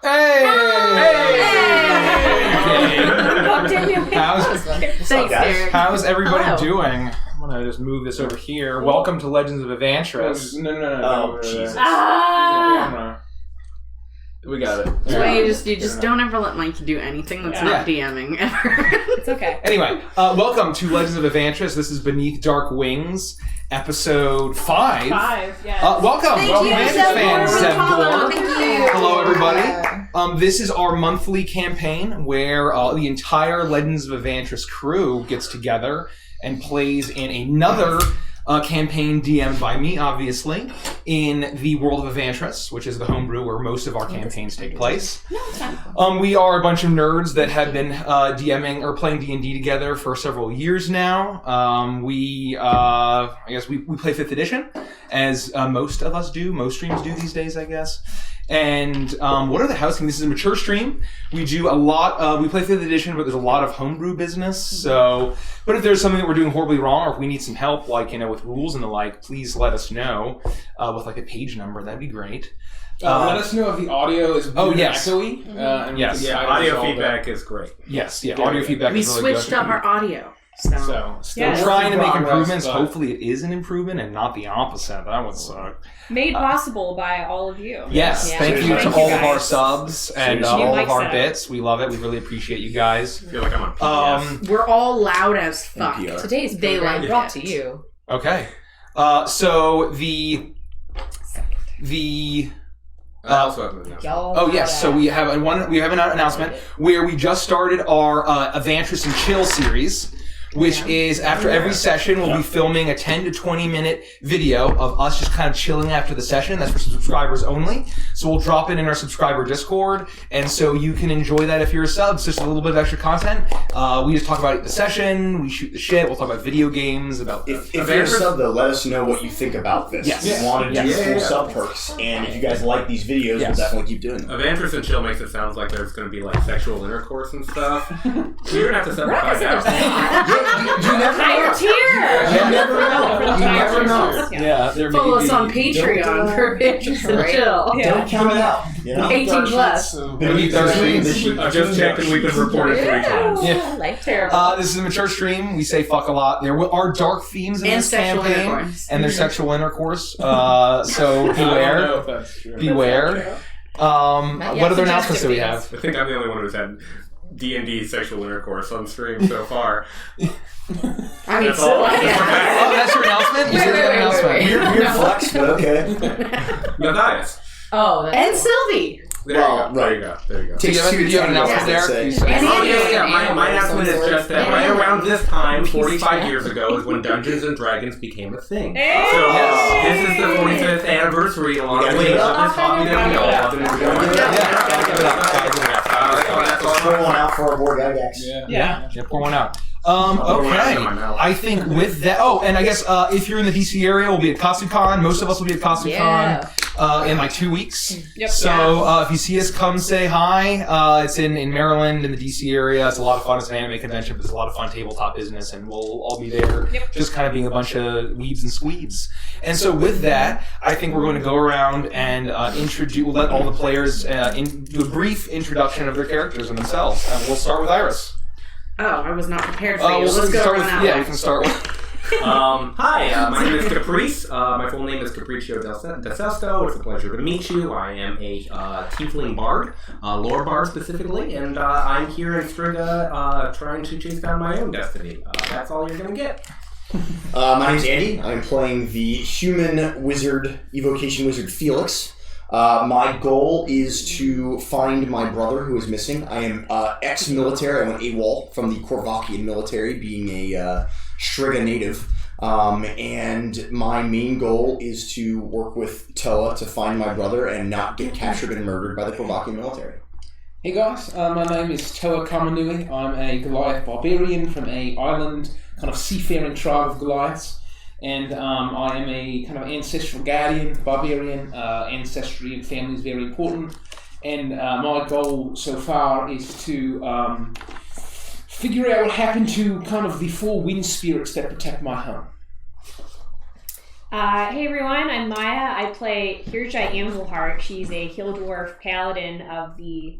Hey! How's everybody doing? I'm gonna just move this over here. Welcome to Legends of Evantris. No. Oh, Jesus. We got it. So you just don't ever let Mikey do anything that's not DMing ever. It's okay. Anyway, welcome to Legends of Evantris. This is Beneath Dark Wings, episode 5. Welcome. Welcome in, fans. Hello, everybody. This is our monthly campaign where the entire Legends of Evantris crew gets together and plays in another campaign DM'd by me, obviously, in the world of Evantris, which is the homebrew where most of our campaigns take place. No, it's fine. We are a bunch of nerds that have been DMing or playing D&D together for several years now. We play 5th edition, as most of us do. Most streams do these days, I guess. And what are the housekeeping? This is a mature stream. We do a lot. We play 5th edition, but there's a lot of homebrew business. So, but if there's something that we're doing horribly wrong, or if we need some help, like with rules and the like, please let us know with a page number. That'd be great. Let us know if the audio is echoey. Yes. Audio feedback is great. Yes. Yeah. Audio feedback. We is really switched good. up our audio. So still trying to make improvements. Hopefully it is an improvement and not the opposite. That would suck. Made possible by all of you. Yes, thank you to all of our subs and all of our bits. We love it. We really appreciate you guys. I feel like I'm on PBS. We're all loud as fuck. Today's daylight brought to you. Okay. So the I also have an announcement. oh yes, so we have an announcement where we just started our Evantris and Chill series, which is after every session we'll be filming a 10 to 20 minute video of us just kind of chilling after the session. That's for subscribers only. So we'll drop it in our subscriber Discord, and so you can enjoy that if you're a sub. It's just a little bit of extra content. We just talk about the session, we shoot the shit, we'll talk about video games, about if you're a sub though, let us know what you think about this. Yes. We want to do full sub perks, and if you guys like these videos, we'll definitely keep doing them. Evantris and Chill makes it sound like there's going to be like sexual intercourse and stuff. You're going to have to sub to find out. You never know. You never know. Yeah, there Follow us on Patreon for Evantris and Chill. Don't count it out. 18 plus. I've just checked and we've been reported 3 times. Yeah. Like terrible. This is a mature stream. We say fuck a lot. There are dark themes in And this sexual campaign, intercourse. and there's sexual intercourse. So beware. I don't know if that's true. Beware. What other announcements do we have? I think I'm the only one who's had D&D sexual intercourse on stream so far. I mean, That's all. Oh, that's your announcement? You said that announcement. Weird flex, but okay. Matthias. Oh, and Sylvie. There you go. Do you have an announcement there? My announcement is just that right around this time, 45 years ago, is when Dungeons and Dragons became a thing. So this is the 45th anniversary along the way of this hobby that we all love and Pour one out for our board Gygax. Yeah, pour one out. Okay. I think with that... Oh, and I guess if you're in the DC area, we'll be at Katsucon. Most of us will be at Katsucon in like 2 weeks. Yep. So if you see us, come say hi. It's in Maryland, in the DC area. It's a lot of fun. It's an anime convention, but there's a lot of fun tabletop business, and we'll all be there just kind of being a bunch of weebs and squeebs. And so with that, I think we're going to go around and we'll let all the players do a brief introduction of their characters and themselves. And we'll start with Iris. Oh, I was not prepared for you. Let's Let's go around that way. we can start with... Hi, my name is Caprice. My full name is Capriccio Del Sesto. It's a pleasure to meet you. I am a tiefling bard, lore bard specifically, and I'm here in Striga trying to chase down my own destiny. That's all you're going to get. My name's Andy. I'm playing the human wizard, evocation wizard Felix. My goal is to find my brother who is missing. I am ex-military. I went AWOL from the Korvakian military, being a Striga native. And my main goal is to work with Toa to find my brother and not get captured and murdered by the Korvakian military. Hey guys, my name is Toa Kamanui. I'm a Goliath barbarian from a island kind of seafaring tribe of Goliaths. And I am a kind of ancestral guardian, barbarian. Ancestry and family is very important. And my goal so far is to figure out what happened to kind of the 4 wind spirits that protect my home. Hey everyone, I'm Maya. I play Hirjai Amzelheart. She's a hill dwarf paladin of the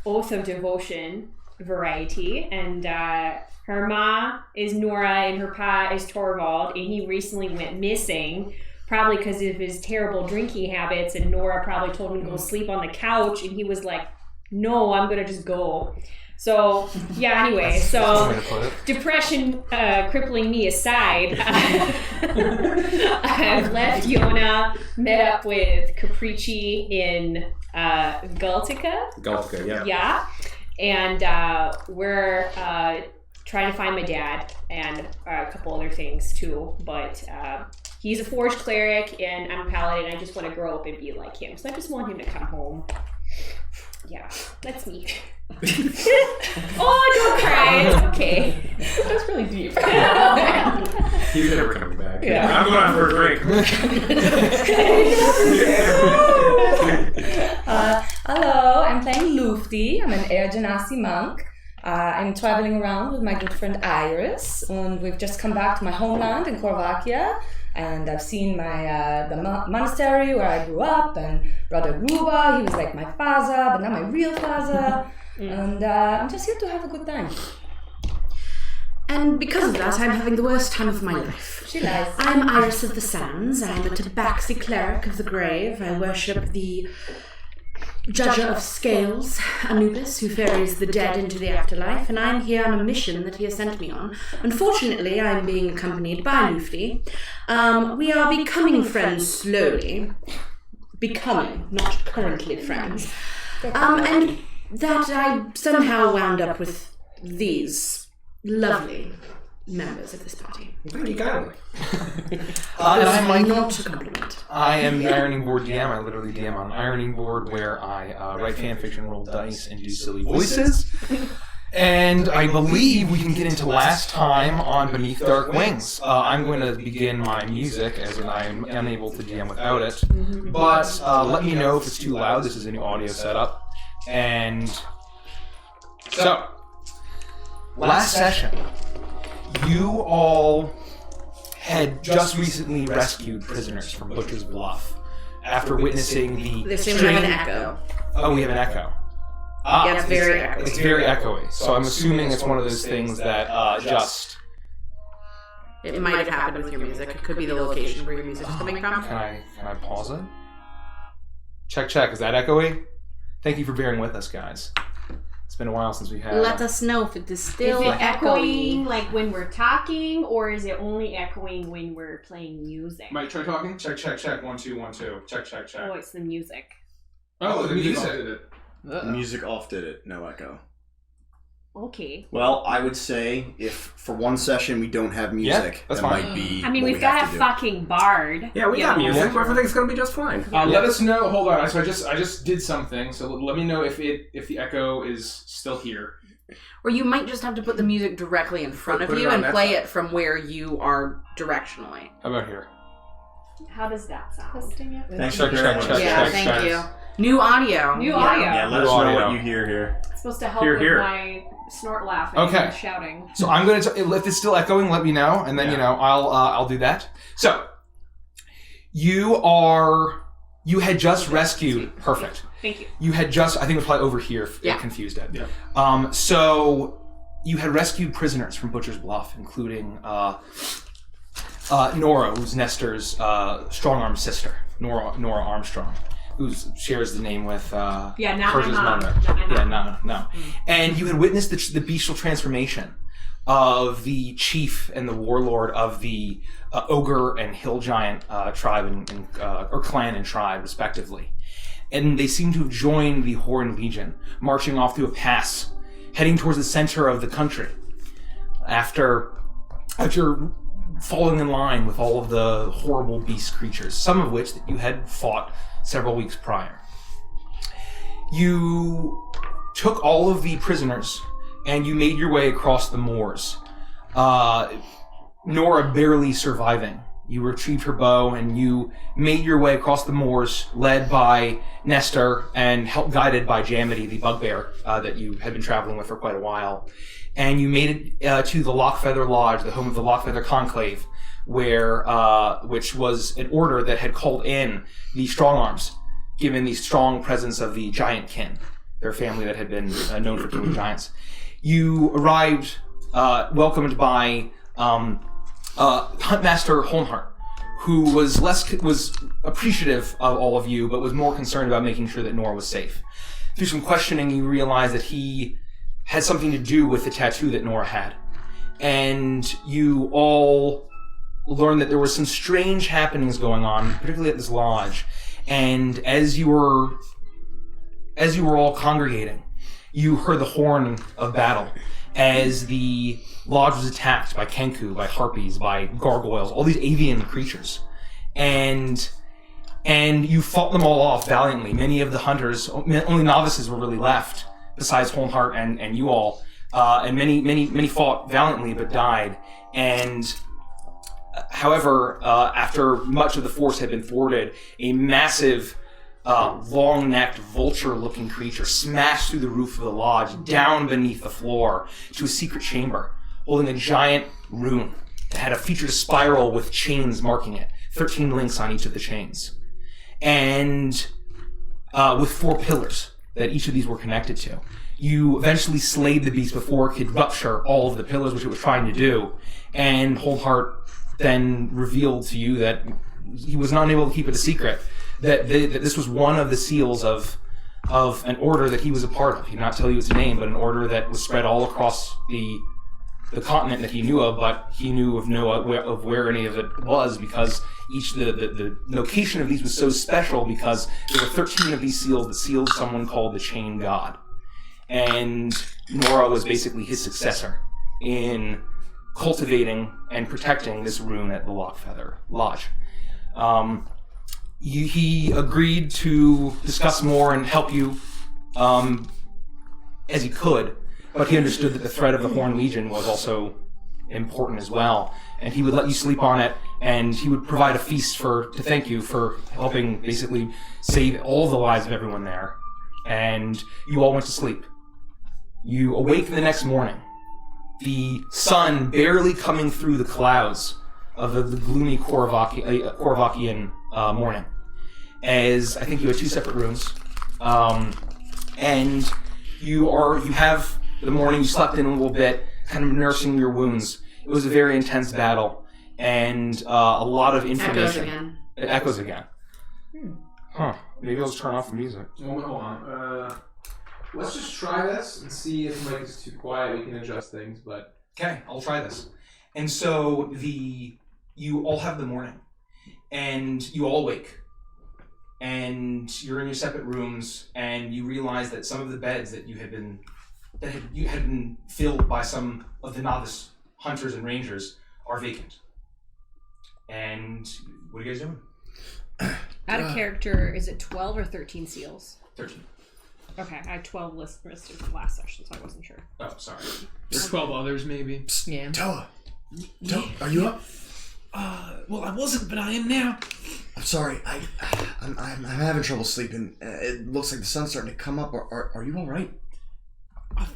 Oath of Devotion variety, and her ma is Nora and her pa is Torvald, and he recently went missing, probably because of his terrible drinking habits, and Nora probably told him to go sleep on the couch, and he was like, no, I'm gonna just go. So, yeah, anyway, so depression crippling me aside, I've left Yona, met up with Capricci in Galtica. Galtica, yeah. Yeah, and we're trying to find my dad and a couple other things too, but he's a forged cleric and I'm a paladin. I just want to grow up and be like him, so I just want him to come home. Yeah, that's me. Oh, don't cry. It's okay. That's really deep. He's never coming back. Yeah. I'm going out for a drink. Hello, I'm playing Lufti. I'm an Air Genasi monk. I'm traveling around with my good friend Iris, and we've just come back to my homeland in Korvakia. And I've seen my the monastery where I grew up, and Brother Ruba, he was like my father, but not my real father. And I'm just here to have a good time. And because of that, I'm having the worst time of my life. She lies. I'm Iris of the Sands. I'm a tabaxi cleric of the grave. I worship the Judger of Scales, Anubis, who ferries the dead into the afterlife, and I'm here on a mission that he has sent me on. Unfortunately, I'm being accompanied by Lufti. We are becoming friends slowly. Becoming, not currently friends. And that I somehow wound up with these lovely members of this party. Thank you kindly. And I'm Mike. Not a compliment. I am the Ironing Board DM. I literally DM on Ironing Board, where I write fanfiction, roll dice, and do silly voices. And I believe we can get into last time on Beneath Dark Wings. I'm going to begin my music, as in I am unable to DM without it. But let me know if it's too loud. This is a new audio setup. And so, last session, you all had just recently rescued prisoners from Butcher's Bluff after witnessing the... They seem to have an echo. Oh, we have an echo. Yeah, it's very echoey. It's very echoey. So I'm assuming it's one of those things that just... It might have happened with your music. It could be the location where your music is coming from. Can I pause it? Check. Is that echoey? Thank you for bearing with us, guys. It's been a while since we had... Let us know if it is still Is it echoing echoing. like when we're talking, or is it only echoing when we're playing music? Mike, try talking. Check. 1, 2, 1, 2. Check. Oh, it's the music. Oh, the music did it. Music off did it, no echo. Okay. Well, I would say if for one session we don't have music, that's that fine. might be. I mean, what we've we got a have to do. fucking bard. Yeah, we got music. Everything's gonna be just fine. Let us know. Hold on. So I just did something. So let me know if the echo is still here. Or you might just have to put the music directly in front of Put it you on and that play side. it from where you are directionally. How about here? How does that sound? Thanks Check. Yeah, thank you. New audio. New audio. Yeah, let us know what you hear here. It's supposed to help Here, with here. my snort laughing Okay. and shouting. So I'm going to, if it's still echoing, let me know, and then I'll do that. So you had just rescued. Perfect. Thank you. You had just, I think it was probably over here. If Yeah. confused it. Yeah. So you had rescued prisoners from Butcher's Bluff, including Nora, who's Nestor's strong-armed sister, Nora Armstrong, who shares the name with Yeah, not my Persia's mom. mother. Not my Yeah, mom. no. And you had witnessed the bestial transformation of the chief and the warlord of the ogre and hill giant tribe or clan and tribe, respectively. And they seem to have joined the Horned Legion, marching off through a pass, heading towards the center of the country. After falling in line with all of the horrible beast creatures, some of which that you had fought several weeks prior. You took all of the prisoners and you made your way across the moors. Nora barely surviving. You retrieved her bow and you made your way across the moors, led by Nestor and guided by Jamity, the bugbear that you had been traveling with for quite a while. And you made it to the Lockfeather Lodge, the home of the Lockfeather Conclave, which was an order that had called in the strong arms, given the strong presence of the giant kin, their family that had been known for killing giants. You arrived, welcomed by Huntmaster Holmhart, who was appreciative of all of you, but was more concerned about making sure that Nora was safe. Through some questioning, you realized that he had something to do with the tattoo that Nora had. And you all learned that there were some strange happenings going on, particularly at this lodge. And as you were all congregating, you heard the horn of battle as the lodge was attacked by kenku, by harpies, by gargoyles, all these avian creatures. And you fought them all off valiantly. Many of the hunters, only novices were really left, besides Holmhart and you all. And many fought valiantly but died. And however, after much of the force had been thwarted, a massive, long-necked, vulture-looking creature smashed through the roof of the lodge, down beneath the floor, to a secret chamber, holding a giant rune that had a featured spiral with chains marking it, 13 links on each of the chains, and with 4 pillars that each of these were connected to. You eventually slayed the beast before it could rupture all of the pillars, which it was trying to do, and Holmhart then revealed to you that he was not able to keep it a secret, that this was one of the seals of an order that he was a part of. He did not tell you its name, but an order that was spread all across the continent that he knew of, but he knew of where any of it was, because the location of these was so special, because there were 13 of these seals that sealed someone called the Chain God. And Nora was basically his successor in cultivating and protecting this rune at the Lockfeather Lodge. He agreed to discuss more and help you as he could, but he understood that the threat of the Horn Legion was also important as well, and he would let you sleep on it, and he would provide a feast to thank you for helping basically save all the lives of everyone there. And you all went to sleep. You awake the next morning, the sun barely coming through the clouds of the gloomy Korvakian morning, as I think you had 2 separate rooms, and you have the morning. You slept in a little bit, kind of nursing your wounds. It was a very intense battle, and a lot of information. It echoes again. Huh? Maybe I'll just turn off the music. Hold on. Let's just try this and see if Mike is too quiet. We can adjust things, but okay, I'll try this. And so you all have the morning, and you all wake, and you're in your separate rooms, and you realize that some of the beds that had been filled by some of the novice hunters and rangers are vacant. And what are you guys doing? Out of character, is it 12 or 13 seals? 13. Okay, I had 12 listed last session, so I wasn't sure. Oh, sorry. There's 12 others, maybe. Yeah. Toa, are you up? Well, I wasn't, but I am now. I'm sorry. I'm having trouble sleeping. It looks like the sun's starting to come up. Are you all right? I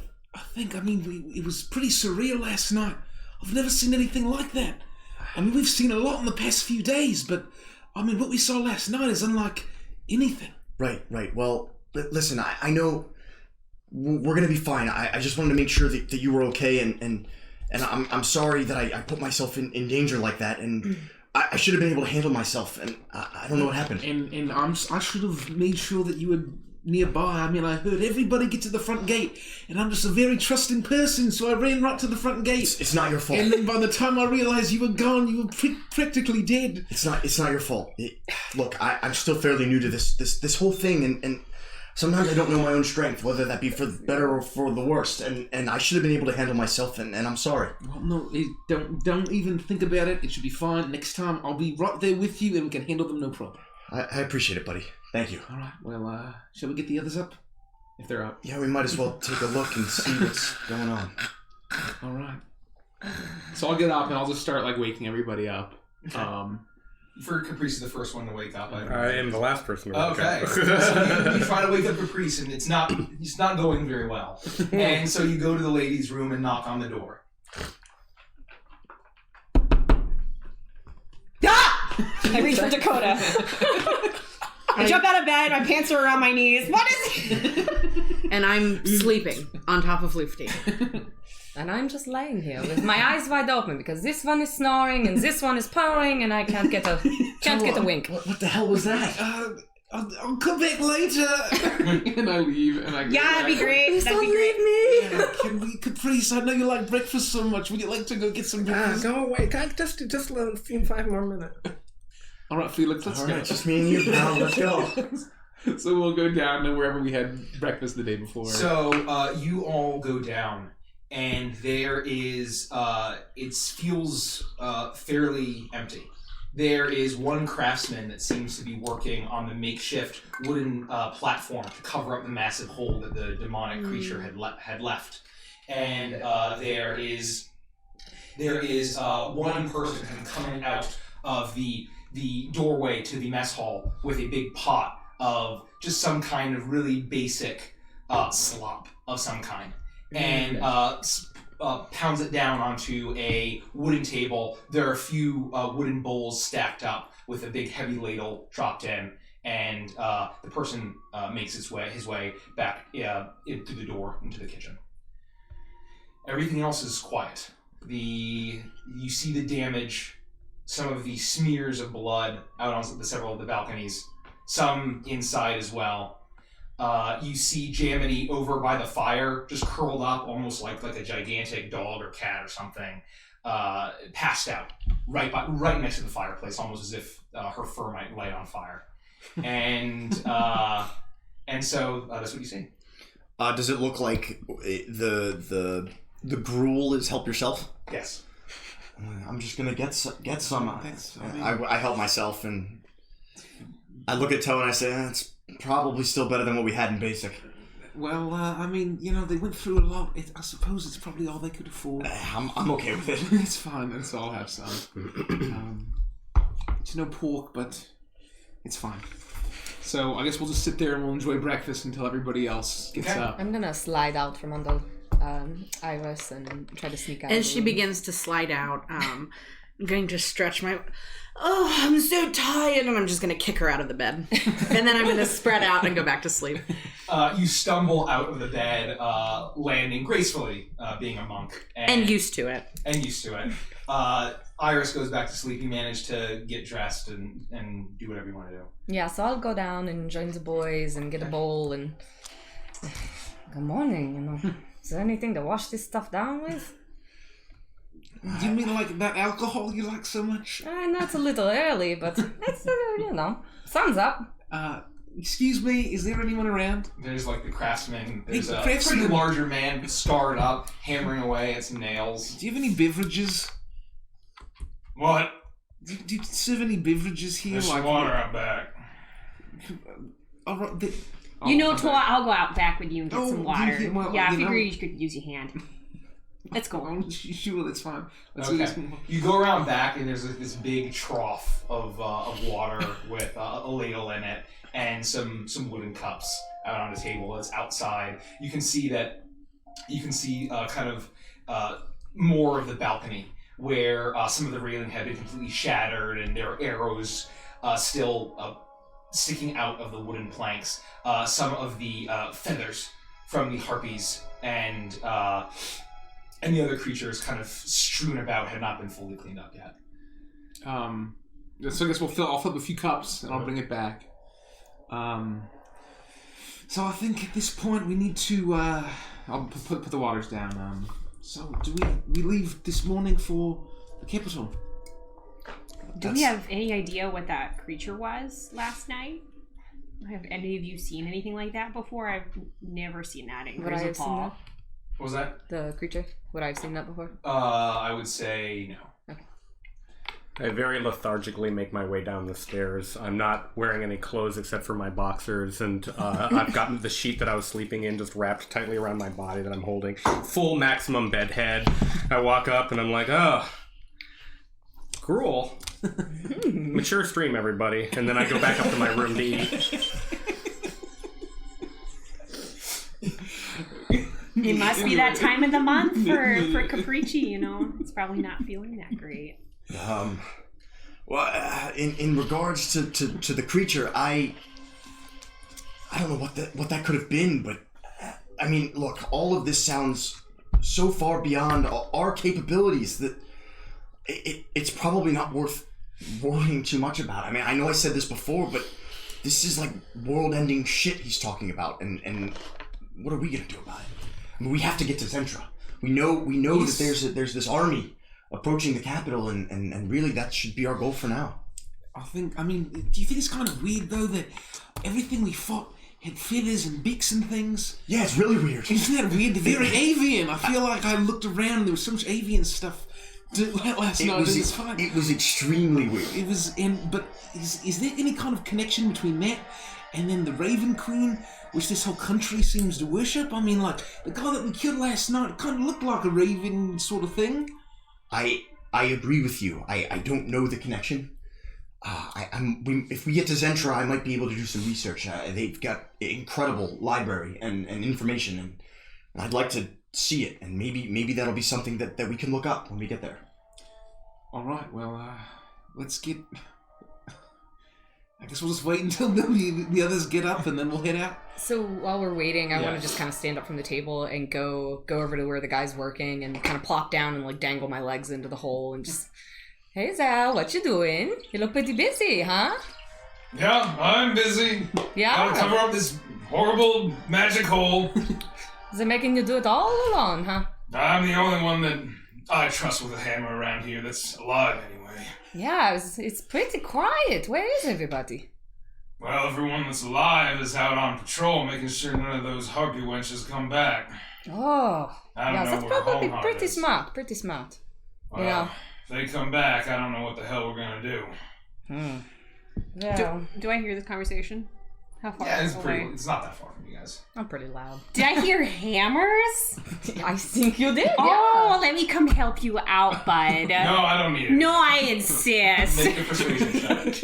think. It was pretty surreal last night. I've never seen anything like that. We've seen a lot in the past few days, but what we saw last night is unlike anything. Right. Well, listen, I know we're gonna be fine. I just wanted to make sure that you were okay, and I'm sorry that I put myself in danger like that, and I should have been able to handle myself, and I don't know what happened. And I should have made sure that you were nearby. I heard everybody get to the front gate, and I'm just a very trusting person, so I ran right to the front gate. It's not your fault. And then by the time I realized you were gone, you were practically dead. It's not your fault. Look, I'm still fairly new to this whole thing, and sometimes I don't know my own strength, whether that be for the better or for the worst, and I should have been able to handle myself, and I'm sorry. Well, no, don't even think about it. It should be fine. Next time, I'll be right there with you, and we can handle them no problem. I appreciate it, buddy. Thank you. All right. Well, shall we get the others up? If they're up. Yeah, we might as well take a look and see what's going on. All right. So I'll get up and I'll just start waking everybody up. For Caprice is the first one to wake up. I am the last person to wake up. So you try to wake up Caprice, and it's not going very well. And so you go to the ladies' room and knock on the door. I reach for Dakota. I jump out of bed, my pants are around my knees. What is it? And I'm sleeping on top of Lufty. And I'm just laying here with my eyes wide open because this one is snoring and this one is purring and I can't get a wink. What the hell was that? I'll come back later. And I leave and I go That'd be great. That'd be great. Yeah, can we, Caprice? I know you like breakfast so much. Would you like to go get some breakfast? Go away. Just let it 5 more minutes. All right, Felix, let's All go. right, just me and you, pal. Let's go. So we'll go down to wherever we had breakfast the day before. So you all go down, and there is it feels fairly empty. There is one craftsman that seems to be working on the makeshift wooden platform to cover up the massive hole that the demonic creature had left, and there is one person kind of coming out of the doorway to the mess hall with a big pot of just some kind of really basic slop of some kind, and pounds it down onto a wooden table. There are a few wooden bowls stacked up with a big heavy ladle dropped in, and the person makes his way back in through the door into the kitchen. Everything else is quiet. You see the damage, some of the smears of blood out on several of the balconies, some inside as well. You see Jamity over by the fire, just curled up, almost like a gigantic dog or cat or something, passed out right next to the fireplace, almost as if her fur might light on fire. And so that's what you see. Does it look like the gruel is help yourself? Yes. I'm just gonna get some. I help myself, and I look at Toe and I say, it's probably still better than what we had in basic. Well, I mean, they went through a lot. I suppose it's probably all they could afford. I'm okay with it. It's fine. I'll have some. It's no pork, but it's fine. So I guess we'll just sit there and we'll enjoy breakfast until everybody else gets up. I'm gonna slide out from under Iris and try to sneak out. As she begins to slide out, I'm going to stretch my... Oh, I'm so tired. And I'm just going to kick her out of the bed. And then I'm going to spread out and go back to sleep. You stumble out of the bed, landing gracefully, being a monk. And used to it. Iris goes back to sleep. You manage to get dressed and do whatever you want to do. Yeah, so I'll go down and join the boys and get a bowl and... Good morning, Is there anything to wash this stuff down with? Do you mean like that alcohol you like so much? I know it's a little early, but it's, sun's up. Excuse me, is there anyone around? There's like the craftsman. There's The a craftsman. pretty larger man, scarred up, hammering away at some nails. Do you have any beverages? What? Do you serve any beverages here? There's some water out back. All right, Toa, I'll go out back with you and get some water. I figure you could use your hand. Let's go on. Sure, that's fine. Okay. You go around back, and there's this big trough of water with a ladle in it, and some wooden cups out on the table. It's outside. You can see kind of more of the balcony where some of the railing had been completely shattered, and there are arrows still sticking out of the wooden planks. Some of the feathers from the harpies and the other creatures kind of strewn about had not been fully cleaned up yet. So I guess I'll fill up a few cups and I'll bring it back. So I think at this point we need to. I'll put the waters down. So do we leave this morning for the capital? Do we have any idea what that creature was last night? Have any of you seen anything like that before? I've never seen that in Grizzle Paw. What was that? The creature? Would I have seen that before? I would say no. Okay. I very lethargically make my way down the stairs. I'm not wearing any clothes except for my boxers, and I've gotten the sheet that I was sleeping in just wrapped tightly around my body that I'm holding. Full maximum bed head. I walk up and I'm like, oh, gruel. Mature stream, everybody. And then I go back up to my room to eat. It must be that time of the month for Capricci, It's probably not feeling that great. Well, in regards to the creature, I don't know what that could have been, but I mean, look, all of this sounds so far beyond our capabilities that it's probably not worth worrying too much about. I mean, I know I said this before, but this is like world-ending shit he's talking about, and what are we gonna do about it? I mean, we have to get to Zentra. We know that there's this army approaching the capital, and really that should be our goal for now. Do you think it's kind of weird though that everything we fought had feathers and beaks and things? Yeah, it's really weird. Isn't that weird? They're very avian. I feel like I looked around and there was so much avian stuff last night. It was fine. It was extremely weird. It was, but is there any kind of connection between that and then the Raven Queen, which this whole country seems to worship? I mean, like, the guy that we killed last night, it kind of looked like a raven sort of thing. I agree with you. I don't know the connection. If we get to Zentra, I might be able to do some research. They've got incredible library and information, and I'd like to see it, and maybe that'll be something that we can look up when we get there. All right, well, let's get... I guess we'll just wait until the others get up, and then we'll head out. So while we're waiting, I want to just kind of stand up from the table and go over to where the guy's working and kind of plop down and like dangle my legs into the hole and just... Hey Zal, what you doing? You look pretty busy, huh? Yeah, I'm busy. Yeah? Gotta cover up this horrible magic hole. Is it making you do it all alone, huh? I'm the only one that I trust with a hammer around here that's alive anyway. Yeah, it's pretty quiet. Where is everybody? Well, everyone that's alive is out on patrol, making sure none of those harpy wenches come back. Oh, I don't know that's where probably Homeheart pretty is. smart. Well, you know. if they come back, I don't know what the hell we're gonna do. Yeah. Do I hear this conversation? How far Yeah, away? it's not that far from you guys. I'm pretty loud. Did I hear hammers? I think you did. Oh, let me come help you out, bud. No, I don't need it. No, I insist. Make a persuasion check.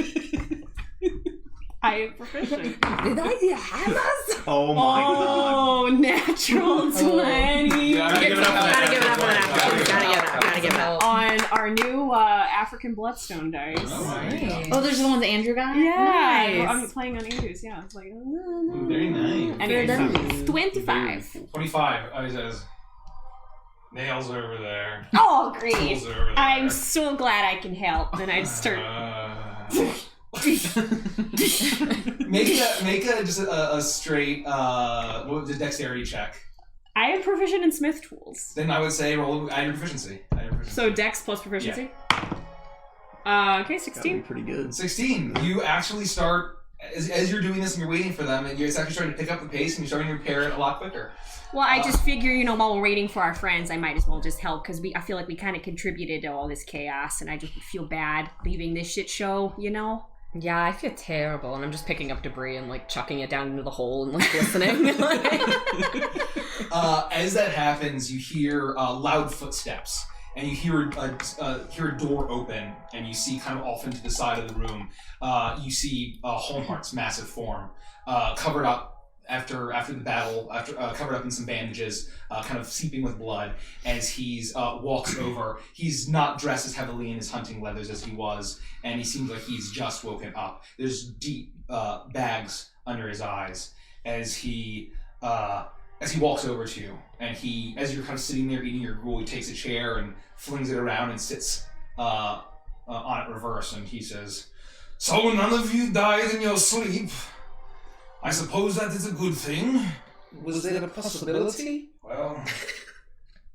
I am proficient. Did I hear hammers? Oh my god. Oh, natural 20. Gotta give it up for that. Gotta give it up for that. Gotta give it up. On our new African Bloodstone dice. Oh, Nice. Oh, there's the one that Andrew got? Yeah, Nice. I'm playing on Andrews. Yeah, it's like. Very nice. Anyway, 25. 25. He says, nails over there. Oh, great. Tools over there. I'm so glad I can help. Then I just start. Make a straight what was the dexterity check. I am proficient in smith tools. Then I would say roll add your proficiency. So dex plus proficiency? Okay, That'd be 16. pretty good. 16. You actually start as you're doing this and you're waiting for them, and you're actually starting to pick up the pace and you're starting to repair it a lot quicker. Well, I just figure, while we're waiting for our friends, I might as well just help because I feel like we kind of contributed to all this chaos, and I just feel bad leaving this shit show, Yeah, I feel terrible, and I'm just picking up debris and like chucking it down into the hole and like listening. As that happens, you hear loud footsteps, and you hear a door open, and you see kind of off into the side of the room. You see Homeheart's massive form, covered up after the battle, covered up in some bandages, kind of seeping with blood. As he's walks over, he's not dressed as heavily in his hunting leathers as he was, and he seems like he's just woken up. There's deep bags under his eyes as he walks over to you, and as you're kind of sitting there eating your gruel, he takes a chair and flings it around and sits on it reverse, and he says, "So none of you died in your sleep. I suppose that is a good thing." Was that a possibility? Well,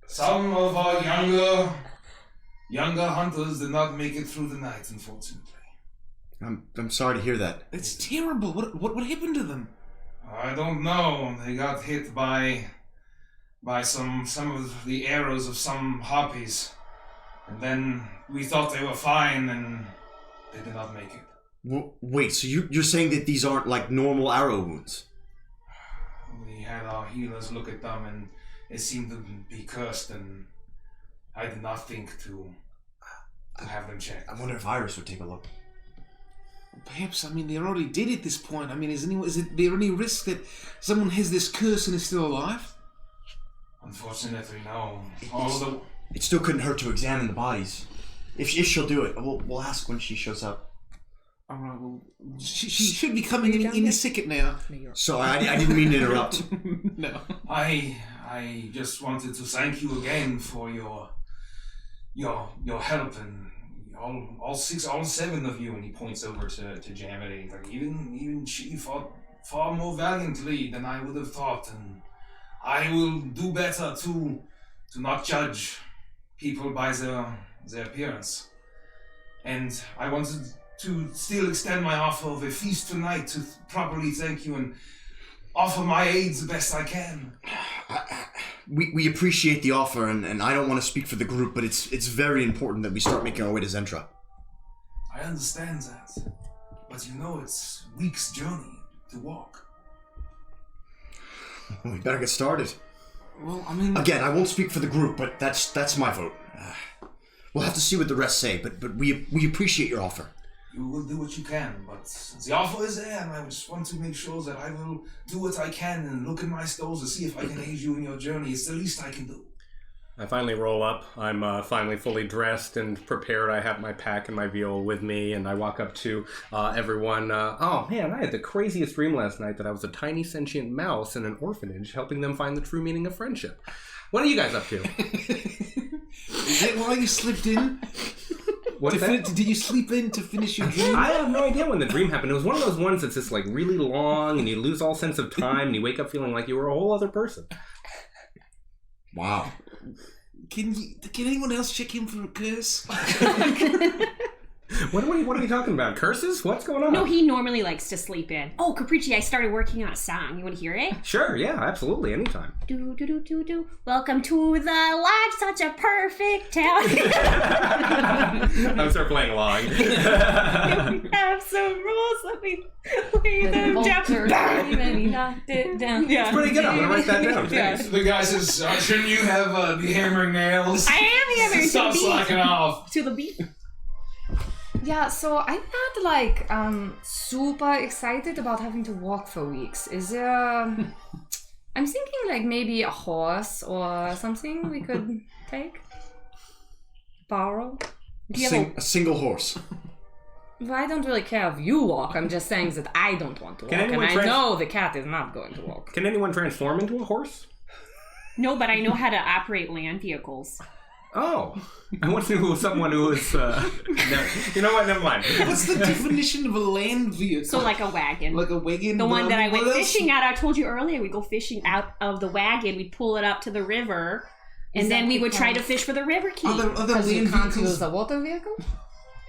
some of our younger hunters did not make it through the night, unfortunately. I'm sorry to hear that. It's terrible. What happened to them? I don't know. They got hit by some of the arrows of some harpies, and then we thought they were fine, and they did not make it. Wait, so you're saying that these aren't like normal arrow wounds? We had our healers look at them, and it seemed to be cursed, and I did not think to have them checked. I wonder if Iris would take a look. Perhaps, they're already dead at this point. Is there any risk that someone has this curse and is still alive? Unfortunately, no. It still couldn't hurt to examine the bodies. If she'll do it, we'll ask when she shows up. All right. Well, she should be coming in a second now. So I didn't mean to interrupt. No. I just wanted to thank you again for your help, and all 7 of you. And he points over to Jamity. Like even she fought far more valiantly than I would have thought, and I will do better to not judge people by their appearance. And I wanted to still extend my offer of a feast tonight to properly thank you and offer my aids the best I can. We appreciate the offer, and I don't want to speak for the group, but it's very important that we start making our way to Zentra. I understand that, but it's weeks' journey to walk. Well, we better get started. Well, I mean... Again, I won't speak for the group, but that's my vote. We'll have to see what the rest say, but we appreciate your offer. You will do what you can, but the offer is there, and I just want to make sure that I will do what I can and look in my stores to see if I can aid you in your journey. It's the least I can do. I finally roll up. I'm finally fully dressed and prepared. I have my pack and my viol with me, and I walk up to everyone. Oh man, I had the craziest dream last night that I was a tiny sentient mouse in an orphanage helping them find the true meaning of friendship. What are you guys up to? Is that why you slipped in? What's that? Did you sleep in to finish your dream? I have no idea when the dream happened. It was one of those ones that's just like really long, and you lose all sense of time, and you wake up feeling like you were a whole other person. Wow. Can anyone else check in for a curse? What are we talking about? Curses? What's going on? No, he normally likes to sleep in. Oh, Capricci, I started working on a song. You want to hear it? Sure, yeah, absolutely, anytime. Do do do do do. Welcome to the lodge, such a perfect town. I'm start playing along. We have some rules. Let me lay them down. And he knocked it down. Yeah. It's pretty good. I'm gonna write that down. Yeah. The guy says, shouldn't you have be hammering nails? I am hammering Stop to the beat. slacking off. To the beat. Yeah, so I'm not like super excited about having to walk for weeks. Is there I'm thinking like maybe a horse or something we could take? Borrow? A single horse. Well, I don't really care if you walk. I'm just saying that I don't want to walk. Can And anyone I know the cat is not going to walk. Can anyone transform into a horse? No, but I know how to operate land vehicles. Oh, I want to know someone who is. No, you know what? Never mind. What's the definition of a land vehicle? So like a wagon. Like a wagon? The one that I went What else? fishing at, I told you earlier, we go fishing out of the wagon, we'd pull it up to the river, and then we would try to fish for the river king. Other Because you land can't vehicles? use a water vehicle?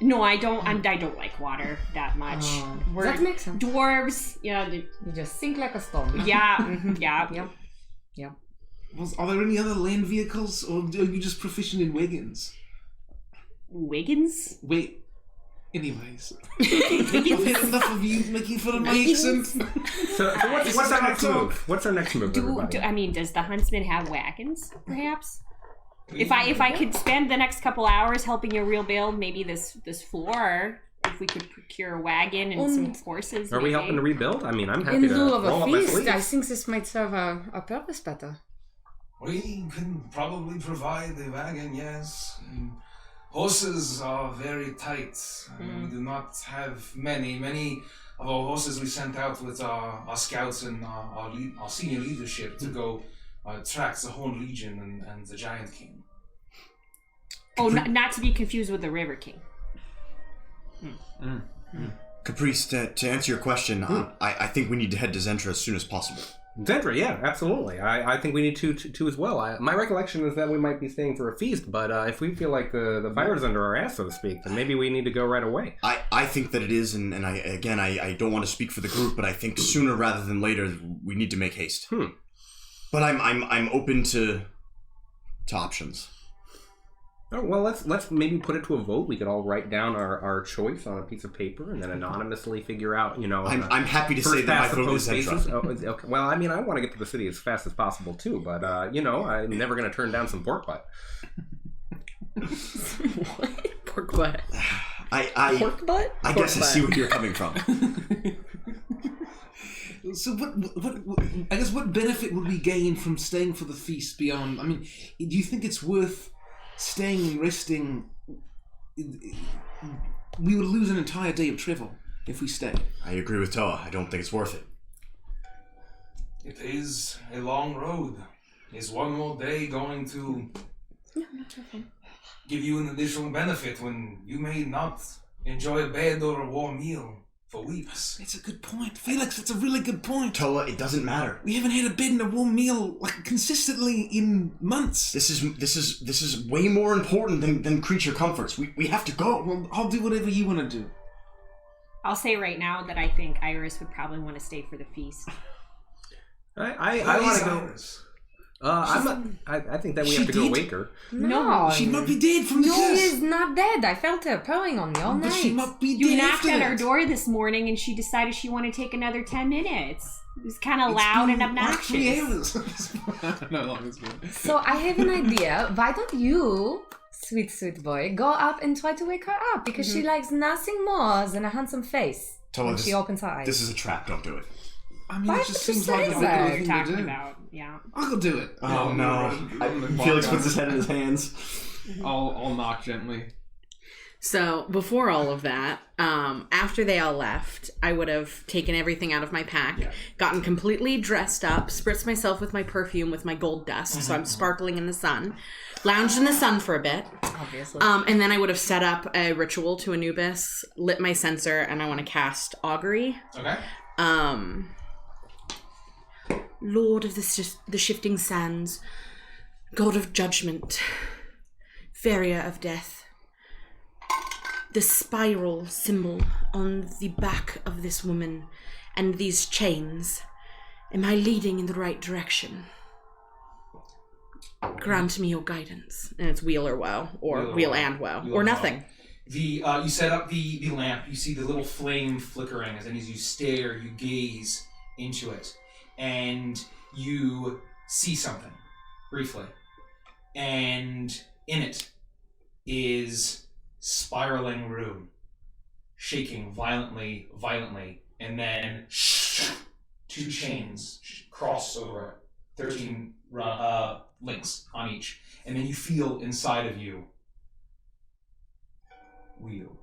No, I don't. I don't like water that much. We're That makes sense. dwarves. Yeah, You just sink like a stone. yeah, yeah. Yeah. Are there any other land vehicles, or are you just proficient in wagons? Wiggins? Wait. Anyways. I've had enough of you making fun of my accent. So what's our next move? What's our next move, everybody? I mean, does the huntsman have wagons? Perhaps. If I could spend the next couple hours helping you rebuild maybe this floor, if we could procure a wagon and some horses. Are we helping to rebuild? I mean, I'm happy In to lieu of roll a up my feast, sleeves. I think this might serve a purpose better. We can probably provide the wagon, yes. Horses are very tight. We do not have many. Many of our horses we sent out with our scouts and our senior leadership to go track the Horned Legion and the Giant King. Oh, not to be confused with the River King. Caprice, to answer your question, I think we need to head to Zentra as soon as possible. Zentra, yeah, absolutely. I think we need to as well. My recollection is that we might be staying for a feast, but if we feel like the fire's under our ass, so to speak, then maybe we need to go right away. I think that it is, and I don't want to speak for the group, but I think sooner rather than later we need to make haste. But I'm open to options. Oh, well, let's maybe put it to a vote. We could all write down our choice on a piece of paper and then anonymously figure out, I'm happy to say that my vote is Zentra. Okay. Well, I mean, I want to get to the city as fast as possible too, but I'm never going to turn down some pork butt. What? Pork butt. Pork butt? I guess I see where you're coming from. So what benefit would we gain from staying for the feast beyond? I mean, do you think it's worth staying and resting we would lose an entire day of travel if we stay. I agree with Toa. I don't think it's worth it. It is a long road. Is one more day going to give you an additional benefit when you may not enjoy a bed or a warm meal for weeks? It's a good point. Felix, that's a really good point. Toa, it doesn't matter. We haven't had a bed and a warm meal consistently in months. This is way more important than creature comforts. We have to go. Well, I'll do whatever you want to do. I'll say right now that I think Iris would probably want to stay for the feast. I want to go. I think that we have to go wake her. No. She might be dead from the No, curse. she's not dead. I felt her pulling on me all night. But she might be You dead knocked after on her that. door this morning and she decided she wanted to take another 10 minutes. It was kind of loud and been like 3 obnoxious. hours. No, long it's been. So I have an idea. Why don't you, sweet, sweet boy, go up and try to wake her up? Because she likes nothing more than a handsome face Toa, when she opens her eyes. This is a trap. Don't do it. I mean, Why it just would you seems like say a that? regular We're thing to talking do. about, yeah. I'll go do it. Oh no! Felix puts his head in his hands. I'll knock gently. So before all of that, after they all left, I would have taken everything out of my pack, gotten completely dressed up, spritzed myself with my perfume with my gold dust, so I'm sparkling in the sun, lounged in the sun for a bit, Obviously. and then I would have set up a ritual to Anubis, lit my censer, and I want to cast Augury. Okay. Lord of the shifting sands, God of judgment, Farrier of death, the spiral symbol on the back of this woman and these chains, am I leading in the right direction? Grant me your guidance. And it's wheel or woe, or wheel and woe, or nothing. You set up the lamp. You see the little flame flickering as you stare, you gaze into it, and you see something briefly. And in it is spiraling room, shaking violently, and then two chains cross over it, 13 links on each, and then you feel inside of you wheel.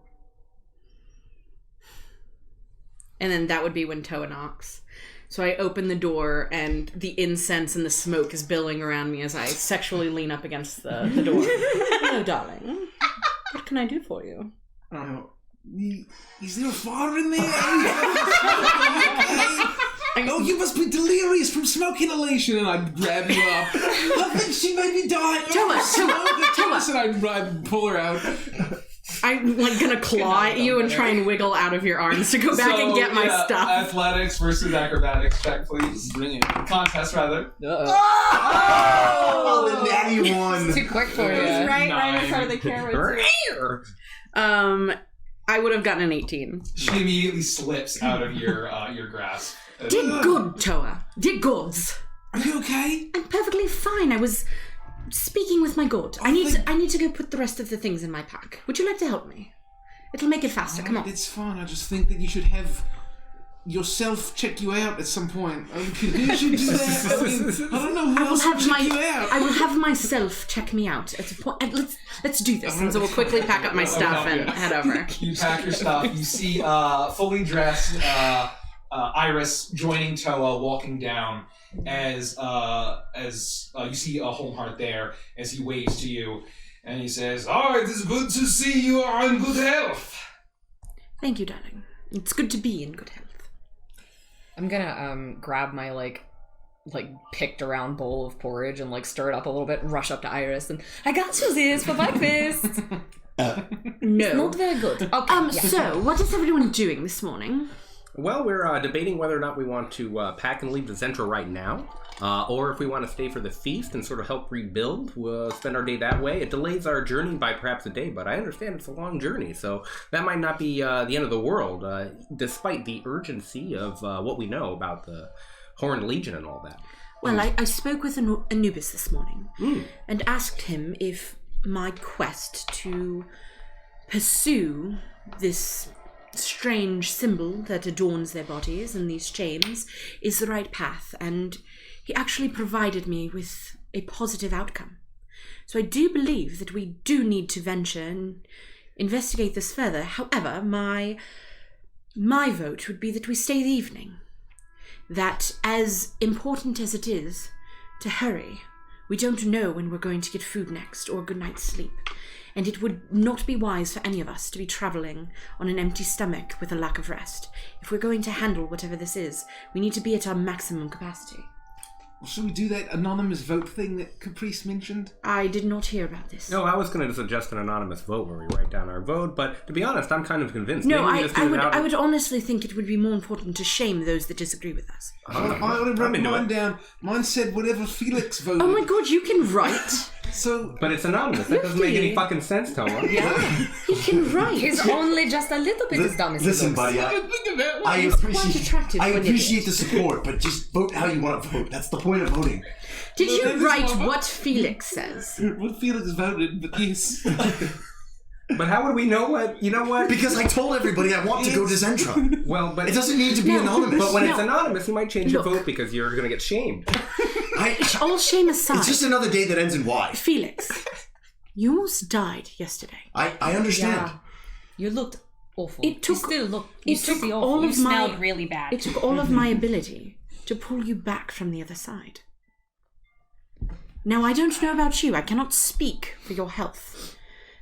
And then that would be when Toa knocks. So I open the door, and the incense and the smoke is billowing around me as I sexually lean up against the door. Hello, darling. What can I do for you? I don't know. Is there a fire in there? Oh, you must be delirious from smoke inhalation, and I'd grab you up. I think she may be dying. Toa. And I'd pull her out. I'm like gonna claw at you and try and wiggle out of your arms to go back and get my stuff. Athletics versus acrobatics check, please. Bring it. Contest, rather. Oh, the natty one. Too quick for you. It was right in front of the camera, too. I would have gotten an 18. She immediately slips out of your grasp. Did good, Toa. Did goods. Are you okay? I'm perfectly fine. I was speaking with my god. I need to go put the rest of the things in my pack. Would you like to help me? It'll make it faster. Come on. It's fine. I just think that you should have yourself check you out at some point. Who should do that? I don't know who else would check you out. I will have myself check me out at a point. Let's do this. And so we'll quickly pack up my stuff and head over. You pack your stuff. You see fully dressed Iris joining Toa, walking down as you see a Homeheart there as he waves to you, and he says, "Oh, it is good to see you are in good health." Thank you, darling. It's good to be in good health. I'm gonna grab my like picked around bowl of porridge and like stir it up a little bit and rush up to Iris and I got you this for breakfast. No. Not very good. Okay, So what is everyone doing this morning? Well, we're debating whether or not we want to pack and leave the Zentra right now, or if we want to stay for the feast and sort of help rebuild. We'll spend our day that way. It delays our journey by perhaps a day, but I understand it's a long journey, so that might not be the end of the world, despite the urgency of what we know about the Horned Legion and all that. Well, I spoke with Anubis this morning and asked him if my quest to pursue this strange symbol that adorns their bodies and these chains is the right path, and he actually provided me with a positive outcome. So I do believe that we do need to venture and investigate this further. However, my vote would be that we stay the evening. That, as important as it is to hurry, we don't know when we're going to get food next or a good night's sleep. And it would not be wise for any of us to be travelling on an empty stomach with a lack of rest. If we're going to handle whatever this is, we need to be at our maximum capacity. Well, should we do that anonymous vote thing that Caprice mentioned? I did not hear about this. No, I was going to suggest an anonymous vote where we write down our vote, but to be honest, I'm kind of convinced. No, Maybe we just do it out I would honestly think it would be more important to shame those that disagree with us. I already wrote mine down. Mine said whatever Felix voted. Oh my god, you can write? But it's anonymous. That doesn't make any fucking sense, Toma. Yeah, he can write. He's only just a little bit as dumb as he Listen, looks. buddy, I appreciate the support, but just vote how you want to vote. That's the point of voting. Did you write what Felix says? What Felix voted, but yes. But how would we know what? You know what? Because I told everybody I want to go to Zentra. Well, but it doesn't need to be anonymous. But when it's anonymous, you might change your vote because you're going to get shamed. All shame aside. It's just another day that ends in Y. Felix, you almost died yesterday. I understand. Yeah. You looked awful. It took You smelled really bad. It took all of my ability to pull you back from the other side. Now, I don't know about you. I cannot speak for your health.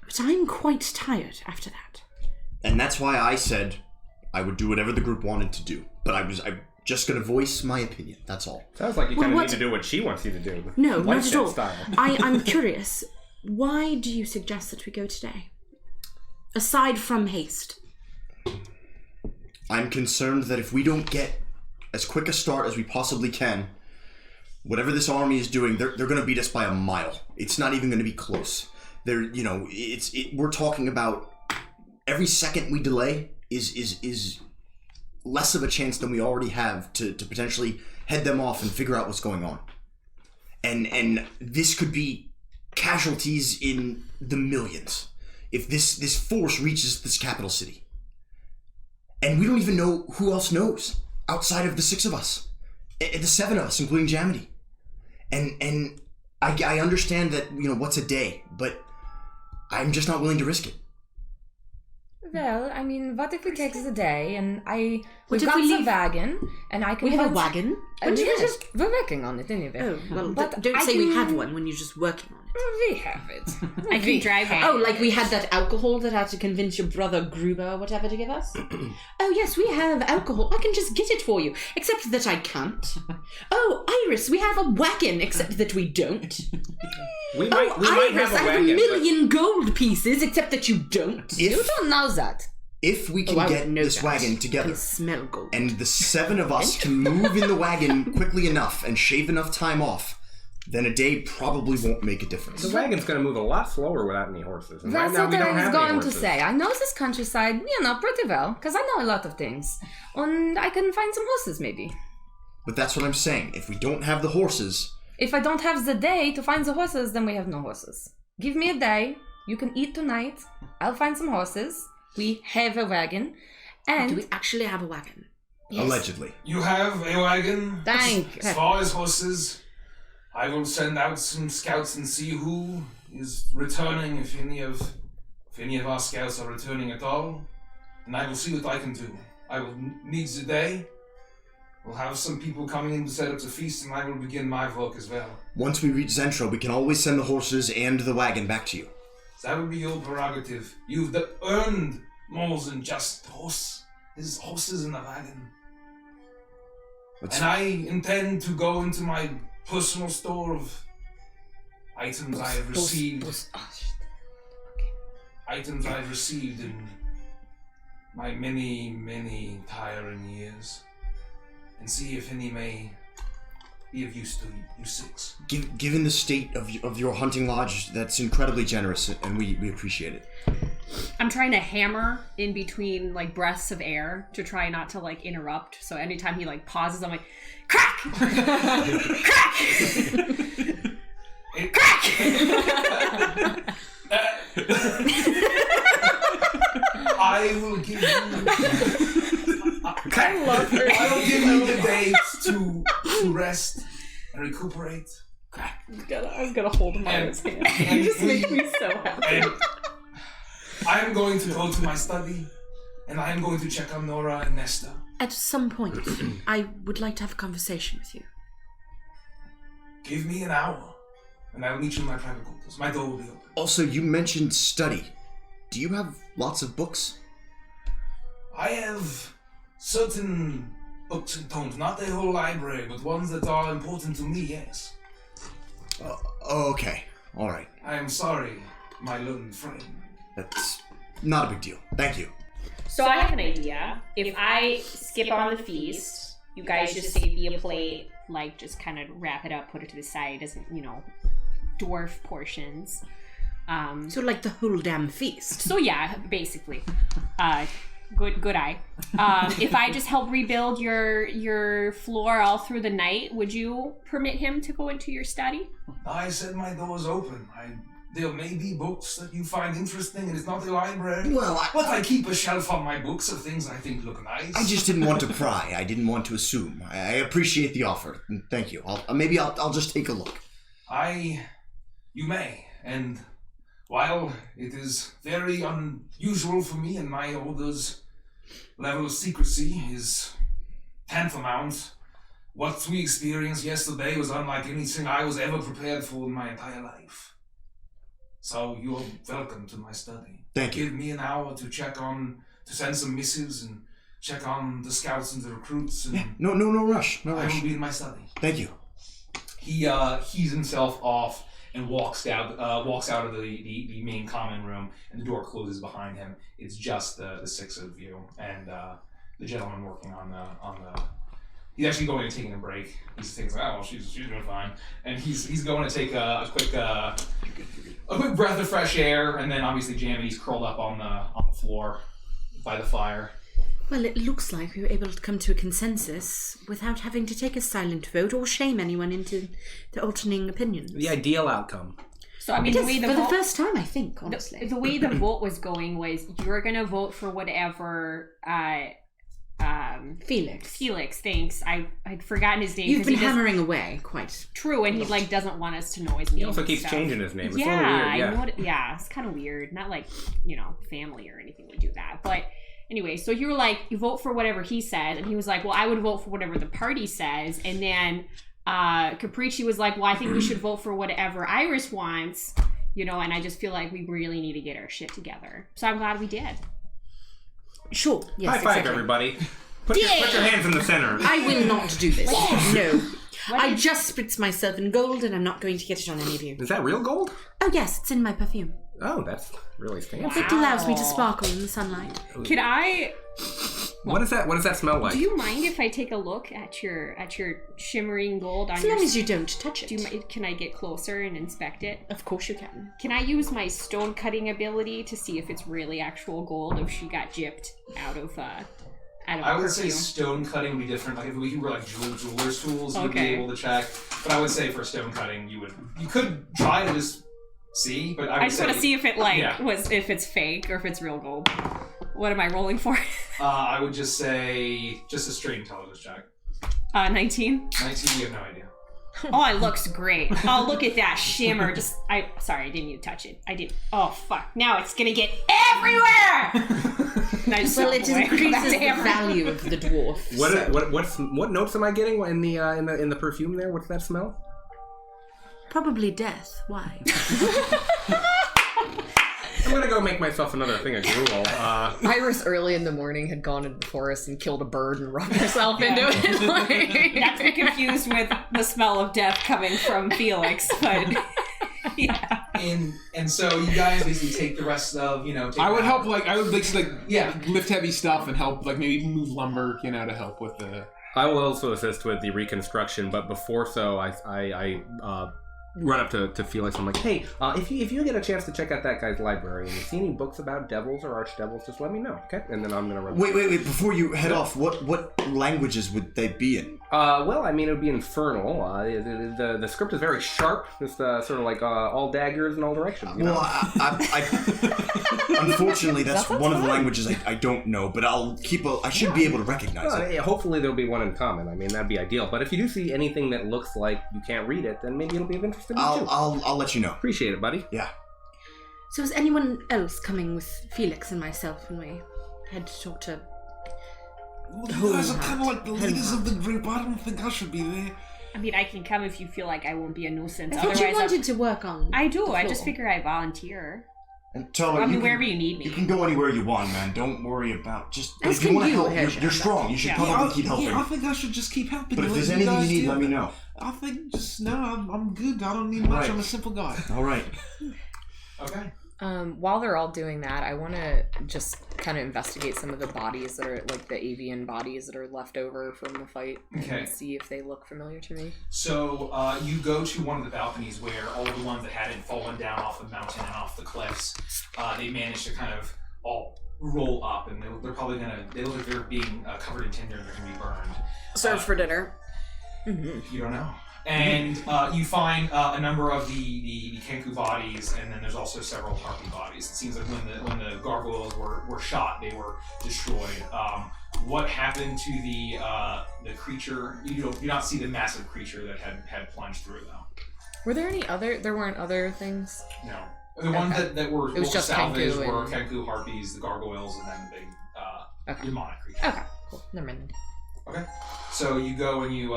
But I'm quite tired after that. And that's why I said I would do whatever the group wanted to do. But I'm just going to voice my opinion. That's all. Sounds like you kind of need to do what she wants you to do. No, not at all. Style. I'm curious. Why do you suggest that we go today? Aside from haste. I'm concerned that if we don't get as quick a start as we possibly can, whatever this army is doing, they're going to beat us by a mile. It's not even going to be close. We're talking about every second we delay is less of a chance than we already have to potentially head them off and figure out what's going on. And this could be casualties in the millions if this force reaches this capital city. And we don't even know who else knows outside of the 6 of us, the 7 of us, including Jamity. And I understand that, what's a day, but I'm just not willing to risk it. Well, I mean, what if we take the day and What we've if got we the leave- wagon and I can We have a hunt- wagon? Yes, we're working on it anyway. Oh, well, But don't I say we can- have one when you're just working on it. We have it. I can drive it. Oh, like we had that alcohol that I had to convince your brother Gruber or whatever to give us? Oh, yes, we have alcohol. I can just get it for you. Except that I can't. Oh, Iris, we have a wagon, except that we don't. We might Iris, have a I have wagon. a million gold pieces, except that you don't. You don't know that. If we can I get would know this that. wagon together, I smell gold. and the 7 of us can move in the wagon quickly enough and shave enough time off, then a day probably won't make a difference. The wagon's going to move a lot slower without any horses. And right That's now what we don't I was have any going to horses. say. I know this countryside, pretty well, because I know a lot of things. And I can find some horses, maybe. But that's what I'm saying. If we don't have the horses, If I don't have the day to find the horses, then we have no horses. Give me a day. You can eat tonight. I'll find some horses. We have a wagon. And Do we actually have a wagon? Yes. allegedly. You have a wagon. Thank As far as horses, I will send out some scouts and see who is returning. If any of our scouts are returning at all, and I will see what I can do. I will need the day. We'll have some people coming in to set up the feast, and I will begin my work as well. Once we reach Zentra, we can always send the horses and the wagon back to you. That will be your prerogative. You've earned more than just horse. There's horses in the wagon. And I intend to go into my personal store of items I have received. Items I've received in my many, many tiring years. And see if any may be of use to you 6. Given the state of your hunting lodge, that's incredibly generous, and we appreciate it. I'm trying to hammer in between breaths of air to try not to interrupt. So anytime he pauses, I'm like, crack! Crack! Crack! I will give you. I love her. I will give you the days to rest and recuperate. Crack. I'm gonna hold Maya's hand. You just make me so happy. I am going to go to my study, and I am going to check on Nora and Nesta. At some point, I would like to have a conversation with you. Give me an hour, and I will meet you in my private quarters. My door will be open. Also, you mentioned study. Do you have lots of books? I have certain books and tomes, not a whole library, but ones that are important to me, yes. Okay. All right. I am sorry, my learned friend. That's not a big deal. Thank you. So I have an idea. If I skip on the feast, you guys just save me a plate, like just kind of wrap it up, put it to the side as, dwarf portions. So like the whole damn feast. So yeah, basically. Good eye. If I just help rebuild your floor all through the night, would you permit him to go into your study? I said my door's open. There may be books that you find interesting, and it's not a library. Well, but I keep a shelf on my books of things I think look nice. I just didn't want to pry. I didn't want to assume. I appreciate the offer. Thank you. I'll just take a look. You may. And while it is very unusual for me and my order's level of secrecy is tantamount, what we experienced yesterday was unlike anything I was ever prepared for in my entire life. So you're welcome to my study. Thank you. Give me an hour to send some missives and check on the scouts and the recruits. And yeah, no rush. No rush. I will be in my study. Thank you. He heaves himself off and walks out of the main common room, and the door closes behind him. It's just the six of you and the gentleman working on the. He's actually going to take a break. He's thinking, oh, well, she's doing fine, and he's going to take a quick breath of fresh air, and then obviously Jamity's curled up on the floor by the fire. Well, it looks like we were able to come to a consensus without having to take a silent vote or shame anyone into the alternating opinions. The ideal outcome. So I mean, the first time, I think, honestly. The way the vote was going was you were going to vote for whatever Felix thinks. I'd forgotten his name. You've been hammering away quite. True, and he doesn't want us to know his name. He also keeps changing his name. It's a little weird. Yeah, it's kind of weird. Not like family or anything would do that, but. Anyway, so you were like, you vote for whatever he says, and he was like, well, I would vote for whatever the party says, and then Capricci was like, well, I think we should vote for whatever Iris wants, and I just feel like we really need to get our shit together. So I'm glad we did. Sure, yes, High five, everybody. Put your hands in the center. I will not do this. No. I just spritz myself in gold, and I'm not going to get it on any of you. Is that real gold? Oh, yes, it's in my perfume. Oh, that's really fancy. It allows me to sparkle in the sunlight. Can I... What does that smell like? Do you mind if I take a look at your shimmering gold on as long as you don't touch it. Can I get closer and inspect it? Of course you can. Can I use my stone cutting ability to see if it's really actual gold, or if she got gypped out of I would say stone cutting would be different. Like if we were like jeweler's tools, you'd be able to check. But I would say for stone cutting, you could try to just see. But I just want to see if it if it's fake or if it's real gold. What am I rolling for? I would just say a straight intelligence check. 19. 19. You have no idea. Oh, it looks great. Oh, look at that shimmer. Sorry, I didn't even touch it. I did. Oh, fuck. Now it's gonna get everywhere! Well, it increases the value of the dwarf. What notes am I getting in the perfume there? What's that smell? Probably death. Why? I'm gonna go make myself another thing of gruel. Iris early in the morning had gone into the forest and killed a bird and rubbed herself into it. Not to be confused with the smell of death coming from Felix, but yeah. And so you guys basically take the rest of I would help lift heavy stuff and help maybe move lumber to help with the. I will also assist with the reconstruction, but before so, I run up to Felix. I'm like, hey, if you get a chance to check out that guy's library and you see any books about devils or archdevils, just let me know, okay? And then I'm gonna run. Wait! Before you head off, what languages would they be in? Well, I mean, it would be infernal. The script is very sharp. It's sort of like all daggers in all directions. Well, I unfortunately, that's one of the languages I don't know, but I should be able to recognize it. Hopefully, there'll be one in common. I mean, that'd be ideal. But if you do see anything that looks like you can't read it, then maybe it'll be of interest to me too. I'll let you know. Appreciate it, buddy. Yeah. So is anyone else coming with Felix and myself when we head to talk to... Well, you guys are kind of like the leaders of the group. I don't think I should be there. I mean, I can come if you feel like I won't be a nuisance. I thought you wanted to work on I do. the I just floor. figure I volunteer. And tell her, wherever you need me. You can go anywhere you want, man. Don't worry about just. As If you can want to you, help, Hershey. you're strong. You should probably keep helping. Yeah, I think I should just keep helping. But if and there's let anything guys you need, do let it. me know. I think just no. I'm good. I don't need much. Right. I'm a simple guy. All right. Okay. While they're all doing that, I want to just kind of investigate some of the bodies that are like the avian bodies that are left over from the fight, and see if they look familiar to me. So you go to one of the balconies where all the ones that hadn't fallen down off the mountain and off the cliffs, they managed to kind of all roll up, and they're probably they look like they're being covered in tinder and they're going to be burned. Served for dinner. You don't know. And you find a number of the Kenku bodies, and then there's also several Harpy bodies. It seems like when the gargoyles were shot, they were destroyed. What happened to the creature? You do not see the massive creature that had plunged through, though. Were there any other? There weren't other things. No, the ones that were It was just salvaged Kenku were and... Kenku, Harpies, the gargoyles, and then the big demonic creature. Okay, cool. Never mind. Okay, so you go and you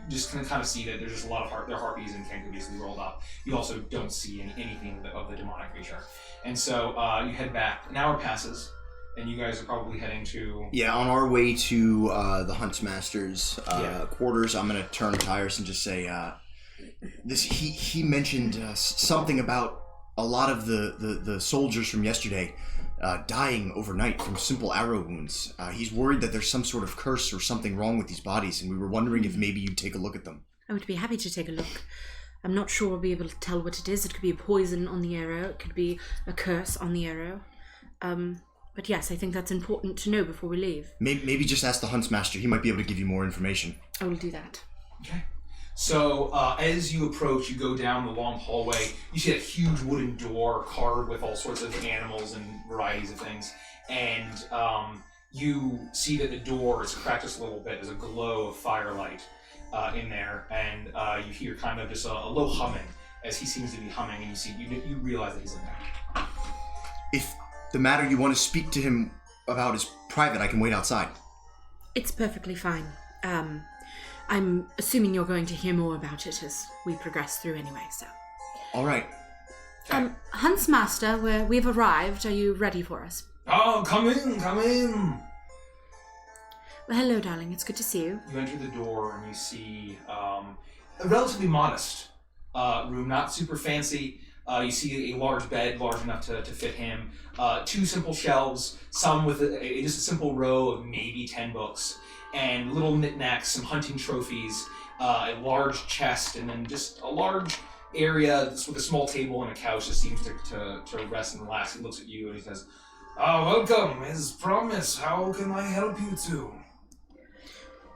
just can kind of see that there's just a lot of their harpies and Kenku basically rolled up. You also don't see anything of the demonic creature, and so you head back. An hour passes, and you guys are probably heading to... Yeah, on our way to the Huntmaster's quarters, I'm going to turn to Iris and just say, he mentioned something about a lot of the soldiers from yesterday dying overnight from simple arrow wounds. He's worried that there's some sort of curse or something wrong with these bodies, and we were wondering if maybe you'd take a look at them. I would be happy to take a look. I'm not sure we'll be able to tell what it is. It could be a poison on the arrow. It could be a curse on the arrow. But yes, I think that's important to know before we leave. Maybe just ask the Huntsmaster. He might be able to give you more information. I will do that. Okay. So as you approach, you go down the long hallway. You see a huge wooden door carved with all sorts of animals and varieties of things. And you see that the door is cracked just a little bit. There's a glow of firelight in there. And you hear kind of just a low humming as he seems to be humming. And you realize that he's in there. If the matter you want to speak to him about is private, I can wait outside. It's perfectly fine. I'm assuming you're going to hear more about it as we progress through anyway, so... All right. Huntsmaster, we've arrived. Are you ready for us? Oh, come in, come in! Well, hello, darling. It's good to see you. You enter the door and you see a relatively modest room, not super fancy. You see a large bed, large enough to fit him. 2 simple shelves, some with just a simple row of maybe 10 books. And little knickknacks, some hunting trophies, a large chest, and then just a large area with a small table and a couch that seems to rest and relax. He looks at you and he says, welcome, as promised. How can I help you two?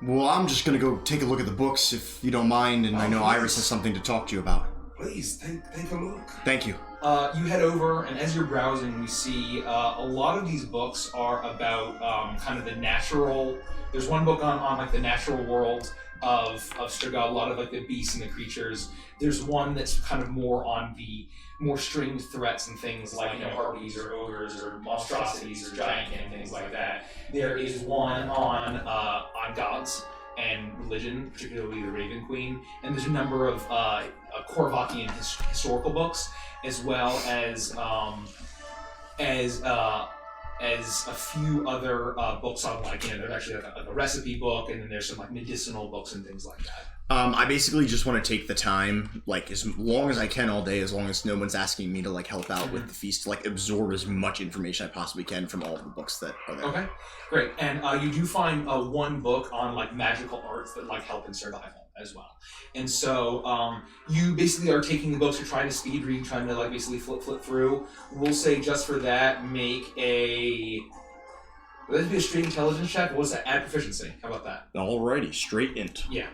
Well, I'm just going to go take a look at the books, if you don't mind, and I know Iris has something to talk to you about. Please, take a look. Thank you. You head over, and as you're browsing, you see a lot of these books are about kind of the natural... There's one book on like the natural world of Strigog, a lot of like the beasts and the creatures. There's one that's kind of more on the more stringed threats and things like harpies or ogres or monstrosities or giant and things like that. There is one on gods and religion, particularly the Raven Queen, and there's a number of Korvakian historical books, as well as a few other books on there's actually like a recipe book, and then there's some like medicinal books and things like that. I basically just want to take the time, like as long as I can all day, as long as no one's asking me to like help out with the feast, to like absorb as much information I possibly can from all of the books that are there. Okay, great. And you do find one book on like magical arts that like help in survival as well. And so you basically are taking the books, you're trying to speed read, trying to like basically flip through. We'll say just for that, make a... Would that be a straight intelligence check? What's that? Add proficiency. How about that? Alrighty, straight int. Yeah.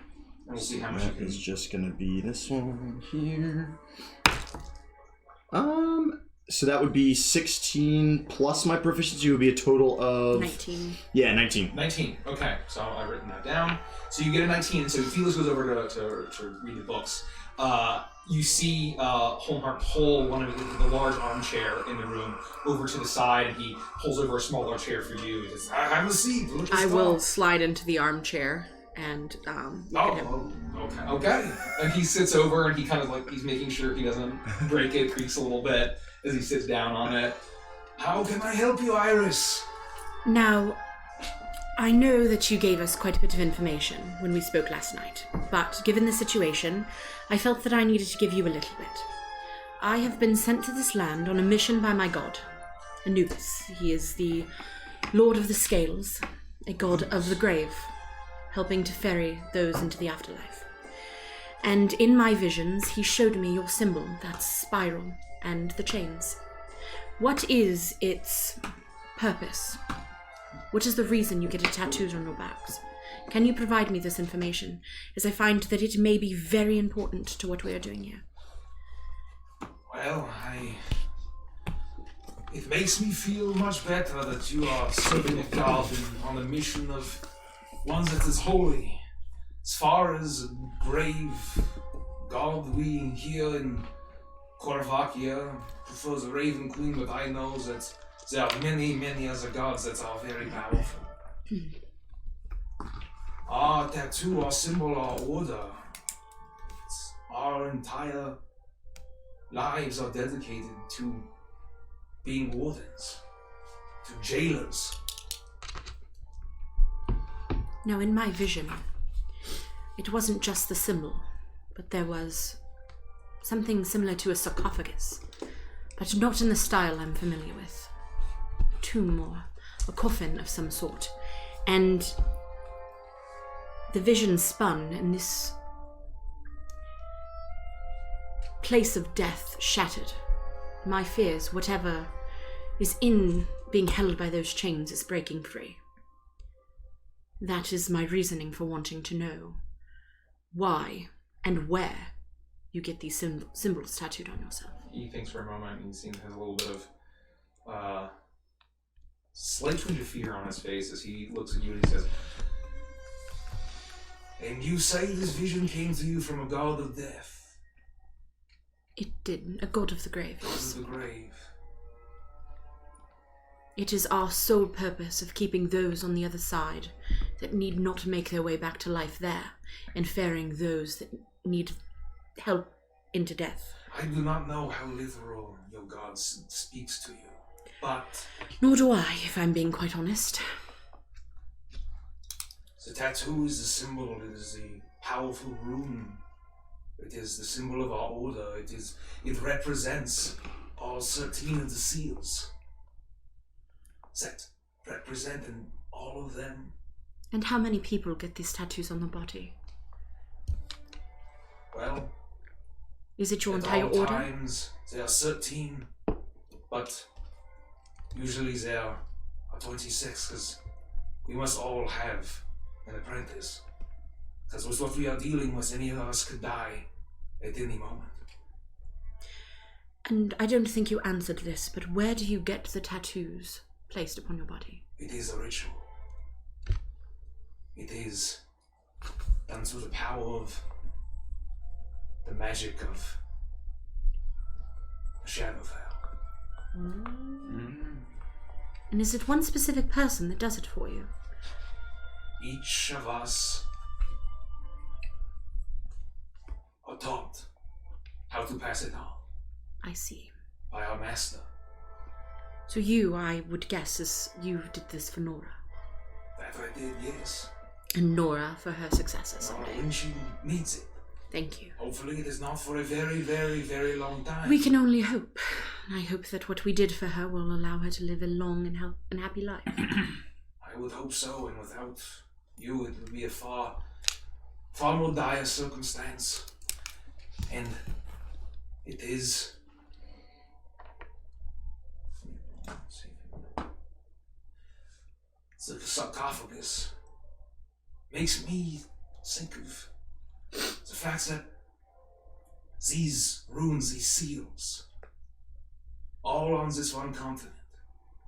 And we'll see how much you That can... is just going to be this one here. So that would be 16 plus my proficiency would be a total of... 19. Yeah, 19. 19. Okay, so I've written that down. So you get a 19, so Felix goes over to read the books. You see Holmhart pull one of the large armchair in the room over to the side, and he pulls over a smaller chair for you. He says, "Have a seat. I will slide into the armchair and Okay. And he sits over, and he kind of like he's making sure he doesn't break it, creaks a little bit as he sits down on it. How can I help you, Iris? Now, I know that you gave us quite a bit of information when we spoke last night, but given the situation, I felt that I needed to give you a little bit. I have been sent to this land on a mission by my god, Anubis. He is the Lord of the Scales, a god of the grave, helping to ferry those into the afterlife. And in my visions, he showed me your symbol, that spiral, and the chains. What is its purpose? What is the reason you get tattoos on your backs? Can you provide me this information, as I find that it may be very important to what we are doing here? Well, it makes me feel much better that you are serving a god on a mission of one that is holy. As far as grave god, we here in Korvakia prefer the Raven Queen, but I know that there are many, many other gods that are very powerful. Our tattoo, our symbol, our order, our entire lives are dedicated to being wardens, to jailers. Now, in my vision, it wasn't just the symbol, but there was something similar to a sarcophagus, but not in the style I'm familiar with. A tomb or a coffin of some sort. And the vision spun, and this place of death shattered. My fears, whatever is in being held by those chains, is breaking free. That is my reasoning for wanting to know why and where you get these symbols tattooed on yourself. He thinks for a moment, and he seems to have a little bit of slight twinge of fear on his face as he looks at you and he says, "And you say this vision came to you from a god of death?" It did. A god of the grave, God yes. of the grave. It is our sole purpose of keeping those on the other side that need not make their way back to life there, and ferrying those that need help into death. I do not know how literal your god speaks to you, but... Nor do I, if I'm being quite honest. The tattoo is the symbol, it is the powerful rune. It is the symbol of our order. It represents all 13 of the seals. That representing all of them. And how many people get these tattoos on the body? Well, is it your at entire all order? Times there are 13, but usually there are 26 because we must all have an apprentice. Because with what we are dealing with, any of us could die at any moment. And I don't think you answered this, but where do you get the tattoos placed upon your body? It is a ritual. It is done through the power of the magic of the Shadowfell. And is it one specific person that does it for you? Each of us are taught how to pass it on. I see. By our master. So you, I would guess, you did this for Nora. That I did, yes. And Nora for her successor Nora, someday. when she needs it. Thank you. Hopefully it is not for a very, very, very long time. We can only hope. I hope that what we did for her will allow her to live a long and happy life. I would hope so, and without you it would be a far more dire circumstance. And it is... The sarcophagus makes me think of the fact that these runes, these seals, all on this one continent,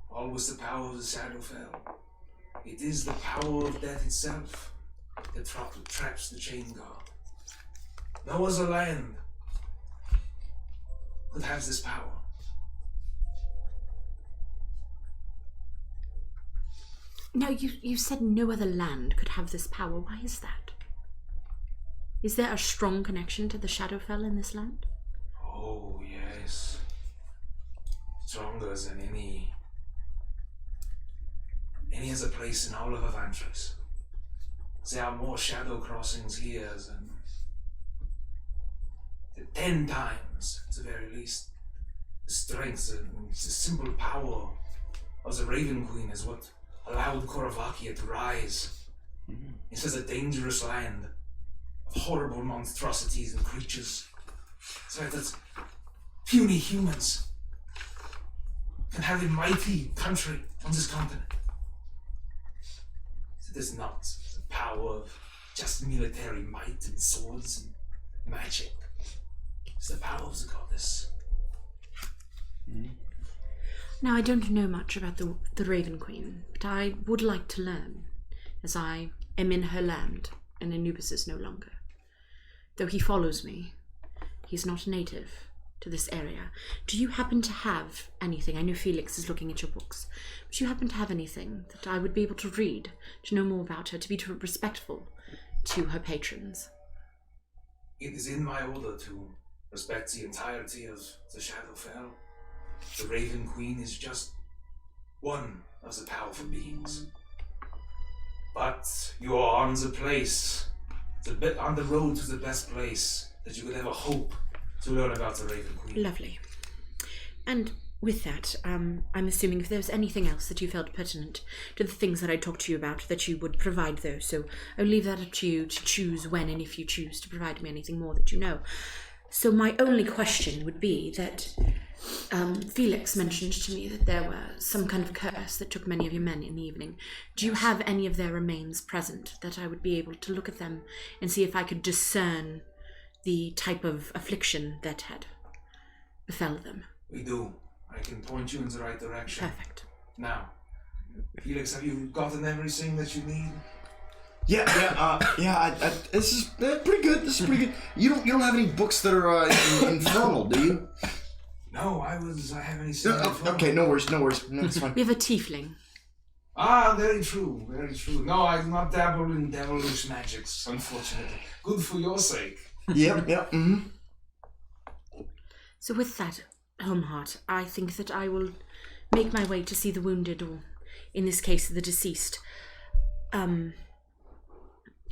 all with the power of the Shadowfell. It is the power of death itself that traps the chain god. no other land could have this power. No, you said no other land could have this power. Why is that? Is there a strong connection to the Shadowfell in this land? Oh, yes. Stronger than any other place in all of Avantris. There are more shadow crossings here than 10 times, at the very least. The strength and the simple power of the Raven Queen is what allowed Korvakia to rise. It is a dangerous land of horrible monstrosities and creatures. So that puny humans can have a mighty country on this continent. It is not the power of just military might and swords and magic. It's the power of the goddess. Now, I don't know much about the Raven Queen, but I would like to learn, as I am in her land, and Anubis is no longer. Though he follows me, he's not native to this area. Do you happen to have anything? I know Felix is looking at your books. But do you happen to have anything that I would be able to read, to know more about her, to be respectful to her patrons? It is in my order to respect the entirety of the Shadowfell. The Raven Queen is just one of the powerful beings. But you are on the place, on the road to the best place that you could ever hope to learn about the Raven Queen. Lovely. And with that, I'm assuming if there's anything else that you felt pertinent to the things that I talked to you about, that you would provide those. So I'll leave that up to you to choose when and if you choose to provide me anything more that you know. So my only question would be that Felix mentioned to me that there were some kind of curse that took many of your men in the evening. Do you have any of their remains present that I would be able to look at them and see if I could discern the type of affliction that had befell them? We do. I can point you in the right direction. Perfect. Now, Felix, have you gotten everything that you need? This is pretty good. This is pretty good. You don't have any books that are infernal, do you? No, I haven't seen okay, no worries. No, it's fine. We have a tiefling. Ah, very true, very true. No, I do not dabble in devilish magics, unfortunately. Good for your sake. Yep, mm-hmm. So with that, Homeheart, I think that I will make my way to see the wounded, or in this case, the deceased.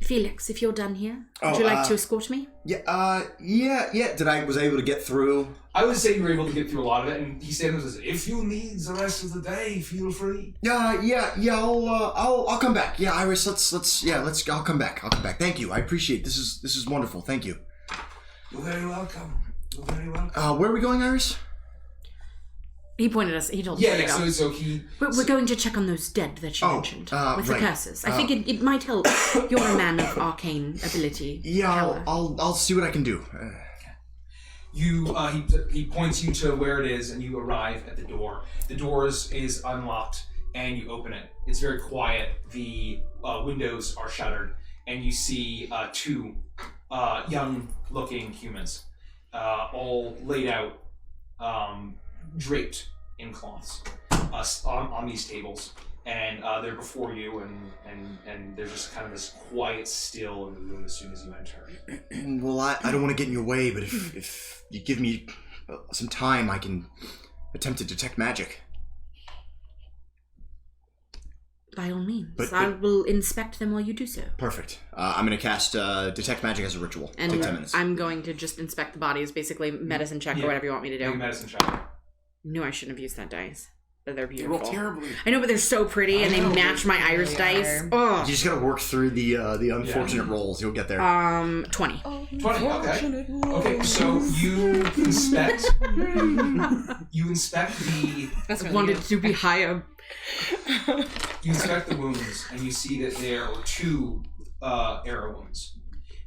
Felix, if you're done here, would you like to escort me? Yeah. Was I able to get through? I would say you were able to get through a lot of it, and he said, "If you need the rest of the day, feel free." I'll come back. Yeah, Iris, I'll come back. Thank you. I appreciate this is wonderful. Thank you. You're very welcome. Where are we going, Iris? He pointed us. He told us. Yeah. So he. We're going to check on those dead that you mentioned with the curses. I think it might help. You're a man of arcane ability. Yeah, I'll see what I can do. He points you to where it is, and you arrive at the door. The door is unlocked, and you open it. It's very quiet. The windows are shuttered, and you see two young-looking humans, all laid out, draped in cloths on these tables, and they're before you, and there's just kind of this quiet still in the room as soon as you enter. Well, I don't want to get in your way, but if you give me some time, I can attempt to detect magic. By all means. I will inspect them while you do so. Perfect. I'm going to cast Detect Magic as a ritual. And take 10 minutes. I'm going to just inspect the bodies, basically medicine check or whatever you want me to do. Make a medicine check. No, I shouldn't have used that dice. But they're beautiful. They roll terribly. I know, but they're so pretty, and they match my iris dice. Oh. You just got to work through the unfortunate rolls. You'll get there. 20. 20, okay. Okay, so you inspect the... I wanted to be higher. You inspect the wounds, and you see that there are two arrow wounds.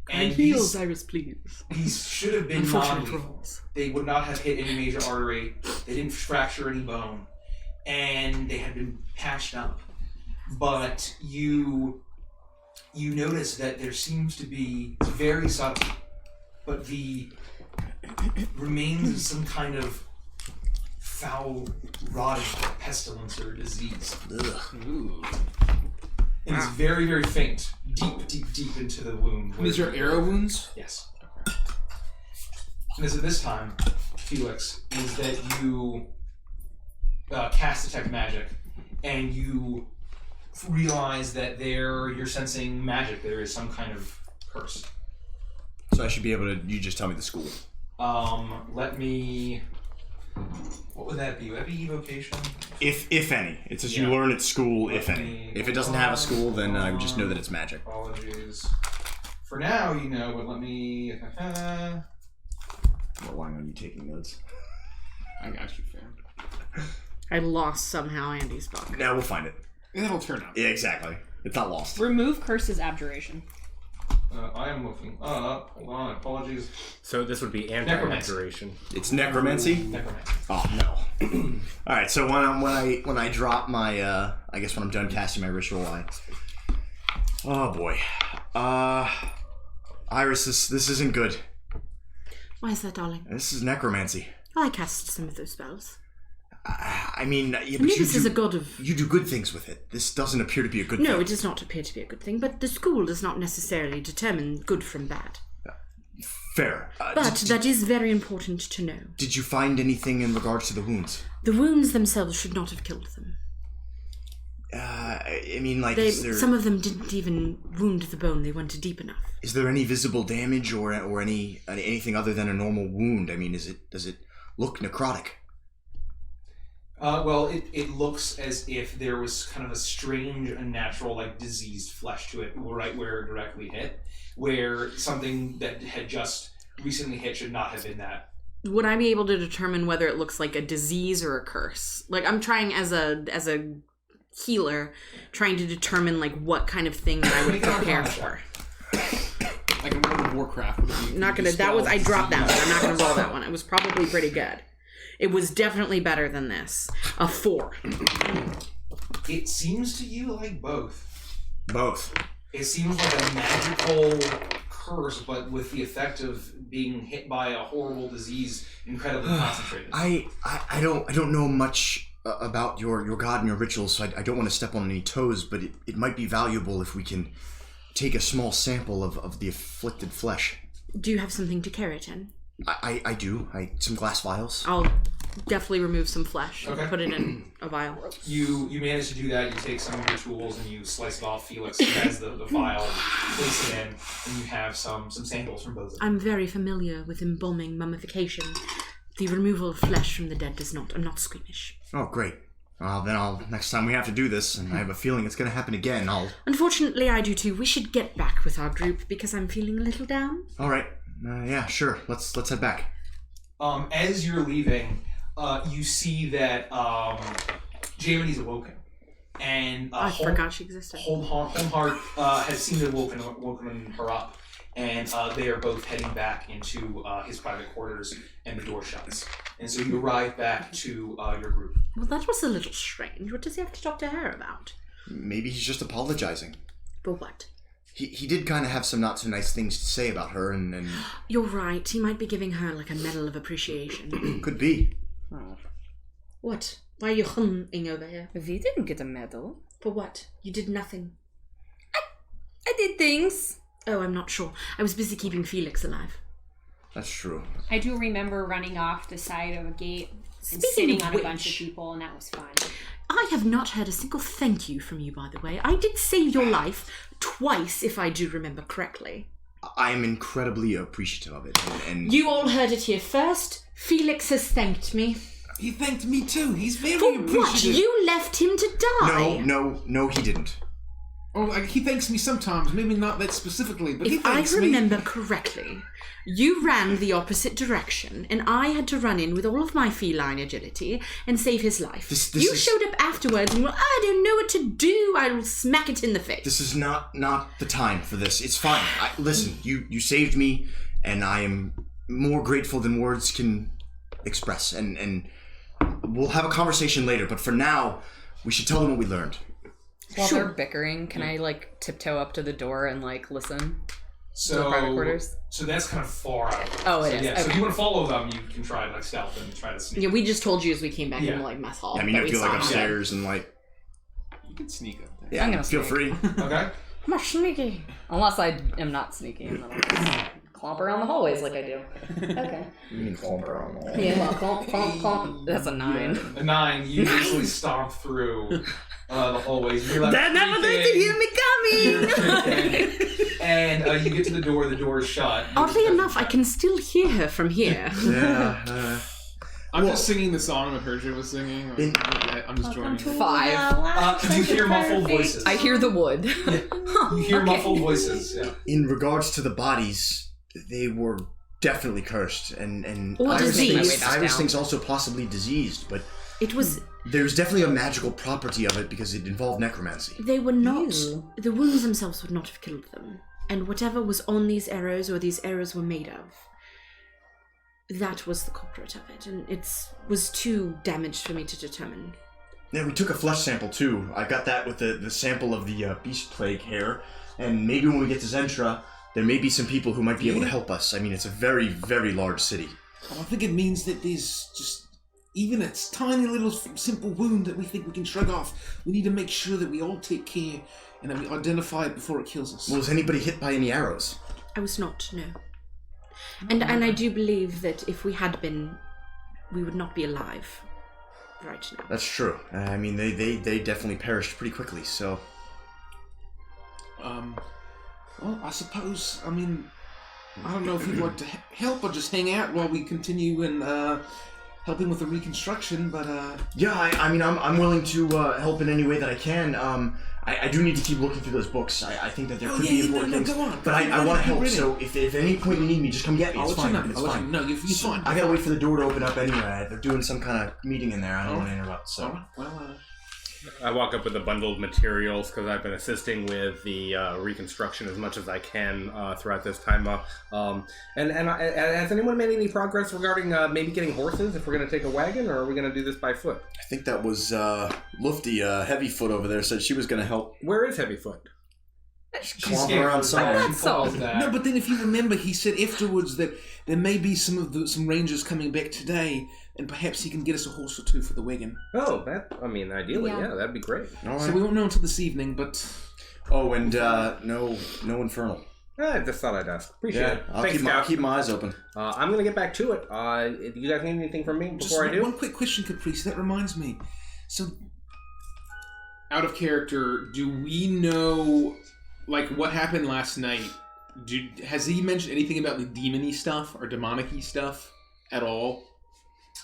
And heals, Iris, please. These should have been non-lethal. They would not have hit any major artery. They didn't fracture any bone. And they had been patched up. But you notice that there seems to be, it's very subtle, but the remains of some kind of foul, rotting pestilence or disease. Ooh. And it's very, very faint, deep into the wound. These are arrow wounds? Yes. And as of this time, Felix, is that you cast Detect Magic, and you realize that you're sensing magic. There is some kind of curse. So I should be able to. You just tell me the school. Let me. What would that be? Would that be evocation? If any. It says you learn at school, if any. If it doesn't have a school, then I would just know that it's magic. Apologies. For now, you know, but let me. I'm relying on you taking notes. I got you, fam. I lost somehow Andy's book. Now we'll find it. It'll turn out. Yeah, exactly. It's not lost. Remove curses abjuration. I am looking up. Hold on, apologies. So this would be anti-abjuration. It's necromancy? Necromancy. Oh, no. Alright, so when I drop my, I guess when I'm done casting my ritual, oh boy. Iris, this isn't good. Why is that, darling? This is necromancy. I cast some of those spells. I mean, yeah, but Anubis is a god of... You do good things with it. This doesn't appear to be a good thing. No, it does not appear to be a good thing, but the school does not necessarily determine good from bad. Fair. But that is very important to know. Did you find anything in regards to the wounds? The wounds themselves should not have killed them. I mean, like, Some of them didn't even wound the bone. They weren't deep enough. Is there any visible damage or anything other than a normal wound? I mean, does it look necrotic? Well, it looks as if there was kind of a strange, unnatural, like, diseased flesh to it, right where it directly hit, where something that had just recently hit should not have been that. Would I be able to determine whether it looks like a disease or a curse? Like, I'm trying as a healer, trying to determine, like, what kind of thing that I would prepare for. Like in World of Warcraft. I dropped that one. I'm not gonna roll that one. It was probably pretty good. It was definitely better than this. A 4. It seems to you like both. Both. It seems like a magical curse, but with the effect of being hit by a horrible disease, incredibly concentrated. I don't know much about your god and your rituals, so I don't want to step on any toes, but it might be valuable if we can take a small sample of the afflicted flesh. Do you have something to carry it in? I do. Some glass vials. I'll definitely remove some flesh. Okay. Put it in a vial. You manage to do that. You take some of your tools and you slice it off. Felix has the vial, place it in, and you have some samples from both of them. I'm very familiar with embalming, mummification. The removal of flesh from the dead does not. I'm not squeamish. Oh, great. Then next time we have to do this, and I have a feeling it's going to happen again, Unfortunately, I do too. We should get back with our group because I'm feeling a little down. All right. Yeah, sure. Let's head back. As you're leaving, you see that Jamie's awoken, and I forgot she existed. Homeheart has seen her woken her up, and they are both heading back into his private quarters, and the door shuts. And so you arrive back to your group. Well, that was a little strange. What does he have to talk to her about? Maybe he's just apologizing. For what? He did kind of have some not so nice things to say about her, and... You're right. He might be giving her, like, a medal of appreciation. Could be. Oh. What? Why are you humming over here? We didn't get a medal. For what? You did nothing. I did things. Oh, I'm not sure. I was busy keeping Felix alive. That's true. I do remember running off the side of a gate and Speaking sitting of on which, a bunch of people, and that was fun. I have not heard a single thank you from you, by the way. I did save your life twice, if I do remember correctly. I am incredibly appreciative of it, and... You all heard it here first. Felix has thanked me. He thanked me too. He's very For appreciative. what? You left him to die. No, he didn't. Oh, he thanks me sometimes. Maybe not that specifically, but he If I thanks me. remember correctly, you ran the opposite direction, and I had to run in with all of my feline agility and save his life. You showed up afterwards and were, I don't know what to do. I'll smack it in the face. This is not the time for this. It's fine. Listen, you saved me, and I am more grateful than words can express. And we'll have a conversation later, but for now, we should tell them what we learned. While they're bickering, can I, like, tiptoe up to the door and, like, listen? So private quarters? So that's kind of far out. Oh, it so, is. Yeah, so Okay. if you want to follow them, you can try to like stealth and try to sneak. Yeah, we just told you as we came back Yeah. into like mess hall. I mean, that you we feel like saw. upstairs and like. You can sneak up there. Yeah, I'm gonna feel sneak. free. Okay. I'm sneaky. Unless I am not sneaky. And then I'll just clomp around the hallways like I do. Okay. You mean clomp around the wall. Yeah. Clomp, clomp, clomp. That's a 9. A 9. You basically stomp through the hallways. You're like, They're never going to hear me coming! And you get to the door. The door is shut. Oddly enough, I can still hear her from here. Yeah. I'm just singing the song that Herja was singing. I'm just joining. 5. You hear muffled voices. I hear the wood. You hear muffled voices. Yeah. In regards to the bodies, they were definitely cursed, and Or Iris diseased. thinks also possibly diseased, but It was. there's definitely a magical property of it because it involved necromancy. They were not. Ew. The wounds themselves would not have killed them. And whatever was on these arrows or these arrows were made of, that was the culprit of it. And it was too damaged for me to determine. Yeah, we took a flesh sample too. I got that with the sample of the beast plague hair, and maybe when we get to Zentra, there may be some people who might be able to help us. I mean, it's a very, very large city. Well, I think it means that there's just even a tiny little simple wound that we think we can shrug off. We need to make sure that we all take care and that we identify it before it kills us. Well, was anybody hit by any arrows? I was not, no. And I do believe that if we had been, we would not be alive right now. That's true. I mean, they definitely perished pretty quickly, so... Well, I suppose, I mean, I don't know if you'd like to help or just hang out while we continue and helping with the reconstruction, but Yeah, I mean, I'm willing to help in any way that I can. I do need to keep looking through those books. I think that there could be important things. Go on. But I want to help, so if at any point you need me, just come get me. I'll It's let you fine. know. It's I'll let you fine. know. You're fine. I gotta wait for the door to open up anyway. They're doing some kind of meeting in there. I don't want to interrupt, so... Alright, well, I walk up with the bundled materials because I've been assisting with the reconstruction as much as I can throughout this time. And has anyone made any progress regarding maybe getting horses if we're going to take a wagon, or are we going to do this by foot? I think that was Lufty, Heavyfoot over there, said she was going to help. Where is Heavyfoot? Clomp around somewhere. No, but then if you remember, he said afterwards that there may be some rangers coming back today, and perhaps he can get us a horse or two for the wagon. Oh, ideally, yeah, that'd be great. All right. So we won't know until this evening, but... Oh, and no infernal. I just thought I'd ask. Appreciate it. I'll Thanks, keep Scout. my eyes open. I'm going to get back to it. Do you guys need anything from me before I do? One quick question, Caprice, that reminds me. So, Out of character, do we know, like, what happened last night? Has he mentioned anything about the demon-y stuff or demonic-y stuff at all?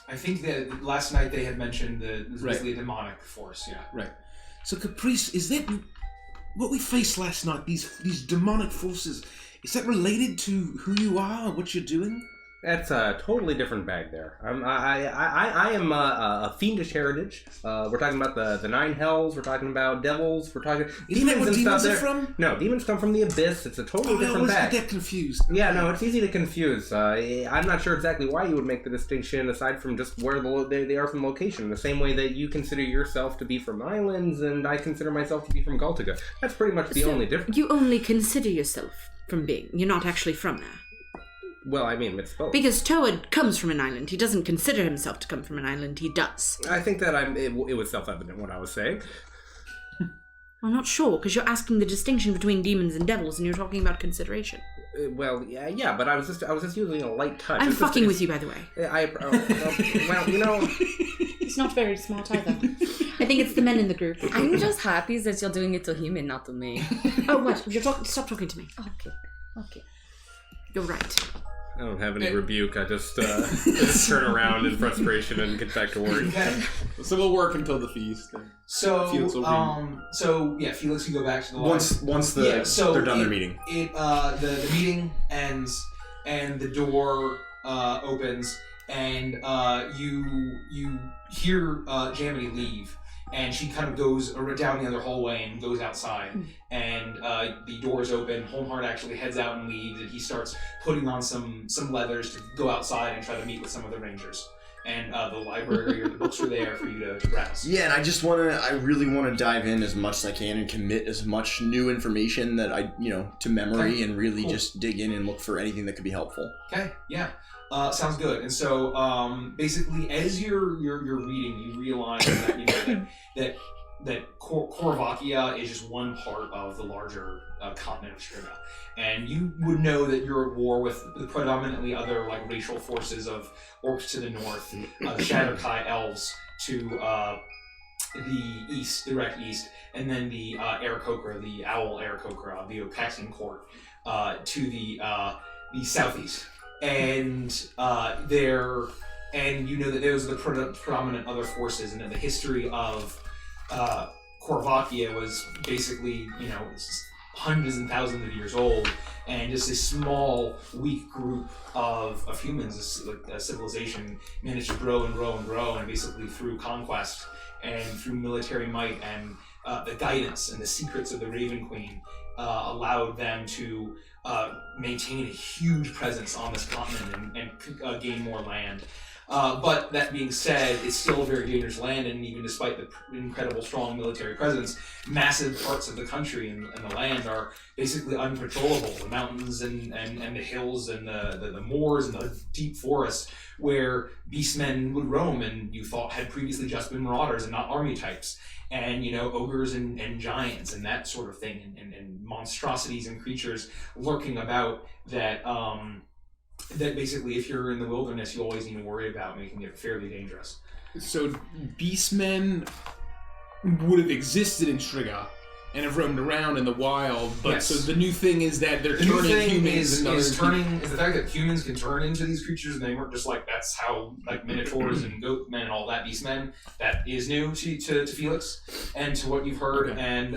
I think that last night they had mentioned that it was basically a demonic force, yeah. Right. So, Caprice, is that what we faced last night, these demonic forces, is that related to who you are and what you're doing? That's a totally different bag there. I am a fiendish heritage. We're talking about the nine hells. We're talking about devils. We're talking Isn't that demons what and demons stuff are there. from? No, demons come from the abyss. It's a totally I different always bag. get that confused. Yeah, no, it's easy to confuse. I'm not sure exactly why you would make the distinction aside from just where they are from location. The same way that you consider yourself to be from islands and I consider myself to be from Galtaga. That's pretty much the only difference. You only consider yourself from being. You're not actually from there. Well, I mean, it's both. Because Toad comes from an island. He doesn't consider himself to come from an island. He does. I think that it was self-evident what I was saying. I'm not sure, because you're asking the distinction between demons and devils, and you're talking about consideration. Well, yeah, but I was just using a light touch. I'm fucking with you, by the way. Well, you know... He's not very smart either. I think it's the men in the group. I'm just happy that you're doing it to him and not to me. Oh, what? Stop talking to me. Okay. You're right. I don't have any rebuke. I just turn around in frustration and get back to work. So we'll work until the feast. So, Felix will Felix can go back to the lodge. Once they're done their meeting. The meeting ends and the door opens and you hear Jamity leave. And she kind of goes down the other hallway and goes outside. And the doors open. Holmhart actually heads out and leaves. And he starts putting on some leathers to go outside and try to meet with some of the rangers. and the library or the books are there for you to browse. Yeah, and I really want to dive in as much as I can and commit as much new information that to memory and really just dig in and look for anything that could be helpful. Okay, yeah. Sounds good. And so, basically, as you're reading, you realize that Korvakia is just one part of the larger continent of Striga. And you would know that you're at war with the predominantly other racial forces of orcs to the north, the Shadowkai elves to the east, direct east, and then the Aarakocra, the owl Aarakocra, the Opaxian court, to the southeast. And you know that those are the predominant other forces, and that the history of Korvakia was basically, hundreds and thousands of years old, and just a small, weak group of humans, a civilization, managed to grow and grow and grow, and basically through conquest and through military might and the guidance and the secrets of the Raven Queen allowed them to maintain a huge presence on this continent and gain more land. But that being said, it's still a very dangerous land, and even despite the incredible strong military presence, massive parts of the country and the land are basically uncontrollable. The mountains and the hills and the moors and the deep forests where beastmen would roam and you thought had previously just been marauders and not army types. And, ogres and giants and that sort of thing, and monstrosities and creatures lurking about that that basically, if you're in the wilderness, you always need to worry about, making it fairly dangerous. So, beastmen would have existed in Striga and have roamed around in the wild, but yes. So the new thing is that they're turning humans is the fact that humans can turn into these creatures, and they weren't just that's how minotaurs and goat men and all that, beastmen, that is new to Felix and to what you've heard. Okay. And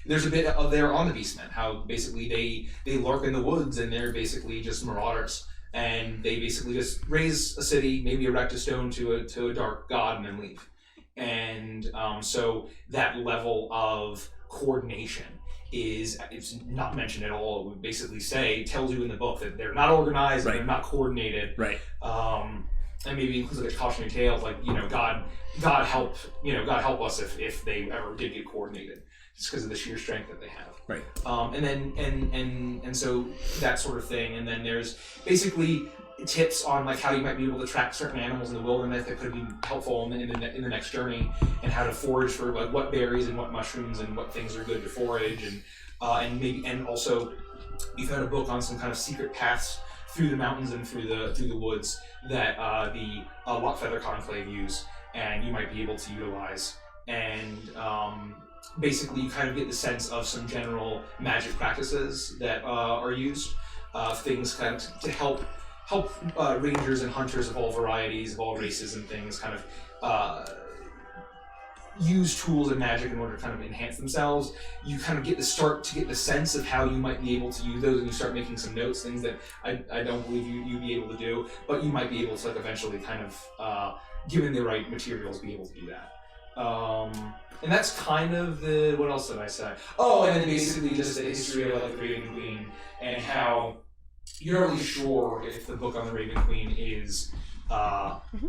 there's a bit of there on the beastmen, how basically they lurk in the woods and they're basically just marauders, and they basically just raise a city, maybe erect a stone to a dark god, and then leave. And so that level of coordination it's not mentioned at all. It would basically tells you in the book that they're not organized, right, and they're not coordinated. Right. And maybe includes a cautionary tale, God help us if they ever did get coordinated, just because of the sheer strength that they have. Right. And so that sort of thing. And then there's basically tips on how you might be able to track certain animals in the wilderness that could be helpful in the next journey, and how to forage for what berries and what mushrooms and what things are good to forage, and also you found a book on some kind of secret paths through the mountains and through the woods that the Lockfeather Conclave use, and you might be able to utilize. And basically you kind of get the sense of some general magic practices that are used, things kind of to help rangers and hunters of all varieties, of all races and things, kind of use tools and magic in order to kind of enhance themselves. You kind of get the sense of how you might be able to use those, and you start making some notes, things that I don't believe you'd be able to do, but you might be able to eventually kind of, given the right materials, be able to do that. And that's kind of what else did I say? Oh, and then basically just the history of the Raven Queen, and how you're not really sure if the book on the Raven Queen is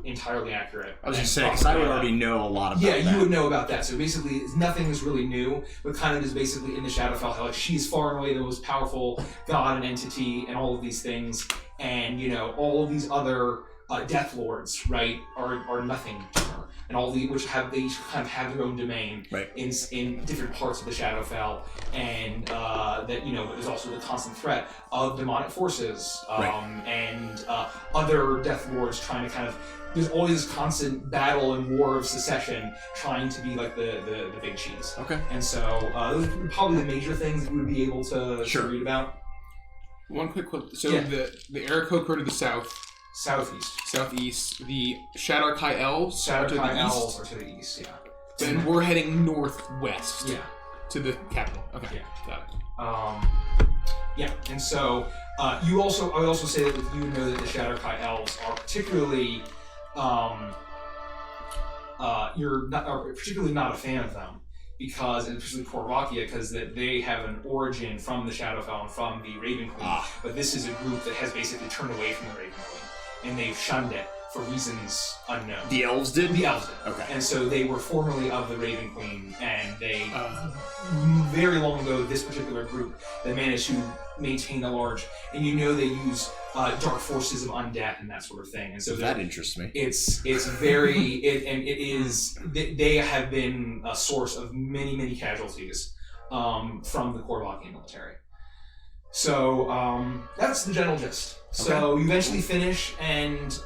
entirely accurate. I was just saying, because I would already know a lot about that. Yeah, you would know about that. So basically, nothing is really new, but kind of is basically in the Shadowfell, how she's far and away the most powerful god and entity and all of these things. And, all of these other Death Lords, right, are nothing to her. And all they each kind of have their own domain, right, in different parts of the Shadowfell, and that there's also the constant threat of demonic forces, right, and other Death Lords trying to kind of. There's always constant battle and war of secession, trying to be the big cheese. Okay. And so those are probably the major things that you would be able to read about. One quick quote. So the Aarakocra to the south. Southeast. The Shadowkai elves are to the east. Yeah. Then we're heading northwest. Yeah. To the capital. Okay. Yeah. Got it. Yeah. And so I would also say that you know that the Shadowkai elves are particularly particularly not a fan of them, because, and especially Korvakia, because they have an origin from the Shadowfell and from the Raven Queen. But this is a group that has basically turned away from the Raven Queen, and they've shunned it for reasons unknown. The elves did? The elves did. Okay. And so they were formerly of the Raven Queen, and they, very long ago, this particular group, they managed to maintain a large, and you know they use dark forces of undead and that sort of thing. And so that interests me. It's very, they have been a source of many, many casualties from the Korvakian military. So that's the general gist. So you eventually finish, and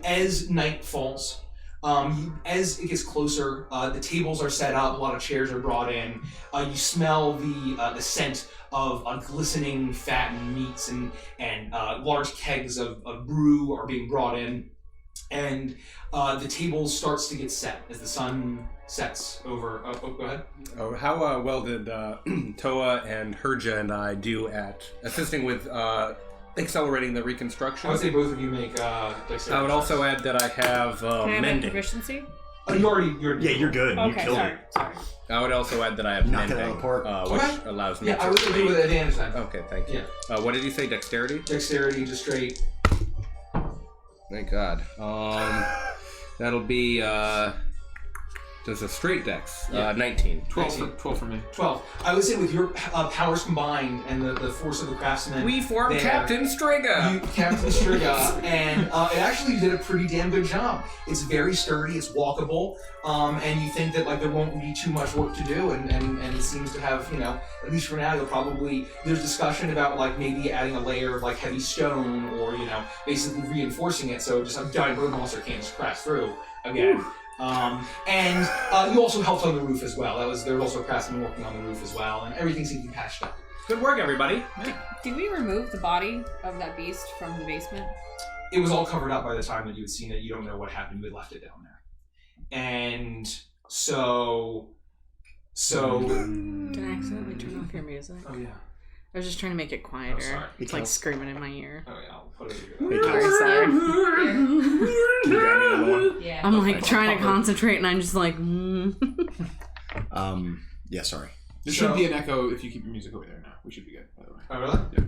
as night falls, as it gets closer, the tables are set up, a lot of chairs are brought in. You smell the scent of glistening fat and meats, and large kegs of brew are being brought in. And the table starts to get set as the sun sets over. Go ahead. Oh, how well did Toa and Herja and I do at assisting with accelerating the reconstruction? I would say both of you make dexterity. I would also add that I have Can I make mending. proficiency? You're good. Okay, you killed sorry. it. I would also add that I have Knock it mending, out of the park. which allows me Yeah, to... I would do it with advantage then. Okay, thank you. Yeah. What did you say, dexterity? Dexterity, just straight. Thank God. That'll be just a straight dex. 19. 12 for me. 12. I would say with your powers combined and the force of the craftsmen, We formed they Captain Striga! You, Captain Striga, and it actually did a pretty damn good job. It's very sturdy, it's walkable, and you think that like there won't be too much work to do, and it seems to have, at least for now, there's discussion about like maybe adding a layer of like heavy stone, or basically reinforcing it so just a giant bird monster can't just crash through again. And you also helped on the roof as well. There was also a craftsman working on the roof as well, and everything seemed to be patched up. Good work, everybody. Did we remove the body of that beast from the basement? It was all covered up by the time that you had seen it. You don't know what happened. You had left it down there. And so... Did I accidentally turn off your music? Oh, yeah. I was just trying to make it quieter. Oh, sorry. It's like screaming in my ear. Oh, yeah, I'll put it over Sorry. Yeah. I'm like trying to concentrate, and I'm just like, Yeah, sorry. There should be an echo if you keep your music over there now. We should be good, by the way. Oh, really? Yeah.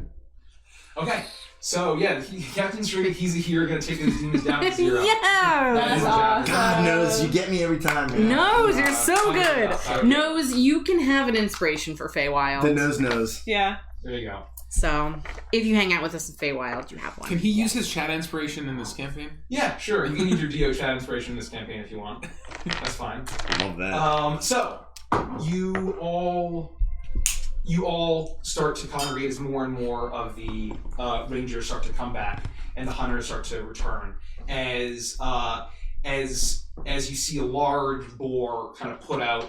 Okay, so yeah, Captain Striga, he's here, gonna take those demons down to 0. yeah! That's awesome. God knows, you get me every time, man. Nose, you're so good. Okay. Nose, you can have an inspiration for Feywild. The nose knows. Yeah. There you go. So, if you hang out with us in Feywild, you have one. Can he use his chat inspiration in this campaign? Yeah, sure. You can use your DO chat inspiration in this campaign if you want. That's fine. Love that. So you all start to congregate as more and more of the rangers start to come back and the hunters start to return as you see a large boar kind of put out,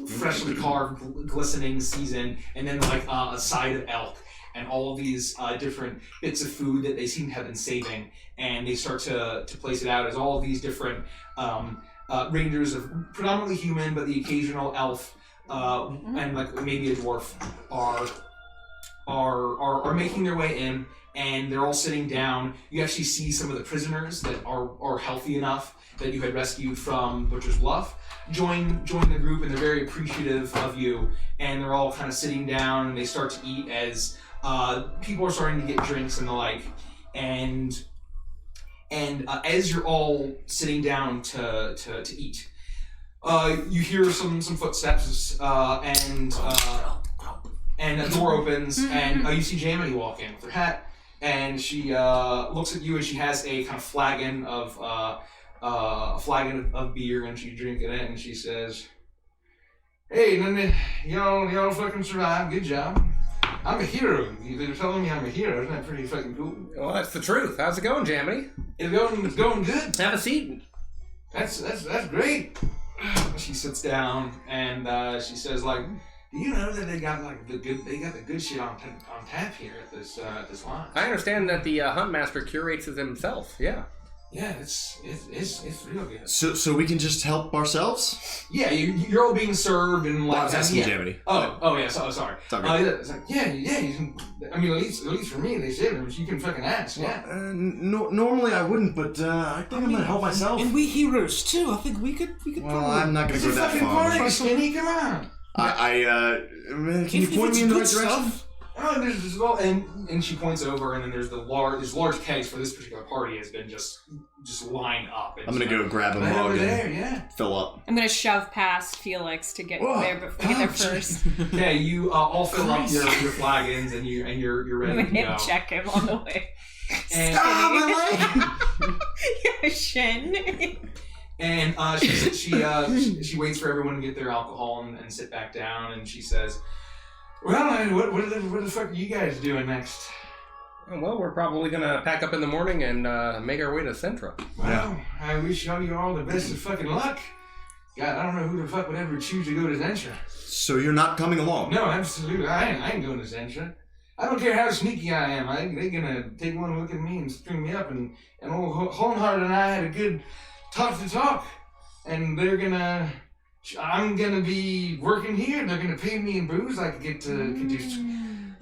freshly carved, glistening, seasoned, and then like a side of elk and all of these different bits of food that they seem to have been saving, and they start to place it out as all of these different rangers of predominantly human, but the occasional elf and like maybe a dwarf are making their way in, and they're all sitting down. You actually see some of the prisoners that are healthy enough that you had rescued from Butcher's Bluff join the group, and they're very appreciative of you, and they're all kind of sitting down, and they start to eat as people are starting to get drinks and the like, and as you're all sitting down to eat, you hear some footsteps, and a door opens, and you see Jamie walk in with her hat, and she looks at you, and she has a kind of flagon of beer, and she's drinking it, and she says, "Hey, y'all fucking survived. Good job. I'm a hero. They're telling me I'm a hero. Isn't that pretty fucking cool?" Well, that's the truth. How's it going, Jamie? It's going good. Have a seat. That's great. She sits down and she says, like, "Do you know that they got the good shit on tap here at this lodge?" I understand that the Huntmaster curates it himself. Yeah. Yeah, it's real good. So we can just help ourselves? Yeah, you're all being served and like. Well, I was asking yeah. Jamie. Oh yeah. sorry. It's all good. It's like yeah. You can, I mean, at least for me, they said you can fucking ask. Yeah. Normally I wouldn't, but I think I'm gonna help myself. And we heroes too. I think we could. Well, probably... I'm not gonna It's go a that fucking far. party, Skinny. Come on. Man, can you point me in the right direction? Oh, and there's well, and she points over, and then there's large kegs for this particular party has been just lined up. I'm gonna go grab a mug over there, and fill up. I'm gonna shove past Felix to get there, but get there first. Okay, you all fill up your flagons, and you're ready I'm to gonna go. check him on the way. And, Yeah, Shin. And she waits for everyone to get their alcohol and sit back down, and she says, "Well, what the fuck are you guys doing next?" Well, we're probably gonna pack up in the morning and make our way to Zentra. Well, I wish you all the best of fucking luck. God, I don't know who the fuck would ever choose to go to Zentra. So you're not coming along? No, absolutely. I ain't going to Zentra. I don't care how sneaky I am. They're gonna take one look at me and string me up, and old Hohenhard and I had a good talk, and I'm gonna be working here. They're gonna pay me in booze. I could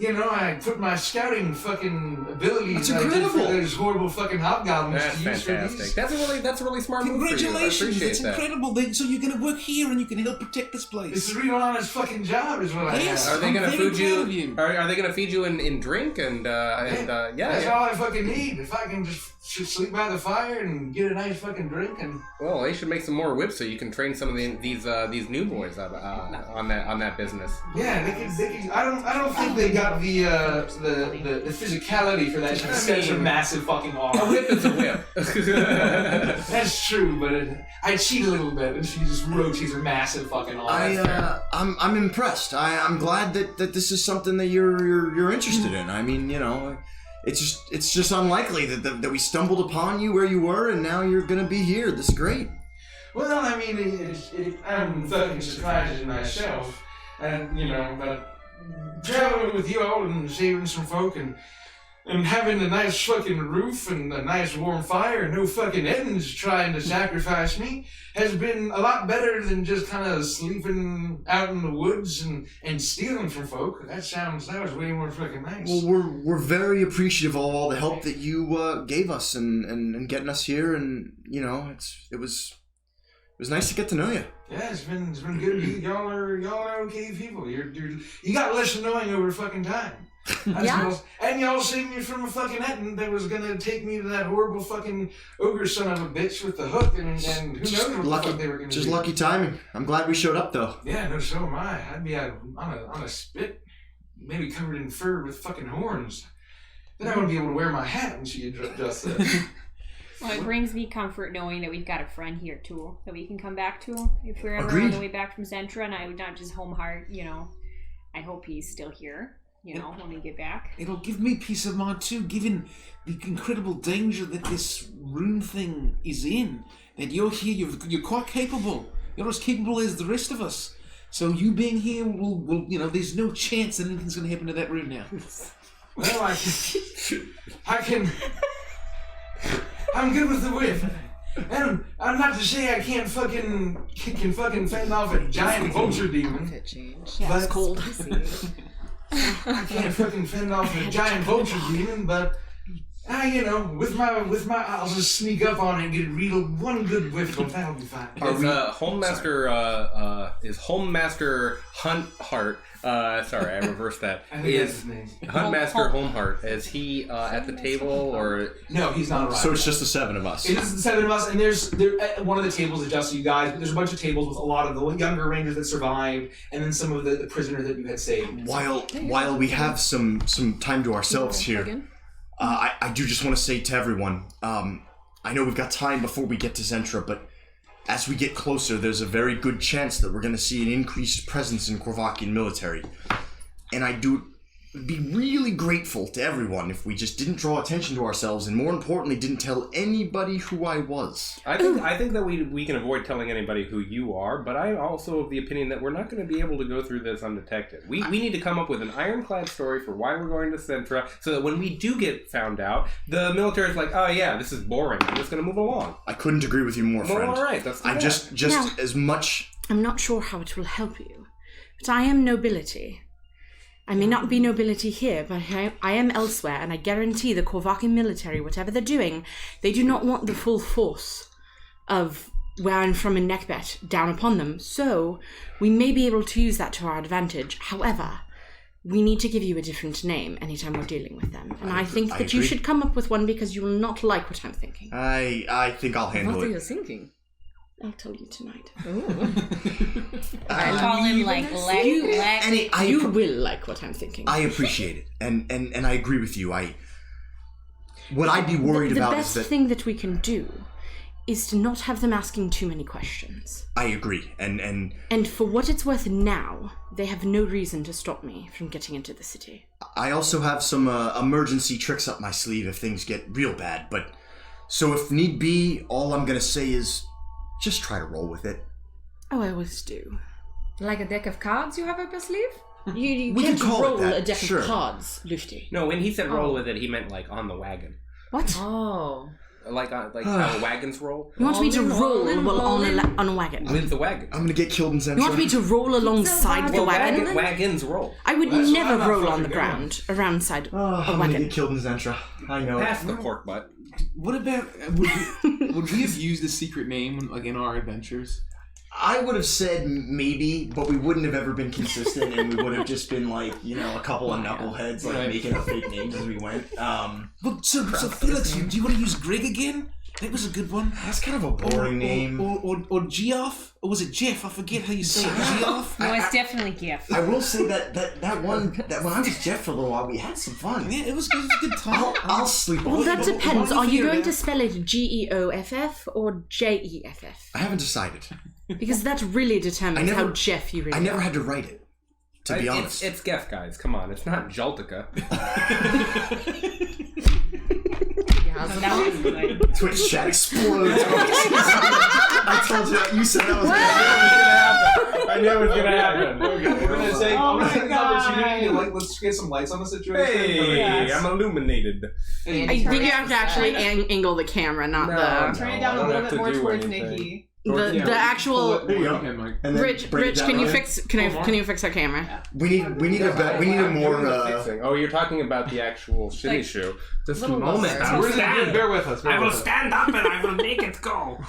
I put my scouting fucking abilities. That's incredible. Those horrible fucking hobgoblins. That's to use for fantastic. these. That's a really smart move for you. I Congratulations, appreciate that's that. incredible. So you're going to work here and you can help protect this place. It's a real honest fucking job, is what I Yes. have. Are they I'm gonna very feed proud of you? you. Are they gonna feed you in drink and That's all I fucking need. If I can just sleep by the fire and get a nice fucking drink and. Well, they should make some more whips so you can train some of these new boys on that business. Yeah, they could. I don't think they got the physicality for that. It's such a massive fucking arm. A whip is a whip. That's true, but I cheat a little bit, and she just rotates her massive fucking arm. I'm impressed. I'm glad that this is something that you're interested in. I mean, it's just unlikely that we stumbled upon you where you were, and now you're gonna be here. This is great. Well, I mean, I'm fucking surprised in myself, and but traveling with you all and saving some folk and having a nice fucking roof and a nice warm fire and no fucking ends trying to sacrifice me has been a lot better than just kind of sleeping out in the woods and stealing from folk. That was way more fucking nice. Well, we're very appreciative of all the help that you gave us and getting us here, and it was nice to get to know you. Yeah, it's been good. Y'all are okay people. You got less annoying over fucking time. Yeah. And y'all saved me from a fucking Etten that was gonna take me to that horrible fucking ogre son of a bitch with the hook, and who knows what the fuck they were gonna do. Just lucky timing. I'm glad we showed up though. Yeah, no, so am I. I'd be out on a spit, maybe covered in fur with fucking horns. Then I wouldn't be able to wear my hat when she adjusts it. Well, it brings me comfort knowing that we've got a friend here too that we can come back to if we're ever Agreed. on the way back from Zentra, and I would not just Homeheart. I hope he's still here. When we get back. It'll give me peace of mind too, given the incredible danger that this rune thing is in. That you're here, you're quite capable. You're as capable as the rest of us. So you being here will there's no chance that anything's going to happen to that rune now. Well, I'm good with the whip. And I'm not to say I can't fucking fend off a giant vulture demon. Yeah, it's cold. I can't fucking fend off a giant vulture demon, but with my I'll just sneak up on it and get one good whiff. That'll be fine. Is Homemaster Huntheart? Sorry, I reversed that. I think that's his name. Huntmaster Homeheart. Is he at the table or? No, he's not around. So it's just the seven of us. It is the seven of us, and there's one of the tables is just you guys, but there's a bunch of tables with a lot of the younger rangers that survived, and then some of the prisoners that you had saved. While we have some time to ourselves here, I do just want to say to everyone, I know we've got time before we get to Zentra, but as we get closer, there's a very good chance that we're going to see an increased presence in Korvakian military. And I do be really grateful to everyone if we just didn't draw attention to ourselves, and more importantly, didn't tell anybody who I was. I think that we can avoid telling anybody who you are, but I'm also of the opinion that we're not going to be able to go through this undetected. We need to come up with an ironclad story for why we're going to Zentra, so that when we do get found out, the military's like, oh yeah, this is boring, I'm just going to move along. I couldn't agree with you more, friend. Well, all right, that's I'm just Now, as much... I'm not sure how it will help you, but I am nobility. I may not be nobility here, but I am elsewhere, and I guarantee the Korvakian military, whatever they're doing, they do not want the full force of where I'm from in Neckbet down upon them, so we may be able to use that to our advantage. However, we need to give you a different name anytime we're dealing with them. And I think that you agree. should come up with one because you will not like what I'm thinking. I think I'll handle What are it. you thinking? I'll tell you tonight. I call him like You will like what I'm thinking. I appreciate it, and I agree with you. What I'd be worried about is the best thing that we can do is to not have them asking too many questions. I agree, and for what it's worth now, they have no reason to stop me from getting into the city. I also have some emergency tricks up my sleeve if things get real bad. But so if need be, all I'm gonna say is just try to roll with it. Oh, I always do. Like a deck of cards you have up your sleeve? You We can't can call it roll that, a deck sure. of cards, Lufty. No, when he said roll with it, he meant like on the wagon. What? Oh. Like how wagons roll? You want me to roll rolling. on a wagon? With the wagon. I'm gonna get killed in Zentra. You want me to roll alongside the wagon? Wagons roll. I would That's never not roll on fucking the good. ground around side Oh, a I'm gonna wagon. get killed in Zentra. I know. Pass the pork butt. What about would we have used a secret name like in our adventures? I would have said maybe, but we wouldn't have ever been consistent, and we would have just been like, a couple of knuckleheads, like Right. making up fake names as we went. But so Felix, do you want to use Greg again? That was a good one. That's kind of a boring name. Or Geoff? Or was it Jeff? I forget how you say it. Geoff? No, it's definitely gift. I will say that one that when I was Jeff for a little while, we had some fun. Yeah, it was a good time. I'll sleep on Well, it. that depends. Are you figure it going out? to spell it Geoff or Jeff? I haven't decided. Because that really determines how Jeff you really I never are. had to write it, to be honest. It's Geth, guys. Come on, it's not Jaltica. Twitch chat explodes. I told you. You said that was going to happen. I knew it was gonna happen. We're gonna say, Oh I'm gonna my take this God. opportunity to let's get some lights on the situation. Hey, I'm illuminated. I think you have to actually angle the camera, not No. Turn it I down a don't little have bit to more do towards anything. Nikki. the actual. There you go. Mike. And then Rich, break it down can you right. fix? Can you fix our camera? We need a more. Oh, you're talking about the actual shitty shoe. Just a little moment. lower. I will Bear with us. I will stand up and I will make it go.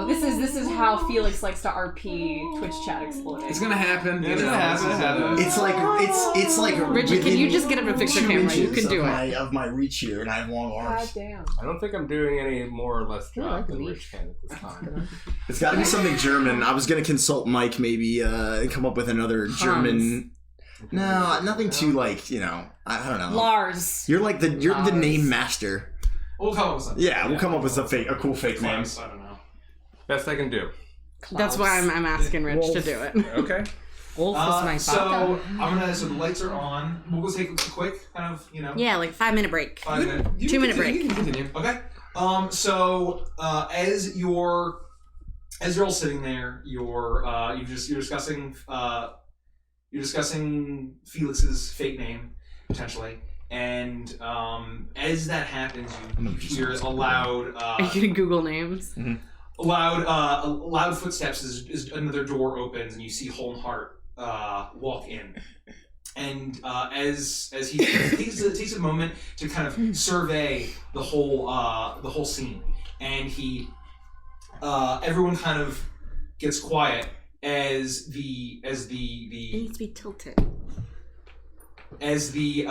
This is how Felix likes to RP Twitch chat exploding. It's gonna happen. It's gonna happen. It's like Richard, can you within just get up and fix your 2 camera? You inches can do of it. of my reach here, and I have long arms. damn. I don't think I'm doing any more or less job than Rich can at this time. It's got to be something German. I was gonna consult Mike, maybe come up with another German. No, nothing too like I don't know. Lars. You're like the name master. We'll come up with something. Yeah, we'll come up with a cool fake name. I don't know. Best I can do. That's why I'm asking Rich to do it. Okay. Wolf was my So the lights are on. We'll go take a quick kind of Yeah, like 5-minute break. 5 minute. 2-minute break. You can continue. Okay. As you're all sitting there, you're discussing Felix's fake name potentially, and as that happens, you hear a loud. Are you gonna Google names? Loud footsteps as another door opens, and you see Holmhart walk in. And as he takes a moment to kind of survey the whole scene, and everyone kind of gets quiet as the It needs to be tilted. as the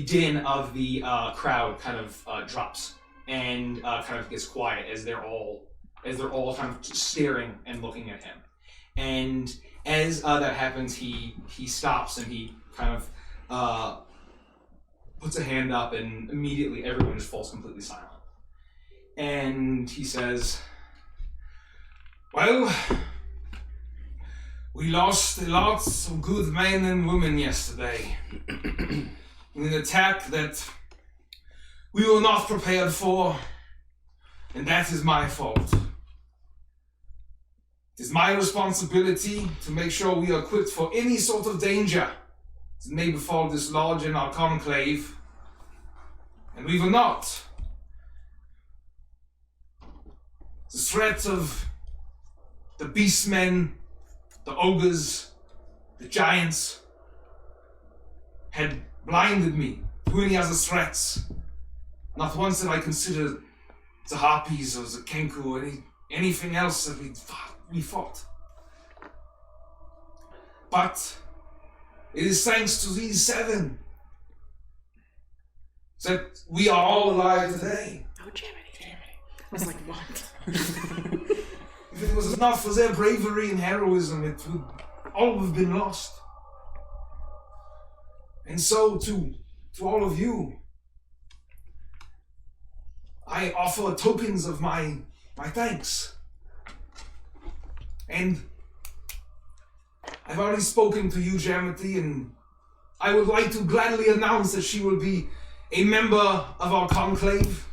din of the crowd kind of drops and kind of gets quiet as they're all kind of staring and looking at him. And as that happens, he stops and he kind of puts a hand up, and immediately everyone just falls completely silent. And he says, "Well, we lost lots of good men and women yesterday in an attack that we were not prepared for, and that is my fault. It is my responsibility to make sure we are equipped for any sort of danger that may befall this lodge and our conclave, and we were not. The threat of the beastmen, the ogres, the giants had blinded me to any other threats. Not once did I consider the harpies or the kenku or anything else that we fought. But it is thanks to these 7 that we are all alive today. Oh, Germany. I was like, what? If it was not for their bravery and heroism, it would all have been lost. And so, to all of you, I offer tokens of my thanks. And I've already spoken to you, Jamity, and I would like to gladly announce that she will be a member of our conclave.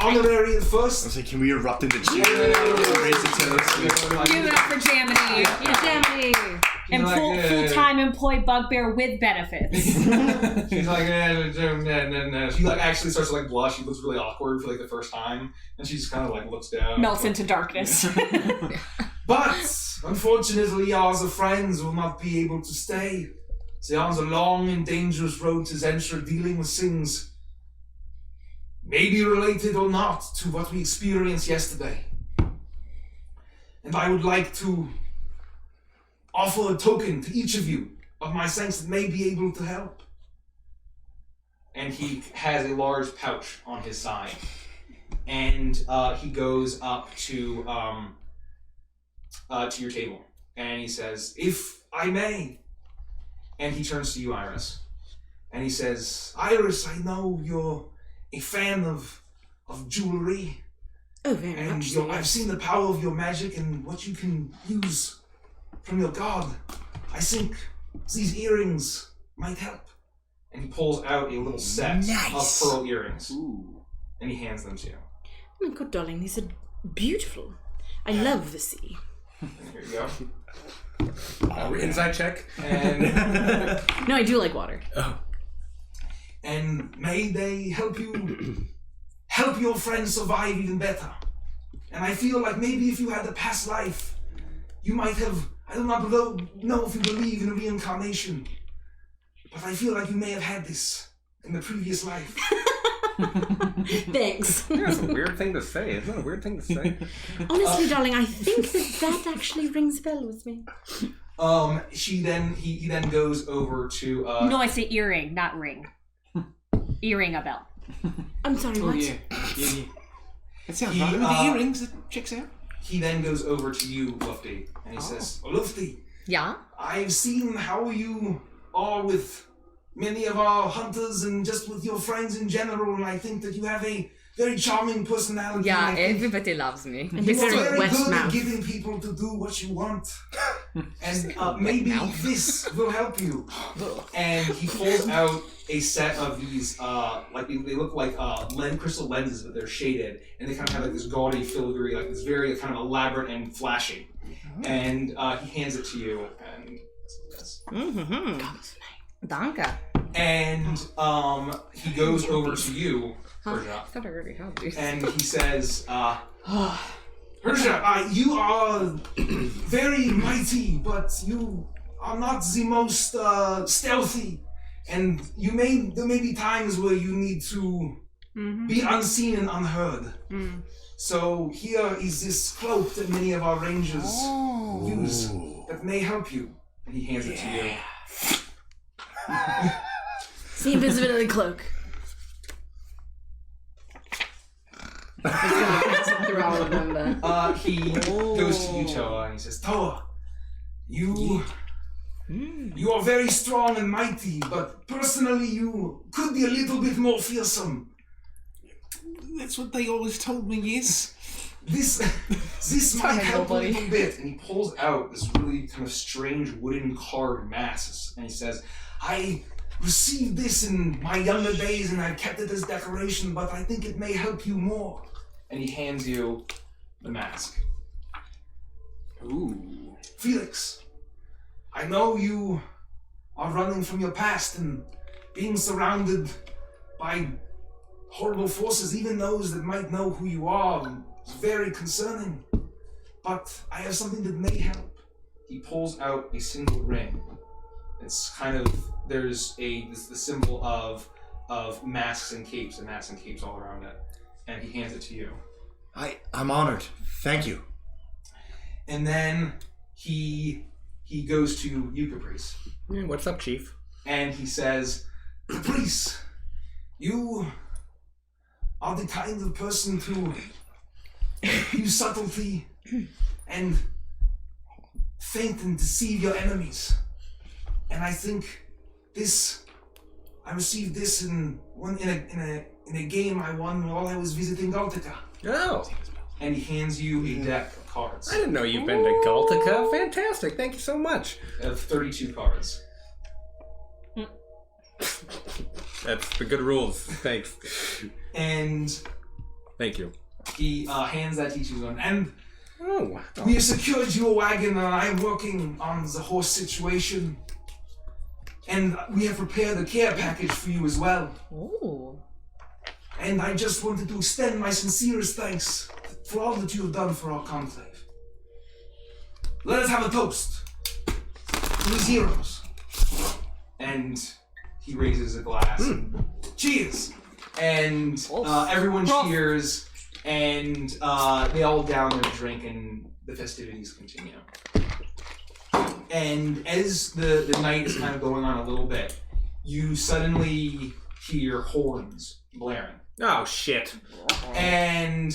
Honorary at first. I was like, can we erupt into cheers? Raise a toast. Give it up for Jamity. Jamity. And full-time employee bugbear with benefits. She's like, no. She like actually starts to like blush. She looks really awkward for like the first time, and she just kind of like looks down. Melts into darkness. But unfortunately, ours of friends will not be able to stay. They are on the long and dangerous road to Zentra, dealing with things maybe related or not to what we experienced yesterday. And I would like to offer a token to each of you of my thanks that may be able to help. And he has a large pouch on his side, and he goes up to your table, and he says, "If I may," and he turns to you, Iris, and he says, "Iris, I know you're a fan of jewelry. Oh, very much so. I've seen the power of your magic and what you can use from your god. I think these earrings might help." And he pulls out a little set of pearl earrings. Ooh. And he hands them to you. Oh my god, darling, these are beautiful. I love the sea. And here you go. Inside check. And No, I do like water. Oh. And may they help your friends survive even better. And I feel like maybe if you had a past life, you might have, I do not know if you believe in reincarnation, but I feel like you may have had this in the previous life. Thanks. That's a weird thing to say. Isn't it a weird thing to say? Honestly, darling, I think that actually rings a bell with me. he then goes over to No, I say earring, not ring. Earring a bell. I'm sorry, what? Yeah. That sounds right. With the earrings, that checks out. He then goes over to you, Lufty, and he says, "Lufty, Yeah? I've seen how you are with many of our hunters and just with your friends in general, and I think that you have a very charming personality. Yeah, and I think everybody loves me. And you he's are very very west good at mouth. getting people to do what you want. And maybe this will help you." and he pulls out a set of these, they look like crystal lenses, but they're shaded, and they kind of have like this gaudy filigree, like this very kind of elaborate and flashy. And he hands it to you, and that's Mm-hmm. Danke. and he goes over to you, Persia, I thought I already had these. and he says, Persia, you are very mighty, but you are not the most stealthy. And there may be times where you need to be unseen and unheard. So here is this cloak that many of our rangers use that may help you. And he hands it to you. It's the invisibility cloak. Through all of them, but... He goes to you, Toa, and he says, "Toa, you are very strong and mighty, but personally you could be a little bit more fearsome. That's what they always told me, yes. This might help a little bit." And he pulls out this really kind of strange wooden carved mask, and he says, "I received this in my younger days and I've kept it as decoration, but I think it may help you more." And he hands you the mask. Ooh. "Felix, I know you are running from your past and being surrounded by horrible forces, even those that might know who you are. It's very concerning. But I have something that may help." He pulls out a single ring. It's kind of, there's the symbol of masks and capes all around it. And he hands it to you. I'm honored. Thank you. And then he he goes to you, Caprice. What's up, Chief? And he says, Caprice, you are the kind of person to use subtlety and feint and deceive your enemies. And I think I received this in a game I won while I was visiting Galtica. Oh. And he hands you a deck of cards. I didn't know you've been to Galtica. Fantastic. Thank you so much. Of 32 cards. That's the good rules. Thanks. And thank you. he hands that to you. And Oh. we have secured you a wagon, and I'm working on the horse situation. And we have prepared a care package for you as well. Oh. And I just wanted to extend my sincerest thanks for all that you have done for our conclave. Let us have a toast to these heroes. And he raises a glass. Cheers! And everyone cheers, and they all down their drink, and the festivities continue. And as the night is kind of going on a little bit, you suddenly hear horns blaring. Oh, shit. And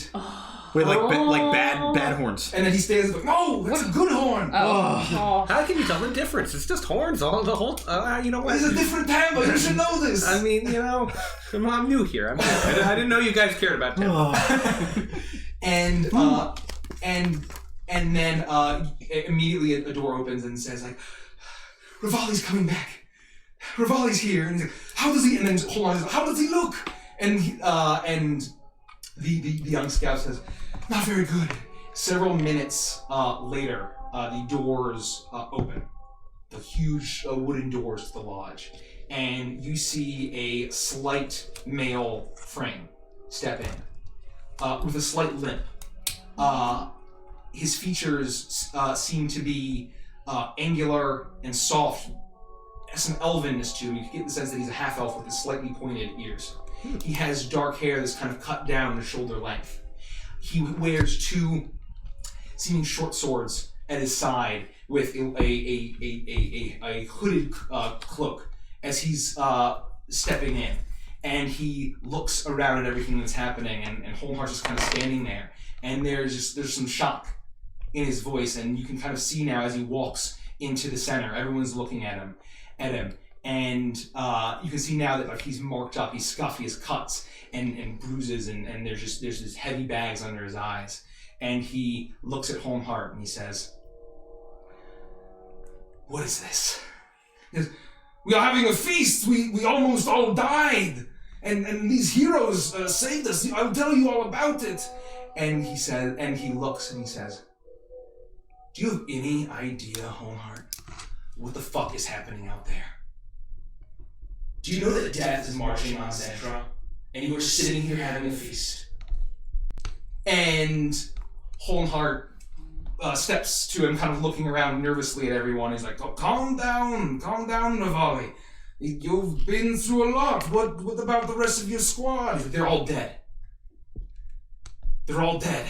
Wait, like bad horns. and then he stands up, no, that's a good horn. How can you tell the difference? It's just horns all the whole. You know what? It's a different timbre, you should know this. I mean, you know, I'm new here. I didn't know you guys cared about tempo. And then immediately a door opens and says like, Rivali's coming back. Rivali's here. And he's like, how does he, and then hold on, how does he look? and the young scout says, Not very good. several minutes later, the doors open, the huge wooden doors to the lodge, and you see a slight male frame step in with a slight limp. His features seem to be angular and soft, some elvenness to him. You get the sense that he's a half elf with his slightly pointed ears. He has dark hair that's kind of cut down to shoulder length. He wears two seeming short swords at his side with a hooded cloak as he's stepping in. And he looks around at everything that's happening, and Holmhart's just kind of standing there. And there's some shock in his voice, and you can kind of see now as he walks into the center, everyone's looking at him. And you can see now that like he's marked up, he's scuffed, he has cuts and bruises, and there's just heavy bags under his eyes. And he looks at Holmhart and he says, "What is this?" He goes, we are having a feast. We almost all died. And these heroes saved us. I'll tell you all about it. And he says, and he looks and he says, "Do you have any idea, Holmhart, what the fuck is happening out there? Do you know that death is marching on Zentra, and you are sitting here having a feast?" And Holmhart steps to him, kind of looking around nervously at everyone. He's like, Calm down, Navali. You've been through a lot. What about the rest of your squad? "They're all dead. They're all dead.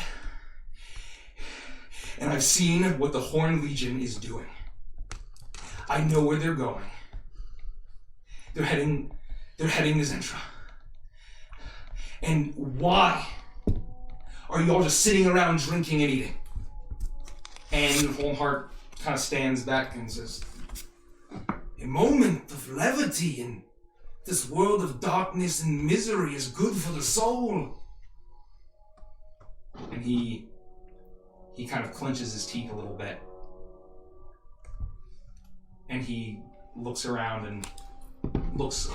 And I've seen what the Horn Legion is doing. I know where they're going. They're heading to Zentra. And why are you all just sitting around drinking and eating?" And Holmhart kind of stands back and says, A moment of levity in this world of darkness and misery is good for the soul. and he kind of clenches his teeth a little bit. And he looks around and looks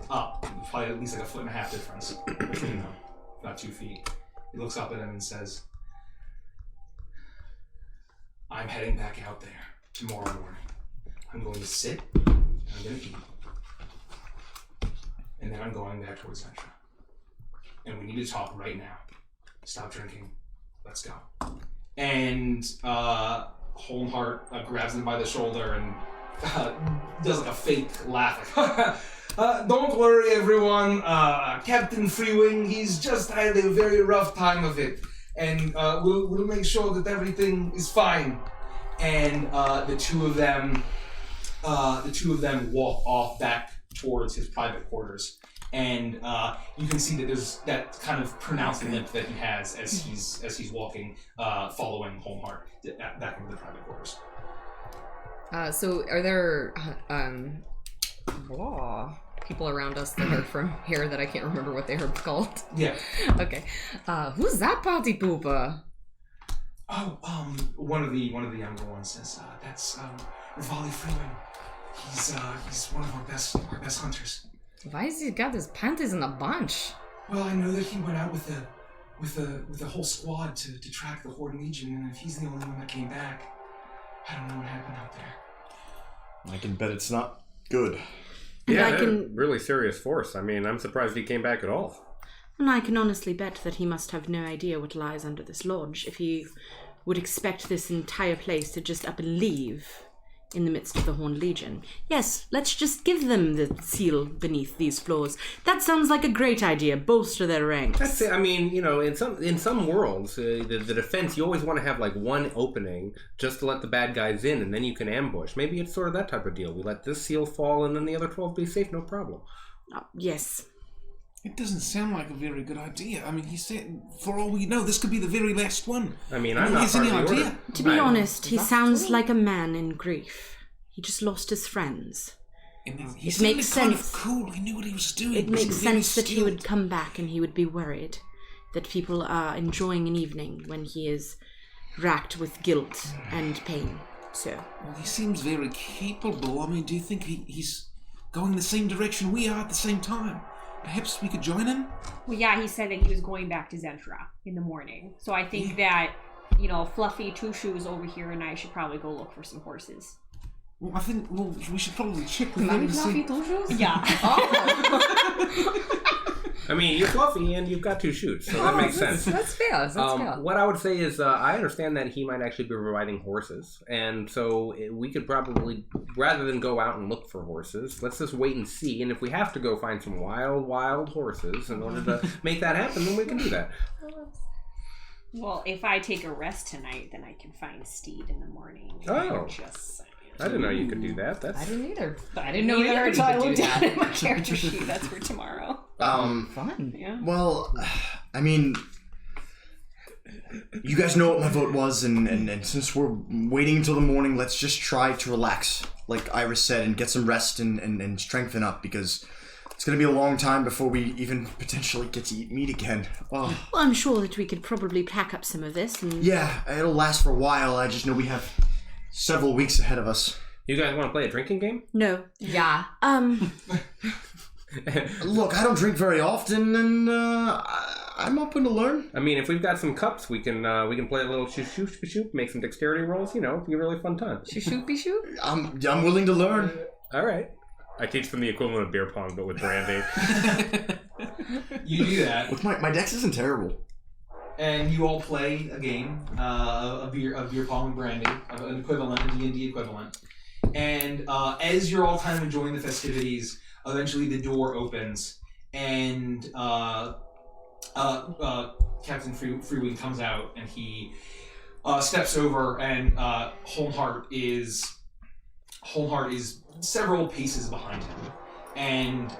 up, probably at least like 1.5 foot difference between them, about 2 feet. He looks up at him and says, "I'm heading back out there tomorrow morning. I'm going to sit, and I'm going to eat, and then I'm going back towards Zentra. And we need to talk right now. Stop drinking. Let's go." And Holmhart grabs him by the shoulder and does like a fake laugh. Don't worry, everyone. Captain Freewing, he's just had a very rough time of it. And we'll make sure that everything is fine. and the two of them walk off back towards his private quarters. And you can see that there's that kind of pronounced limp that he has as he's walking, following Homeheart back into the private quarters. So are there people around us that are from here that I can't remember what they were called? Yeah. Okay. Who's that party pooper? Oh, one of the younger ones says that's Rivali Freeman. He's one of our best hunters. Why has he got his panties in a bunch? Well, I know that he went out with the whole squad to track the Horde Legion, and if he's the only one that came back, I don't know what happened out there. I can bet it's not good. Yeah, really serious force. I mean, I'm surprised he came back at all. And I can honestly bet that he must have no idea what lies under this lodge if he would expect this entire place to just up and leave in the midst of the Horned Legion. Yes, let's just give them the seal beneath these floors. That sounds like a great idea. Bolster their ranks. That's it. I mean, in some worlds, the defense, you always want to have like one opening just to let the bad guys in, and then you can ambush. Maybe it's sort of that type of deal. We let this seal fall, and then the other 12 be safe, no problem. Yes. It doesn't sound like a very good idea. I mean, he said, for all we know, this could be the very last one. I mean, I'm not part of the order. To be honest, he sounds like a man in grief. He just lost his friends. It makes sense. Kind of cool. He knew what he was doing. It makes sense that he would come back and he would be worried that people are enjoying an evening when he is racked with guilt and pain. So. Well, he seems very capable. I mean, do you think he's going the same direction we are at the same time? Perhaps we could join him? Well, yeah, he said that he was going back to Zentra in the morning. So I think that, Fluffy Two Shoes over here and I should probably go look for some horses. Well, I think we should probably check with them to see. Fluffy Two Shoes? Yeah. I mean, you're fluffy and you've got two shoes, so that makes sense. That's fair. That's fair. What I would say is, I understand that he might actually be providing horses, and so we could probably, rather than go out and look for horses, let's just wait and see. And if we have to go find some wild horses in order to make that happen, then we can do that. Well, if I take a rest tonight, then I can find Steed in the morning. Oh. I didn't know you could do that. I didn't either. I didn't know either until I looked at it in my character sheet. That's for tomorrow. Fun. Yeah. Well, I mean, you guys know what my vote was, and since we're waiting until the morning, let's just try to relax, like Iris said, and get some rest and strengthen up, because it's going to be a long time before we even potentially get to eat meat again. Oh. Well, I'm sure that we could probably pack up some of this. And... Yeah, it'll last for a while. I just know we have several weeks ahead of us. You guys want to play a drinking game? No. Yeah. Look, I don't drink very often, and I'm open to learn. I mean, if we've got some cups, we can play a little shoot, make some dexterity rolls. It'll be a really fun time. Shoot. I'm willing to learn. All right. I teach them the equivalent of beer pong, but with brandy. You do that. With my dex isn't terrible. And you all play a game, a beer pong and brandy, an equivalent, a D&D equivalent. And as you're all kind of enjoying the festivities, eventually the door opens, and Captain Freewing comes out, and he steps over, and Homeheart is several paces behind him, and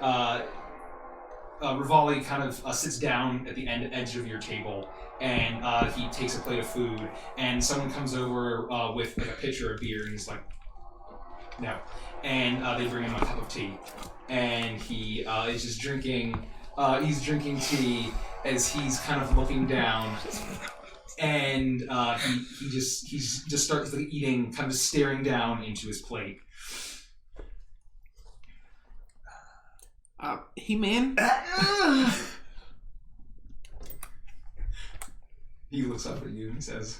Rivali kind of sits down at the edge of your table, and he takes a plate of food, and someone comes over with like a pitcher of beer, and he's like, no, and they bring him a cup of tea, and he is just drinking. He's drinking tea as he's kind of looking down, and he just starts like eating, kind of staring down into his plate. Hey, man. He looks up at you and says,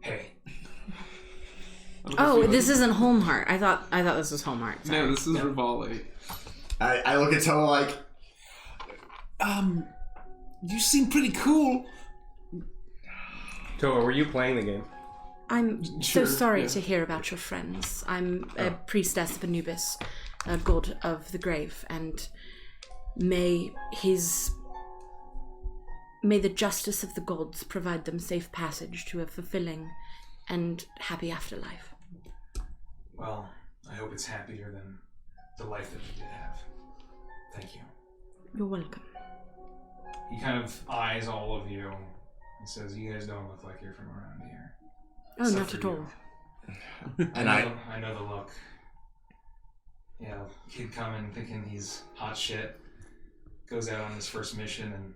"Hey." Oh, this isn't Homeheart. I thought this was Homeheart. Sorry. No, this is Rivali. I look at Toa like, you seem pretty cool. Toa, were you playing the game? I'm so sorry to hear about your friends. I'm a priestess of Anubis, a god of the grave, and may his May the justice of the gods provide them safe passage to a fulfilling and happy afterlife. Well, I hope it's happier than the life that we did have. Thank you. You're welcome. He kind of eyes all of you. He says, "You guys don't look like you're from around here." Oh, Except not for at you. all. And I know the look. You know, kid coming thinking he's hot shit, goes out on his first mission and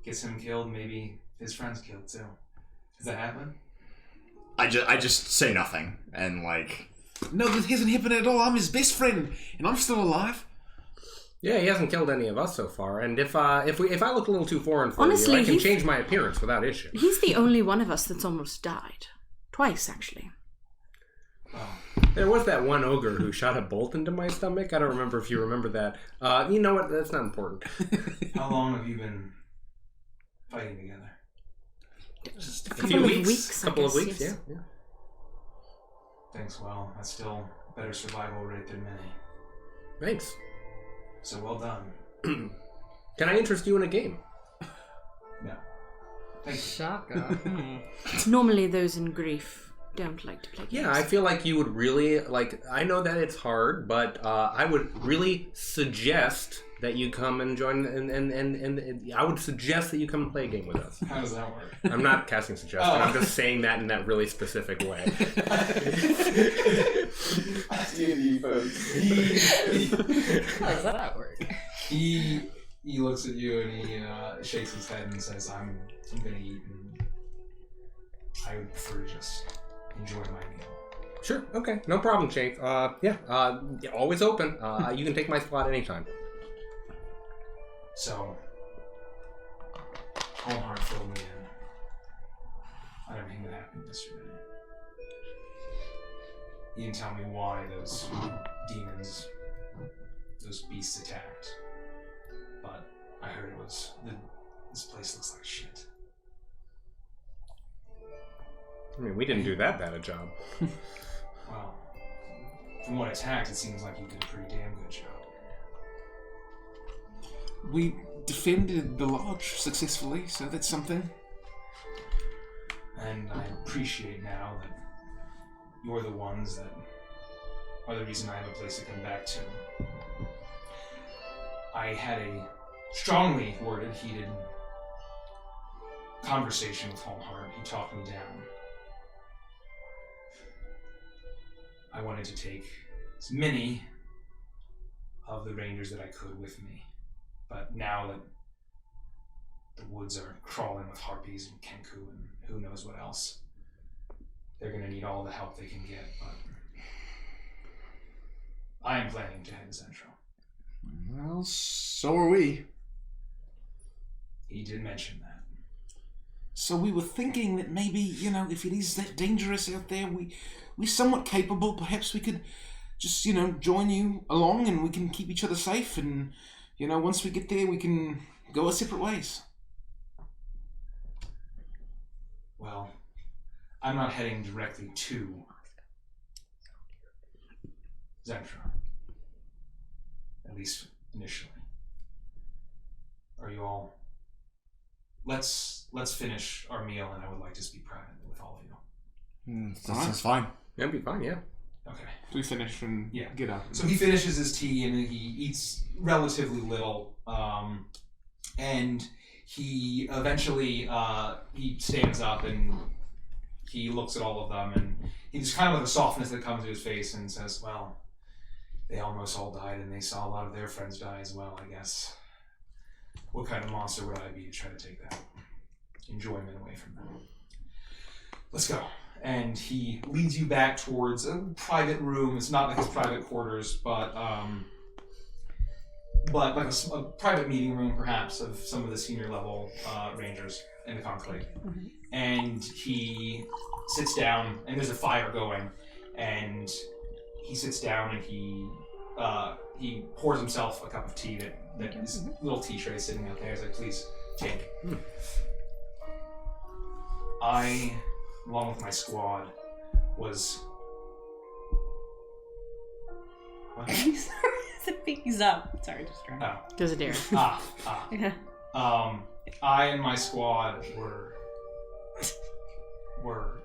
gets him killed, maybe his friends killed too. Does that happen? I just say nothing, and like... No, that hasn't happened at all. I'm his best friend, and I'm still alive. Yeah, he hasn't killed any of us so far, and if I look a little too foreign for Honestly, you, I can change my appearance without issue. He's the only one of us that's almost died. Twice, actually. There was that one ogre who shot a bolt into my stomach. I don't remember if you remember that. You know what? That's not important. How long have you been fighting together? Just a A couple few of weeks. weeks. Couple of I guess, weeks, yes. yeah. Thanks, well, that's still a better survival rate than many. Thanks. So well done. Can I interest you in a game? No. Thank you. Shaka. Normally those in grief don't like to play games. Yeah, I feel like you would really, like, I know that it's hard, but I would really suggest that you come and join, and I would suggest that you come and play a game with us. How does that work? I'm not casting suggestion, I'm just saying that in that really specific way. D&D folks. How does that work? He looks at you and he shakes his head and says, I'm gonna eat, and I would prefer to just enjoy my meal. Sure, okay, no problem, Shake. Always open. You can take my spot anytime. So, Holmheart filled me in on everything that happened yesterday. He didn't tell me why those demons, those beasts attacked, but I heard it was, this place looks like shit. I mean, we didn't do that bad a job. Well, from what attacked, it seems like you did a pretty damn good job. We defended the lodge successfully, so that's something. And I appreciate now that you're the ones that are the reason I have a place to come back to. I had a strongly worded, heated conversation with Holmheart. He talked me down. I wanted to take as many of the rangers that I could with me. But now that the woods are crawling with harpies and kenku and who knows what else, they're going to need all the help they can get. But I am planning to head to Zentra. Well, so are we. He did mention that. So we were thinking that maybe, if it is that dangerous out there, we're somewhat capable. Perhaps we could just, join you along and we can keep each other safe. And, once we get there, we can go our separate ways. Well, I'm not heading directly to Zentra. At least initially. Are you all... Let's finish our meal, and I would like to speak private with all of you. That's fine. That'd be fine, yeah. Okay. We finish and get up. So he finishes his tea and he eats relatively little, and he eventually he stands up and he looks at all of them, and he just kind of with a softness that comes to his face and says, "Well, they almost all died, and they saw a lot of their friends die as well. I guess what kind of monster would I be to try to take that enjoyment away from them? Let's go." And he leads you back towards a private room. It's not like his private quarters, but like a private meeting room, perhaps, of some of the senior level rangers in the conclave. Mm-hmm. And he sits down, and there's a fire going, and he sits down and he pours himself a cup of tea that his little tea tray sitting out there. He's like, "Please take." I, along with my squad, was... What? He's up. Sorry, just trying. Oh. Does it dare? Yeah. I and my squad were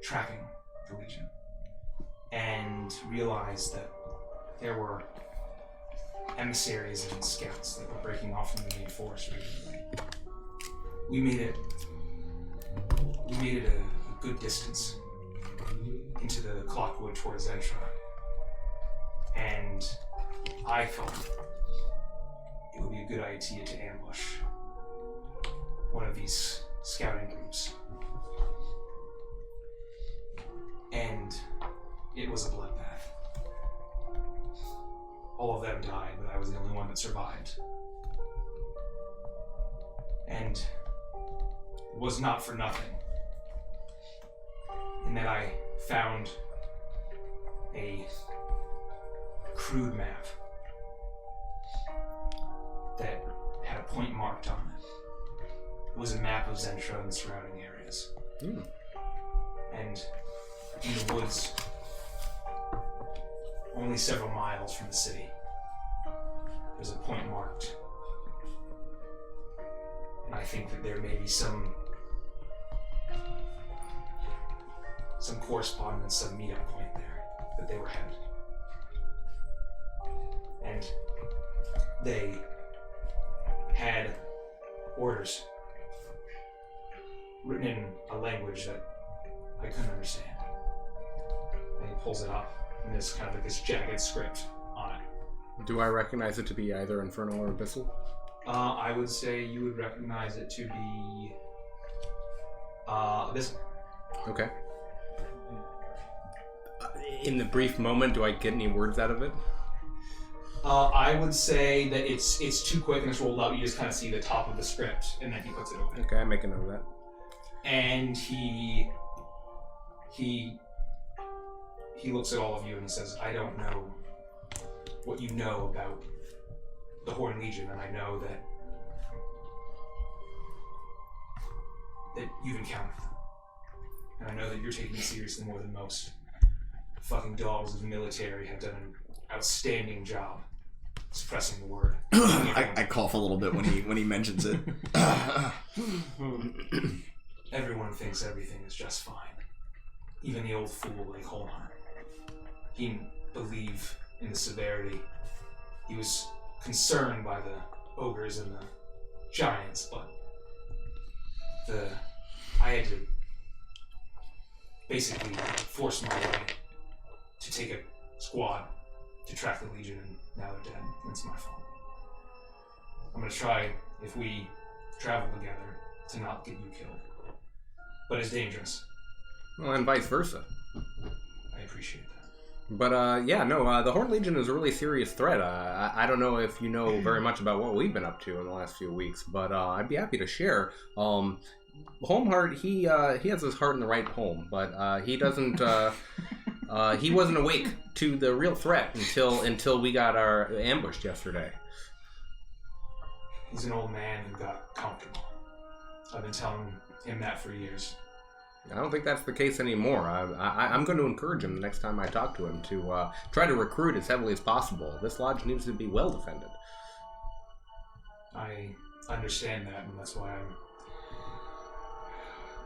tracking the Legion and realized that there were emissaries and scouts that were breaking off from the main force region. We made it a good distance into the Clockwood towards Zentra, and I thought it would be a good idea to ambush one of these scouting groups. And it was a bloodbath. All of them died, but I was the only one that survived. And it was not for nothing in that I found a crude map that had a point marked on it. It was a map of Zentra and the surrounding areas. And in the woods, only several miles from the city, there's a point marked. And I think that there may be some correspondence, some meetup point there that they were headed. And they had orders written in a language that I couldn't understand. And he pulls it up, and there's kind of like this jagged script on it. Do I recognize it to be either Infernal or Abyssal? I would say you would recognize it to be Abyssal. Okay. In the brief moment, do I get any words out of it? I would say that it's too quick and it's rolled up. You just kind of see the top of the script, and then he puts it away. Okay, I make a note of that. And he looks at all of you and he says, "I don't know what you know about the Horn Legion, and I know that you've encountered them. And I know that you're taking it seriously more than most. Fucking dogs of the military have done an outstanding job suppressing the word." I cough a little bit when he mentions it. Everyone thinks everything is just fine. Even the old fool like Holmheim. He didn't believe in the severity. He was concerned by the ogres and the giants, but I had to basically force my way to take a squad to track the Legion, and now they're dead. It's my fault. I'm gonna try, if we travel together, to not get you killed. But it's dangerous. Well, and vice versa. I appreciate that. But, the Horn Legion is a really serious threat. I don't know if you know very much about what we've been up to in the last few weeks, but I'd be happy to share. Homeheart, he has his heart in the right home, but he doesn't... he wasn't awake to the real threat until we got ambushed yesterday. He's an old man who got comfortable. I've been telling him that for years. I don't think that's the case anymore. I'm going to encourage him the next time I talk to him to try to recruit as heavily as possible. This lodge needs to be well defended. I understand that, and that's why I'm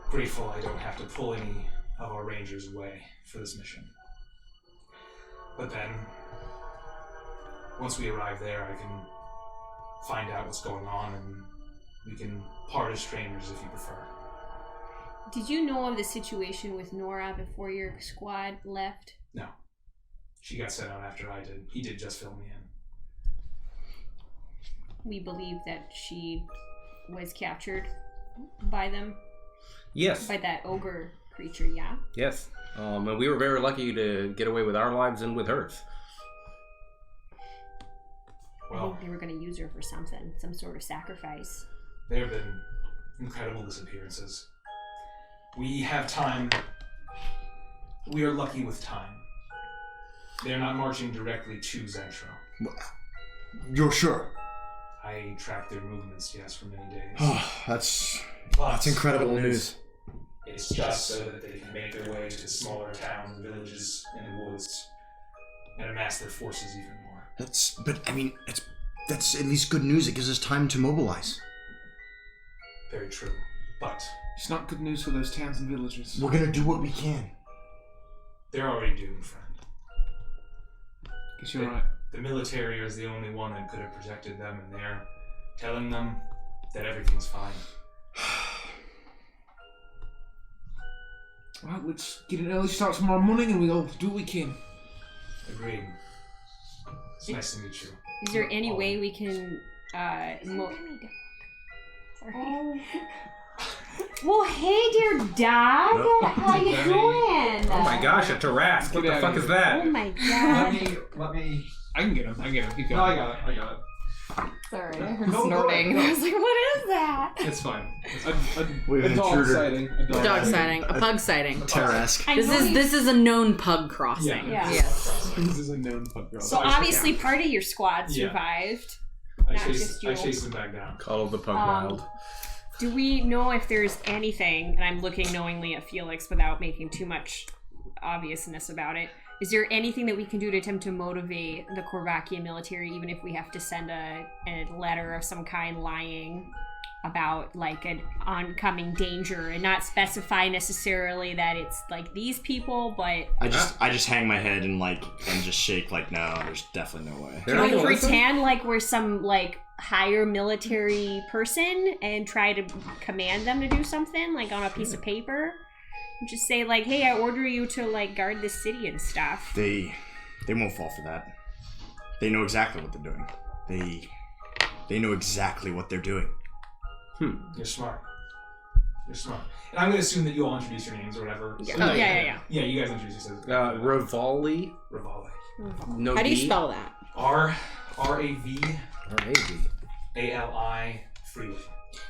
grateful I don't have to pull any of our rangers away for this mission. But then, once we arrive there, I can find out what's going on, and we can part as strangers if you prefer. Did you know of the situation with Nora before your squad left? No. She got sent out after I did. He did just fill me in. We believe that she was captured by them? Yes. By that ogre creature, yeah? Yes. And we were very lucky to get away with our lives and with hers. I think they were going to use her for something, some sort of sacrifice. There have been incredible disappearances. We have time. We are lucky with time. They're not marching directly to Zentra. You're sure? I tracked their movements, yes, for many days. That's incredible news. It's just so that they can make their way to smaller towns and villages in the woods and amass their forces even more. That's at least good news. It gives us time to mobilize. Very true. But It's not good news for those towns and villages. We're gonna do what we can. they're already doomed, friend. Guess you're right. The military is the only one that could have protected them, and they're telling them that everything's fine. Well, let's get an early start tomorrow morning and we'll do what we can. Agreed. It's nice to meet you. Is there any way we can Well, hey, dear dog. How you doing? Oh my gosh, a Tarrasque. What the fuck is that? Oh my god. Let me. I can get him. Keep No, going. I got it. Sorry, I heard snorting. I was like, what is that? It's fine. We have A an dog intruder. sighting. Dog sighting. A pug sighting. Tarrasque. This is a known pug crossing. Yeah. This is a known pug girl. So obviously part of your squad survived. I Not just you. chased him back down. Call of the Pug Wild. Do we know if there's anything, and I'm looking knowingly at Felix without making too much obviousness about it, is there anything that we can do to attempt to motivate the Korvakian military, even if we have to send a letter of some kind lying about like an oncoming danger and not specify necessarily that it's like these people, but I just hang my head and just shake like, no, there's definitely no way. can we pretend like we're some like higher military person and try to command them to do something like on a piece of paper? Just say like, hey, I order you to like guard this city and stuff. They won't fall for that. They know exactly what they're doing. They know exactly what they're doing. You're smart. And I'm gonna assume that you all introduce your names or whatever. Yeah. So Yeah. Yeah, you guys introduce yourselves. Rivali. No How do you D? spell that? R-A-V-A-L-I freely.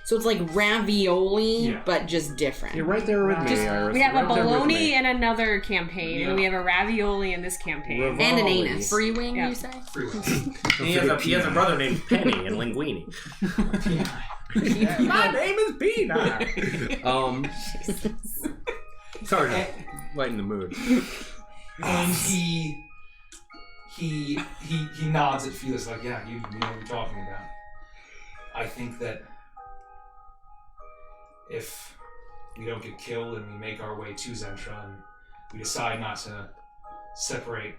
So it's like ravioli, Yeah. but just different. You're right there with me, Iris. We have a Right there with bologna me. in another campaign, and we have a ravioli in this campaign. And an Rivali. anus. Free wing, Yeah. you say? Freely. He has a brother named Penny and Linguini. My name is Peanut. Sorry to lighten the mood. And he nods at Felix like, yeah, you know what you're talking about. I think that if we don't get killed and we make our way to Zentra and we decide not to separate,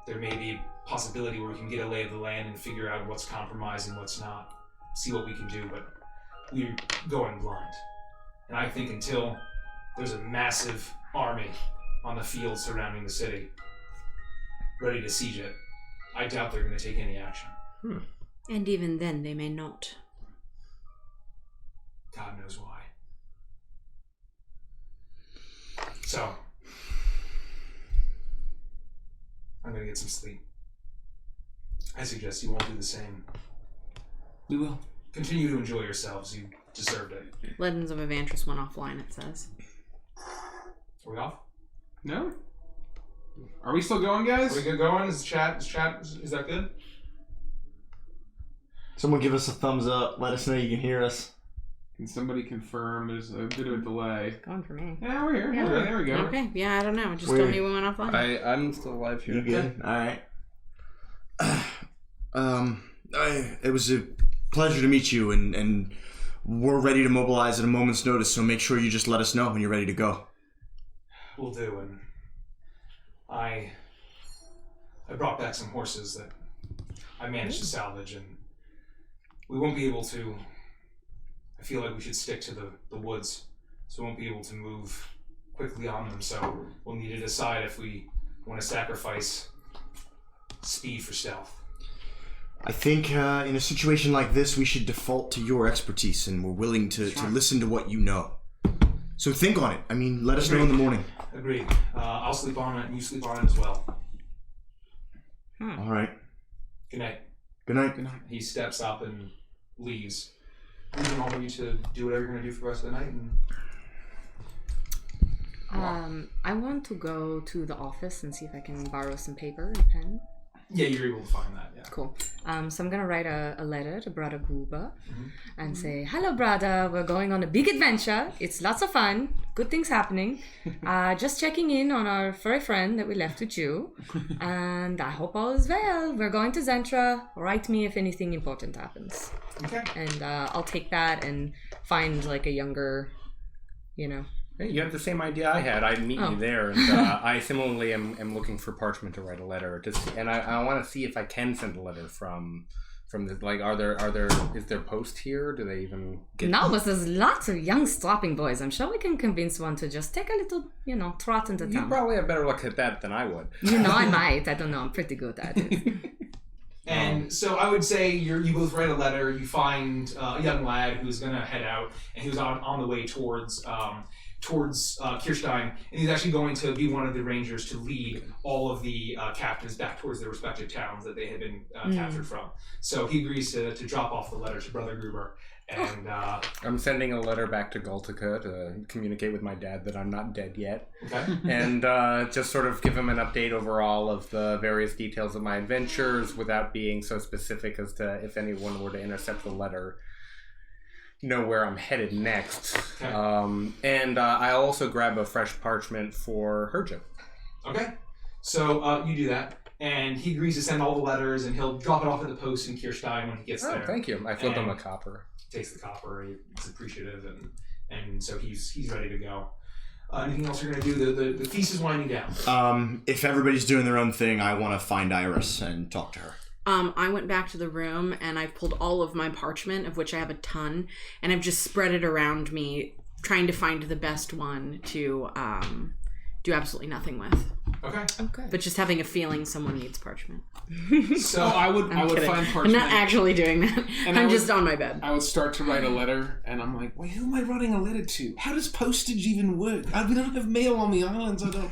there may be a possibility where we can get a lay of the land and figure out what's compromised and what's not. See what we can do, but we're going blind. And I think until there's a massive army on the field surrounding the city, ready to siege it, I doubt they're going to take any action. And even then, they may not. God knows why. So, I'm going to get some sleep. I suggest you all do the same. We will. Continue to enjoy yourselves. You deserved it. Legends of Evantris went offline, it says. Are we off? No? Are we still going, guys? Are we good going? Is that good? Someone give us a thumbs up. Let us know you can hear us. Can somebody confirm? There's a bit of a delay. Going for me. Yeah, we're here. Okay, there we go. Okay, yeah, I don't know. Just Weird. told me we went offline. I'm still alive here. You good? All right. It was a pleasure to meet you, and we're ready to mobilize at a moment's notice. So make sure you just let us know when you're ready to go. Will do. And I brought back some horses that I managed to salvage, and we won't be able to. I feel like we should stick to the woods, so we won't be able to move quickly on them. So we'll need to decide if we want to sacrifice speed for stealth. I think in a situation like this, we should default to your expertise, and we're willing to listen to what you know. So think on it. I mean, let us know in the morning. Agreed. I'll sleep on it, and you sleep on it as well. All right. Good night. Good night. Good night. He steps up and leaves, leaving all of you to do whatever you're going to do for the rest of the night. And I want to go to the office and see if I can borrow some paper and pen. Yeah, you're able to find that. Yeah. Cool. So I'm gonna write a letter to Brother Gruber and say, "Hello, brother. We're going on a big adventure. It's lots of fun. Good things happening. Just checking in on our furry friend that we left with you, and I hope all is well. We're going to Zentra. Write me if anything important happens." Okay. And I'll take that and find like a younger, Hey, you have the same idea I had. I'd meet you there, and I similarly am looking for parchment to write a letter. And I want to see if I can send a letter from the like. Is there post here? Do they even get? No, but there's lots of young strapping boys. I'm sure we can convince one to just take a little, trot into town. You probably have better luck at that than I would. I might. I don't know. I'm pretty good at it. And so I would say you both write a letter. You find a young lad who's going to head out, and he was on the way towards Kirstein, and he's actually going to be one of the rangers to lead all of the captains back towards their respective towns that they had been captured from. So he agrees to drop off the letter to Brother Gruber. And I'm sending a letter back to Galtica to communicate with my dad that I'm not dead yet. Okay. And just sort of give him an update overall of the various details of my adventures without being so specific as to, if anyone were to intercept the letter, know where I'm headed next. Okay. And I'll also grab a fresh parchment for Herja. Okay. So you do that. And he agrees to send all the letters, and he'll drop it off at the post in Kirstein when he gets there. Thank you. I flip him a copper. Takes the copper. He's appreciative, and so he's ready to go. Anything else you're going to do? The feast is winding down. If everybody's doing their own thing, I want to find Iris and talk to her. I went back to the room, and I've pulled all of my parchment, of which I have a ton, and I've just spread it around me, trying to find the best one to do absolutely nothing with. Okay. But just having a feeling someone needs parchment. So I would find parchment. I'm not actually doing that. And I'm just on my bed. I would start to write a letter, and I'm like, wait, who am I writing a letter to? How does postage even work? We don't have mail on the islands. I don't.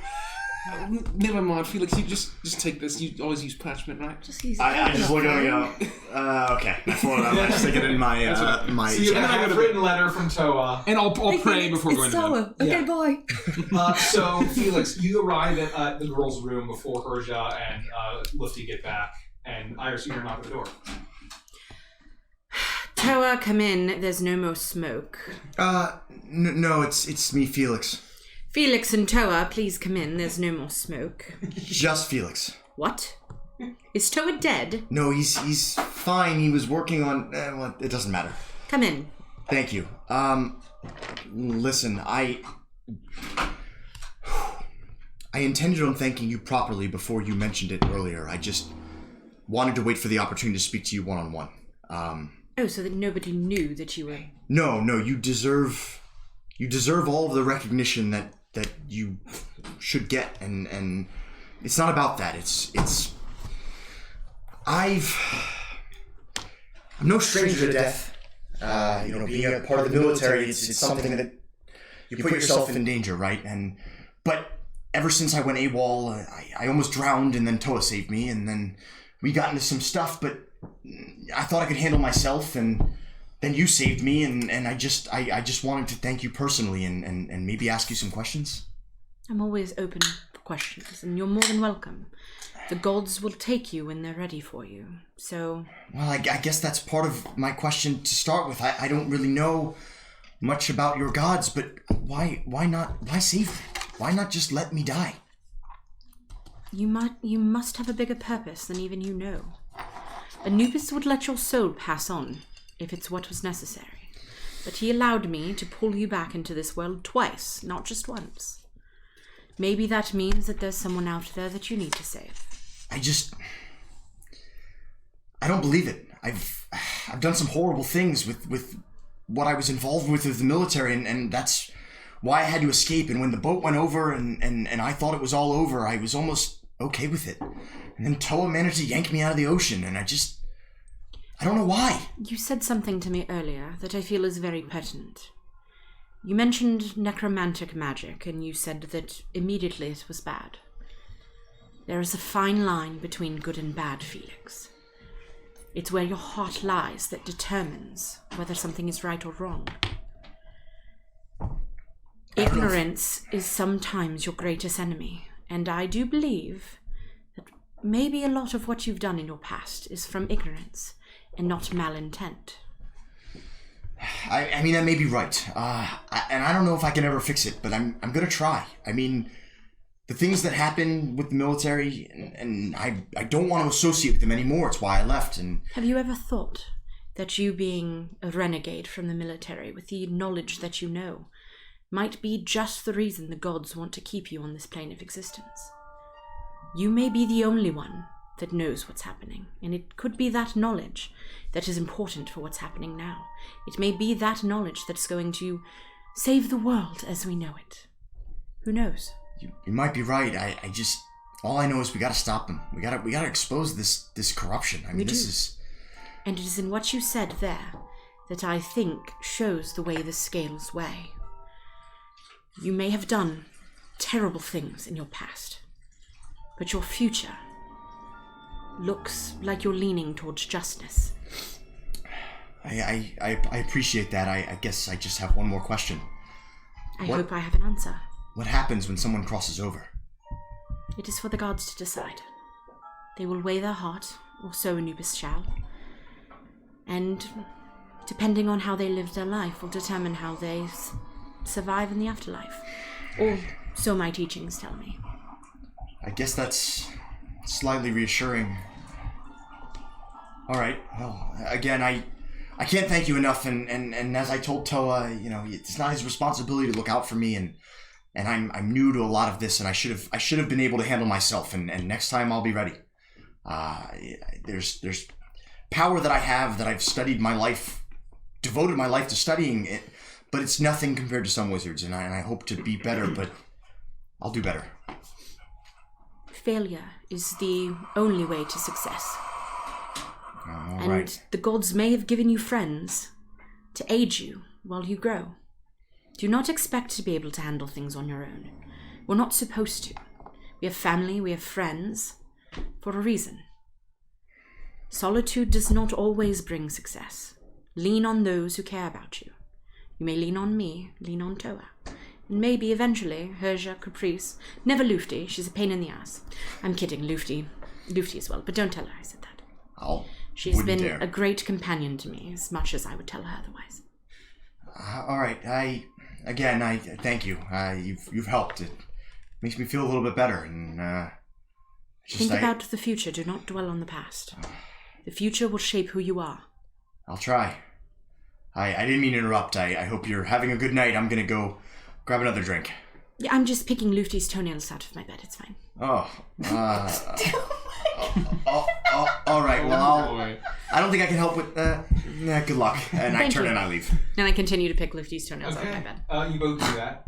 Never mind, Felix. You just take this. You always use parchment, right? Just use. I just look at it and go, okay. I just stick it in my my. So you have a written letter from Toa, and I'll pray before going to bed. Okay, boy. So Felix, you arrive at the girls' room before Herja and Lufty get back, and Iris, you hear a knock at the door. Toa, come in. There's no more smoke. No, it's me, Felix. Felix and Toa, please come in. There's no more smoke. Just Felix. What? Is Toa dead? No, he's fine. He was working on. Well, it doesn't matter. Come in. Thank you. Listen, I intended on thanking you properly before you mentioned it earlier. I just wanted to wait for the opportunity to speak to you one-on-one. Oh, so that nobody knew that you were... No, you deserve all of the recognition that you should get, and it's not about that. I'm no stranger to death. Being a part of the military, it's something that you put yourself in danger, right? But ever since I went AWOL, I almost drowned, and then Toa saved me, and then we got into some stuff, but I thought I could handle myself, and then you saved me, and I just wanted to thank you personally and maybe ask you some questions. I'm always open for questions, and you're more than welcome. The gods will take you when they're ready for you, so... Well, I guess that's part of my question to start with. I don't really know much about your gods, but why save me? Why not just let me die? You must have a bigger purpose than even you know. Anubis would let your soul pass on, if it's what was necessary. But he allowed me to pull you back into this world twice, not just once. Maybe that means that there's someone out there that you need to save. I don't believe it. I've done some horrible things with what I was involved with the military, and that's why I had to escape. And when the boat went over and I thought it was all over, I was almost okay with it. And then Toa managed to yank me out of the ocean, and I don't know why. You said something to me earlier that I feel is very pertinent. You mentioned necromantic magic, and you said that immediately it was bad. There is a fine line between good and bad, Felix. It's where your heart lies that determines whether something is right or wrong. Ignorance is sometimes your greatest enemy, and I do believe that maybe a lot of what you've done in your past is from ignorance and not malintent. I mean, that may be right. And I don't know if I can ever fix it, but I'm gonna try. I mean, the things that happen with the military, and I don't want to associate with them anymore. It's why I left. And have you ever thought that you being a renegade from the military, with the knowledge that you know, might be just the reason the gods want to keep you on this plane of existence? You may be the only one that knows what's happening, and it could be that knowledge that is important for what's happening now. It may be that knowledge that's going to save the world as we know it. Who knows? You might be right. I just, all I know is we gotta stop them. We gotta expose this corruption. I mean, this is... And it is in what you said there that I think shows the way the scales weigh. You may have done terrible things in your past, but your future looks like you're leaning towards justness. I appreciate that. I guess I just have one more question. I hope I have an answer. What happens when someone crosses over? It is for the gods to decide. They will weigh their heart, or so Anubis shall. And depending on how they live their life will determine how they survive in the afterlife. Or so my teachings tell me. I guess that's slightly reassuring. All right. Well, again, I can't thank you enough. And as I told Toa, it's not his responsibility to look out for me. And I'm new to a lot of this, and I should have been able to handle myself. And next time I'll be ready. There's power that I have that I've studied my life, devoted my life to studying it, but it's nothing compared to some wizards. And I hope to be better, but I'll do better. Failure is the only way to success. All right. The gods may have given you friends to aid you while you grow. Do not expect to be able to handle things on your own. We're not supposed to. We have family, we have friends, for a reason. Solitude does not always bring success. Lean on those who care about you. You may lean on me, lean on Toa. And maybe eventually, Herja, Caprice, never Lufty, she's a pain in the ass. I'm kidding, Lufty as well, but don't tell her I said that. She's been a great companion to me, as much as I would tell her otherwise. All right, I thank you. You've helped. It makes me feel a little bit better. And think about the future. Do not dwell on the past. The future will shape who you are. I'll try. I didn't mean to interrupt. I hope you're having a good night. I'm gonna go grab another drink. Yeah, I'm just picking Lufty's toenails out of my bed. It's fine. All right. Well, I don't think I can help with that. Good luck. And I turn and I leave. And I continue to pick Lufty's toenails out of my bed. You both do that.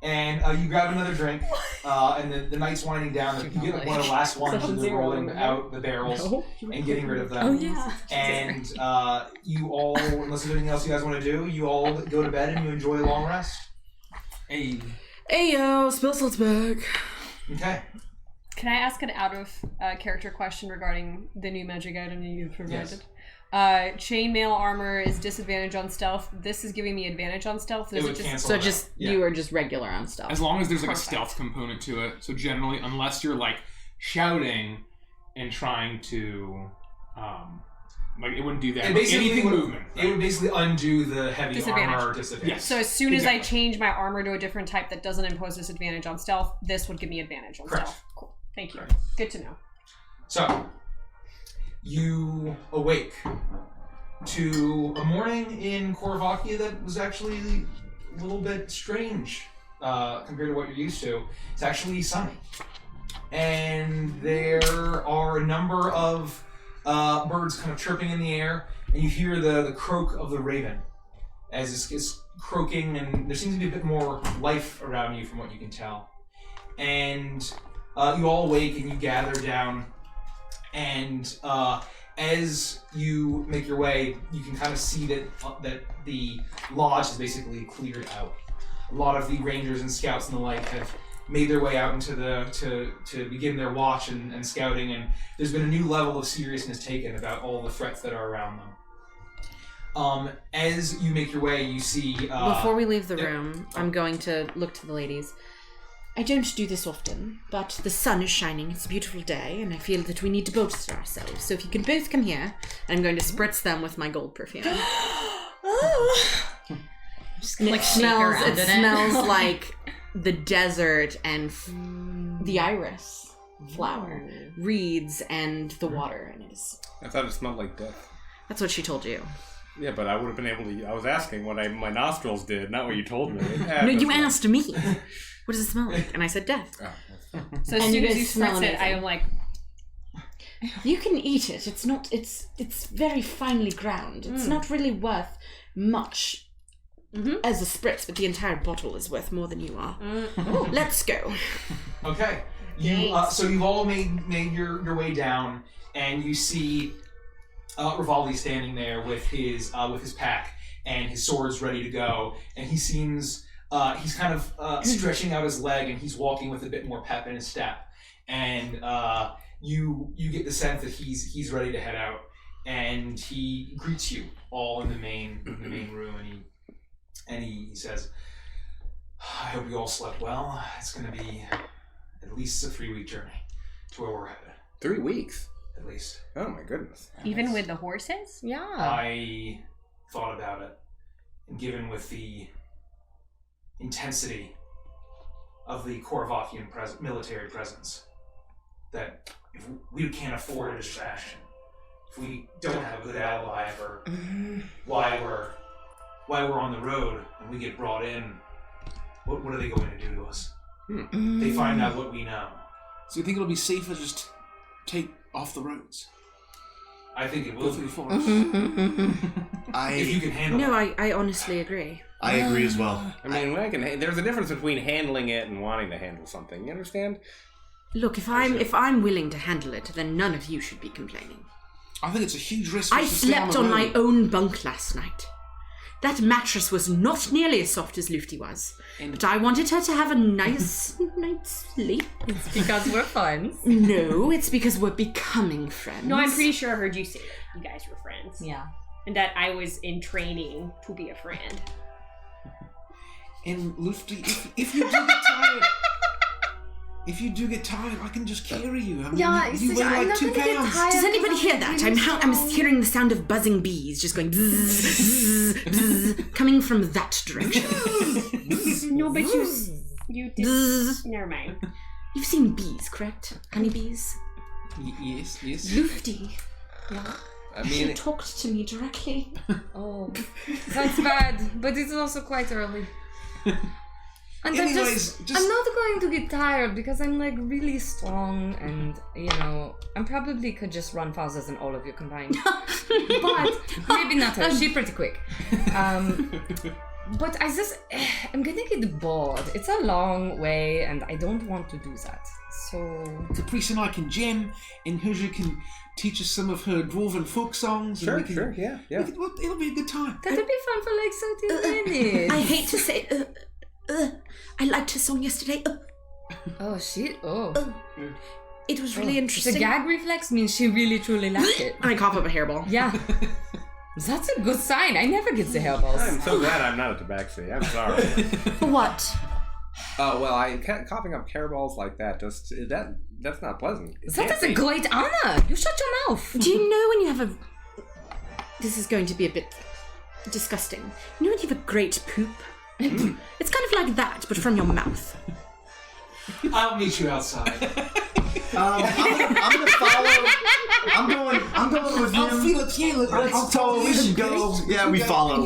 And you grab another drink, and the night's winding down. You get one of the last ones and they're rolling out the barrels and getting rid of them. Oh, yeah. And you all, unless there's anything else you guys want to do, you all go to bed and you enjoy a long rest. Hey yo, spill salt's back. Okay. Can I ask an out of character question regarding the new magic item you provided? Yes. Chainmail armor is disadvantage on stealth. This is giving me advantage on stealth. You are just regular on stealth. As long as there's like a stealth component to it. So generally, unless you're like shouting and trying to, it wouldn't do that. Anything movement. Right? It would basically undo the heavy armor disadvantage. Yes. So as soon as I change my armor to a different type that doesn't impose disadvantage on stealth, this would give me advantage on stealth. Cool. Thank you. Good to know. So, you awake to a morning in Korvakia that was actually a little bit strange compared to what you're used to. It's actually sunny. And there are a number of birds kind of chirping in the air, and you hear the croak of the raven as it's croaking, and there seems to be a bit more life around you from what you can tell. And you all awake and you gather down, and as you make your way, you can kind of see that the lodge is basically cleared out. A lot of the rangers and scouts and the like have made their way out into to begin their watch and scouting, and there's been a new level of seriousness taken about all the threats that are around them. As you make your way, you see... Before we leave the room, I'm going to look to the ladies. I don't do this often, but the sun is shining. It's a beautiful day, and I feel that we need to bolster ourselves. So if you can both come here, I'm going to spritz them with my gold perfume. Just And like it shake smells. around It in smells like the desert and the iris flower, reeds, and the water. And it is. I thought it smelled like death. That's what she told you. Yeah, but I would have been able to. I was asking what my nostrils did, not what you told me. No, you asked me. What does it smell like? And I said death. So as And soon you as you guys smell spritz it, I amazing. am like, You can eat it. It's not. It's very finely ground. It's not really worth much as a spritz, but the entire bottle is worth more than you are. Let's go. Okay. You so you've all made your way down, and you see Rivaldi standing there with his pack and his swords ready to go, and he seems he's kind of stretching out his leg, and he's walking with a bit more pep in his step, and you get the sense that he's ready to head out, and he greets you all in the main room, and he says, "I hope you all slept well. It's going to be at least a 3-week journey to where we're headed. 3 weeks? At least. Oh my goodness. even with the horses? Yeah. I thought about it, and given with the intensity of the Korvakian military presence, that if we can't afford a distraction, if we don't have a good alibi for why we're on the road and we get brought in, what are they going to do to us? They find out what we know. So you think it'll be safer just take off the roads? I think it Go will through be. the forest. If you can handle No, it. I honestly agree. I agree as well. I mean, there's a difference between handling it and wanting to handle something. You understand? Look, if I'm willing to handle it, then none of you should be complaining. I think it's a huge risk. I just to stay slept the on my road. own bunk last night. That mattress was not nearly as soft as Lufty was, but I wanted her to have a nice night's sleep. It's because we're friends. No, it's because we're becoming friends. No, I'm pretty sure I heard you say that you guys were friends. Yeah. And that I was in training to be a friend. And Lufty, if you do get tired, I can just carry you. I mean, Yeah, you weigh I'm like not 2 gonna get pounds. tired. Does anybody hear that? I'm hearing the sound of buzzing bees just going bzzz, bzzz, bzzz, coming from that direction. No, but you did. Bzzz. Never mind. You've seen bees, correct? Honeybees? Yes. Lufty, I you mean, talked to me directly. Oh, that's bad, but it's also quite early. And Anyways, I'm not going to get tired because I'm like really strong and, I probably could just run faster than all of you combined. But maybe not her, she's pretty quick. But I'm gonna get bored. It's a long way and I don't want to do that. So... Caprice and I can jam, and Huja can teach us some of her dwarven folk songs. And we can, yeah. It'll be a good time. That'll be fun for like 30 minutes. I hate to say, I liked her song yesterday. Oh shit! Oh, It was really interesting. The gag reflex means she really truly liked it. I cough up a hairball. Yeah, that's a good sign. I never get the hairballs. I'm so glad I'm not at the backseat. I'm sorry. For what? Oh well, coughing up hairballs like that that's not pleasant. That is a great honor. You shut your mouth. Do you know when you have a... This is going to be a bit disgusting. You know when you have a great poop? It's kind of like that, but from your mouth. I'll meet you outside. I'm gonna follow. I'm going with him. Oh, Felix, yeah, I'll totally go. Yeah, we follow.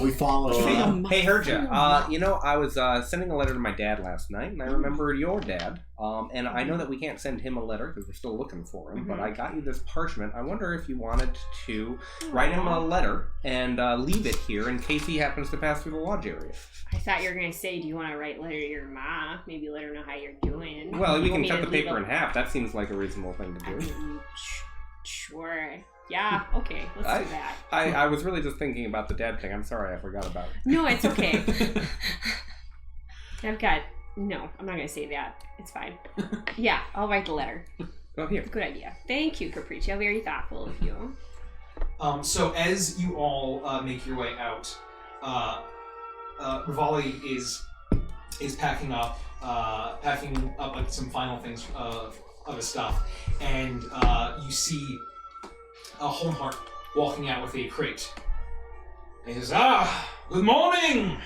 Hey, Herja, I was sending a letter to my dad last night, and I remembered your dad. And I know that we can't send him a letter because we're still looking for him, but I got you this parchment. I wonder if you wanted to write him a letter and leave it here in case he happens to pass through the lodge area. I thought you were going to say, do you want to write a letter to your ma? Maybe let her know how you're doing. Well, we You can want me cut to the leave paper in half. That seems like a reasonable thing to do. Sure. Yeah, okay. Let's do that. I was really just thinking about the dad thing. I'm sorry, I forgot about it. No, it's okay. No, I'm not going to say that. It's fine. Yeah, I'll write the letter. Oh, here. Good idea. Thank you, Capriccio. Very thoughtful of you. So as you all make your way out, Rivali is is packing up like some final things of his stuff, and you see a Homeheart walking out with a crate. And he says, good morning!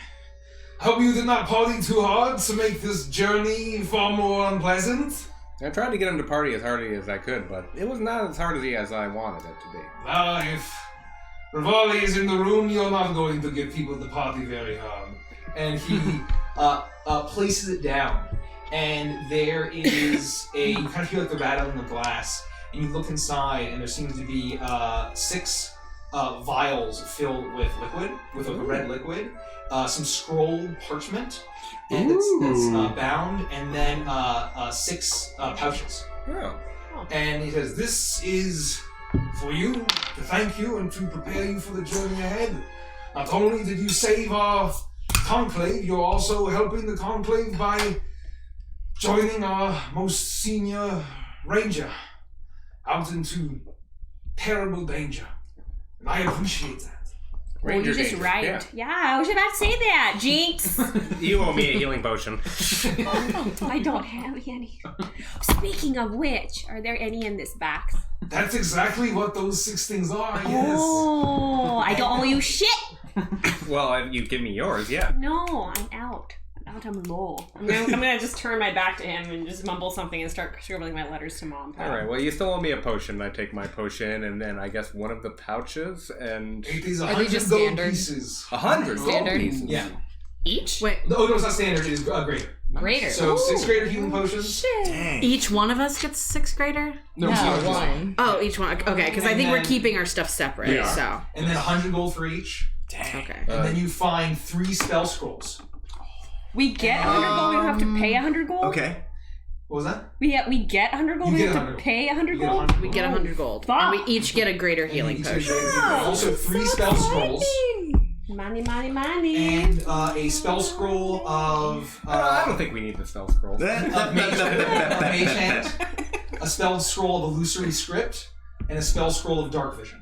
Hope you did not party too hard to make this journey far more unpleasant. I tried to get him to party as hard as I could, but it was not as hard as I wanted it to be. If Rivali is in the room, you're not going to get people to party very hard. And he places it down, and there is you kind of feel like they're rattling the glass, and you look inside, and there seems to be 6 vials filled with liquid, with a red liquid, some scroll parchment, and that's bound, and then 6 pouches. Oh. And he says, "This is for you, to thank you and to prepare you for the journey ahead. Not only did you save our conclave, you're also helping the conclave by joining our most senior ranger out into terrible danger. And I appreciate that." Well, you just right. Yeah, I was about to say that. Jinx. You owe me a healing potion. I don't have any. Speaking of which, are there any in this box? That's exactly what those 6 things are, yes. Oh, I don't owe you shit. Well, you give me yours, yeah. No, I'm out. I'm low. I'm gonna just turn my back to him and just mumble something and start scribbling my letters to Mom. All right. Well, you still owe me a potion. I take my potion and then I guess one of the pouches and. It is Are they just gold standard? Pieces. 100 gold Standard? pieces. Yeah. Each? Wait. No, it's not standard. It is greater. Greater. So 6 greater healing potions. Dang. Each one of us gets 6 greater? No, one. Oh, each one. Okay, because I think we're keeping our stuff separate. Yeah. So. And then 100 gold for each. Dang. Okay. And then you find 3 spell scrolls. We get 100 gold. We don't have to pay 100 gold. Okay. What was that? We get 100 gold. You We get have 100 to pay 100 You get gold. 100 We get 100 gold. Fuck. And we each get a greater healing potion. Also 3 spell scrolls. Money. And a spell scroll of I don't think we need the spell scroll. of mage hand, a spell scroll of illusory script, and a spell scroll of dark vision.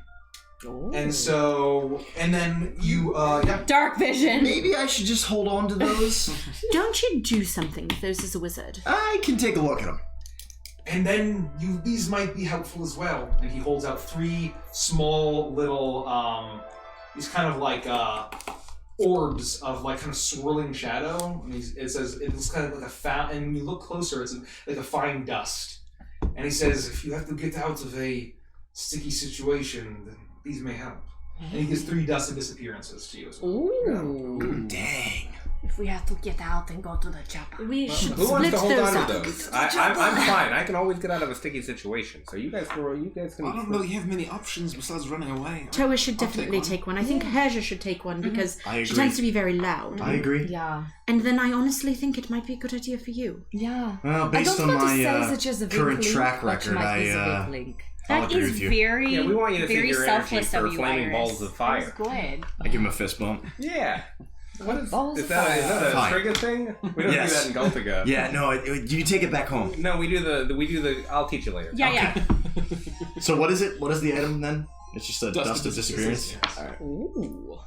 And so, and then you, Dark vision. Maybe I should just hold on to those. Don't you do something with those as a wizard? I can take a look at them. And then these might be helpful as well. And he holds out 3 small little, these kind of like orbs of like kind of swirling shadow. And it says it's kind of like a and when you look closer, it's like a fine dust. And he says, if you have to get out of a sticky situation, then these may help. And he gives 3 dust and disappearances to you as well. Ooh. Dang. If we have to get out and go to the chopper. We should Who wants split to hold those on up. to those? I'm fine. I can always get out of a sticky situation. So you guys can. I don't really have many options besides running away. Toa should I'll definitely take one. I think Herja should take one because I she agree. tends to be very loud. I agree. Yeah. And then I honestly think it might be a good idea for you. Yeah. Well, based I on don't want to my say such as a current link, track which record, might be a I'll link. I'll That agree is with you. very, Yeah, we want you to very save your energy selfless for of you, flaming Iris. balls of fire. That's good. I give him a fist bump. Yeah. What is Balls is of that? Is that a fire. Striga thing? We don't Yes. do that in Galtaga. Yeah, no, you take it back home. No, we do the. I'll teach you later. Yeah. So what is it? What is the item then? It's just a Dust dust of of disappearance. disappearance. Alright. Ooh.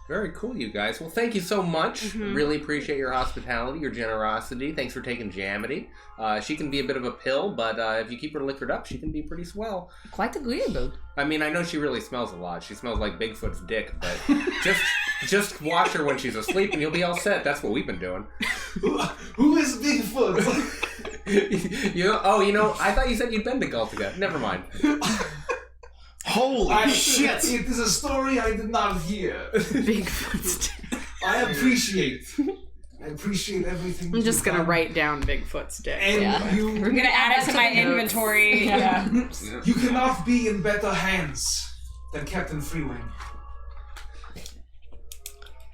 Very cool, you guys. Well, thank you so much. Really appreciate your hospitality, your generosity. Thanks for taking Jamity. She can be a bit of a pill, but if you keep her liquored up, she can be pretty swell. Quite agreeable. I mean, I know she really smells a lot. She smells like Bigfoot's dick, but just watch her when she's asleep and you'll be all set. That's what we've been doing. Who is Bigfoot? I thought you said you'd been to Galtaga. Never mind. Holy shit! It is a story I did not hear. Bigfoot's. I appreciate everything. I'm just gonna write down Bigfoot's dick. And We're gonna add it to my inventory. Yeah. you cannot be in better hands than Captain Freewing.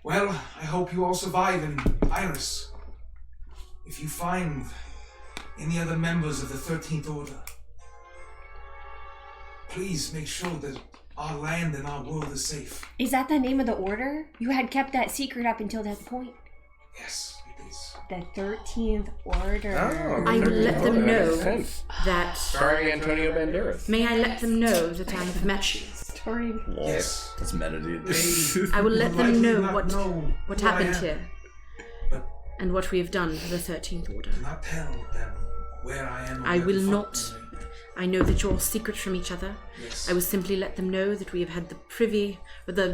Well, I hope you all survive, and Iris, if you find any other members of the 13th Order, please make sure that our land and our world is safe. Is that the name of the order? You had kept that secret up until that point. Yes, it is. The 13th Order. Oh, I will let them know Makes sense. that. Starring Antonio Banderas. May I let them know that I have met you? Yes. That's meta, dude. I will let them Likely know not what know what who I happened am. here. But and what we have done for the 13th Order. Do not tell them where I am. I will not. I know that you're secret from each other. Yes. I will simply let them know that we have had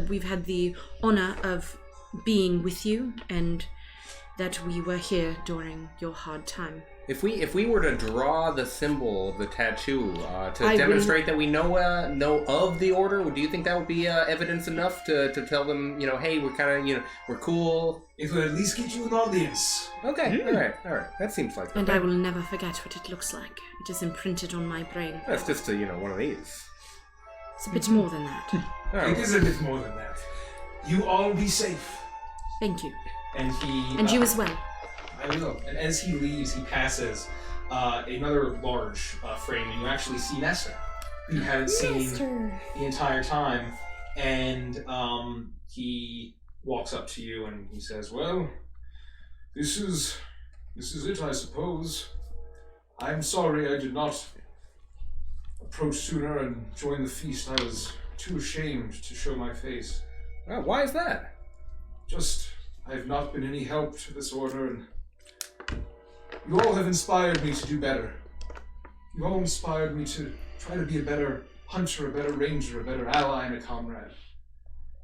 we've had the honor of being with you, and that we were here during your hard time. If we were to draw the symbol, the tattoo, to demonstrate that we know of the order, do you think that would be evidence enough to tell them, hey, we're kind of, we're cool? It will at least get you an audience. Okay, all right. That seems like. And I will never forget what it looks like. It is imprinted on my brain. That's just one of these. It's a bit more than that. It is a bit more than that. You all be safe. Thank you. And you as well. I will. And as he leaves, he passes another large frame, and you actually see Nestor, who you haven't seen the entire time. And he walks up to you and he says, "Well, this is it, I suppose. I'm sorry I did not approach sooner and join the feast. I was too ashamed to show my face." Why is that? I have not been any help to this order, and you all have inspired me to do better. You all inspired me to try to be a better hunter, a better ranger, a better ally, and a comrade.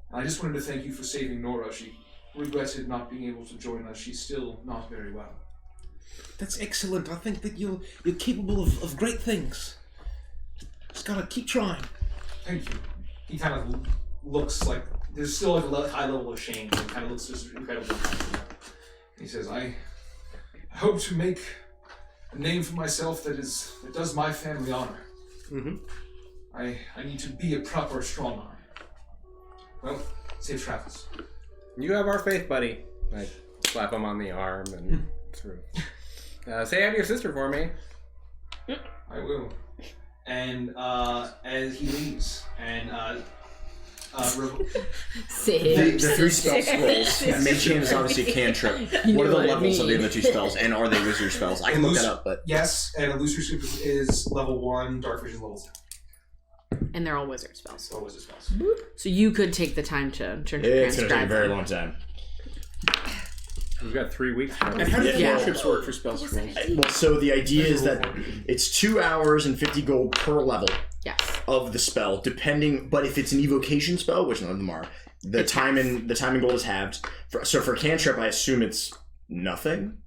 And I just wanted to thank you for saving Nora. She regretted not being able to join us. She's still not very well. That's excellent. I think that you're capable of great things. Just gotta keep trying. Thank you. He kind of looks like there's still a high level of shame, and kind of looks just incredibly confident. And he says, I hope to make a name for myself that does my family honor. Mm-hmm. I need to be a proper strong arm. Well, safe travels. You have our faith, buddy. I slap him on the arm and sort of say hi to your sister for me. I will. And as he leaves, and the 3 spell scrolls. Mage Hand is obviously a cantrip. What are the levels of the other 2 spells, and are they wizard spells? I can look that up, but yes, and Illusory is level 1, Dark Vision level 2. And they're all wizard spells. All wizard spells. So you could take the time to transcribe. It's going to take a very long time. We've got 3 weeks. And how do cantrips work for spell scrolls? Well, so the idea is that it's 2 hours and 50 gold per level. Yes. Of the spell, depending. But if it's an evocation spell, which none of them are, the time and gold is halved. So for cantrip, I assume it's nothing,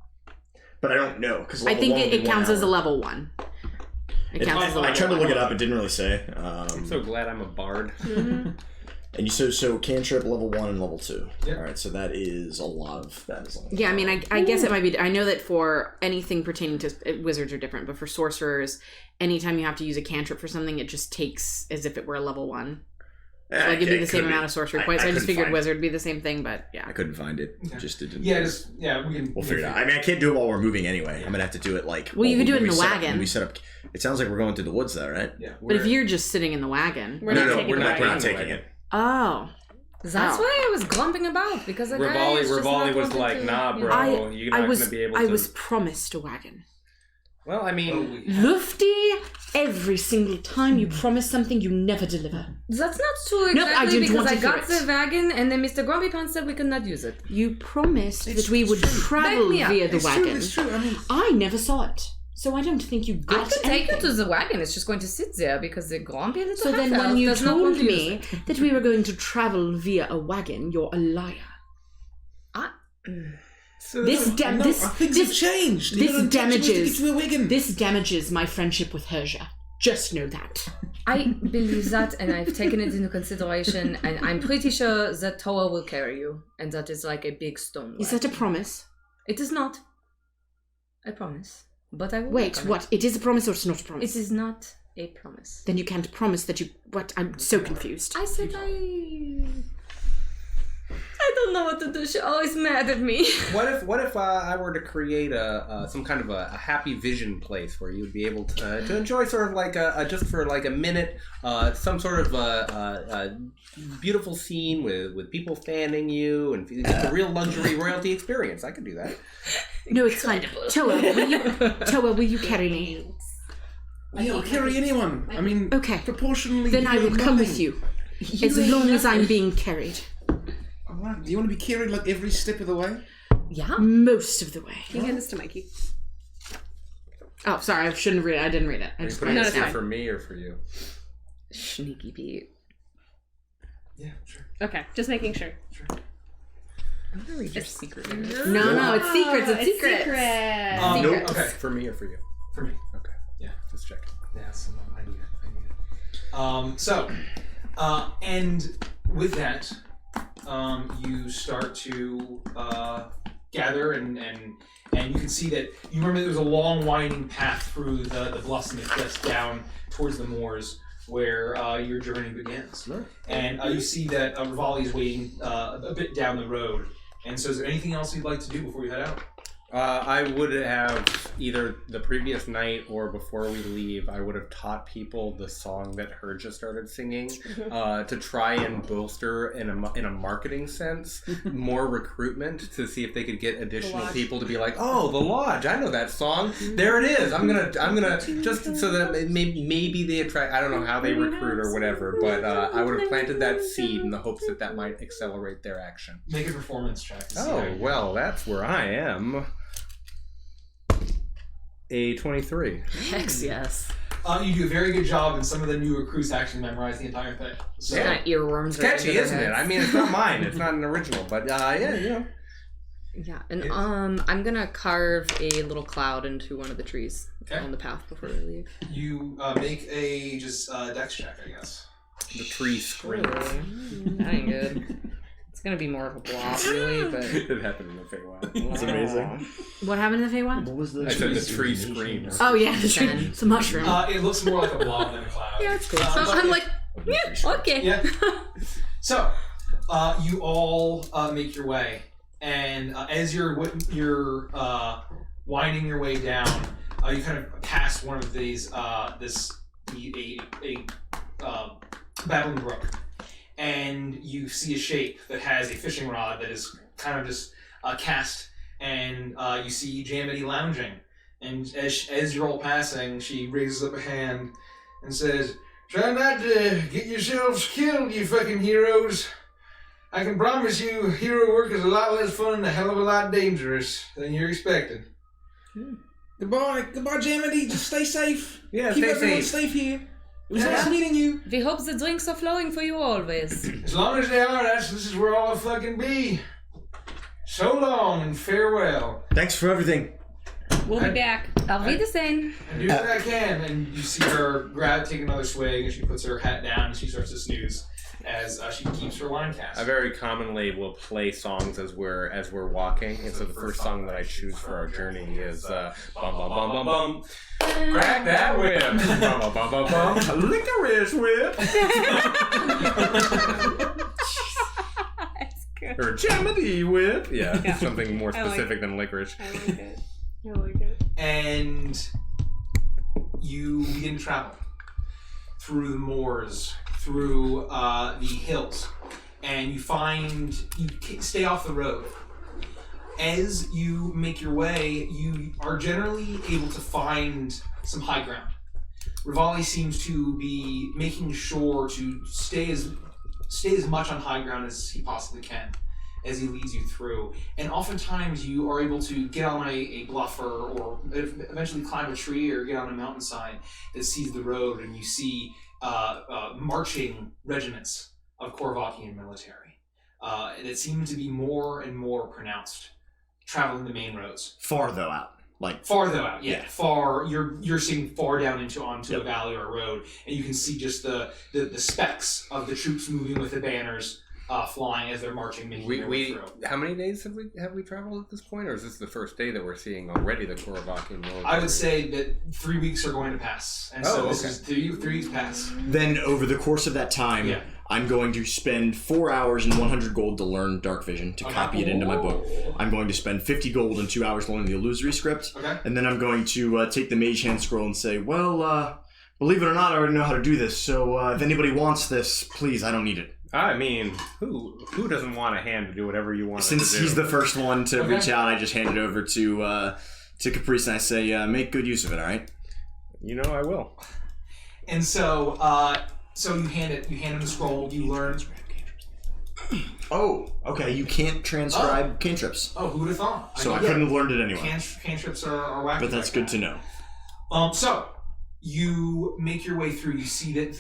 but I don't know because I think it counts as a level 1. It counts as a level I tried to 1. look it up; it didn't really say. I'm so glad I'm a bard. Mm-hmm. And you so cantrip level 1 and level 2. Yep. All right, so that is a lot of Yeah, I mean, I guess it might be. I know that for anything pertaining to wizards are different, but for sorcerers, anytime you have to use a cantrip for something, it just takes as if it were a level 1. So it'd be the same amount of sorcery points. I just figured wizard would be the same thing, but yeah. I couldn't find it. Yeah. Just didn't. We'll figure it out. I mean, I can't do it while we're moving anyway. I'm gonna have to do it like. Well, you could do it in the wagon. We set up. It sounds like we're going through the woods, though, right? Yeah. But if you're just sitting in the wagon, we're not taking it. Oh. That's why I was glumping about, because Rivali was like, nah, bro, you're not going to be able to... I was promised a wagon. Well, I mean... Lufty, every single time you promise something, you never deliver. That's not true exactly, I didn't because want I to got hear the wagon, and then Mr. Grumpy Pants said we could not use it. You promised that we would travel via the wagon. It's true. I mean, I never saw it. So I don't think you got I can anything. take you to the wagon. It's just going to sit there because the grumpy little So then when you told me that we were going to travel via a wagon, you're a liar. So things have changed. This damages my friendship with Herja. Just know that. I believe that, and I've taken it into consideration, and I'm pretty sure that Toa will carry you, and that is like a big stone. Is that a promise? It is not. I promise. But I will Wait, what? It is a promise or it's not a promise? It is not a promise. Then you can't promise that you... What? I'm so confused. I said I don't know what to do. She's always mad at me. What if I were to create some kind of a happy vision place where you would be able to enjoy sort of like just for like a minute some sort of a beautiful scene with people fanning you and a real luxury royalty experience. I could do that. No, it's fine. Toa, will you carry me? I'll carry anyone. I mean, okay. Proportionally. Then I will come with you, as long as I'm being carried. Do you want to be carried like every step of the way? Yeah. Most of the way. Can you hand this to Mikey? Oh, sorry, I shouldn't read it. I didn't read it. I Are you just putting wrote this it here down. for me or for you? Sneaky Pete. Yeah, sure. Okay, just making sure. I'm gonna read your secret. No, it's secrets. It's secrets. Nope. Okay. For me or for you? For me. Okay. Yeah. Just checking. Yeah, I need it. And with that, you start to gather and you can see that you remember there was a long winding path through the bluffs and the cliffs down towards the moors where your journey begins. Right. And you see that Rivali is waiting a bit down the road. And so is there anything else you'd like to do before you head out? I would have either the previous night or before we leave, I would have taught people the song that Herja started singing to try and bolster in a marketing sense more recruitment to see if they could get additional people to be like, oh, the lodge, I know that song. There it is. I'm gonna just so that maybe they attract. I don't know how they recruit or whatever, but I would have planted that seed in the hopes that might accelerate their action. Make a performance check. Oh well, that's where I am. A 23. Hex yes. You do a very good job, and some of the new recruits actually memorize the entire thing. So, Kind of earworms. It's catchy, isn't it? I mean, it's not mine. It's not an original, but yeah, you know. Yeah, and I'm gonna carve a little cloud into one of the trees on the path before we leave. You make a dex check, I guess. The tree screams. That ain't good. It's gonna be more of a blob, really, but it happened in the Feywild. It's amazing. What happened in the Feywild? What was the? I said the tree screams. Oh yeah, the tree. It's a mushroom. It looks more like a blob than a cloud. Yeah, it's cool. So I'm like, yeah, okay. Yeah. So, you all make your way, and as you're winding your way down, you kind of pass one of these babbling brook, and you see a shape that has a fishing rod that is kind of just cast, and you see Jamity lounging, and as you're all passing, she raises up a hand and says, "Try not to get yourselves killed, you fucking heroes. I can promise you hero work is a lot less fun and a hell of a lot dangerous than you're expecting." Goodbye, Jamity. Just stay safe. Yeah, Keep stay everyone safe. safe here. It was nice meeting you. we hope the drinks are flowing for you always. As long as they are, this is where I'll fucking be. So long and farewell. Thanks for everything. We'll be back. I'll be the same. I do what I can, and you see her take another swig, and she puts her hat down, and she starts to snooze as she keeps her line cast. I very commonly will play songs as we're walking, and so the first song that I choose for our journey is bum bum bum bum bum. Crack that whip! Bum bum bum bum bum. Licorice whip! That's good. Or Jamity whip! Yeah, Yeah. something more I like specific than licorice. I like it. I like it. And you begin to travel through the moors, through the hills, and you stay off the road. As you make your way, you are generally able to find some high ground. Rivali seems to be making sure to stay as much on high ground as he possibly can as he leads you through. And oftentimes you are able to get on a bluff or eventually climb a tree or get on a mountainside that sees the road, and you see marching regiments of Korvakian military. And it seems to be more and more pronounced traveling the main roads. Far though out. Far though out, yeah. Yeah. Far, you're seeing far down onto a valley or a road, and you can see just the specks of the troops moving with the banners flying as they're marching, making their way through. How many days have we traveled at this point, or is this the first day that we're seeing already the Korvakian military? I would say that 3 weeks are going to pass, and so this is 3 weeks pass. Then over the course of that time, I'm going to spend 4 hours and 100 gold to learn Dark Vision, to copy it into my book. I'm going to spend 50 gold and 2 hours learning the illusory script. Okay. And then I'm going to take the Mage Hand scroll and say, well, believe it or not, I already know how to do this, so if anybody wants this, please, I don't need it. I mean, who doesn't want a hand to do whatever you want to do? Since he's the first one to reach out, I just hand it over to Caprice and I say, make good use of it, alright? You know I will. And so, you hand him the scroll, you learn Oh, okay. You can't transcribe cantrips. Oh, who would have thought? So I couldn't have learned it anyway. Cantrips are wacky. But that's good to know. So you make your way through. You see that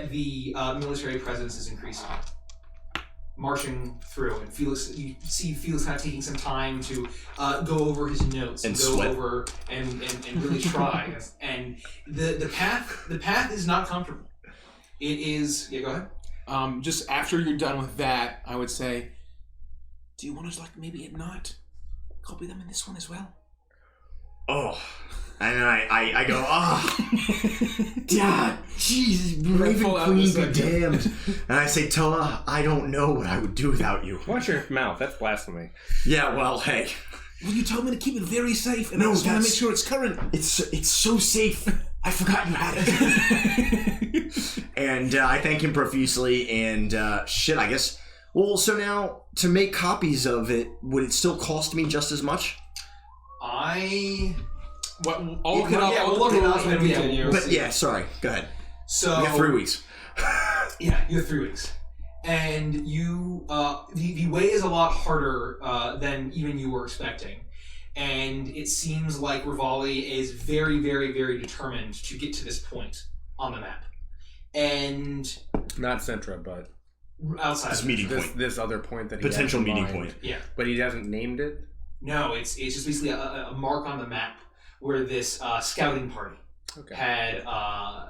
the military presence is increasing, marching through, and you see Felix kind of taking some time to go over his notes and go sweat. over and really try. And the path is not comfortable. It is. Yeah, go ahead. Just after you're done with that, I would say, do you want to maybe at night copy them in this one as well? Oh. And then I go, God, Jesus, Raven Queen be damned. And I say, Toa, I don't know what I would do without you. Watch your mouth, that's blasphemy. Yeah, well, hey. Well, you told me to keep it very safe, and I just want to make sure it's current. It's so safe. I forgot you had it. And I thank him profusely, and I guess. Well, so now, to make copies of it, would it still cost me just as much? We'll look it up and sorry. Go ahead. So you have 3 weeks. Yeah, you have 3 weeks. And you, the way is a lot harder than even you were expecting. And it seems like Rivali is very, very, very determined to get to this point on the map. And not Zentra, but outside this meeting point. This other point that he potential has in meeting mind. point. Yeah. But he hasn't named it? No, it's just basically a mark on the map where this scouting party had a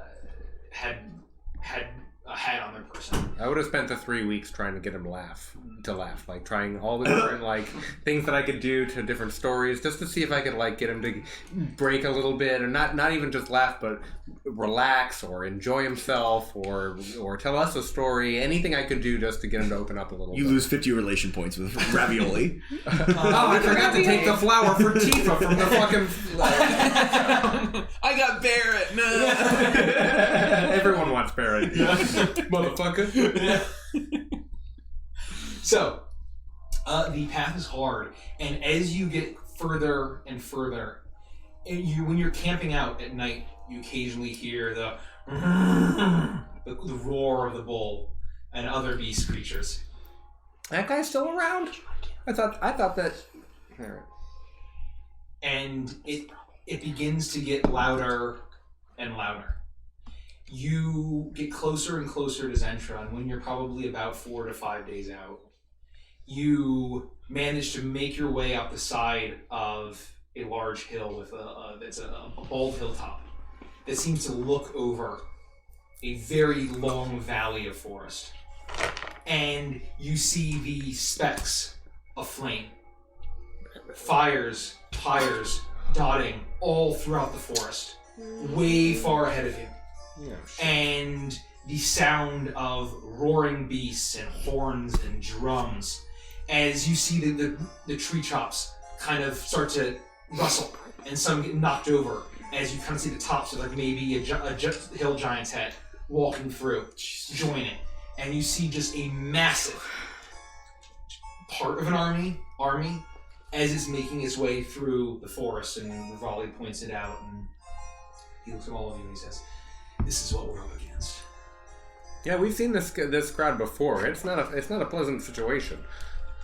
hat on their person. I would have spent the 3 weeks trying to get him to laugh, like trying all the different things that I could do to different stories, just to see if I could get him to break a little bit, and not even just laugh, but relax or enjoy himself or tell us a story. Anything I could do just to get him to open up a little. You lose 50 relation points with ravioli. I forgot to take the flour for Tifa from the fucking. I got Barrett. No. Everyone wants Barrett. Motherfucker. So, the path is hard, and as you get further and further, when you're camping out at night, you occasionally hear the roar of the bull and other beast creatures. That guy's still around? I thought that. And it begins to get louder and louder. You get closer and closer to Zentra, and when you're probably about 4 to 5 days out, you manage to make your way up the side of a large hill with that's a bold hilltop that seems to look over a very long valley of forest. And you see the specks of flame. Fires, pyres, dotting all throughout the forest, way far ahead of you. Yeah. And the sound of roaring beasts and horns and drums as you see the tree chops kind of start to rustle and some get knocked over as you kind of see the tops of maybe a hill giant's head walking through, joining, and you see just a massive part of an army as it's making its way through the forest. And Rivali points it out, and he looks at all of you and he says, "This is what we're up against." Yeah, we've seen this crowd before. It's not a pleasant situation.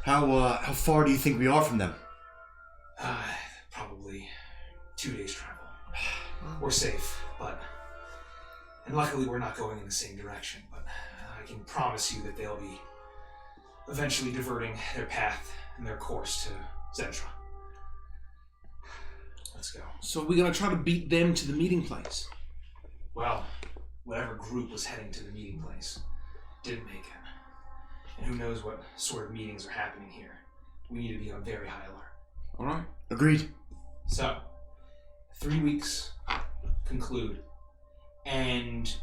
How far do you think we are from them? Probably 2 days travel. We're safe, and luckily we're not going in the same direction, but I can promise you that they'll be eventually diverting their path and their course to Zentra. Let's go. So we're going to try to beat them to the meeting place? Well, whatever group was heading to the meeting place didn't make it. And who knows what sort of meetings are happening here. We need to be on very high alert. All right. Agreed. So, 3 weeks conclude, and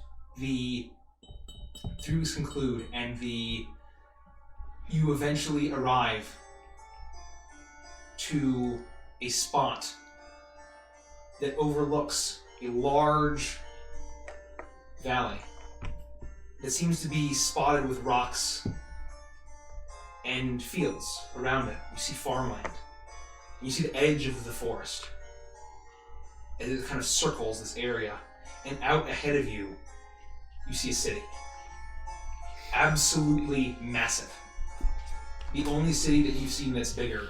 you eventually arrive to a spot that overlooks a large valley that seems to be spotted with rocks and fields around it. You see farmland. You see the edge of the forest as it kind of circles this area, and out ahead of you, you see a city. absolutely massive. The only city that you've seen that's bigger,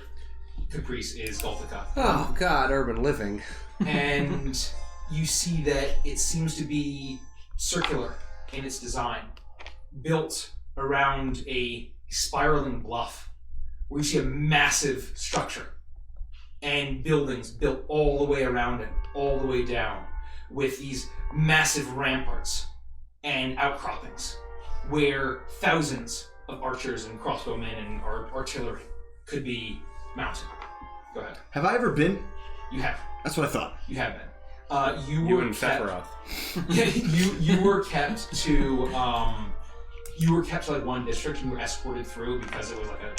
Caprice, is Galtica. Oh God, urban living. And you see that it seems to be circular in its design, built around a spiraling bluff, where you see a massive structure and buildings built all the way around it, all the way down, with these massive ramparts and outcroppings, where thousands of archers and crossbowmen and artillery could be mounted. Go ahead. Have I ever been? You have. That's what I thought. You have been. You were and kept. Sephiroth. you were kept to like one district, and you were escorted through because it was like a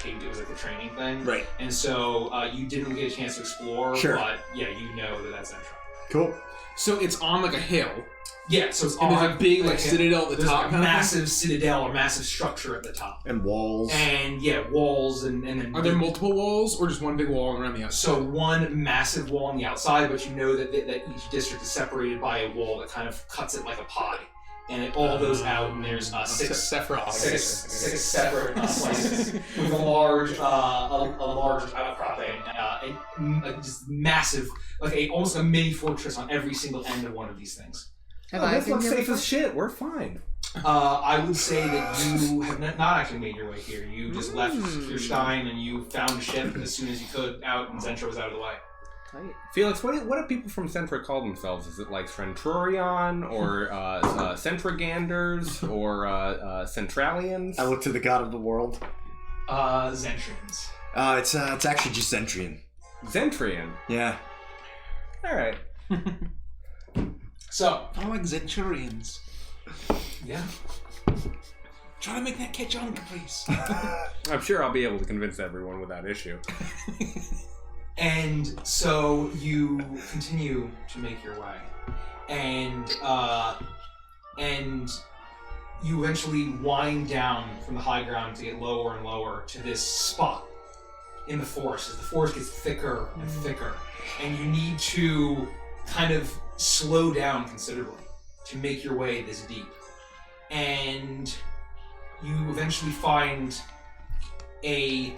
training thing. Right. And so you didn't get a chance to explore. Sure. But yeah, you know that's Zentra. Cool. So it's on like a hill. Yeah, so it's and there's a big like citadel at the top. There's a massive citadel or massive structure at the top. And walls. And yeah, walls and then. Are there multiple walls or just one big wall around the outside? So one massive wall on the outside, but you know that each district is separated by a wall that kind of cuts it like a pie. And it all goes out, and there's six separate slices with a large outcropping, and just massive, like almost a mini fortress on every single end of one of these things. This looks safe as shit. We're fine. I would say that you have not actually made your way here. You just left Kirstein and you found a ship as soon as you could out, and Zentra was out of the way. Felix, what do people from Zentra call themselves? Is it like Centurion or Centraganders or Centralians? I look to the god of the world. Zentrians. It's actually just Zentrian. Zentrian? Yeah. Alright. So. I like Zenturians. Yeah. Try to make that catch on, Caprice. I'm sure I'll be able to convince everyone without issue. And so you continue to make your way, and you eventually wind down from the high ground to get lower and lower to this spot in the forest. As the forest gets thicker and thicker, and you need to kind of slow down considerably to make your way this deep. And you eventually find a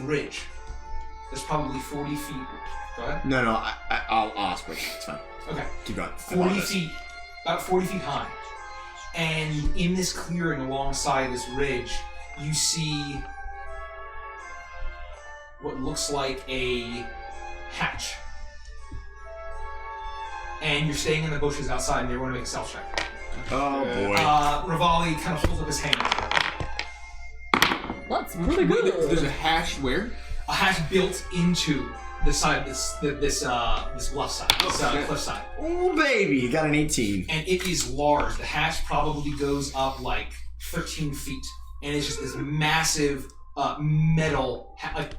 ridge. There's probably 40 feet. Go ahead. No, I'll switch. It's fine. Okay. Keep going. 40 feet, about 40 feet high. And in this clearing alongside this ridge, you see what looks like a hatch. And you're staying in the bushes outside, and everyone make a stealth check. Oh boy. Rivali kind of holds up his hand. That's pretty good. There's a hatch where? A hatch built into the side of this bluff side, cliff side. Oh baby, you got an 18. And it is large. The hatch probably goes up like 13 feet, and it's just this massive metal hatch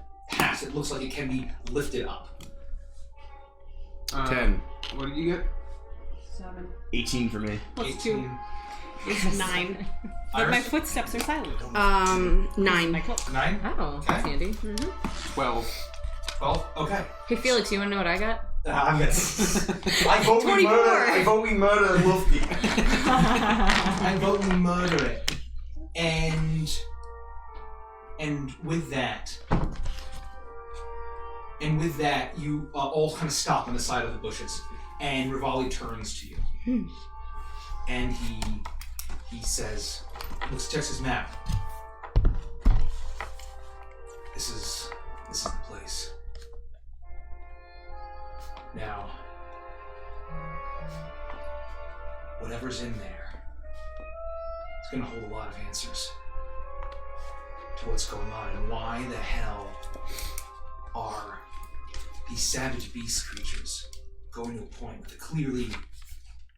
that looks like it can be lifted up. 10. What did you get? 7. 18 for me. Plus 2 is 9. But my footsteps are silent. 9. 9? Oh, that's handy. 12. 12? Okay. Hey, Felix, you want to know what I got? I vote we murder. I vote we murder Wolfie. I vote we murder it. And with that, you all kind of stop on the side of the bushes, and Rivali turns to you, and he says, checks his map. This is the place. Now, whatever's in there, it's going to hold a lot of answers to what's going on and why the hell are these savage beast creatures going to a point with a clearly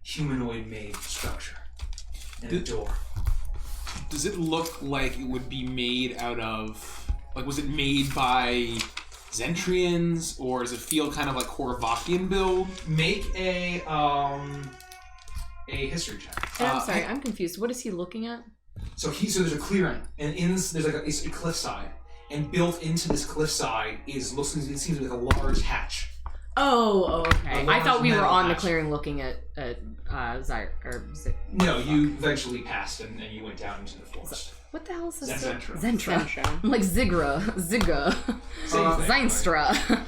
humanoid-made structure and a door. Does it look like it would be made out of, like, was it made by Zentrians, or does it feel kind of like Korvakian build? Make a history check. And I'm sorry, I'm confused. What is he looking at? So there's a clearing, and there's like a cliffside, and built into this cliffside seems like a large hatch. Oh, okay. I thought we were metal on the hatch. clearing looking at Zyre or No, you eventually passed and you went down into the forest. what the hell is this? Zentra. Zentra. I'm like Zigra, Ziga, Same thing, Zeinstra.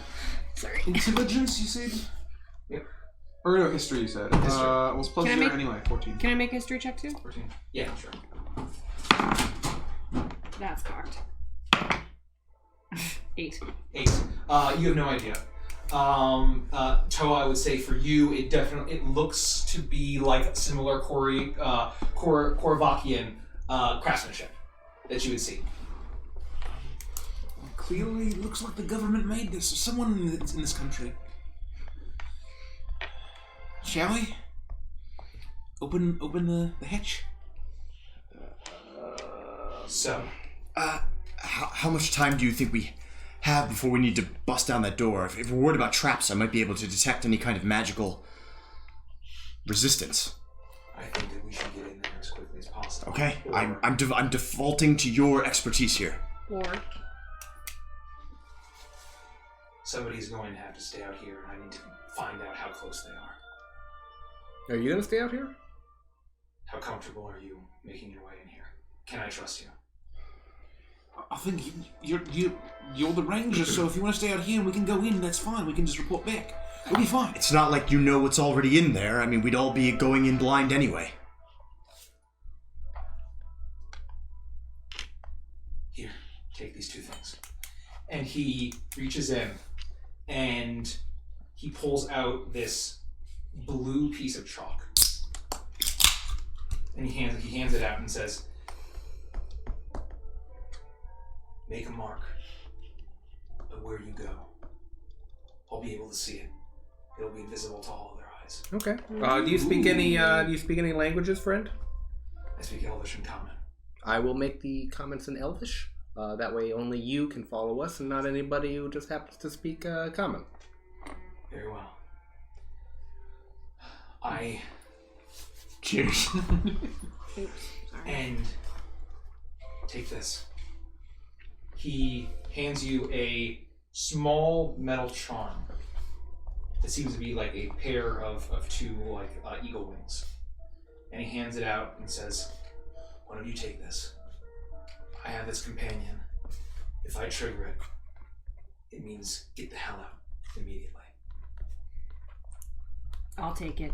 Sorry. Intelligence, you said? Yep. Or no, history, you said. History. Well, it's plus Can I 0 make- anyway, 14. Can I make a history check too? 14. Yeah, sure. That's cocked. 8. 8. You have no idea. Toa, I would say for you, it looks to be like similar Korvakian craftsmanship that you would see. Clearly, looks like the government made this, or someone in this country. Shall we? Open the hatch? So, How much time do you think we have before we need to bust down that door? If we're worried about traps, I might be able to detect any kind of magical resistance. I think that we should get in there as quickly as possible. Okay, Or I'm defaulting to your expertise here. Or somebody's going to have to stay out here, and I need to find out how close they are. Are you gonna stay out here? How comfortable are you making your way in here? Can I trust you? I think you're the ranger, so if you want to stay out here and we can go in, that's fine. We can just report back. We'll be fine. It's not like you know what's already in there. I mean, we'd all be going in blind anyway. Here, take these 2 things. And he reaches in, and he pulls out this blue piece of chalk. And he hands it out and says, make a mark of where you go. I'll be able to see it. It'll be invisible to all other eyes. Okay. Do you speak any languages, friend? I speak Elvish and Common. I will make the comments in Elvish. That way only you can follow us and not anybody who just happens to speak Common. Very well. Cheers. And take this. He hands you a small metal charm that seems to be like a pair of 2 eagle wings. And he hands it out and says, "Why don't you take this? I have this companion. If I trigger it, it means get the hell out immediately." I'll take it.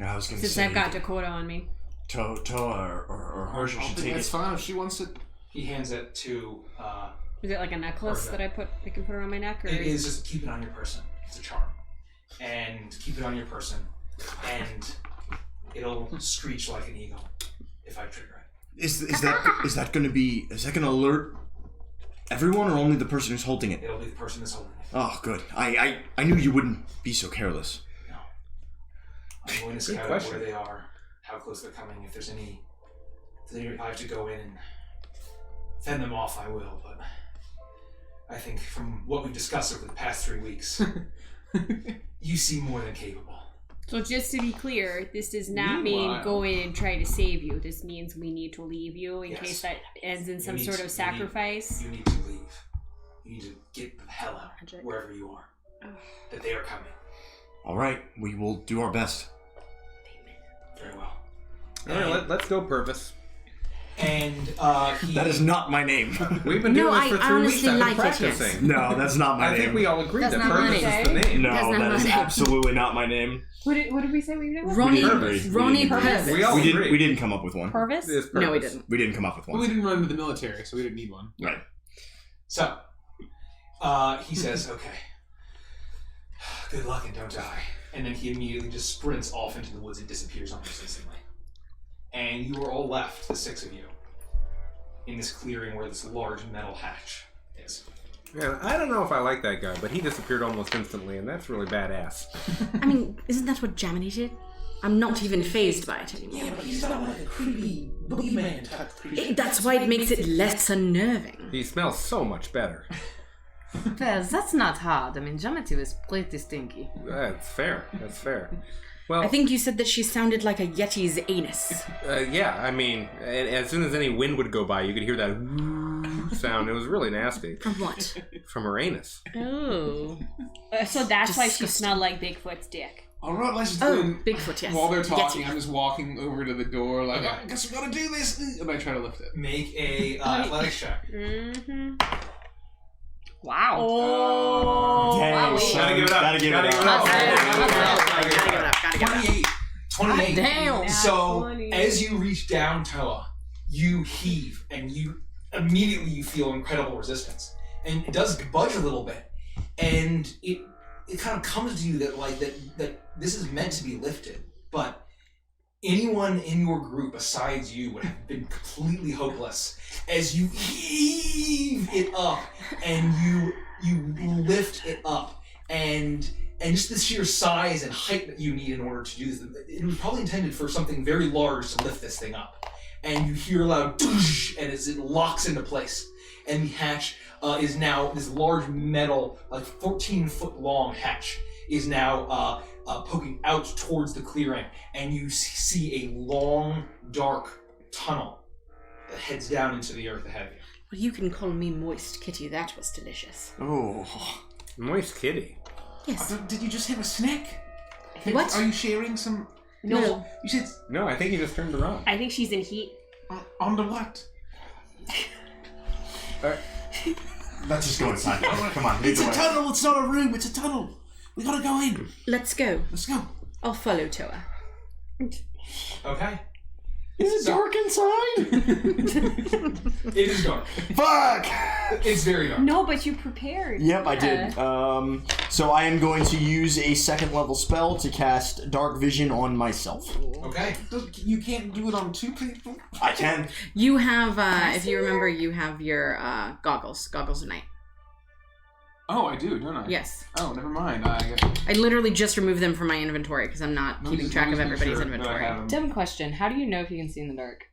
I was going to Since say... I've got Dakota on me. Toa or Harsha should take That's it. fine if she wants it. He hands it to... Is it like a necklace that I can put around my neck? Or It is just keep it on your person. It's a charm. And keep it on your person. And it'll screech like an eagle if I trigger it. Is that going to alert everyone or only the person who's holding it? It'll be the person that's holding it. Oh, good. I knew you wouldn't be so careless. No. I'm going to scout out where they are, how close they're coming. If there's any... If I have to go in and fend them off, I will, but... I think from what we've discussed over the past 3 weeks, you seem more than capable. So just to be clear, this does not mean go in and try to save you. This means we need to leave you in case that ends in some sort of sacrifice. You need to leave. You need to get the hell out wherever you are. That they are coming. All right, we will do our best. Very well. All right, let's go, Purvis. And that is not my name. We've been doing this for 3 weeks. I've been practicing. No, that's not my name. I think we all agreed that Purvis is the name. No, that is absolutely not my name. What did we say we were doing? Ronnie Purvis. We didn't come up with one. Purvis? No, we didn't. We didn't come up with one. Well, we didn't run into the military, so we didn't need one. Right. So, he says, okay, good luck and don't die. And then he immediately just sprints off into the woods and disappears almost instantly. And you are all left, the 6 of you, in this clearing where this large metal hatch is. Man, I don't know if I like that guy, but he disappeared almost instantly, and that's really badass. I mean, isn't that what Jamini did? I'm not even phased by it anymore. Yeah, but he's not like a creepy boogeyman type creature. That's why it makes it less unnerving. He smells so much better. Well, that's not hard. I mean, Jamity was pretty stinky. That's fair. That's fair. Well, I think you said that she sounded like a yeti's anus. Yeah, I mean, as soon as any wind would go by, you could hear that. poop sound. It was really nasty. From what? From Uranus. Oh. So that's why she Disgusting. smelled like Bigfoot's dick. Alright, let's Oh, do Bigfoot, yes. While they're talking, Yeti. I'm just walking over to the door, like, I guess we gotta do this, and I try to lift it. Make a athletics check. Mm-hmm. Wow. Oh. Dang, Wow. son. Gotta give it up. Gotta give Gotta it give up. Gotta give it up. 28. Damn. So 20. as you reach down, Toa, you heave and you immediately feel incredible resistance, and it does budge a little bit, and it kind of comes to you that this is meant to be lifted, but anyone in your group besides you would have been completely hopeless as you heave it up and you lift it up and just the sheer size and height that you need in order to do this. It was probably intended for something very large to lift this thing up. And you hear a loud doosh, and as it locks into place. And the hatch is now, this large metal, like 14-foot long hatch, is now poking out towards the clearing. And you see a long, dark tunnel that heads down into the earth ahead of you. Well, you can call me Moist Kitty. That was delicious. Oh. Moist kitty. Yes. Did you just have a snack? What? Are you sharing some... No. You said... No, I think he just turned around. I think she's in heat. On the what? Let's just go inside. Come on, lead It's the a way. tunnel, it's not a room, it's a tunnel. We gotta go in. Let's go. Let's go. I'll follow Toa. Okay? Is it dark inside? It is dark. Fuck! It's very dark. No, but you prepared. Yep, I Yeah. did. So I am going to use a second level spell to cast Dark Vision on myself. Okay. You can't do it on two people? I can. You have, if you remember, you have your goggles. Goggles of night. Oh, I do, don't I? Yes. Oh, never mind. I literally just removed them from my inventory because I'm not keeping track of just make everybody's sure that I inventory. have 'em. Dumb question. How do you know if you can see in the dark?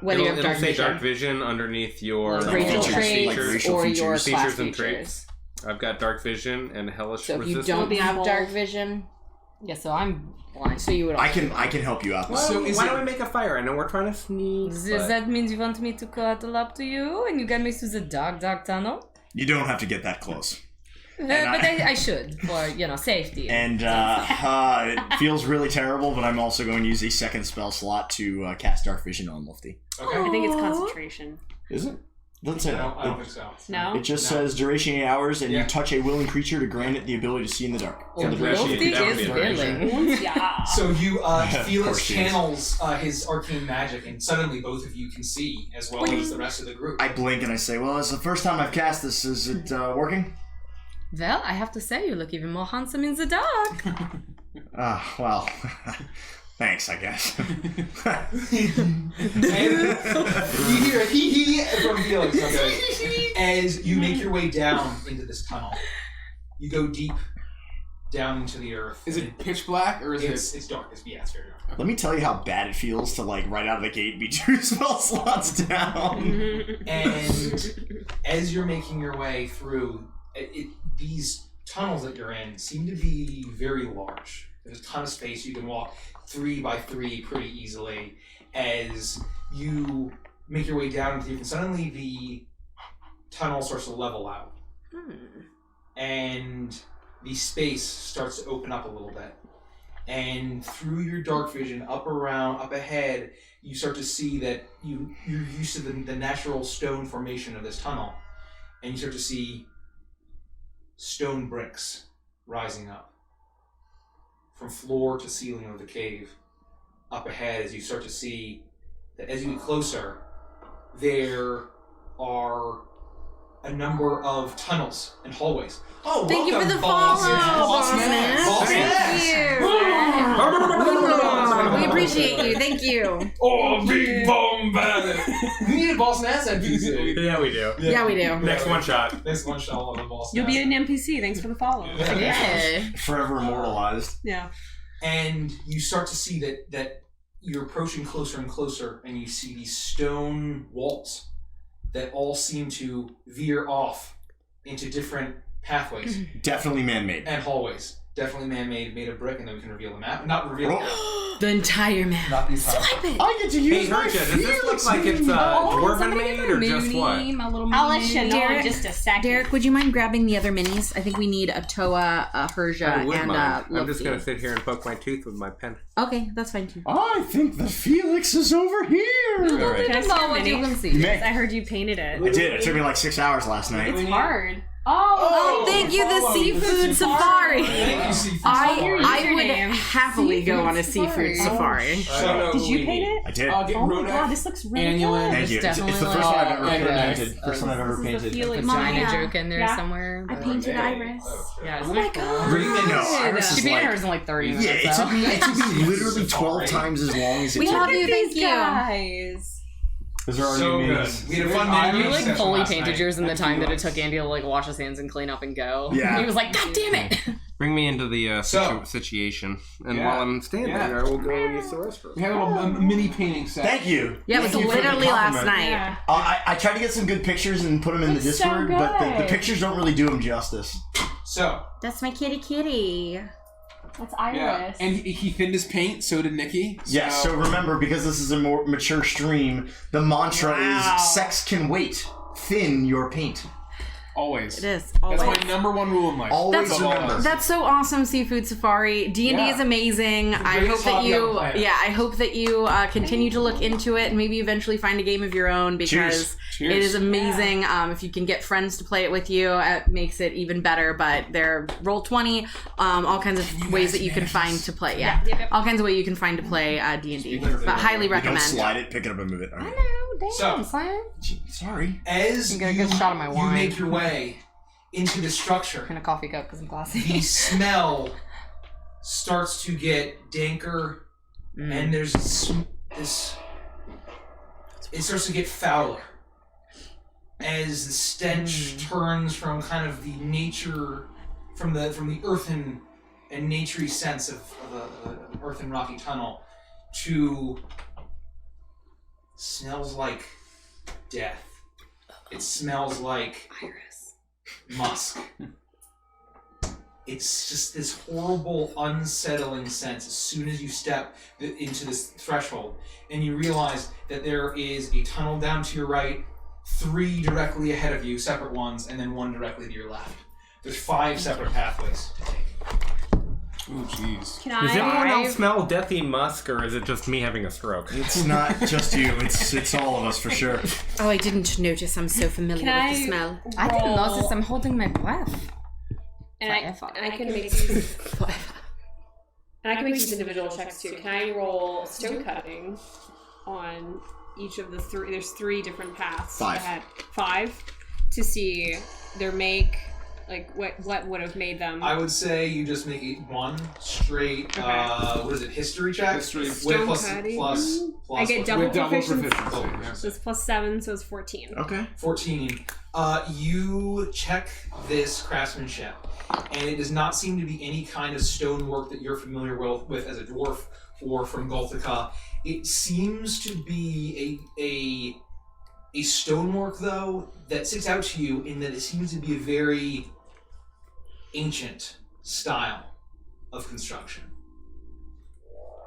Whether you have It'll dark say vision. dark vision underneath your Racial features, traits like racial or features. your class features and features. traits. I've got dark vision and hellish So if you resistance. don't have dark vision, Yeah, so I'm blind. so you would. I can help you out. Well, So is why it- don't we make a fire? I know we're trying to sneak. Does but- that mean you want me to cuddle up to you and you get me through the dark tunnel? You don't have to get that close. But I should, for, safety. And it feels really terrible, but I'm also going to use a second spell slot to cast Dark Vision on Lufty. Okay. I think it's concentration. Is it? Doesn't say No, that. I don't think so. No? It just No. says duration 8 hours, and Yeah. you touch a willing creature to grant it the ability to see in the dark. Oh, So the duration- Lufty that would is be a great willing. Yeah. So you, Of Felix course he is. channels his arcane magic, and suddenly both of you can see, as well as the rest of the group. I blink and I say, well, it's the first time I've cast this. Is it working? Well, I have to say, you look even more handsome in the dark. Well, thanks, I guess. And you hear a hee-hee from Felix. Okay. As you make your way down into this tunnel, you go deep down into the earth. Is it pitch black or is It's dark. It's very dark. Let me tell you how bad it feels to, like, right out of the gate be 2 spell slots down. And as you're making your way through, these tunnels that you're in seem to be very large. There's a ton of space. You can walk 3 by 3 pretty easily as you make your way down into it. And suddenly the tunnel starts to level out. And the space starts to open up a little bit. And through your dark vision, up ahead, you start to see that you're used to the natural stone formation of this tunnel. And you start to see stone bricks rising up from floor to ceiling of the cave. Up ahead, as you start to see that as you get closer, there are a number of tunnels and hallways. Oh, Thank you for welcome, the Boss. follow, Boss Boss Man. Man. Boss Man. We appreciate you. Thank you. Oh, big bomb bandit. We need a Boss Nass NPC. Yeah, we do. Yeah, we do. Next one shot. Next one shot on the Boss You'll be Nass. an NPC. Thanks for the follow. Yeah. Forever immortalized. Yeah. And you start to see that you're approaching closer and closer, and you see these stone walls that all seem to veer off into different pathways Definitely man-made. and hallways. definitely man-made, made of brick, and then we can reveal the map. Not reveal the entire map. Not the entire Swipe it. I get to use my Does this look like it's dwarven made or just what? I'll let you know in just a second. Derek, would you mind grabbing the other minis? I think we need a Toa, a Herja, I would and mind. a I'm just going to sit here and poke my tooth with my pen. Okay, that's fine too. I think the Felix is over here. Can I see know what you can see. I heard you painted it. I did. It took me like 6 hours last night. It's hard. Oh, thank you, the seafood safari. Thank you, seafood I would happily go on a seafood safari. Did you paint it? I did. Oh my god, this looks really good. Thank you. It's the first one I've ever painted. First one I've ever painted. Vagina joke in there somewhere. I painted Iris. Yeah, oh my god. Iris she painted hers in like 30 minutes. Yeah, it took me literally 12 times as long as it took. We love you, thank you. Guys. Those are our So new good. names. We had a fun day. You like session fully last painted night. yours in the time that it took Andy to like wash his hands and clean up and go. Yeah. He was like, God damn it. Bring me into the situation, and while I'm standing, I will go and use the restroom. We had a little mini painting set. Thank you. Yeah, it was Thank you for the literally last compliment. night. I tried to get some good pictures and put them in the That's so Discord, but the good. pictures don't really do them justice. So, That's my kitty. That's Yeah, Iris. and he thinned his paint, so did Nikki. Yeah, so remember, because this is a more mature stream, the mantra is sex can wait. Thin your paint. Always. It is. That's Always. my number one rule in life. Always That's, remember. that's so awesome, Seafood Safari. D&D Yeah. is amazing. I hope that you, I hope that you continue to look into it and maybe eventually find a game of your own because Cheers. it is amazing. If you can get friends to play it with you, it makes it even better. But there, Roll20, all kinds of ways that you can find to play. Yeah, all kinds of ways you can find to play D&D. But highly Don't recommend. slide it, pick it up and move it. I know, damn, So- son. Sorry. as I'm gonna you, get a shot of my you wine. make your way into the structure, And a coffee cup because I'm classy. the smell starts to get danker, and there's this. It starts to get fouler as the stench turns from kind of the nature, from the earthen and naturey sense of an earthen rocky tunnel, to smells like death. It smells like musk. It's just this horrible, unsettling sense as soon as you step into this threshold, and you realize that there is a tunnel down to your right, 3 directly ahead of you, separate ones, and then 1 directly to your left. There's 5 separate pathways to take. Oh, jeez. Can Does I? anyone else smell deathy musk, or is it just me having a stroke? It's not just you, it's all of us for sure. Oh, I didn't notice. I'm so familiar Can with the I smell. I didn't notice I'm holding my breath. And I can make these. And I can make these individual checks too. Can I roll stone cutting on each of the 3? There's 3 different paths. 5. Ahead. 5 to see their make, like what would have made them. I would say you just make it 1 straight. What is it? History check. History. With plus. I get double With double proficiency. proficiency. Yeah. So it's plus 7, so it's 14. Okay. 14. You check this craftsmanship, and it does not seem to be any kind of stonework that you're familiar with as a dwarf or from Galtica. It seems to be a stonework, though, that sticks out to you in that it seems to be a very ancient style of construction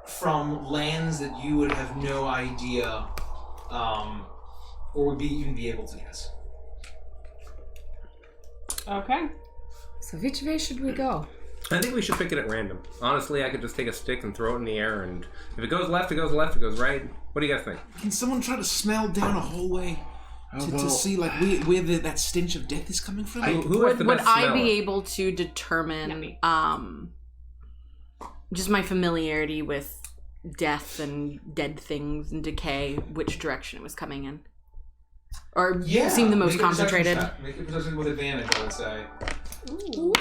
from lands that you would have no idea or would even be able to guess. Okay. So which way should we go? I think we should pick it at random. Honestly, I could just take a stick and throw it in the air, and if it goes left, it goes left. If it goes right, what do you guys think? Can someone try to smell down a hallway to see like where that stench of death is coming from? Who has the Would best I smell? be able to determine just my familiarity with death and dead things and decay, which direction it was coming in? Or seem the most make a perception concentrated? check. Make a perception with advantage, I would say.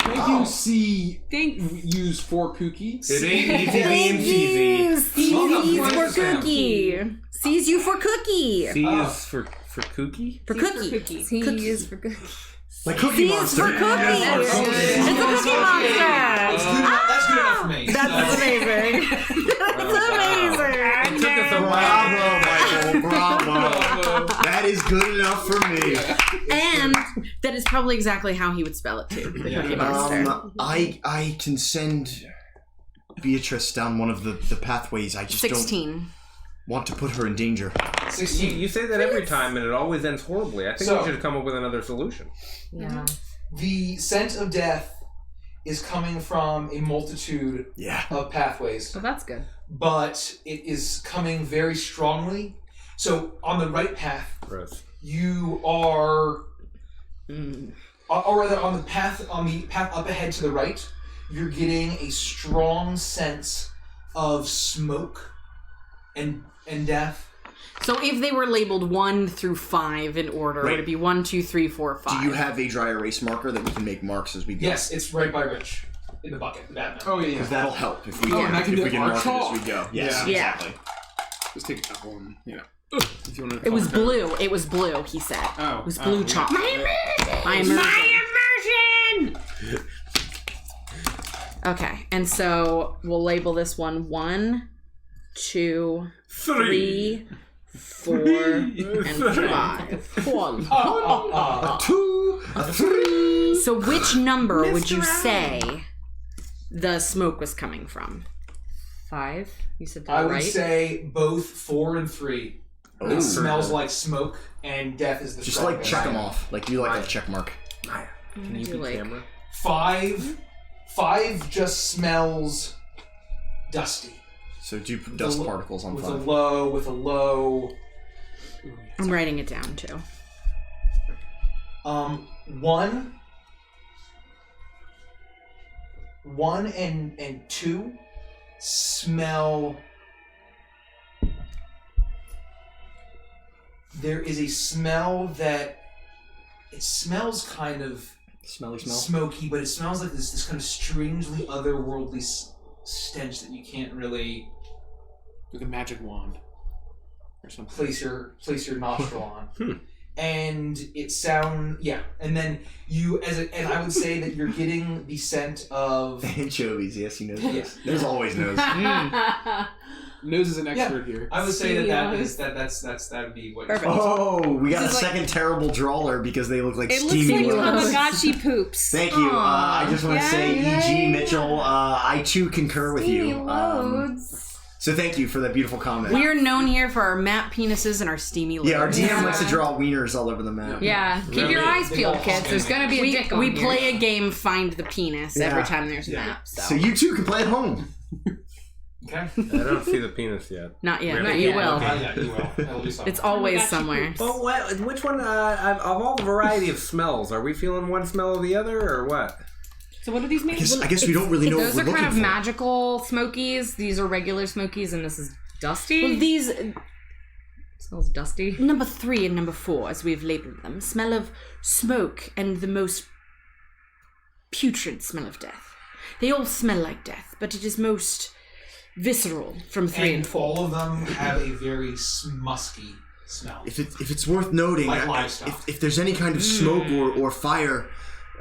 Thank you, C. Use for Kooky. It ain't easy being cheesy. C's for cookie. C's you for cookie. C is for kooky? For cookie. C is for cookie. Like Cookie Monster. For cookie. It's a cookie monster. That's good enough for me. That's amazing. That's amazing. It took us a Bravo, Michael. Bravo. That is good enough for me. And that is probably exactly how he would spell it too. The Cookie Monster. I can send Beatrice down one of the pathways. I just 16. don't want to put her in danger. 16. You say that every time, and it always ends horribly. I think we should come up with another solution. Yeah. The scent of death is coming from a multitude of pathways. So that's good. But it is coming very strongly. So on the right path, you are, or rather on the path up ahead to the right, you're getting a strong sense of smoke and death. So if they were labeled 1 through 5 in order, would it be 1, 2, 3, 4, 5? Do you have a dry erase marker that we can make marks as we go? Yes, it's right by Rich in the bucket, the Batman. Oh, yeah. Because that'll help if we and I can do mark it mark as we go. Yes, Yeah. exactly. Just take that one, If you want to It was blue. It was blue, he said. Oh. It was blue chalk. My immersion! Okay, and so we'll label this one 1, 2, 3, 4, and 5. 1. A 2, a 3. So which number would you say the smoke was coming from? 5? You said that, I would right? say both 4 and 3. Oh. It smells like smoke, and death is the Just like check them off. Like you like a check mark. Can you be camera? 5 just smells dusty. So do dust particles on 5. With a low. I'm writing it down too. 1 and 2 smell. There is a smell that it smells kind of smelly smell, smoky, but it smells like this kind of strangely otherworldly stench that you can't really with a magic wand or something place your nostril on. And it and then you and I would say that you're getting the scent of anchovies. Yes, he knows. Yes, there's always knows. Nose is an expert here. I would say that would be what. Perfect. Oh, we got a second terrible drawler because they look like steamy looks like worms. Tamagotchi poops. Thank you. I just want to say, E.G. Mitchell, I too concur with you. So thank you for that beautiful comment. We are known here for our map penises and our steamy lips. Yeah, our DM likes to draw wieners all over the map. Yeah, keep your eyes peeled, kids. There's gonna be a dick on We here. play a game, Find the Penis, every time there's a map. So you too can play at home. Okay. I don't see the penis yet. Not yet. Really? You will. Yeah, you will. It'll be something. It's always somewhere. Well, which one, of all the variety of smells, are we feeling one smell or the other, or what? So what are these made? I guess we don't really know what Those we're are looking kind of for. magical smokies. These are regular smokies, and this is dusty. Well, these smells dusty. number 3 and number 4, as we've labeled them, smell of smoke and the most putrid smell of death. They all smell like death, but it is most visceral from 3 and 4. All of them have a very musky smell. If it's worth noting, Like livestock. if there's any kind of smoke or fire,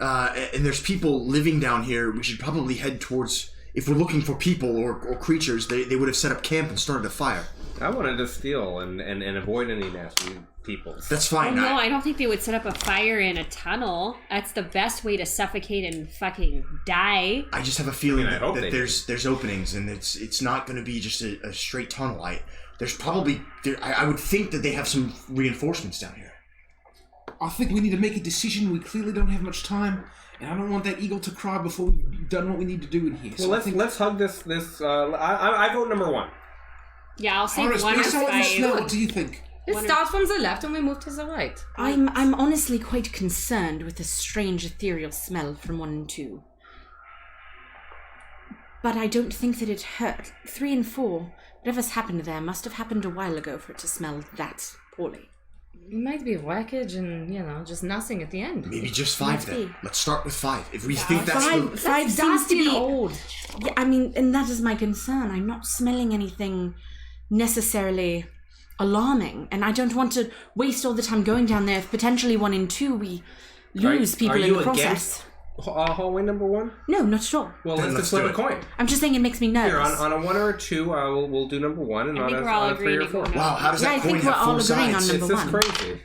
and there's people living down here, we should probably head towards. If we're looking for people or creatures, they would have set up camp and started a fire. I wanted to steal and avoid any nasty people. That's fine. No, I don't think they would set up a fire in a tunnel. That's the best way to suffocate and fucking die. I just have a feeling I hope that they there's openings, and it's not going to be just a straight tunnel. There's probably I would think that they have some reinforcements down here. I think we need to make a decision. We clearly don't have much time, and I don't want that eagle to cry before we've done what we need to do in here. Well, let's hug this. I vote number 1. Yeah, I'll say Iris, 1 based on what you smell, or what do you think? It starts from the left and we move to the right. I'm honestly quite concerned with the strange ethereal smell from 1 and 2. But I don't think that it hurt. 3 and 4, whatever's happened there must have happened a while ago for it to smell that poorly. It might be wreckage and, just nothing at the end. Maybe just 5 Might then. be. Let's start with 5. If we think that's the... 5 seems to dusty be and old. Yeah, I mean, and that is my concern. I'm not smelling anything necessarily alarming, and I don't want to waste all the time going down there. If potentially 1 and 2 we lose people in the process. hallway number 1? No, not at all. Well, let's just flip a coin. I'm just saying it makes me nervous. Here, on a 1 or a 2, we'll do number 1, and I on think a, we're all on a 3 or agreeing 4. to go Wow, how does that I coin think we're have all four agreeing on sides? number It's just 1. crazy.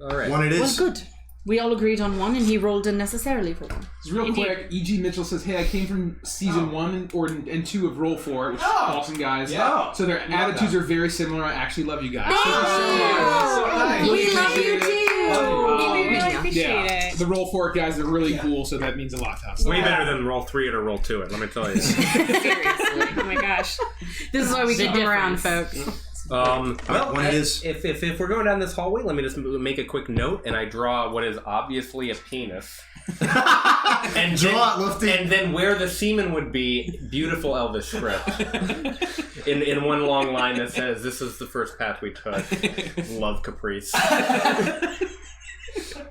All right. 1 it is. Well, good. We all agreed on 1, and he rolled unnecessarily for 1. Just real quick, E.G. Mitchell says, "Hey, I came from season 1 and 2 of Roll 4, which is awesome, guys. Yeah. So their attitudes are very similar. I actually love you guys." We love you too. We really appreciate it. The Roll 4 guys are really cool, so that means a lot to us. Way better than roll 3 it or roll 2 it, let me tell you. Seriously. Oh my gosh. This is why we keep them around, folks. Well, when it is. If we're going down this hallway, let me just make a quick note, and I draw what is obviously a penis. and Draw it, Lufty. And then where the semen would be, beautiful Elvis script. in one long line that says, "This is the first path we took. Love Caprice."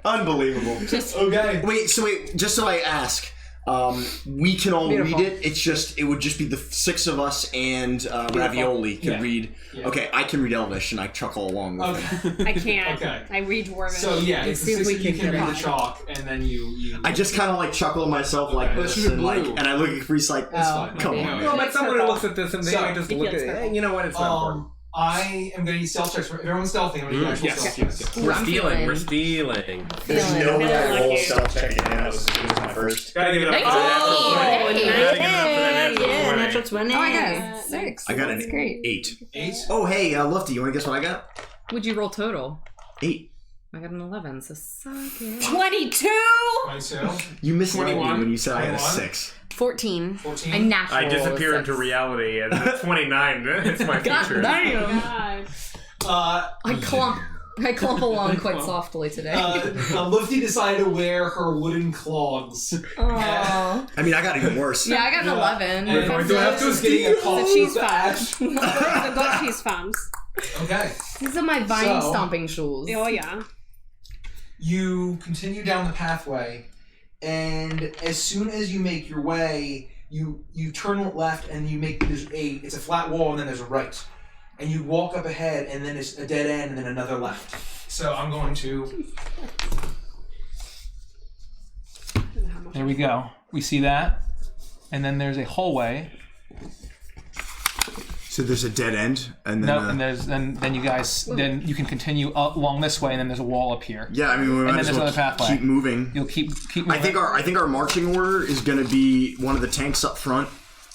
Unbelievable. Okay. Wait, just so I ask, we can all Beautiful. read it. It would just be the 6 of us and Ravioli can read. Yeah. Okay, I can read Elvish and I chuckle along with it. I can't. Okay. I read Dwarven. So yeah, it's see if we you can can get read it. the chalk, and then you I just kind of like chuckle to myself like Okay. this, Let's shoot and blue. I look at Caprice like, It's fine. come Okay. on. No, but someone who looks at this and they So- might just look at it. Hey, you know what? It's not important. I am going to use stealth checks. Everyone's stealthing. I'm going to use actual stealth checks. We're I'm stealing. feeling- We're stealing. There's no way I roll a Lucky. stealth check again. That was my first. Gotta give it up for the Oh, natural 20. hey, Gotta give it up for the natural yeah, 20. natural 20. Oh, I got 6. I got That's an great. 8. 8. Oh, hey, Lufty, you want to guess what I got? Would you roll total? 8. I got an 11, so suck it. 22. 22. You misled me 21. when you said I had a 21. 6. 14. 14. I naturally I disappear rolled a into 6. reality and at 29, it's my future. God. I clump along quite softly today. Lufty decided to wear her wooden clogs. Aww. I mean, I got even worse. Yeah, I got an 11. And going to have to is getting a call. So she's to fine. Ash. So got cheese farms. Okay. These are my vine So- stomping shoes. Oh yeah. You continue down the pathway, and as soon as you make your way, you turn left, and you make it's a flat wall, and then there's a right, and you walk up ahead, and then it's a dead end, and then another left. So I'm going to. There we go. We see that, and then there's a hallway. So there's a dead end, and then then you guys you can continue along this way, and then there's a wall up here. yeah, I mean, we And might then as there's well another pathway. keep moving. You'll keep moving. I think our marching order is going to be one of the tanks up front,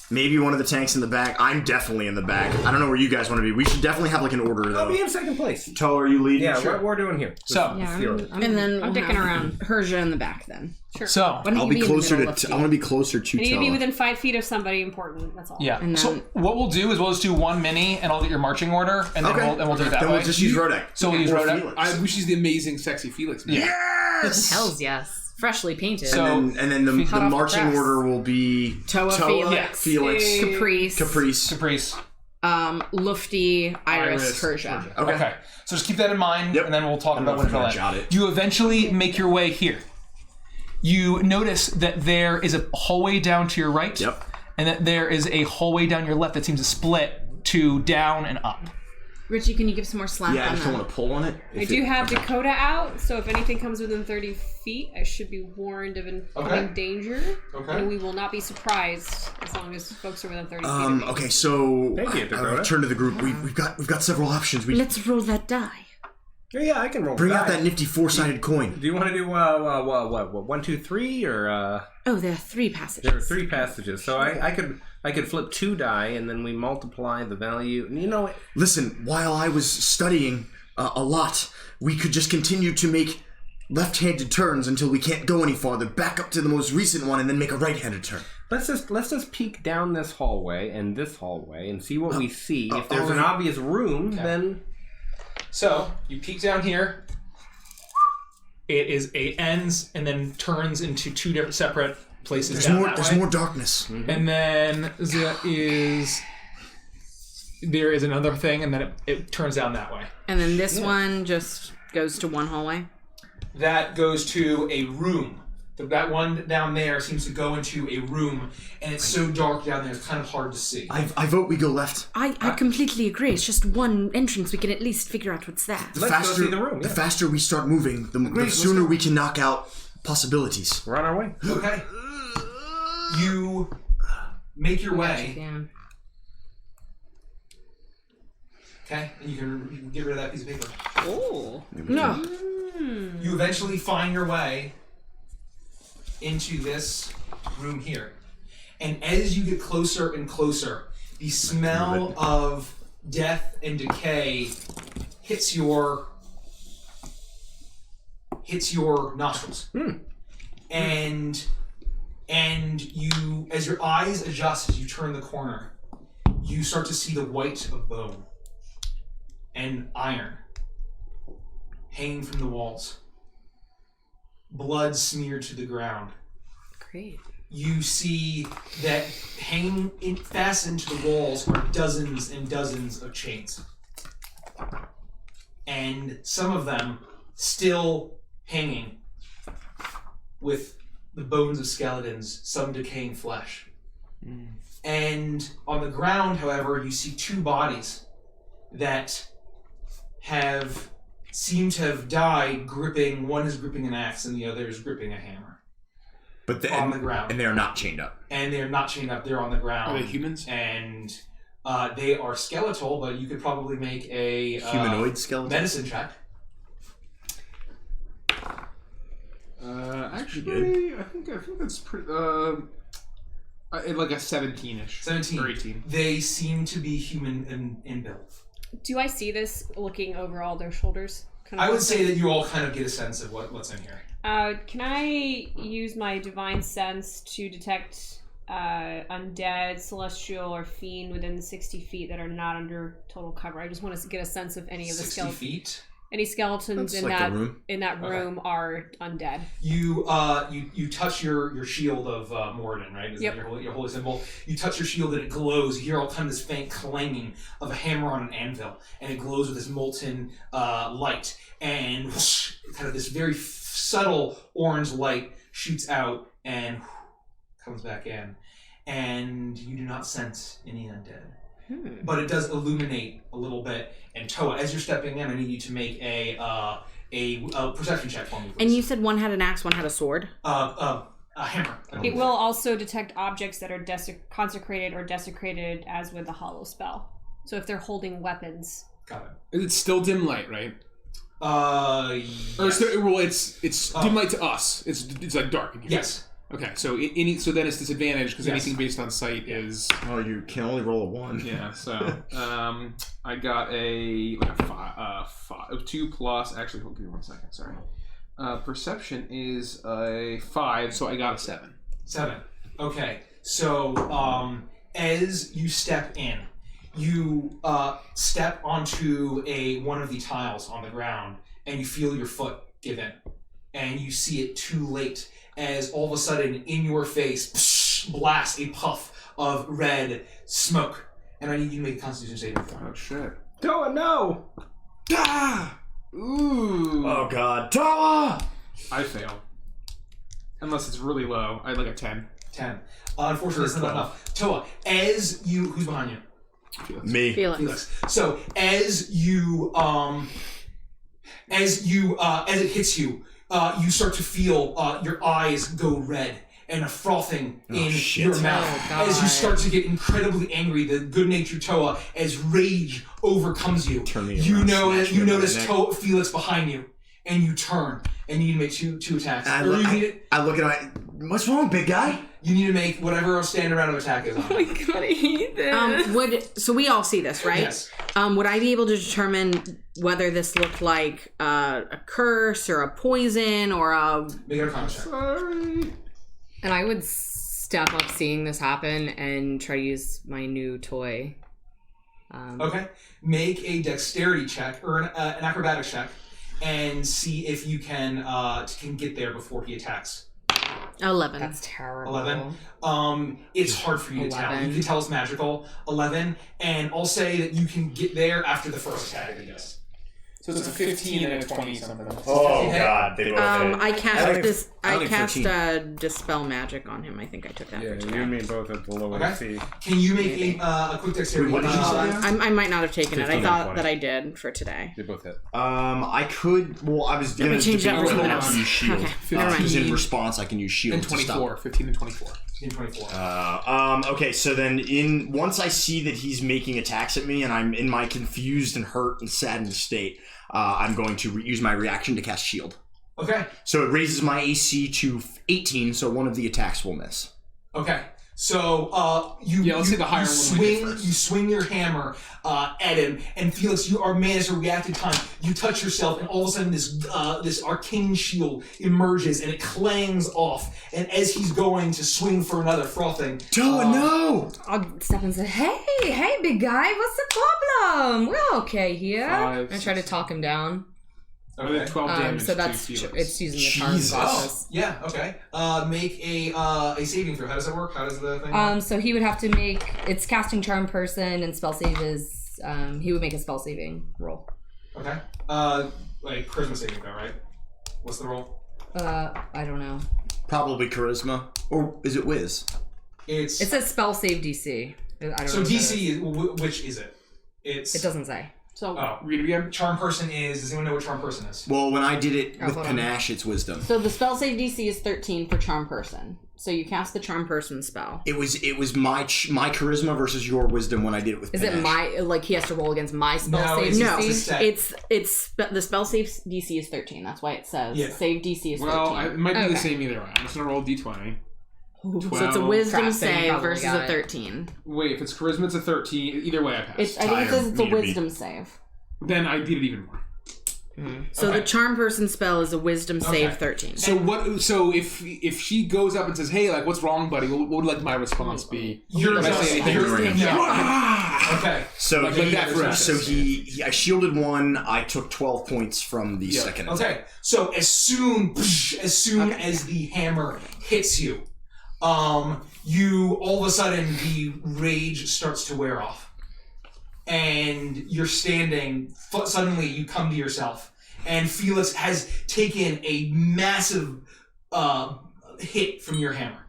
maybe one of the tanks in the back. I'm definitely in the back. I don't know where you guys want to be. We should definitely have like an order I'll be though. in second place. Toe, are you leading? Yeah, Sure. what we're doing here. So, Yeah, Zero. And then I'm we'll dicking have around. Persia in the back then. so Why don't I'll you be in the closer middle, to. Lefty? I want to be closer to I need to be Toe. within 5 feet of somebody important. That's all. yeah. And So then- what we'll do is we'll just do one mini, and I'll get your marching order, and then Okay. we'll do it that Then way. we'll just use Rodek. So we'll use Or Rodek. Felix. Which is the amazing, sexy Felix. Man. Yes. Hells yes. Freshly painted. So- and then the Hot off the marching press. order will be Toa, Felix. Felix, Caprice. Caprice. Lufty, Iris, Persia. Okay. So just keep that in mind, Yep. and then we'll talk I don't about know when if to I'm fill gonna jot in. it. You eventually make your way here. You notice that there is a hallway down to your right. Yep. And that there is a hallway down your left that seems to split to down and up. Richie, can you give some more slack Yeah, I on just don't that? want to pull on it. I do have Dakota out, so if anything comes within 30 feet, I should be warned of incoming danger. Okay. And we will not be surprised as long as folks are within 30 feet of me. Okay, so Thank you, I'll Dakota. return to the group. We've got several options. We Let's roll that die. Yeah, I can roll. bring the out die. that nifty 4-sided coin. Do you want to do what 1, 2, 3 or Oh, there are 3 passages. there are 3 passages? So I could flip 2 die and then we multiply the value. You know, Listen, while I was studying a lot, we could just continue to make left-handed turns until we can't go any farther. Back up to the most recent one, and then make a right-handed turn. let's just peek down this hallway and this hallway and see what we see. If there's an alright. obvious room, then So you peek down here. It ends and then turns into 2 different separate places. There's down more. that There's way. more darkness. And then there is another thing, and then it turns down that way. And then this one just goes to one hallway. That goes to a room. That one down there seems to go into a room, and it's so dark down there, it's kind of hard to see. I vote we go left. I completely agree. It's just one entrance. We can at least figure out what's there. The Let's go faster, see the room, yeah. faster we start moving, the sooner we can knock out possibilities. We're on our way. Okay. You make your way. Yeah. Okay, and you can get rid of that piece of paper. Oh. No. You eventually find your way into this room here. And as you get closer and closer, the smell of death and decay hits your nostrils. And you, as your eyes adjust as you turn the corner, you start to see the white of bone and iron hanging from the walls. Blood smeared to the ground. Great. You see that hanging fastened to the walls are dozens and dozens of chains. And some of them still hanging with the bones of skeletons, some decaying flesh. And on the ground, however, you see two bodies that seem to have died gripping, one is gripping an axe and the other is gripping a hammer. But on the ground. And they are not chained up. And they are not chained up, they're on the ground. Are they humans? And they are skeletal, but you could probably make a humanoid skeleton medicine check. Actually, I think that's pretty. Like a 17-ish. 17 or 18. They seem to be human in build. Do I see this looking over all their shoulders? I would say that you all kind of get a sense of what's in here. Can I use my divine sense to detect undead, celestial, or fiend within the 60 feet that are not under total cover? I just want to get a sense of any of the 60 feet? Any skeletons That's in like that the room. room are undead. You touch your shield of Moradin, right? Is that your holy symbol? You touch your shield and it glows. You hear all kind of this faint clanging of a hammer on an anvil, and it glows with this molten light, and whoosh, kind of this very subtle orange light shoots out and comes back in, and you do not sense any undead. But it does illuminate a little bit. And Toa, as you're stepping in, I need you to make a perception check for me, please. And you said one had an axe, one had a sword? A hammer. It will also detect objects that are consecrated or desecrated as with a hollow spell. So if they're holding weapons. Got It's still dim light, right? Yes. Or it's dim light to us. It's like dark in here. Yes. Okay, so so then it's disadvantage because anything based on sight is. Oh, you can only roll a 1. Yeah. So I got a 2 plus. Actually, hold me 1 second. Sorry. Perception is a 5, so I got a 7. 7. Okay. So as you step in, you step onto one of the tiles on the ground, and you feel your foot give in, and you see it too late. As all of a sudden, in your face, blasts a puff of red smoke. And I need you to make a Constitution saving throw. Oh, shit. Toa, no! Ah! Ooh. Oh, God. Toa! I fail. Unless it's really low. I had like a 10. 10. Unfortunately, it's not enough. Toa, as you... Who's behind you? Felix. Me. Felix. So, as it hits you, you start to feel your eyes go red and a frothing in your mouth as you start to get incredibly angry. The good-natured Toa, as rage overcomes you, you notice Felix behind you, and you turn and you need to make two attacks. I look at him. What's wrong, big guy? You need to make whatever standard round of attack is on. Oh my god, I hate this. So we all see this, right? Yes. Would I be able to determine whether this looked like a curse or a poison or a... Make it a con check. Sorry. And I would step up seeing this happen and try to use my new toy. Okay. Make a dexterity check or an acrobatics check and see if you can get there before he attacks. 11. That's terrible. 11. It's hard for you to tell. You can tell it's magical. 11. And I'll say that you can get there after the first attack, I guess. So it's a 15 and a 20 something. Oh god, they both hit. I cast this. I only cast 13. Dispel Magic on him. I think I took that. Yeah, for you today. and me both at the lower Okay. C. Can you make a quick dexterity? What did you say? I might not have taken it. I 15 and thought 20. that I did for today. They both hit. I could. Well, I was Let me gonna change that debate for whether or something not to else. use shield. Okay, never mind. Because in response, I can use shield And to stop. 24. 15 and 24. 24. Okay, so then once I see that he's making attacks at me and I'm in my confused and hurt and saddened state, I'm going to use my reaction to cast shield. Okay. So it raises my AC to 18, so one of the attacks will miss. Okay. So let's see the higher one we did first. You swing your hammer at him, and Felix, you are managed to react in time. You touch yourself, and all of a sudden this arcane shield emerges, and it clangs off. And as he's going to swing for another frothing, Toa, no! I'll step and say, hey, big guy, what's the problem? We're okay here. 5, and try to talk him down. Okay. 12 damage So that's to Felix. it's using the charm Jesus. process. yeah, okay. Make a saving throw. How does that work? How does the thing work? So he would have to make it's casting charm person and spell save is he would make a spell saving roll. Okay. Like charisma saving throw, right? What's the roll? I don't know. Probably charisma. Or is it whiz? It says spell save DC. I don't So know. DC, which is it? It doesn't say. So read it again. Charm person is. Does anyone know what charm person is? Well, when I did it with hold on. panache, it's wisdom. So the spell save DC is 13 for Charm Person. So you cast the Charm Person spell. It was my charisma versus your wisdom when I did it with Is panache. it my like he has to roll against my spell save No, DC? it's the spell save DC is 13. That's why it says save DC is 13. Well, it might be the same either way. I'm just going to roll D20. So it's a wisdom Crap, then save probably versus got a it. 13. Wait, if it's charisma, it's a 13. Either way, I pass. I think it says it's a wisdom save. Then I did it even more. So the Charm Person spell is a wisdom save 13. So what? So if she goes up and says, "Hey, like, what's wrong, buddy?" What would like my response be? You're Would I say anything? Okay. So Like that for us. I shielded one. I took 12 points from the second attack. Okay. So as soon as the hammer hits you, you all of a sudden the rage starts to wear off. And you're standing, suddenly you come to yourself, and Felix has taken a massive hit from your hammer.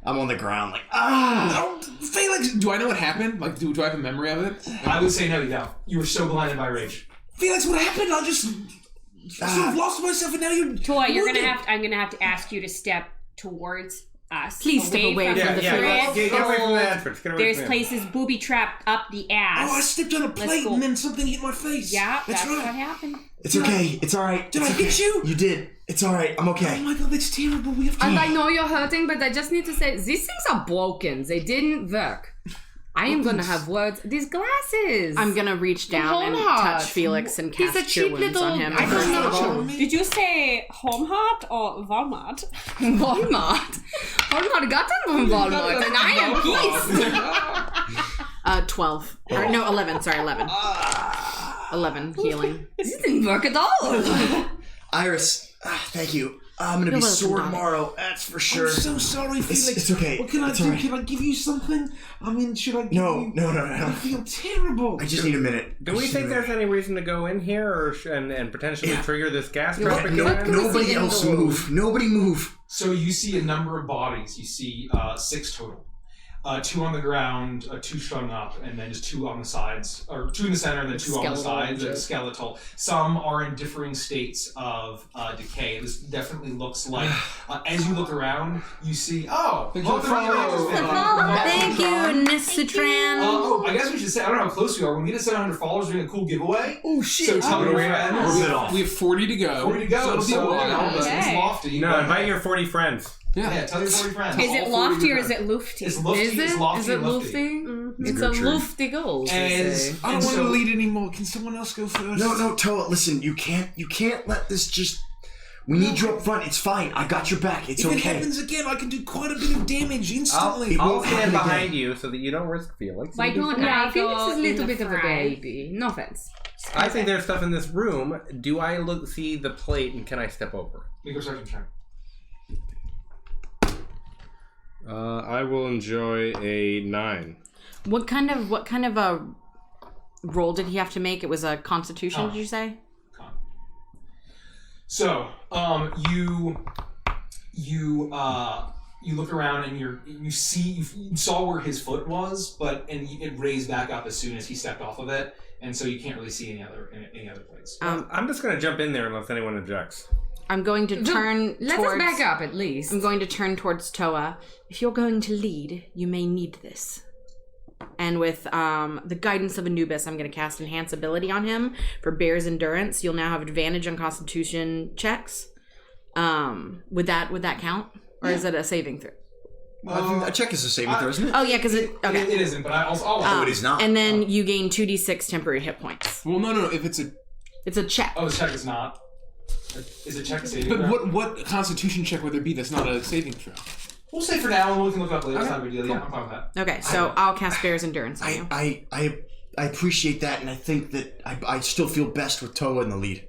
I'm on the ground like, No, Felix, do I know what happened? Like, do I have a memory of it? I would say no, you don't. You were so blinded by rage. Felix, what happened? I just sort of lost myself, and now you're... Toy, wounded. I'm gonna have to ask you to step towards us. Please step away from the Get away from the entrance. Get away There's from the places booby trapped up the ass. Oh, I stepped on a plate go. and then something hit my face. Yeah, that's right. what happened. it's okay. It's all right. Did It's I okay. hit you? You did. It's all right. I'm okay. Oh my god, that's terrible. We have to... And I know you're hurting, but I just need to say these things are broken. They didn't work. I am gonna have words. These glasses. I'm gonna reach down and Walmart. touch Felix and He's cast a Cure cheap Wounds little- on him. I don't know. Did you say Home Heart or Walmart? Walmart. Walmart got them from Walmart, and I am peace. 12. Or, no, 11. Sorry, 11. 11 healing. This didn't work at all. Iris, thank you. I'm gonna You're be welcome, sore Mom. tomorrow. That's for sure. I'm so sorry, Felix. It's okay. What can I It's do? all right. Can I give you something? I mean, should I give you... No. I feel terrible. I just need a minute. Do we think there's any reason to go in here and potentially trigger this gas trap again? Nobody else move. Nobody move. So you see a number of bodies. You see 6 total. 2 on the ground, 2 strung up, and then just 2 on the sides, or 2 in the center, and then 2 on the sides. Skeletal. Some are in differing states of decay. This definitely looks like, as you look around, you see. Oh, Thank you, Nisitran. I guess we should say. I don't know how close we are. When we get to 700 followers, we're doing a cool giveaway. Oh shit! So tell your friends. We have 40 to go. 40 to go. So It's lofty. No, invite your 40 friends. Yeah, tell your 40 friends. Is it lofty or is it lofty? It's lofty. It's lofty. Is it lofty? It's a lofty goal. I don't want to lead anymore. Can someone else go first? No, Toa, listen, you can't let this just... We need you up front. It's fine. I got your back. It's okay. If it happens again, I can do quite a bit of damage instantly. I'll stand behind you so that you don't risk Felix. Why don't I Felix go is a little in the bit of a front? baby. No offense. I think there's stuff in this room. Do I see the plate and can I step over? Make a perception check. I will enjoy a 9. What kind of a roll did he have to make? It was a Constitution, did you say? So, you look around and you saw where his foot was, and it raised back up as soon as he stepped off of it, and so you can't really see any other place. I'm just gonna jump in there unless anyone objects. I'm going to turn Let towards... us back up, at least. I'm going to turn towards Toa. If you're going to lead, you may need this. And with the guidance of Anubis, I'm going to cast Enhance Ability on him for Bear's Endurance. You'll now have advantage on Constitution checks. Would that count? Or is it a saving throw? I think a check is a saving throw, isn't it? Oh, yeah, because it... Okay. It isn't, but it is not. And then you gain 2d6 temporary hit points. Well, no, if it's a... It's a check. Oh, the check is not. Is it check a saving But throw? what Constitution check would there be that's not a saving throw? We'll say for now, and we can look up later. That's not a big deal. Yeah, I'm fine with that. Okay, so I'll cast Bear's Endurance on you. I appreciate that, and I think that I still feel best with Toa in the lead.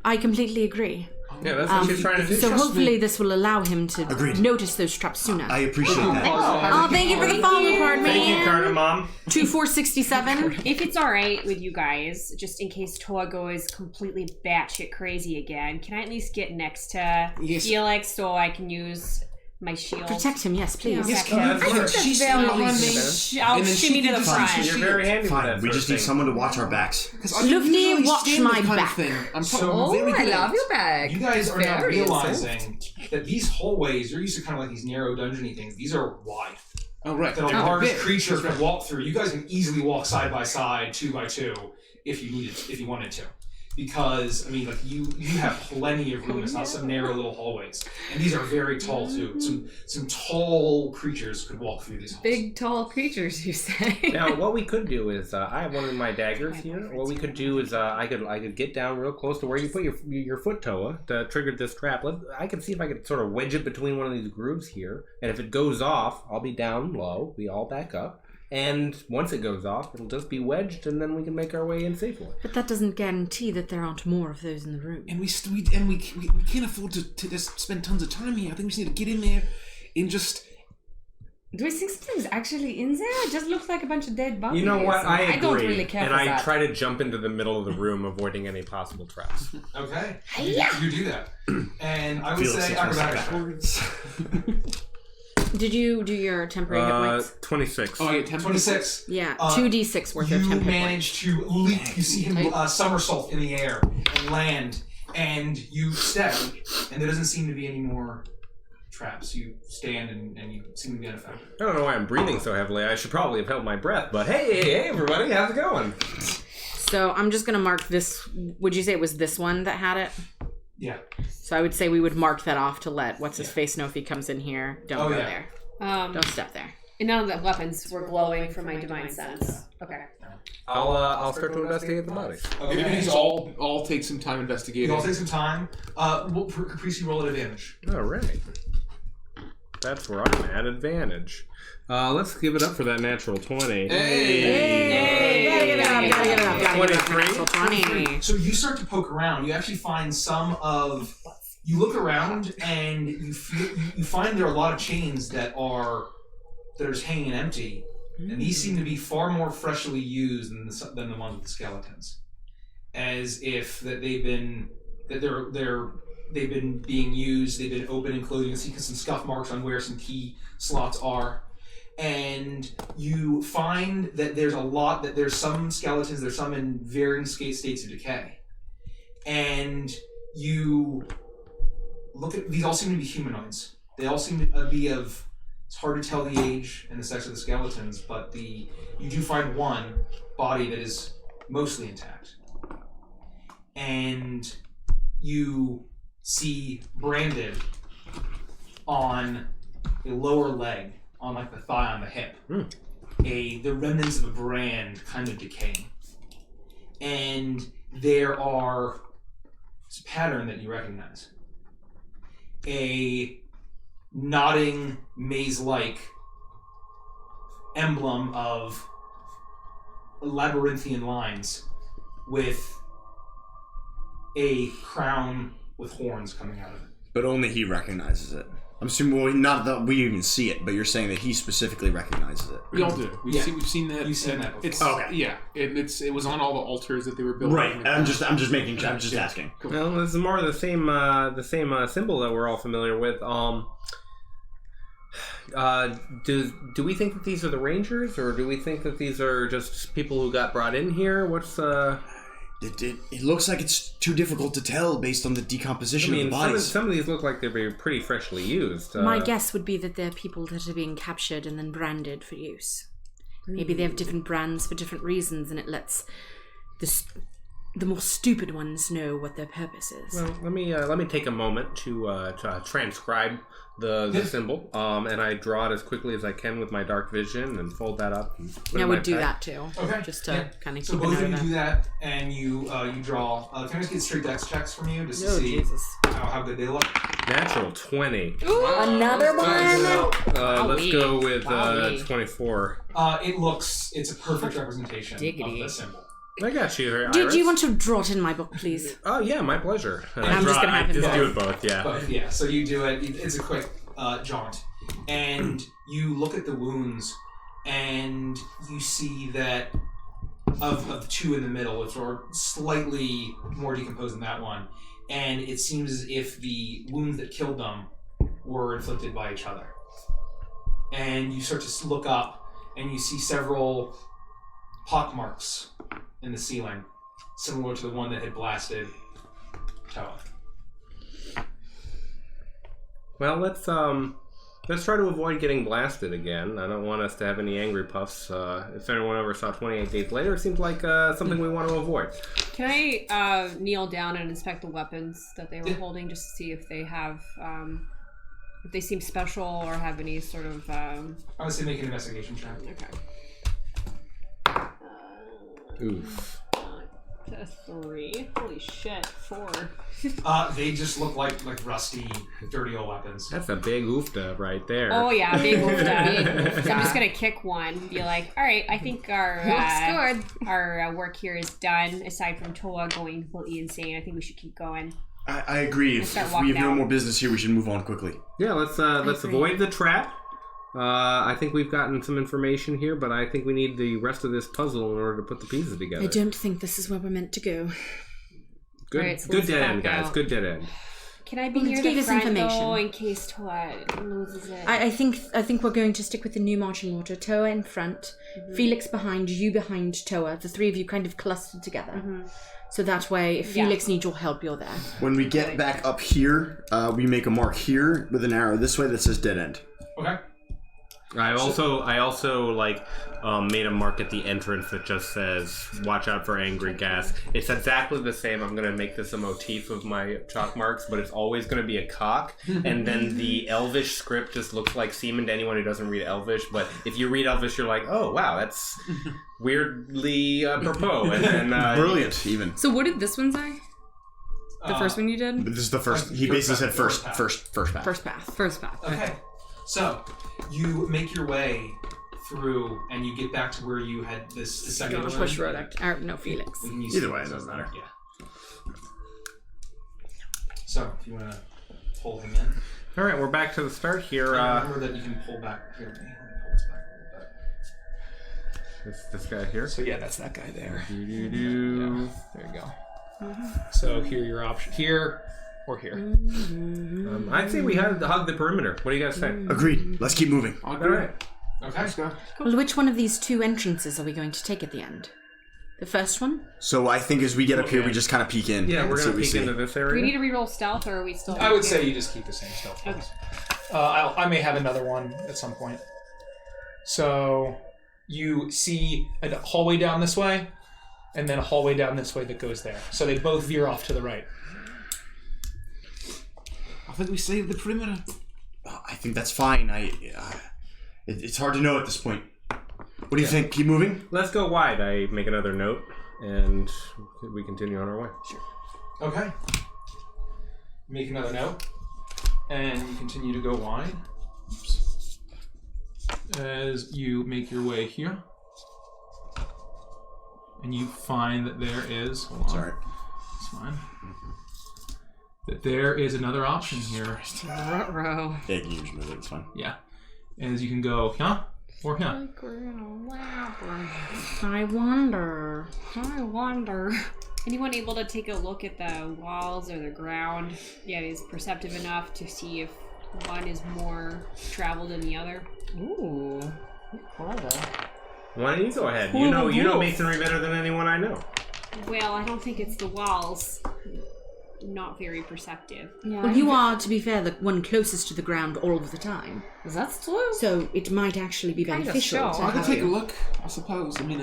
I completely agree. Yeah, that's what she's trying to do. So hopefully this will allow him to notice those traps sooner. I appreciate that. Oh, thank you for the follow card, man. Thank you, Cardamom. 2467. If it's alright with you guys, just in case Toa goes completely batshit crazy again, can I at least get next to Felix so I can use my shield? Protect him, yes, please. Yes, can you? She's behind me. I'll shimmy to the front. You're very handy with that We just need thing. someone to watch our backs. Lufty, watch my back. I love your back. You guys are now Very realizing that these hallways, you're used to kind of like these narrow dungeony things. These are wide. Oh, right. That a large creature could walk through. You guys can easily walk side by side, 2 by 2, if you wanted to. Because, I mean, like, you have plenty of room. It's not some narrow little hallways. And these are very tall, too. Some tall creatures could walk through these halls. Big, tall creatures, you say? Now, what we could do is, I have one of my daggers here. What we could do is, I could get down real close to where you put your foot, Toa, to trigger this trap. I can see if I could sort of wedge it between one of these grooves here. And if it goes off, I'll be down low. We all back up. And once it goes off, it'll just be wedged, and then we can make our way in safely. But that doesn't guarantee that there aren't more of those in the room. And we can't afford to just spend tons of time here. I think we just need to get in there and just... Do we think something's actually in there? It just looks like a bunch of dead bodies. You know what? I agree. I don't really care and for I that. try to jump into the middle of the room, avoiding any possible traps. Okay. You do that. And I would say acrobatics. Did you do your temporary hit points? 26. Oh, yeah, 26. Yeah, 2d6 worth of temp hit points. You manage to leap. You see him somersault in the air and land, and you step, and there doesn't seem to be any more traps. You stand, and you seem to be unaffected. I don't know why I'm breathing so heavily. I should probably have held my breath, but hey, everybody, how's it going? So I'm just going to mark this. Would you say it was this one that had it? Yeah. So I would say we would mark that off to let what's-his-face know if he comes in here. Don't go there. Don't step there. And none of the weapons were glowing from my divine sense. Okay. I'll start to investigate the bodies. Okay. These all take some time investigating. You all take some time. Caprice, you roll at advantage. All right. That's where I'm at advantage. Let's give it up for that natural 20. Hey! Gotta get it up. 23. So you start to poke around. You actually find some of... You look around and you find there are a lot of chains that are just hanging empty. And these seem to be far more freshly used than the ones with the skeletons. As if that they've been being used, they've been open and closed. You can see some scuff marks on where some key slots are. And you find that there's some skeletons, there's some in varying states of decay. And you look at, these all seem to be humanoids. They all seem to be of, it's hard to tell the age and the sex of the skeletons, but you do find one body that is mostly intact. And you see branded on a lower leg, on like the thigh on the hip, the remnants of a brand kind of decaying. And there are, it's a pattern that you recognize. A nodding maze-like emblem of labyrinthian lines with a crown with horns coming out of it. But only he recognizes it. I'm assuming not that we even see it, but you're saying that he specifically recognizes it. We all do. We've seen that. You've seen that before. It's okay. Yeah, it was on all the altars that they were building. Right. I'm just asking. Cool. Well, this is more of the same symbol that we're all familiar with. Do we think that these are the Rangers, or do we think that these are just people who got brought in here? What's It looks like it's too difficult to tell based on the decomposition of the bodies. Some of these look like they're pretty freshly used. My guess would be that they're people that are being captured and then branded for use. Maybe they have different brands for different reasons, and it lets the more stupid ones know what their purpose is. Well, let me take a moment to transcribe the symbol, and I draw it as quickly as I can with my dark vision and fold that up. And put I it in would my do pack. that too. Okay. Just to kind of So keep both an of eye you on do that. that, and you draw. Can I just get straight dex checks from you just to Oh, see Jesus. how good they look? Natural 20. Another one? Let's go with 24. It's a perfect representation of the symbol. I got you, Iris. Do you want to draw it in my book, please? Oh yeah, my pleasure. And I'm just gonna have him do it both. Yeah. But yeah, so you do it. It's a quick jaunt, and you look at the wounds, and you see that of the two in the middle, which are slightly more decomposed than that one, and it seems as if the wounds that killed them were inflicted by each other. And you start to look up, and you see several pock marks in the ceiling, similar to the one that had blasted Toa. Well, let's try to avoid getting blasted again. I don't want us to have any angry puffs. If anyone ever saw 28 Days Later, it seems like something we want to avoid. Can I kneel down and inspect the weapons that they were holding, just to see if they have, if they seem special or have any sort of... I would say make an investigation check. Okay. Oof. 3. Holy shit, 4. They just look like rusty, dirty old weapons. That's a big oofta right there. Oh yeah, big oofda. So I'm just gonna kick one and be like, all right, I think our work here is done. Aside from Toa going completely insane, I think we should keep going. I agree. If we have no more business here, we should move on quickly. Yeah, let's avoid the trap. I think we've gotten some information here, but I think we need the rest of this puzzle in order to put the pieces together. I don't think this is where we're meant to go. Good, right, so good let's dead back end, guys. out. Good dead end. Can I be Well, near let's the give us front information. though, in case Toa loses it? I think we're going to stick with the new marching order. Toa in front, Felix behind, you behind Toa. The three of you kind of clustered together. So that way, if Felix needs your help, you're there. When we get back up here, we make a mark here with an arrow this way that says dead end. Okay. I also like made a mark at the entrance that just says "Watch out for angry gas." It's exactly the same. I'm gonna make this a motif of my chalk marks, but it's always gonna be a cock, and then the Elvish script just looks like semen to anyone who doesn't read Elvish. But if you read Elvish, you're like, oh wow, that's weirdly apropos, and then brilliant even. So what did this one say? The first one you did? This is the first. He basically said first path. First path. Okay. So you make your way through, and you get back to where you had the second one. Push Rodak. No, Felix. Either way, it doesn't matter. Yeah. So if you want to pull him in. All right, we're back to the start here. Remember that you can pull back here. Let me pull this back a little bit. This guy here. So yeah, that's that guy there. Do-do-do. Yeah, there you go. So here are your options. Here or here. I'd say we had to hug the perimeter. What do you guys say? Agreed. Let's keep moving. All right. Okay. Let's go. Well, which one of these two entrances are we going to take at the end? The first one? So I think as we get up here, we just kind of peek in. Yeah, we're see gonna what we peek see. into this Do we area. need to reroll stealth, or are we still? I would say you just keep the same stealth. Okay. I may have another one at some point. So you see a hallway down this way, and then a hallway down this way that goes there. So they both veer off to the right. I think we saved the perimeter. I think that's fine. It's hard to know at this point. What do you think? Keep moving? Let's go wide. I make another note, and we continue on our way. Sure. Okay. Make another note, and you continue to go wide. Oops. As you make your way here, and you find that there is. Hold on. Sorry. It's fine. that there is another option here. Ruh-roh. Yeah, you can use move it, it's fine. Yeah. As you can go, or I wonder. Anyone able to take a look at the walls or the ground? Yeah, is perceptive enough to see if one is more traveled than the other? Ooh. Clever. Why don't you go ahead? You know masonry better than anyone I know. Well, I don't think it's the walls. Not very perceptive. Yeah, well, you are, to be fair, the one closest to the ground all of the time. That's true. So it might actually be beneficial to I have could take you. a look, I suppose. I mean,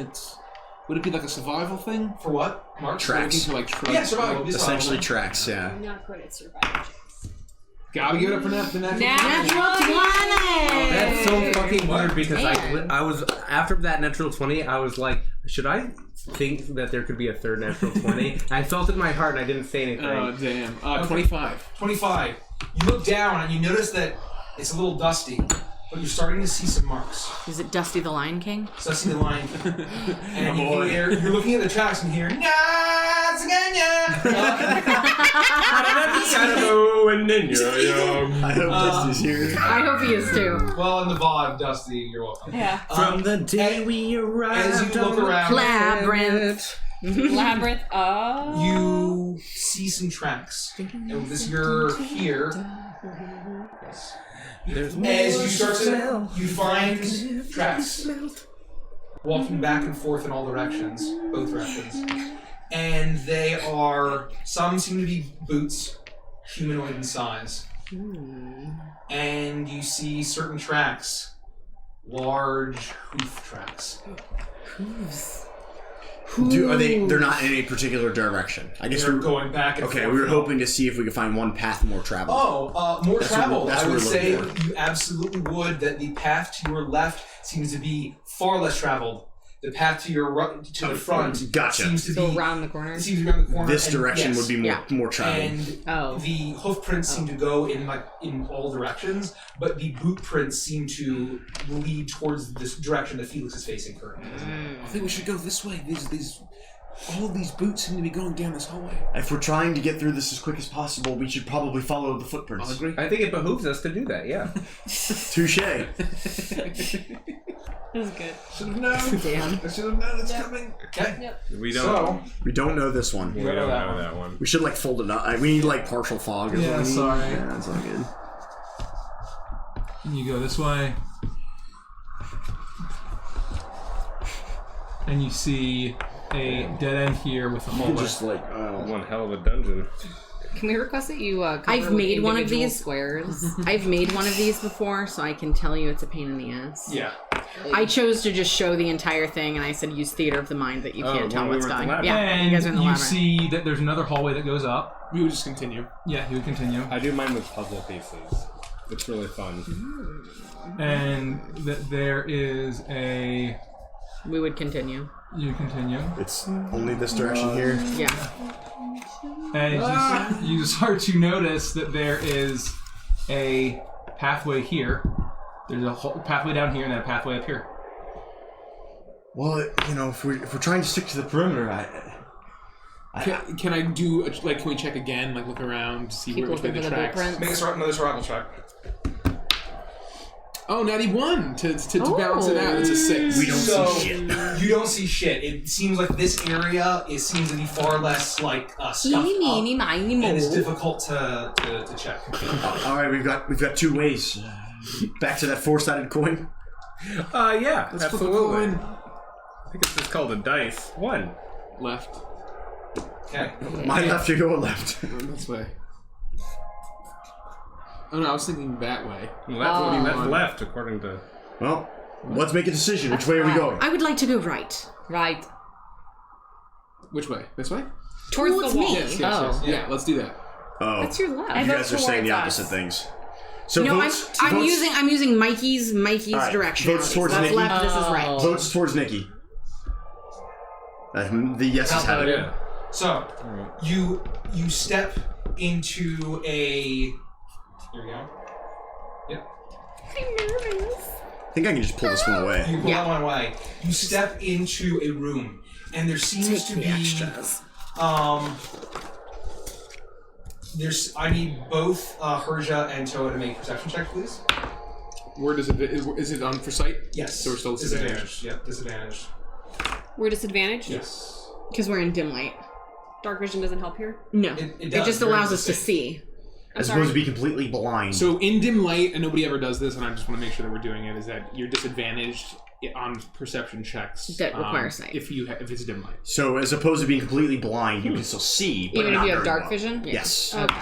would it be like a survival thing? For what? Mark? Tracks. To, like, Yeah, survival. Essentially tracks, yeah. I'm not good at survival checks. Gotta give it up for the natural. Natural 20! That's so fucking weird because I was after that natural 20, I was like, should I think that there could be a third natural 20? I felt it in my heart and I didn't say anything. Oh, damn. 25. 25. You look down and you notice that it's a little dusty, but you're starting to see some marks. Is it Dusty the Lion King? Dusty the Lion King. And you're looking at the tracks and hear, I hope Dusty's here. I hope he is too. Well, in the VOD, Dusty, you're welcome. Yeah. From the day we arrived, as you look around, Labyrinth. Labyrinth. Oh. You see some tracks. And this, you're here. Yes. As you start to, you find tracks walking back and forth in all directions, both directions. And they are, some seem to be boots, humanoid in size. And you see certain tracks, large hoof tracks. Hooves. Are they're not in any particular direction? I guess They're we're going back and forth. Okay, we were hoping to see if we could find one path more traveled. More travel. That's I what would we're say looking for. you absolutely would. That the path to your left seems to be far less traveled. The path to your right, to the front, Gotcha. seems to So be around the corner? It seems to be around the corner. This and direction would be more traveled. And the hoof prints seem to go in all directions, but the boot prints seem to lead towards this direction that Felix is facing currently. I think we should go this way. All of these boots seem to be going down this hallway. If we're trying to get through this as quick as possible, we should probably follow the footprints. I'll agree. I think it behooves us to do that, yeah. Touche. That was good. Should have known. Damn. I should have known it's coming. Okay. Yep. We don't know this one. We don't know that one. We should fold it up. We need partial fog. Is what we need. sorry. Yeah, that's all good. And you go this way. And you see a dead end here with a hallway. Just one hell of a dungeon. Can we request that you cover I've made one of individual these squares? I've made one of these before, so I can tell you it's a pain in the ass. Yeah. I chose to just show the entire thing, and I said use theater of the mind that you can't tell what's going. Yeah, and you guys are in the you labyrinth. see that there's another hallway that goes up. We would just continue. Yeah, you would continue. I do mine with puzzle pieces. It's really fun. And that there is a... We would continue. You continue. It's only this direction here. Yeah. And you start to notice that there is a pathway here. There's a pathway down here and then a pathway up here. Well, if we're trying to stick to the perimeter, Can I do can we check again? Look around, see Keep where looking the for the tracks. blueprints. Make another survival check. Oh, 91 to balance it out. It's a 6. We don't see shit. You don't see shit. It seems like this area seems to be far less scuffed up, and it's difficult to check. All right, we've got two ways. Back to that 4-sided coin. Yeah, Let's flip a absolutely. coin. I think it's just called a dice. One. Left. Okay. My left, you're going left. This way. Oh no, I was thinking that way. That's left, according to... Well, let's make a decision. Which way are we going? I would like to go right. Right. Which way? This way? Towards the wall. Yes. Oh. Yeah, let's do that. Oh. That's your left. You guys are saying the opposite things. So No, votes, I'm votes, using Mikey's right, direction. votes towards That's Nikki. left. This is right. Votes towards Nikki. The yeses have it. Yeah. So you step into a. Here we go. Yep. I'm nervous. I think I can just pull this one away. You pull that one away. You step into a room, and there seems to be I need both Herja and Toa to make perception checks, please. Where does it is it on for sight? Yes. So we're still disadvantaged. Yep, disadvantaged. We're disadvantaged? Yes. Because we're in dim light. Dark vision doesn't help here? No. It just allows us to see. As opposed to be completely blind. So in dim light, and nobody ever does this, and I just want to make sure that we're doing it, is that you're disadvantaged on perception checks that require sight. If it's dim light. So as opposed to being completely blind, you can still see, but Even not if you have very dark well. vision? Yes. Okay.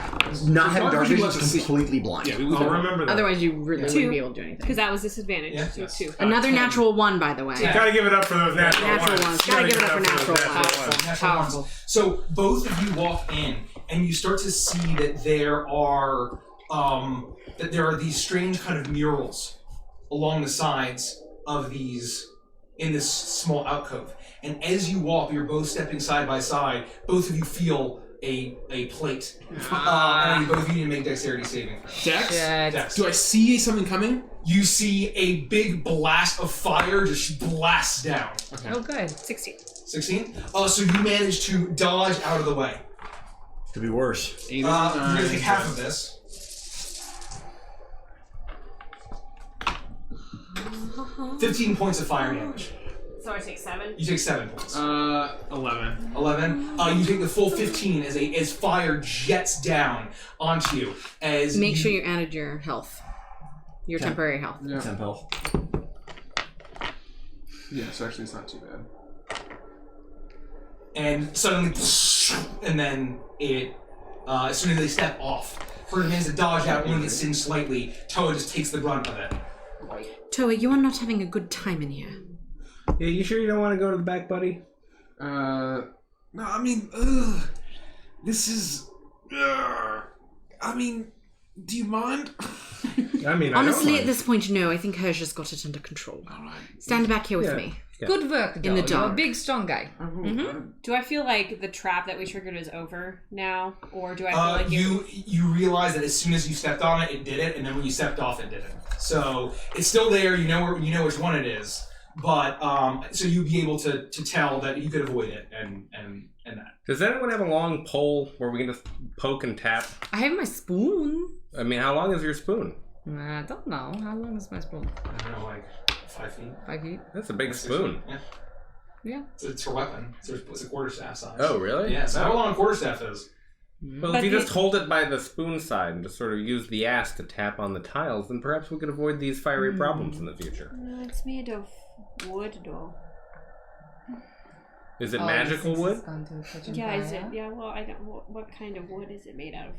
Not having dark vision lets is us see. completely blind. Yeah, I'll remember that. Otherwise, you really wouldn't be able to do anything. Because that was disadvantage. Yeah. So Yes. 2. Another natural 1, by the way. You gotta give it up for those natural ones. Gotta give it up for natural ones. Powerful. So both of you walk in, and you start to see that there are these strange kind of murals along the sides of these in this small alcove. And as you walk, you're both stepping side by side. Both of you feel a plate, and both of you need to make dexterity saving. Dex? Do I see something coming? You see a big blast of fire just blast down. Okay. Oh, good. 16. 16? So you manage to dodge out of the way. Could be worse. You're gonna take half of this. Uh-huh. 15 points of fire damage. So I take 7? You take 7 points. 11. 11. You take the full 15 as fire jets down onto you. Make sure you added your health. Your temporary health. Yeah. Temp health. Yeah, so actually it's not too bad. And suddenly, and then it, as soon as they step off, Ferd begins to dodge out, only gets singed slightly. Toa just takes the brunt of it. Toa, you are not having a good time in here. Yeah, you sure you don't want to go to the back, buddy? No, I mean, this is. I mean, do you mind? I mean, honestly, at this point, no. I think Hersh's got it under control. All right. Stand back here with me. Yeah. Good work, In the Joe. You're a dark. big, strong guy. Do I feel like the trap that we triggered is over now? Or do I feel like you realize that as soon as you stepped on it, it did it, and then when you stepped off, it didn't. So it's still there. You know which one it is, but so you'd be able to tell that you could avoid it and that. Does anyone have a long pole where we can just poke and tap? I have my spoon. I mean, how long is your spoon? I don't know. How long is my spoon? I don't know, like 5 feet. 5 feet? That's a big spoon. Yeah. Yeah. It's a weapon. It's a quarterstaff size. Oh, really? Yeah. So how long a quarterstaff is? Well, if you just hold it by the spoon side and just sort of use the ass to tap on the tiles, then perhaps we could avoid these fiery problems in the future. it's made of wood, though. Is it magical wood? Yeah, is it? Yeah, well, I don't. What kind of wood is it made out of?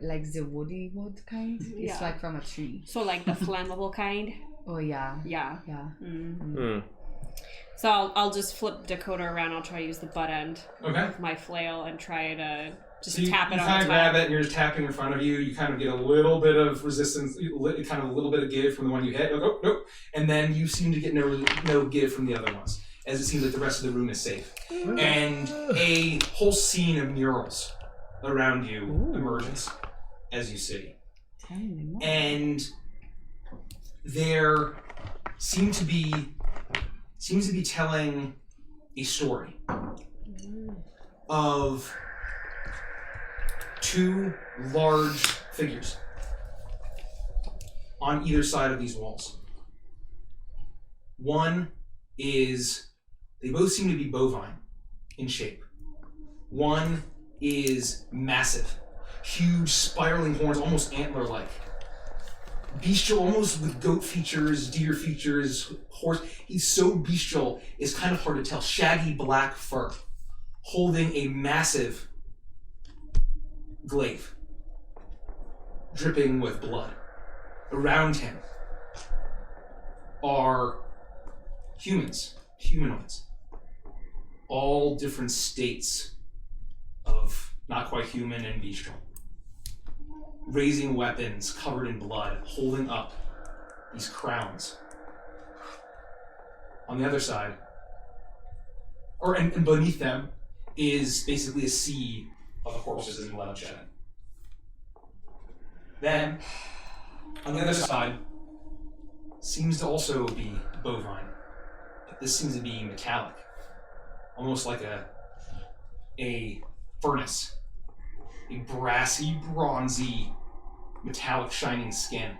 Like the woody wood kind. Yeah. It's like from a tree. So, like the flammable kind? Oh yeah. Yeah. Yeah. So I'll just flip Dakota around. I'll try to use the butt end of my flail and try to just tap it you on kind the of grab top. it and you're just tapping in front of you. You kind of get a little bit of resistance, kind of a little bit of give from the one you hit. Oh, nope. And then you seem to get no give from the other ones, as it seems like the rest of the room is safe. And a whole scene of murals around you emerges as you see. And there seems to be telling a story of two large figures on either side of these walls. One is, they both seem to be bovine in shape. One is massive, huge spiraling horns, almost antler-like. Bestial, almost with goat features, deer features, horse. He's so bestial, it's kind of hard to tell. Shaggy black fur, holding a massive glaive, dripping with blood. Around him are humanoids, all different states of not quite human and bestial, raising weapons covered in blood, holding up these crowns. On the other side, and beneath them, is basically a sea of the corpses and bloodshed. Then, on the other side, seems to also be bovine, but this seems to be metallic, almost like a furnace a brassy, bronzy, metallic shining skin.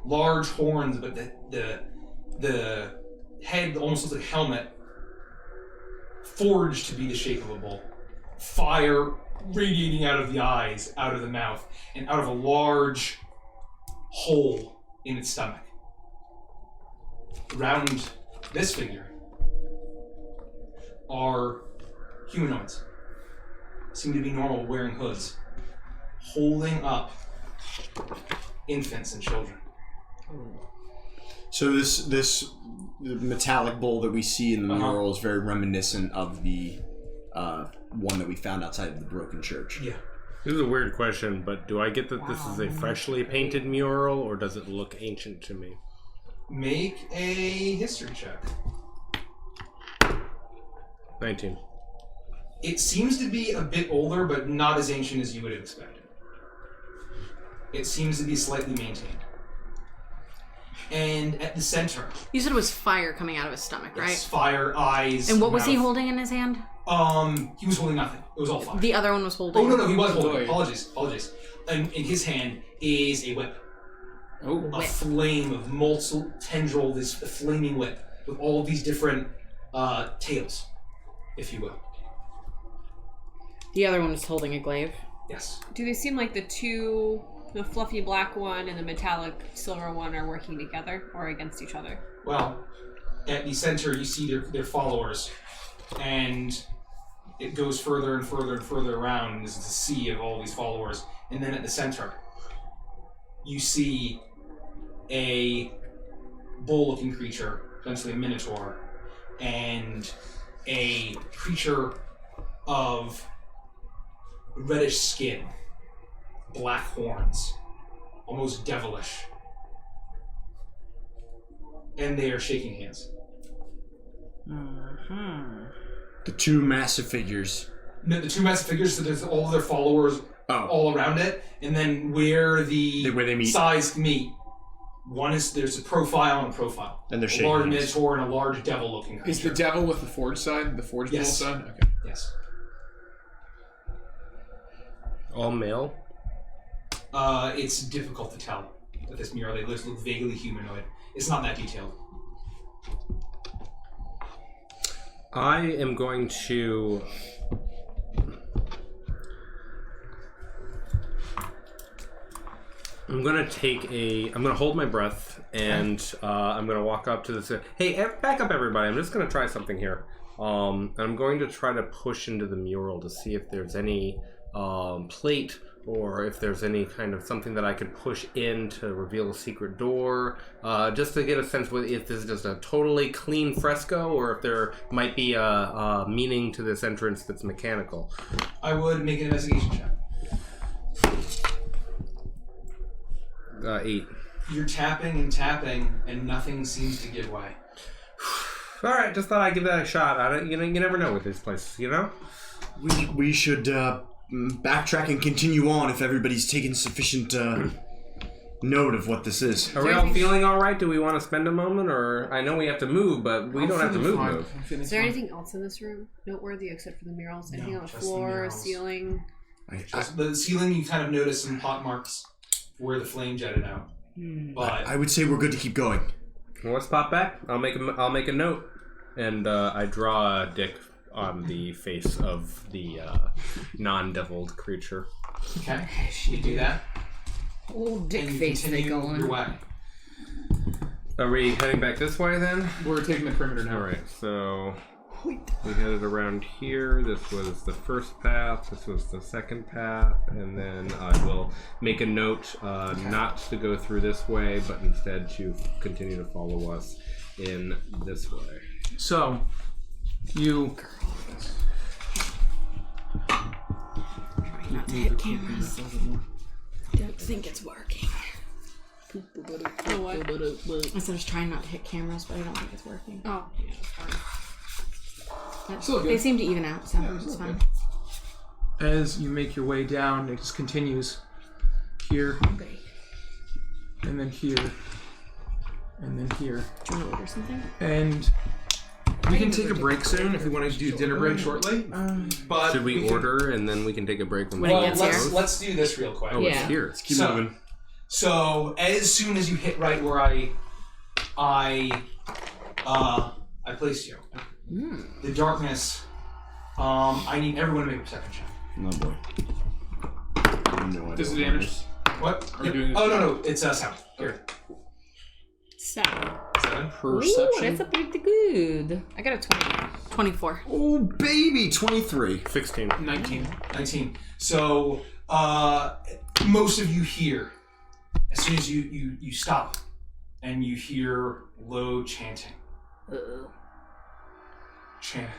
Large horns, but the head almost looks like a helmet, forged to be the shape of a bull. Fire radiating out of the eyes, out of the mouth, and out of a large hole in its stomach. Around this figure are humanoids. Seem to be normal, wearing hoods, holding up infants and children. So this metallic bowl that we see in the mural is very reminiscent of the one that we found outside of the broken church. Yeah. This is a weird question, but do I get that this is a freshly painted mural, or does it look ancient to me? Make a history check. 19. It seems to be a bit older, but not as ancient as you would have expected. It seems to be slightly maintained. And at the center... You said it was fire coming out of his stomach, right? It's fire, eyes, And what was mouth. he holding in his hand? He was holding nothing. It was all fire. The other one was holding... Oh, no, he was holding. Apologies. In his hand is a whip. A flame of multiple tendril, this flaming whip, with all of these different tails, if you will. The other one was holding a glaive? Yes. Do they seem like the fluffy black one and the metallic silver one are working together or against each other? Well, at the center you see their followers, and it goes further and further and further around, and there's a sea of all these followers. And then at the center, you see a bull-looking creature, essentially a minotaur, and a creature of reddish skin, black horns, almost devilish. And they are shaking hands. The two massive figures. No, the two massive figures, so there's all of their followers all around it, and then where they meet. Sides meet, there's a profile and a profile. And they're a shaking large hands. minotaur and a large devil-looking creature. Is the devil with the forged side? The forged bull side? Okay. Yes. All male? It's difficult to tell at this mural. They look vaguely humanoid. It's not that detailed. I am going to... I'm going to hold my breath, and I'm going to walk up to this... Hey, back up everybody. I'm just going to try something here. I'm going to try to push into the mural to see if there's any plate or if there's any kind of something that I could push in to reveal a secret door, just to get a sense if this is just a totally clean fresco or if there might be a meaning to this entrance that's mechanical. I would make an investigation check. 8. You're tapping, and nothing seems to give way. All right, just thought I'd give that a shot. You never know with this place, you know? We should backtrack and continue on if everybody's taken sufficient note of what this is. Are we all feeling all right? Do we want to spend a moment? Or I know we have to move, but we don't have to move. Is there anything else in this room noteworthy except for the murals? Anything on the floor, ceiling? The ceiling, you kind of notice some pot marks where the flame jetted out. But I would say we're good to keep going. Well, let's pop back. I'll make a note, and I draw a dick on the face of the non-deviled creature. Okay, you do that. Old dick face they continue going. your way. Are we heading back this way then? We're taking the perimeter now. All right, so we headed around here. This was the first path. This was the second path, and then I will make a note not to go through this way, but instead to continue to follow us in this way. So, you... Not to hit cameras. Don't think it's working. Oh, what? I said I was trying not to hit cameras, but I don't think it's working. Oh, yeah, But Still good. they seem to even out, so it's fine. As you make your way down, it just continues here, and then here, and then here. Do you want to order something? And We can take a break soon if we want to do dinner break shortly. But should we order and then we can take a break when well, let's do this real quick. Oh, it's here. Let's keep moving. So as soon as you hit right where I placed you, the darkness. I need everyone to make a perception check. Oh boy. Does it damage? What? Are we doing this? Oh no, it's sound. Here. 7. 7. Perception. Ooh, that's pretty good. I got a 20. 24. Oh baby, 23. 16. 19. So most of you hear as soon as you stop and you hear low chanting. Chant.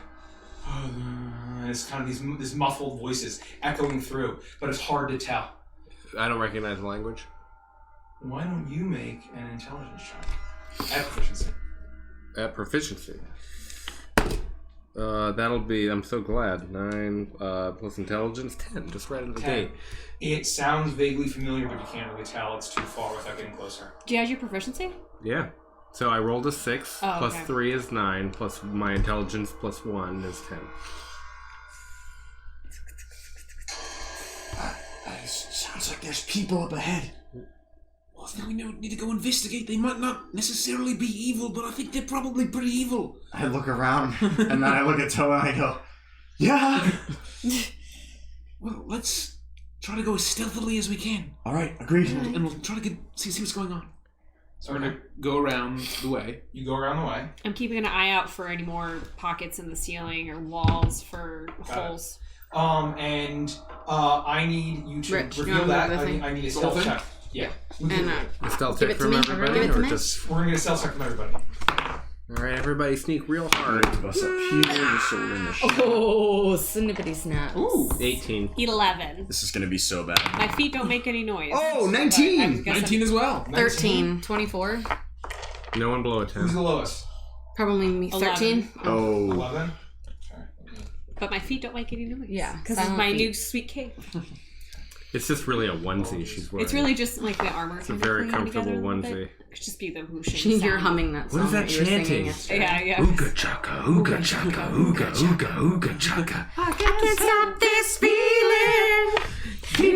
And it's kind of these muffled voices echoing through, but it's hard to tell. I don't recognize the language. Why don't you make an intelligence check at proficiency? At proficiency. That'll be, I'm so glad, 9 plus intelligence, 10, just right out of the 10. gate. It sounds vaguely familiar, but you can't really tell. It's too far without getting closer. Do you have your proficiency? Yeah. So I rolled a 6, plus 3 is 9, plus my intelligence plus 1 is 10. Sounds like there's people up ahead. Well, I think we need to go investigate. They might not necessarily be evil, but I think they're probably pretty evil. I look around, and then I look at Toa and I go, yeah! Well, let's try to go as stealthily as we can. Alright, agreed. And we'll try to see what's going on. So we're going to go around the way. You go around the way. I'm keeping an eye out for any more pockets in the ceiling or walls for holes. And I need you to reveal that. I need a stealth check. Yeah. A stealth check from everybody? Or just... We're going to get a stealth check from everybody. Alright, everybody sneak real hard. Oh, snippity snaps. Ooh. 18. 11. This is going to be so bad. My feet don't make any noise. Oh, 19! 19 as well. 13. 24. No one below a 10. Who's the lowest? Probably me. 13. Oh. 11? But my feet don't make any noise. Yeah. Because of my new sweet cape. It's just really a onesie she's wearing. It's really just like the armor. It's a very comfortable onesie. It could just be the whooshing She's sound. humming that song. What is that chanting? Yeah. Ooga chaka, ooga chaka, ooga ooga ooga chaka. I can't stop this feeling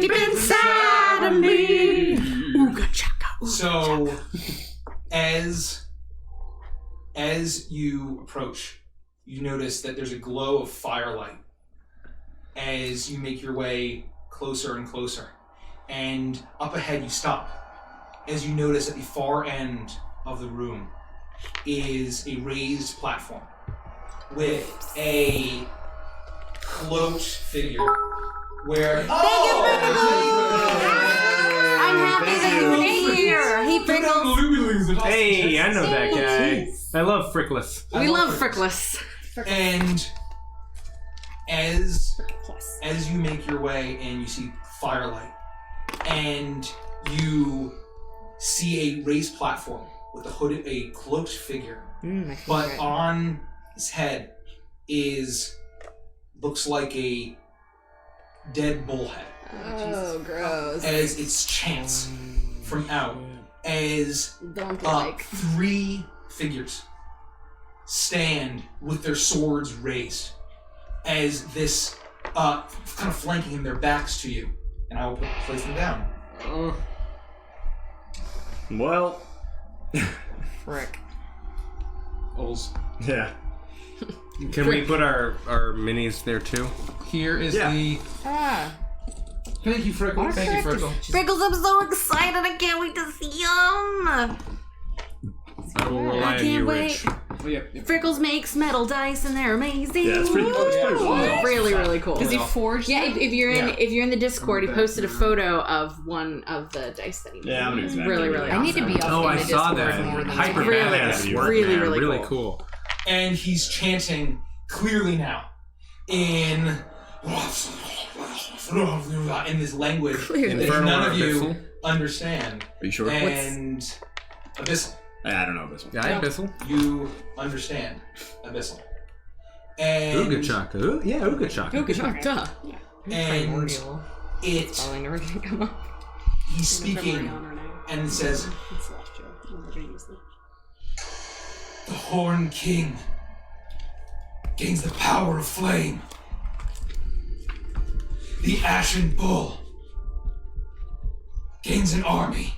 deep inside of me. Ooga chaka, ooga So, as you approach, you notice that there's a glow of firelight as you make your way closer and closer. And up ahead you stop as you notice at the far end of the room is a raised platform with a cloaked figure where... I'm happy that you're here. Hey, Frickles. Hey, I know that guy. I love Frickless. We love Frickless. And as you make your way and you see firelight and you see a raised platform with a cloaked figure, but on his head looks like a dead bullhead. Oh, gross. As it's chants from out as 3 figures stand with their swords raised as this kind of flanking him, their backs to you, and I will place them down. Well, frick. Ols. Yeah. Can we put our minis there too? Here is the... Thank you, Frickle. Thank you, Frickle. Frickles, I'm so excited. I can't wait to see them. I will rely on you, Rich. Oh, yeah. Frickles makes metal dice and they're amazing. Yeah, it's pretty cool. Really, really cool. Does he forge? Yeah, if you're in the Discord, he posted a photo of one of the dice that he made. Yeah, I'm exactly. Really, really I need to be up Oh, in I the saw Discord that. more than Hyper Really, badass work, really, man. really Really cool. cool. And he's chanting clearly now in this language that none of you understand. Are you sure? And Abyssal. I don't know this one. Yeah, Abyssal. You understand Abyssal. And Ooga chaka. Ooga chaka. Ooga chaka. And Primordial. it Probably never gonna come up. he's speaking and it says, the Horn King gains the power of flame. The Ashen Bull gains an army.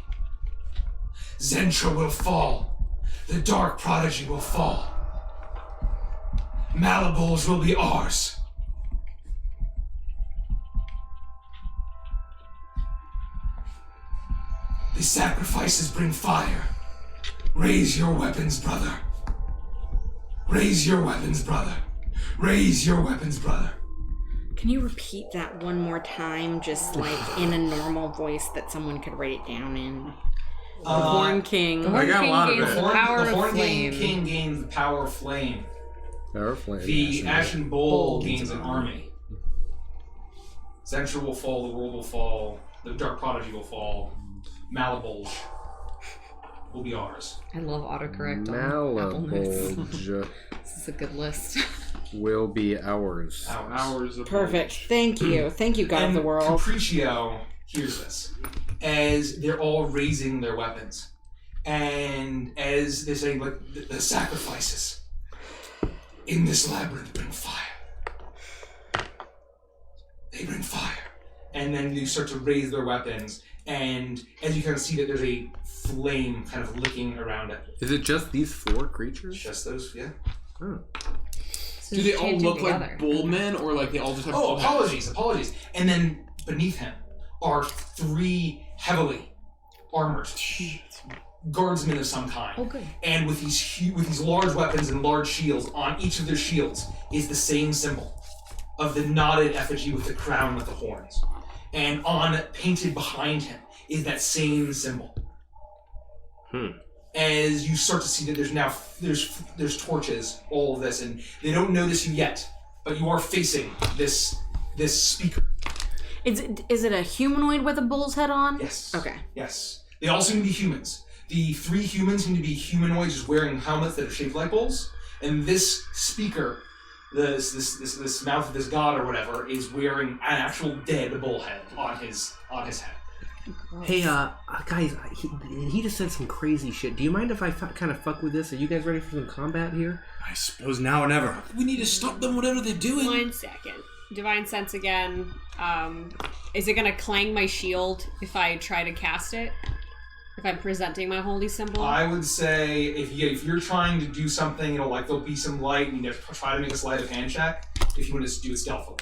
Zentra will fall. The Dark Prodigy will fall. Malabols will be ours. The sacrifices bring fire. Raise your weapons, brother. Raise your weapons, brother. Raise your weapons, brother. Can you repeat that one more time, just like in a normal voice that someone could write it down in? The Horn King. The I got a lot of gains it. the Power of Horn flame. King gains the power of flame. Power of flame. The Ashen Bull gains an army. Zentra will fall, the world will fall, the Dark Prodigy will fall, Malabulge will be ours. I love autocorrect on Apple Notes. Malabulge This is a good list. will be ours. Ours. Perfect. Thank you. Thank you, God of the world. Capriccio hears this as they're all raising their weapons. And as they're saying, like, the sacrifices in this labyrinth bring fire. They bring fire. And then you start to raise their weapons, and as you kind of see that there's a flame kind of licking around it. Is it just these 4 creatures? Just those, yeah. Oh. Do they all look like bullmen, or like they all just have? Oh, apologies. And then beneath him are 3 heavily armored guardsmen of some kind. Oh, good. And with these large weapons and large shields, on each of their shields is the same symbol of the knotted effigy with the crown with the horns. And painted behind him is that same symbol. As you start to see that there's torches, all of this, and they don't notice you yet, but you are facing this speaker. Is it a humanoid with a bull's head on? Yes. Okay. Yes. They all seem to be humans. The 3 humans seem to be humanoids just wearing helmets that are shaped like bulls, and this speaker, this mouth of this god or whatever, is wearing an actual dead bull head on his head. Hey, guys, he just said some crazy shit. Do you mind if I kind of fuck with this? Are you guys ready for some combat here? I suppose now or never. We need to stop them, whatever they're doing. 1 second. Divine Sense again. Is it gonna clang my shield if I try to cast it? If I'm presenting my holy symbol? I would say if you're trying to do something, there'll be some light, and you have to try to make a sleight of hand check if you want to do it stealthily.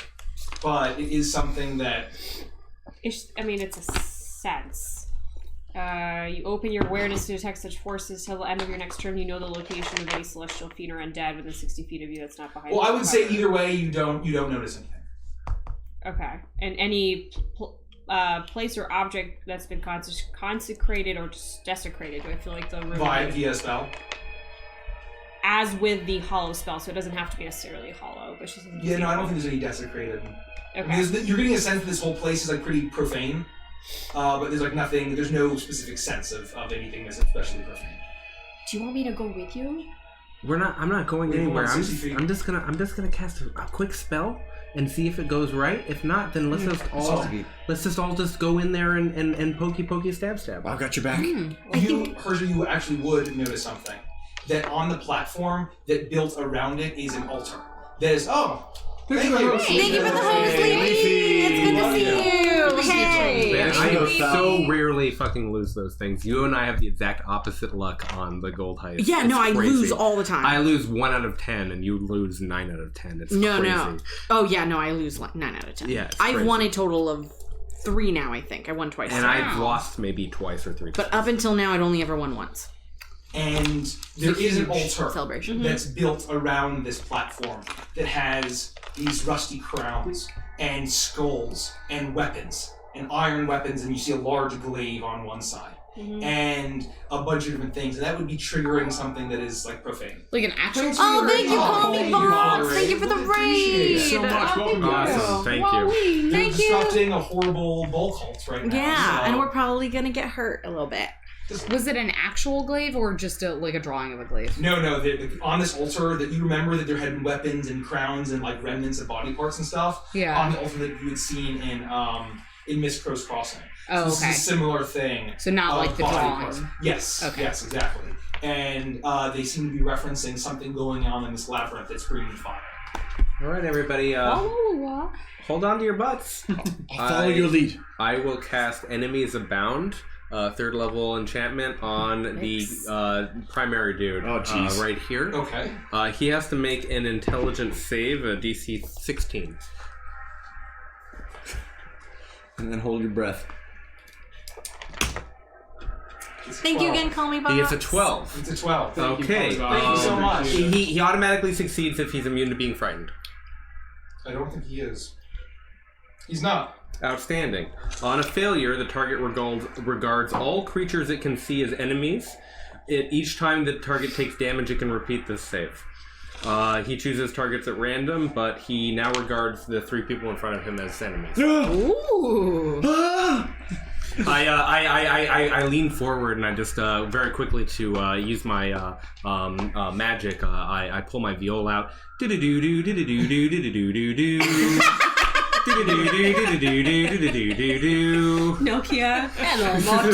But it is something that... It's a sense. You open your awareness to detect such forces till the end of your next turn. You know the location of any celestial fiend or undead within 60 feet of you that's not behind you. Well, I would say either way, you don't notice anything. Okay. And any place or object that's been consecrated or desecrated, do I feel like the room... Via spell? As with the hollow spell, so it doesn't have to be necessarily hollow, but just... Yeah, no, I don't think there's any desecrated. Okay. I mean, you're getting a sense that this whole place is like pretty profane, but there's like nothing. There's no specific sense of anything that's especially profane. Do you want me to go with you? I'm not going anywhere. I'm just gonna cast a quick spell and see if it goes right. If not, then let's just all go in there and pokey stab. I've got your back. Hershey, you actually would notice something. That on the platform that built around it is an altar. That is, thank you. Thank you for the host, Leafy. It's good to see you. Hey. Man, I so rarely fucking lose those things. You and I have the exact opposite luck on the gold heist. Yeah, no, I lose all the time. I lose 1 out of 10, and you lose 9 out of 10. It's crazy. No. Oh yeah, no, I lose 9 out of 10. Yeah, I've won a total of 3 now. I think I won twice. And I've lost maybe twice or 3 times. But up until now, I'd only ever won once. And there is an altar celebration that's built around this platform that has these rusty crowns and skulls and weapons and iron weapons, and you see a large glaive on one side and a bunch of different things, and that would be triggering something that is like profane. Like an actual... Oh, thank you, Colby Bob! Thank you for the raid! So much. Welcome, awesome. Thank you. You're disrupting a horrible bull cult right now. Yeah, so. and we're probably gonna get hurt a little bit. Was it an actual glaive or just a drawing of a glaive? No. On this altar, that you remember that there had been weapons and crowns and like remnants of body parts and stuff. Yeah. On the altar that you had seen in Miss Crow's Crossing. Oh, so okay. This is a similar thing. So not like the drawing. Parts. Yes. Okay. Yes, exactly. And they seem to be referencing something going on in this labyrinth that's breathing fire. All right, everybody. Hold on to your butts. I'll follow your lead. I will cast Enemies Abound, 3rd level enchantment on the primary dude. Oh, jeez. Right here. Okay. He has to make an intelligence save, a DC 16. And then hold your breath. Thank you again, call me Bob. He gets a 12. It's a 12. Okay. Thank you so much. He automatically succeeds if he's immune to being frightened. I don't think he is. He's not. Outstanding. On a failure, the target regards all creatures it can see as enemies. Each time the target takes damage, it can repeat this save. He chooses targets at random, but he now regards the 3 people in front of him as enemies. Ooh. I lean forward and I just very quickly to use my magic. I pull my viol out. Nokia. Hello, motto.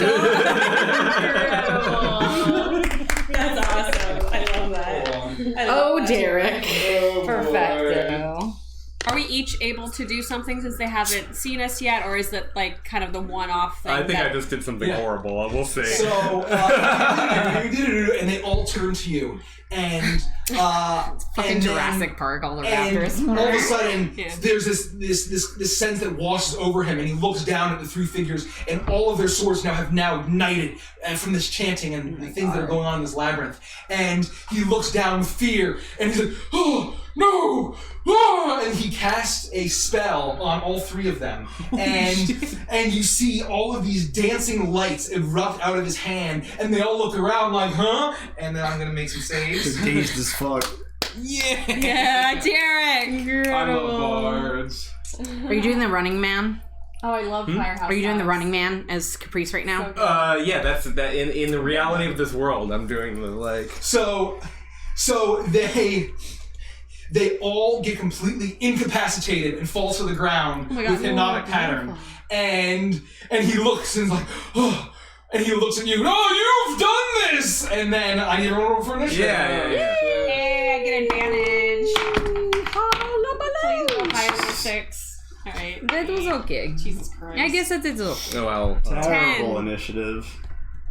That's awesome. I love that. Derek. Perfecto. Are we each able to do something since they haven't seen us yet, or is that like kind of the one-off thing? I think I just did something horrible. We'll see. So, and they all turn to you, and Fucking Jurassic Park, all the raptors. And all of a sudden, there's this sense that washes over him, and he looks down at the 3 figures, and all of their swords have ignited from this chanting and the things that are going on in this labyrinth. And he looks down with fear, and he's like, "Oh no!" And he casts a spell on all 3 of them, and you see all of these dancing lights erupt out of his hand, and they all look around like, "Huh?" And then I'm gonna make some saves. They're dazed as fuck. Yeah, Derek. I love bards. Are you doing the Running Man? Oh, I love Firehouse. Are you doing the House. Running Man as Caprice right now? Yeah, that's that. In the reality of this world, I'm doing the like. So they all get completely incapacitated and fall to the ground with hypnotic pattern. And he looks and is like, "Oh." And he looks at you, "Oh, you've done this!" And then I need to roll for initiative. Yeah. Hey, I get advantage. Please roll higher than a 6. Alright. That was okay. Jesus Christ. I guess that is okay. Oh, well. Terrible initiative.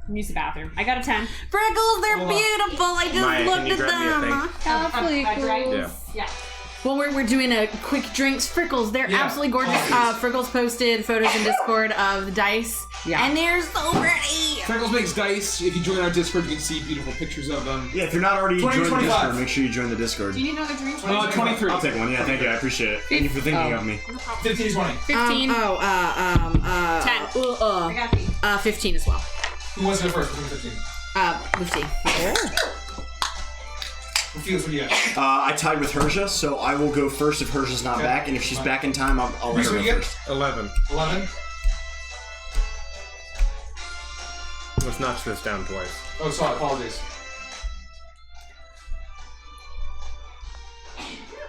Use the bathroom. I got a 10. Freckles, they're beautiful. I just Maya, looked can you at grab me a them. thing? Yeah. Well, we're doing a quick drinks. Frickles, they're absolutely gorgeous. Frickles posted photos in Discord of the dice. Yeah. And they're so pretty. Freckles makes dice. If you join our Discord, you can see beautiful pictures of them. Yeah, if you're not already joined the Discord, make sure you join the Discord. Do you need another drink? 23. I'll take one. Yeah, thank you. I appreciate it. Thank you for thinking of me. 15 20. 15. 10. I got 15 as well. Who wants to go first? 15. Lucy. Who feels what you got? I tied with Hersha, so I will go first if Hersha's not back, and if she's back in time, I'll let her go first. 11. 11. Let's notch this down twice. Oh, sorry. Apologies.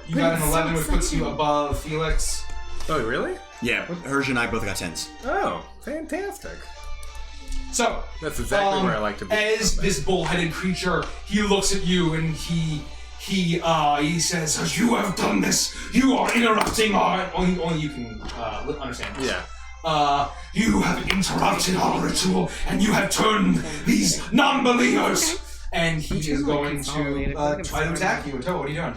You got an 11, which puts you above Felix. Oh, really? Yeah, Hersha and I both got 10s. Oh, fantastic. So that's exactly where I like to be. As this bull-headed creature, he looks at you and he says, "As you have done this, you are interrupting our." Only you can understand this. Yeah. You have interrupted our ritual, and you have turned these non-believers. And he is going to try to attack you. What are you doing?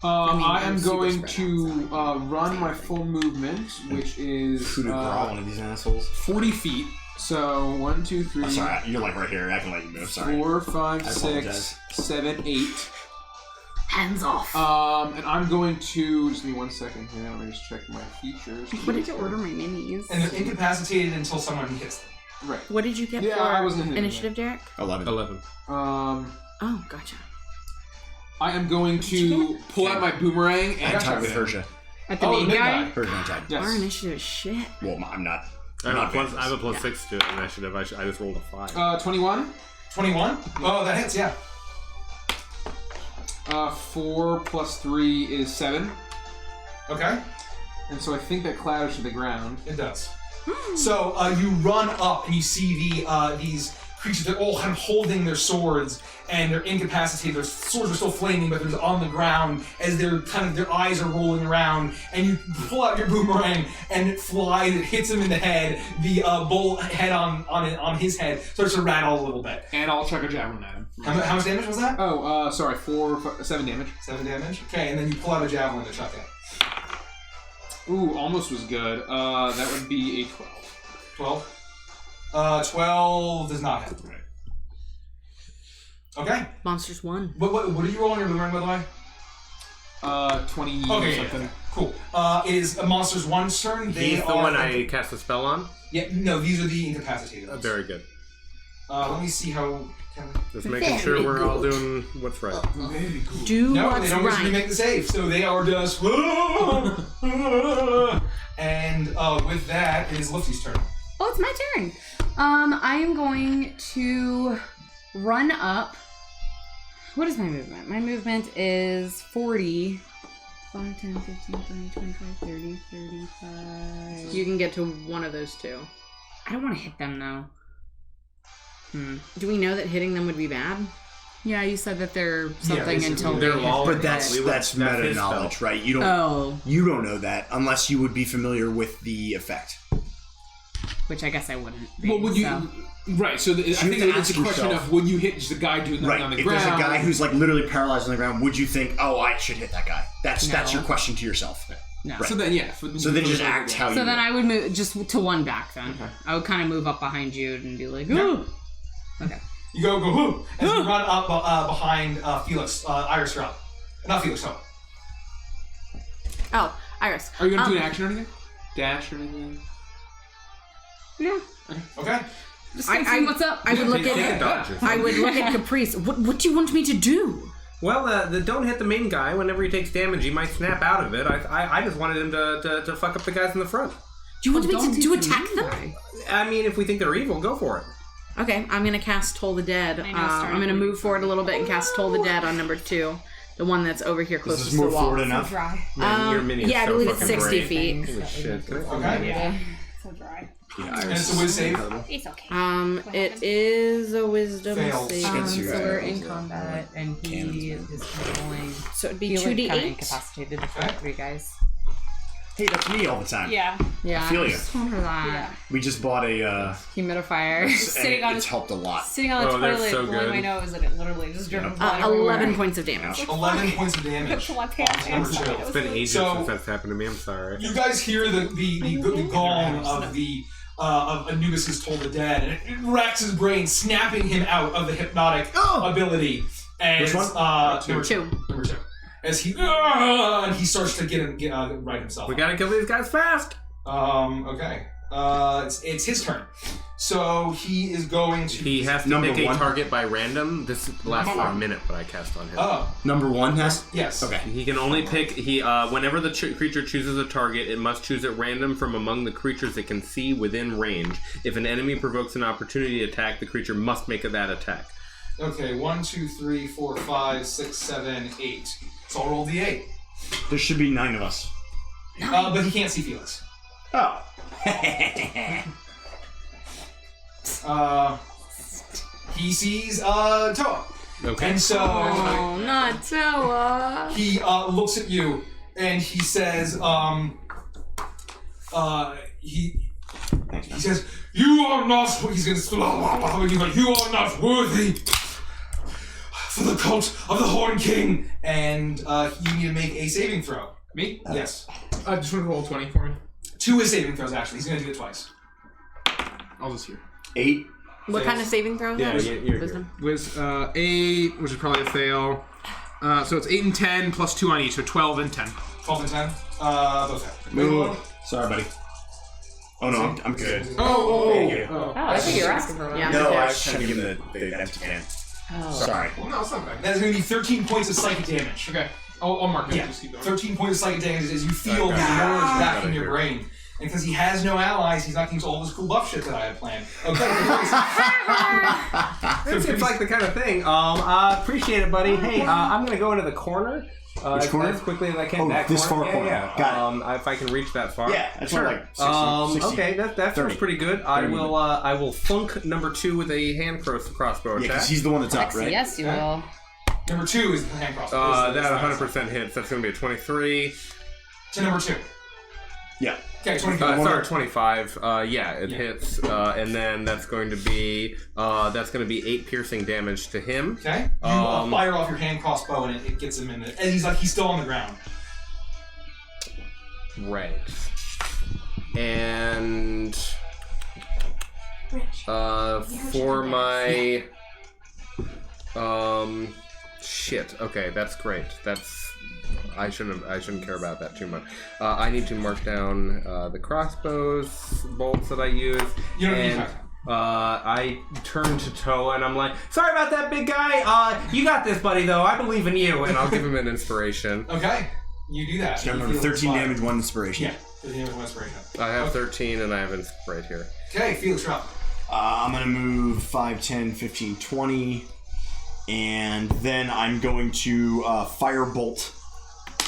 I am going to run my full movement, which is one of these assholes. 40 feet. So 1, 2, 3. I'm sorry, you're like right here. I can let you move. Sorry. 4, 5, I 6, apologize. 7, 8. Hands off. And I'm going to just give me 1 second here. Let me just check my features. What did you order my minis? And they're incapacitated until someone hits them. Right. What did you get for I wasn't initiative, Derek? 11. Oh, gotcha. I am going to pull out my boomerang and I'm tied with Hersha. At the main guy? Hersha and tied. Yes. Our initiative is shit. Well, I'm not. I have a plus 6 to initiative. I just rolled a 5. 21. 21? Oh, that hits, yeah. 4 plus 3 is 7. Okay. And so I think that clatters to the ground. It does. So you run up and you see these creatures. They're all kind of holding their swords, and they're incapacitated. Their swords are still flaming, but they're on the ground as they're kind of their eyes are rolling around. And you pull out your boomerang, and it flies. It hits him in the head. The bull head on his head starts to rattle a little bit. And I'll chuck a javelin at him. How much damage was that? Oh, sorry, 7 damage. 7 damage. Okay, and then you pull out a javelin to chuck it. Ooh, almost was good. That would be a 12. 12? 12 does not hit. Right. Okay. Monsters won. What are you rolling your boomerang, by the way? 20 something. Yeah. Cool. It is a Monsters 1's turn. He's the one I cast a spell on? Yeah, no, these are the incapacitated ones. Very good. Let me see how... Just making sure we're all doing what's right. Very cool. Do no, what's they don't right. usually make the save, so they are just... And with that, it is Lufty's turn. Oh, it's my turn. I am going to run up. What is my movement? My movement is 40. 5, 10, 15, 20, 25, 30, 35. You can get to one of those two. I don't want to hit them, though. Do we know that hitting them would be bad? Yeah, you said that they're something until they're all. But that's meta knowledge, right? You don't know that unless you would be familiar with the effect. Which I guess I wouldn't be. Well, would you? So. Right. So I think it's a question of would you hit just the guy doing that on the ground? If there's a guy who's like literally paralyzed on the ground, would you think, oh, I should hit that guy? That's your question to yourself. No. Right. So then, yeah. So then just act how you. So then I would move just to one back. Then I would kind of move up behind you and be like, ooh. Okay. You go whoo, as you run up behind Felix. Iris, you're up. Not Felix, no. Oh, Iris. Are you going to do an action or anything? Dash or anything? No. Okay. Just see what's up. I would look at Caprice. What do you want me to do? Well, don't hit the main guy. Whenever he takes damage, he might snap out of it. I just wanted him to fuck up the guys in the front. Do you want me to attack them? I mean, if we think they're evil, go for it. Okay, I'm going to cast Toll the Dead. I'm going to move forward a little bit and cast Toll the Dead on number 2. The one that's over here closest to the wall. Is this move forward enough? So dry. Yeah, I believe it's 60 feet. Holy shit. Okay. Yeah. So dry. And it's a whiz save. It's okay. It is a wisdom Fails. save. So we're in combat, and he is going. So it'd be He would 2d8. kind of incapacitated the first 3 guys. Hey, that's me all the time. Yeah. Yeah. I feel I you. just told her that. Yeah. We just bought a Humidifier. it's helped a lot. Sitting on the Oh, they're toilet, so blowing good. my nose, and it literally just dripped blood 11 everywhere. points of damage. 11 points of damage. Pull my pants Number inside. 2. It was It's been really- ages So- since that's happened to me. I'm sorry. You guys hear the gong of Anubis's Toll the Dead, and it racks his brain, snapping him out of the hypnotic ability. And Which one? Number 2. Number 2. As he and he starts to get right himself. We gotta kill these guys fast. Okay. It's his turn. So he is going to. He has to Number pick a 1. target by random. This lasts for a minute, but I cast on him. Oh, Number 1 has? yes. Okay. He can only pick. Whenever the creature chooses a target, it must choose at random from among the creatures it can see within range. If an enemy provokes an opportunity attack, the creature must make that attack. Okay. 1, 2, 3, 4, 5, 6, 7, 8. So I'll roll the 8. There should be 9 of us. But he can't see Felix. Oh. He sees Toa. Okay. And so Oh, not Toa. he looks at you and he says, he says, you are not, he's going to, you are not worthy for the cult of the Horn King. And you need to make a saving throw. Me? Yes. I just want to roll 20 for me. 2 is saving throws, actually. He's going to do it twice. I'll just hear. 8. What kind of saving throw? Yeah, you're Wisdom. Was 8, which is probably a fail. So it's 8 and 10 plus 2 on each, so 12 and 10. 12 and 10. Both have. Ooh. Sorry, buddy. Oh no, I'm good. Oh, I think you're asking for one. Yeah. No, I was trying to give him the empty can. Oh. Sorry. Well, no, it's not bad. That is going to be 13 points of psychic damage. Okay. I'll mark it. Yeah, Just keep going. 13 points of psychic damage as you feel the Okay. murals back in your brain. And because he has no allies, he's not going to use all this cool buff shit that I had planned. Okay. This seems like the kind of thing. Appreciate it, buddy. Hey, I'm gonna go into the corner. Which corner? As quickly as I can. Oh, that this far corner. Yeah. Got it. If I can reach that far. Yeah, that's sure. like 60, okay, that sounds pretty good. I will funk number 2 with a hand crossbow attack. Yeah, because he's the one that's up, right? Yes, you will. Number 2 is the hand crossbow. That 100% hits. That's going to be a 23. To number 2. Yeah. Okay, 25. Sorry, 25. Yeah, it hits, and then that's going to be 8 piercing damage to him. Okay. You fire off your hand crossbow, and it gets him in it. And he's still on the ground. Right. And for my shit. Okay, that's great. I shouldn't care about that too much. I need to mark down the crossbows bolts that I use. You don't need I turn to Toa and I'm like, sorry about that, big guy. You got this, buddy, though. I believe in you. And I'll give him an inspiration. Okay. You do that. So remember, 13 damage, 1 inspiration. Yeah, 13 damage, 1 inspiration. I have 13 and I have inspiration right here. Okay, Felix, you're up. I'm going to move 5, 10, 15, 20. And then I'm going to firebolt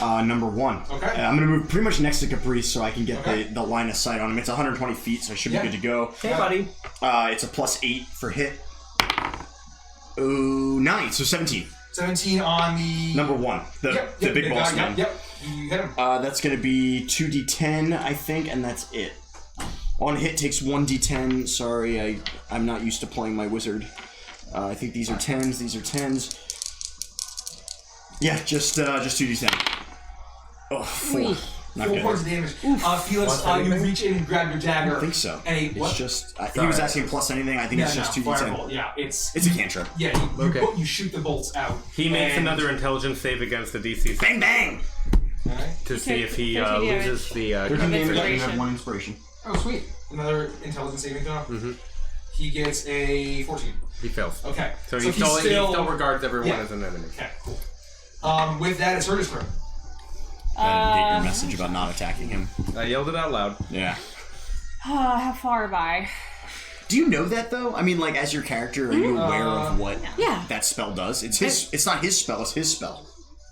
number 1. Okay. I'm going to move pretty much next to Caprice so I can get the line of sight on him. It's 120 feet, so I should be good to go. Hey, buddy. It's a +8 for hit. Oh, 9, so 17. 17 on the... Number 1, the big boss man. Yep, you hit him. That's going to be 2d10, I think, and that's it. On hit takes 1d10. Sorry, I'm not used to playing my wizard. I think these are 10s. These are 10s. Yeah, just 2d10. Oh, 4. Not 4 good. points of damage. Felix, you reach in and grab your dagger. I don't think so. And it's just... he was asking plus anything. I think it's just 2d10. Fireball. Yeah, it's a cantrip. Yeah, you shoot the bolts out. He makes another intelligence save against the DC. Bang, bang! To see if he loses the... 13 damage, you have 1 inspiration. Oh, sweet. Another intelligence saving throw. Mm-hmm. He gets a 14. He fails. Okay. So he still regards everyone as an enemy. Okay, cool. With that, it's Herta's turn. I didn't get your message about not attacking him. I yelled it out loud. Yeah. How far am I? Do you know that though? I mean, like as your character, are you aware of what that spell does? It's his. It's not his spell. It's his spell.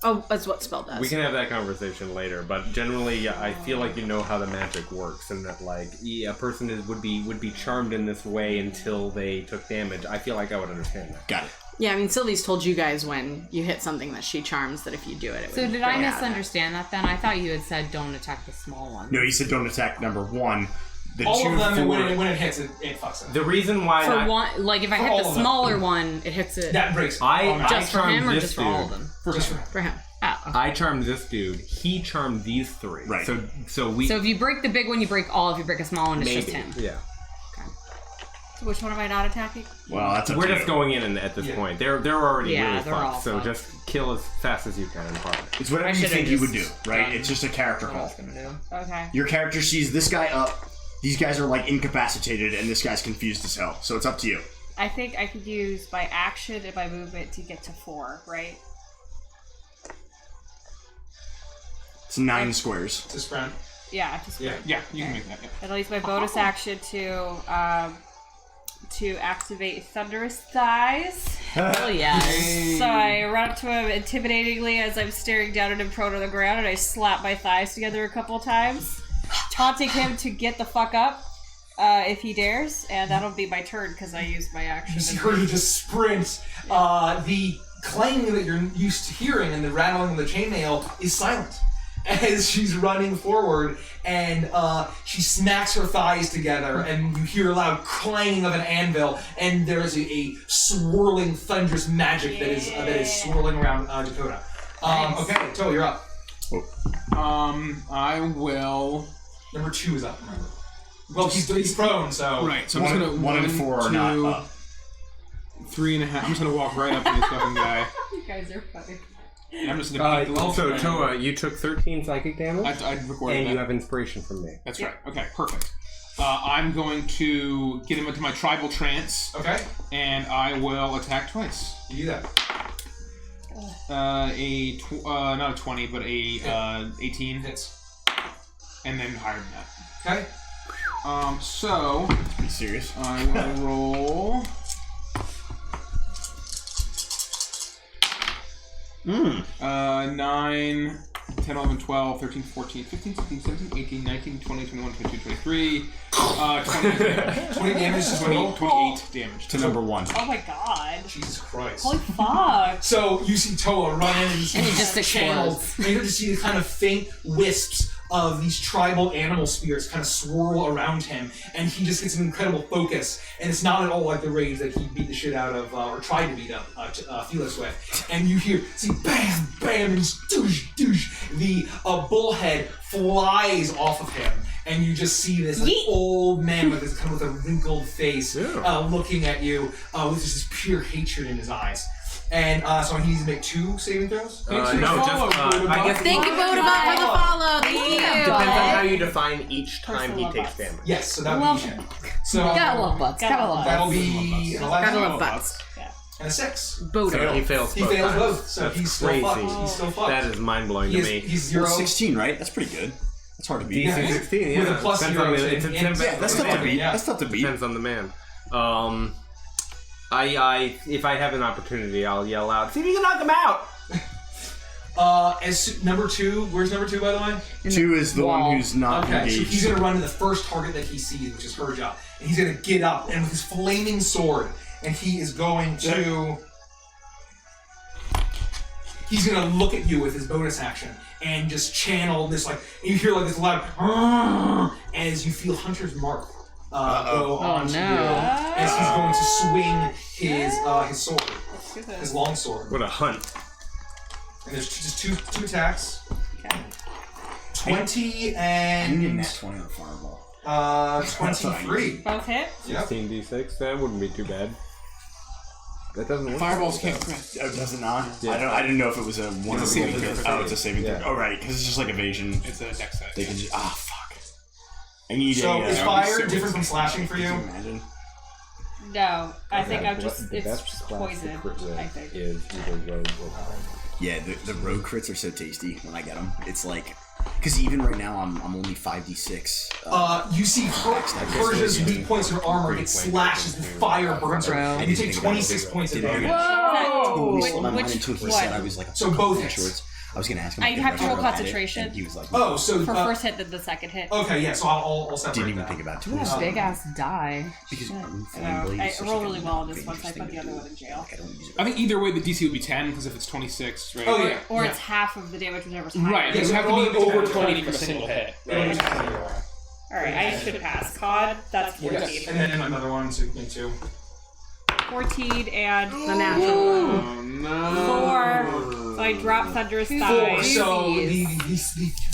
Oh, that's what spell does. We can have that conversation later, but generally, I feel like you know how the magic works, and that like a person would be charmed in this way until they took damage. I feel like I would understand that. Got it. Yeah, I mean, Sylvie's told you guys when you hit something that she charms that if you do it, So did I misunderstand that then? I thought you had said don't attack the small one. No, you said don't attack number 1. The all 2, of them, 4, when it hits, it fucks it. The reason why for one, like if I hit the smaller one, it hits it. That breaks. Just for him or just for all of them? For him. Oh, okay. I charmed this dude. He charmed these 3. Right. So So if you break the big one, you break all. If you break a small one, it's just him. Yeah. So which one am I not attacking? Well, that's up We're to just you. going in at this point. They're already really they're all fucked. So fucked. just kill as fast as you can and probably. It's whatever you think you would do, right? It's just a character What I call. was gonna do. Okay. Your character sees this guy up. These guys are like incapacitated, and this guy's confused as hell. So it's up to you. I think I could use my action and my movement to get to 4, right? It's 9 squares. To sprint. Yeah, to sprint. Yeah, you can make that. Yeah. And I'll use my bonus action to activate Thunderous Thighs. Hell yes. So I run up to him intimidatingly as I'm staring down at him prone on the ground, and I slap my thighs together a couple times, taunting him to get the fuck up if he dares, and that'll be my turn because I used my action. You see her just sprint. The clanging that you're used to hearing and the rattling of the chainmail is silent as she's running forward, and she smacks her thighs together, and you hear a loud clanging of an anvil, and there's a swirling, thunderous magic that is swirling around Dakota. Okay, Toe, you're up. I will. Number 2 is up. Remember. Well, he's prone, so Right. So I'm just gonna 1 and 4 are not 2, up. 3.5. I'm just gonna walk right up to this fucking guy. You guys are funny. I'm just gonna beat the Also, little Toa, you took 13 psychic damage, I recorded and that. you have inspiration from me. That's right. Okay, perfect. I'm going to get him into my tribal trance. Okay. And I will attack twice. You do that. Not a 20, but a 18 hits. And then higher than that. Okay. So Be serious. I will roll 9, 10, 11, 12, 13, 14, 15, 16, 17, 18, 19, 20, 21, 22, 23. 20 damage to 28 damage. To number 1. Oh my god. Jesus Christ. Holy fuck. So you see Toa run in and And it just channels. And you get to see the kind of faint wisps of these tribal animal spirits kind of swirl around him, and he just gets an incredible focus. And it's not at all like the rage that he beat the shit out of, or tried to beat up Felix with. And you see bam, bam, and doosh, doosh. The bullhead flies off of him. And you just see this old man with this kind of with a wrinkled face looking at you with just this pure hatred in his eyes. And so he needs to make 2 saving throws? I guess Thank you, Bodabot, for the follow. Thank you. Depends on how you define each time he takes damage. Yes, so that would be him. So Gotta love butts. Gotta love that'll butts. be an 11. Gotta love butts. And a 6. Bodabot. He fails both. He fails times. both, so That's he's still crazy. fucked. He's still fucked. That is mind blowing to me. He's 0. 16, right? That's pretty good. That's hard to beat. DC 16, yeah. With a plus Depends 0 on the- to- it's That's tough to beat. Yeah. That's tough to beat. Depends on the man. If I have an opportunity, I'll yell out, "See if you can knock him out!" Number 2, where's number 2, by the way? 2 is the one who's not Okay, engaged. so he's gonna run to the first target that he sees, which is Herja. And he's gonna get up, and with his flaming sword, and he is going to... He's gonna look at you with his bonus action, and just channel this, and you hear this loud, as you feel Hunter's Mark go on to you, as he's going to swing his sword, his long sword. What a hunt. And there's just two attacks. Okay. I 20 and... need a nat 20 on Fireball. 23. Both hit? Yep. 16d6, that wouldn't be too bad. That doesn't work. Fireballs can't crit. Oh, does it not? Yeah. I didn't know if it was a one It's a saving throw. Oh, it's a saving throw. Yeah. Oh, right, because it's just like evasion. It's a dex save. They can just... Ah, fuck. I need So a... is fire different from slashing for you? Can you imagine? No, I think I'm just, The it's best just class poison, to crit with I think. is either rogue or paladin. Yeah, the rogue crits are so tasty when I get them. It's like... Because even right now, I'm only 5d6. You see Persia's weak points in her armor get slashed as the fire burns her, and you take 26 points of damage. Totally Which- slipped my mind which into it. He one? said I was like... So both hits. Shorts. I was going to ask him... I if have to roll had it, concentration. and he was like... Oh, so... For first hit, then the second hit. Okay, yeah, so I'll separate Didn't even that. think about it. Ooh, that big ass die. Because I roll really well on this one, so I put the other one in jail. I think either way the DC would be 10 because if it's 26, right? Oh, yeah. Or it's half of the damage, whichever's higher. Right, Yeah, you so have to be roll over it 20 for a single hit. Right. Alright, I should pass. COD, that's 14. Yes. And then another one, so you can make 2. 14 and The natural. Oh, no. 4. So I drop Thunderous 4. Thighs. So the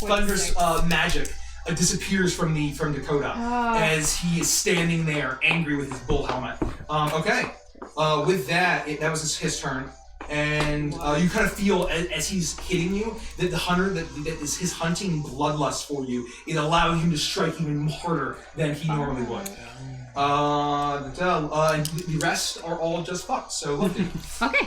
thunderous magic disappears from Dakota as he is standing there, angry with his bull helmet. Okay. With that, that was his turn. And you kind of feel, as he's hitting you, that the hunter, that is his hunting bloodlust for you, is allowing him to strike even harder than he normally would. And the rest are all just fucked, so look. Okay.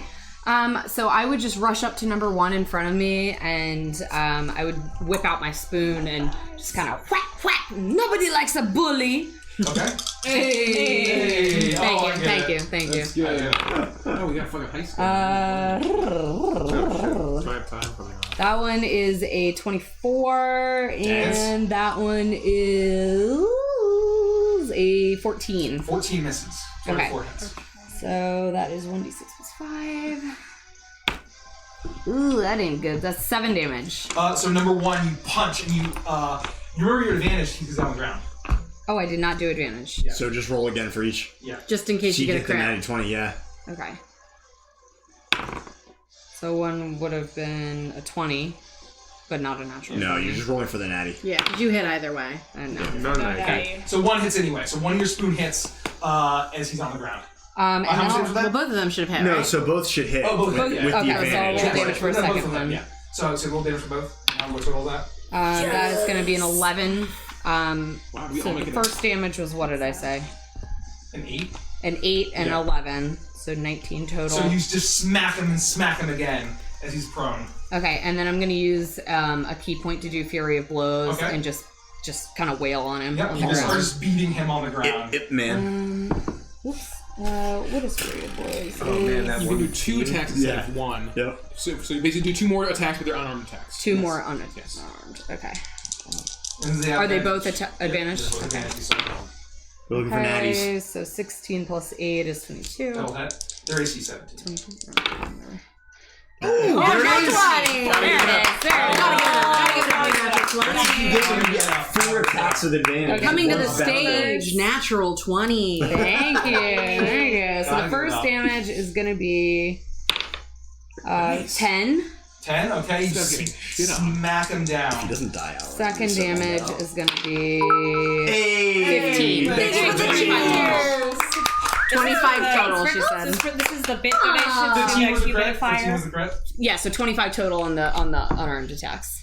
So I would just rush up to number 1 in front of me, and I would whip out my spoon and just kind of whack, whack. Nobody likes a bully. Okay. Hey. Thank Thank you. Oh, we got fucking high school. That one is a 24, and that one is a 14. 14 misses. Okay. 4 hits. So that is 1d6 plus 5. Ooh, that ain't good. That's 7 damage. So number 1, you punch and you remember your advantage because he's on the ground. Oh, I did not do advantage. Yeah. So just roll again for each. Yeah. Just in case So you get a the crit. natty 20, yeah. Okay. So one would have been a 20, but not a natural. No, 20. you're just rolling for the natty. Yeah, because you hit either way. No. Okay. So 1 hits anyway. So 1 of your spoon hits as he's on the ground. And how much then damage was that? Well, both of them should have hit, No, right? so both should hit. Oh, both with, hit, yeah. with Okay, the so I'll advantage. roll damage for a No, both second of them, one. yeah. So roll damage for both. What's roll that? That is going to be an 11. Wow, we all So make the it first damage was, what did I say? An 8. An 8 and Yeah. 11. So 19 total. So you just smack him and smack him again as he's prone. Okay, and then I'm going to use a key point to do Fury of Blows Okay. and just kind of wail on him Yep, on you the just ground. start beating him on the ground. It man. Whoops. What is weird, boys? Oh man, that You can do 2 attacks instead of 1. Yep. So you basically do 2 more attacks, but they're unarmed attacks. 2 more unarmed. Yes. Okay. And Are they both advantaged? Okay. We're looking for natties. Okay, so 16 plus 8 is 22. Double hit. They're AC 17. 22. Ooh, there it is. You get 4 attacks with advantage. Coming to the One's better. stage, natural 20. Thank you. There you go. So the first damage is going to be 10. 10? Okay, you smack him down. He doesn't die out. Second damage is going to be 15. Thanks for the cheers. 25 total, she said. This is the bit that I should do the humidifier. Yeah, so 25 total on the unarmed attacks.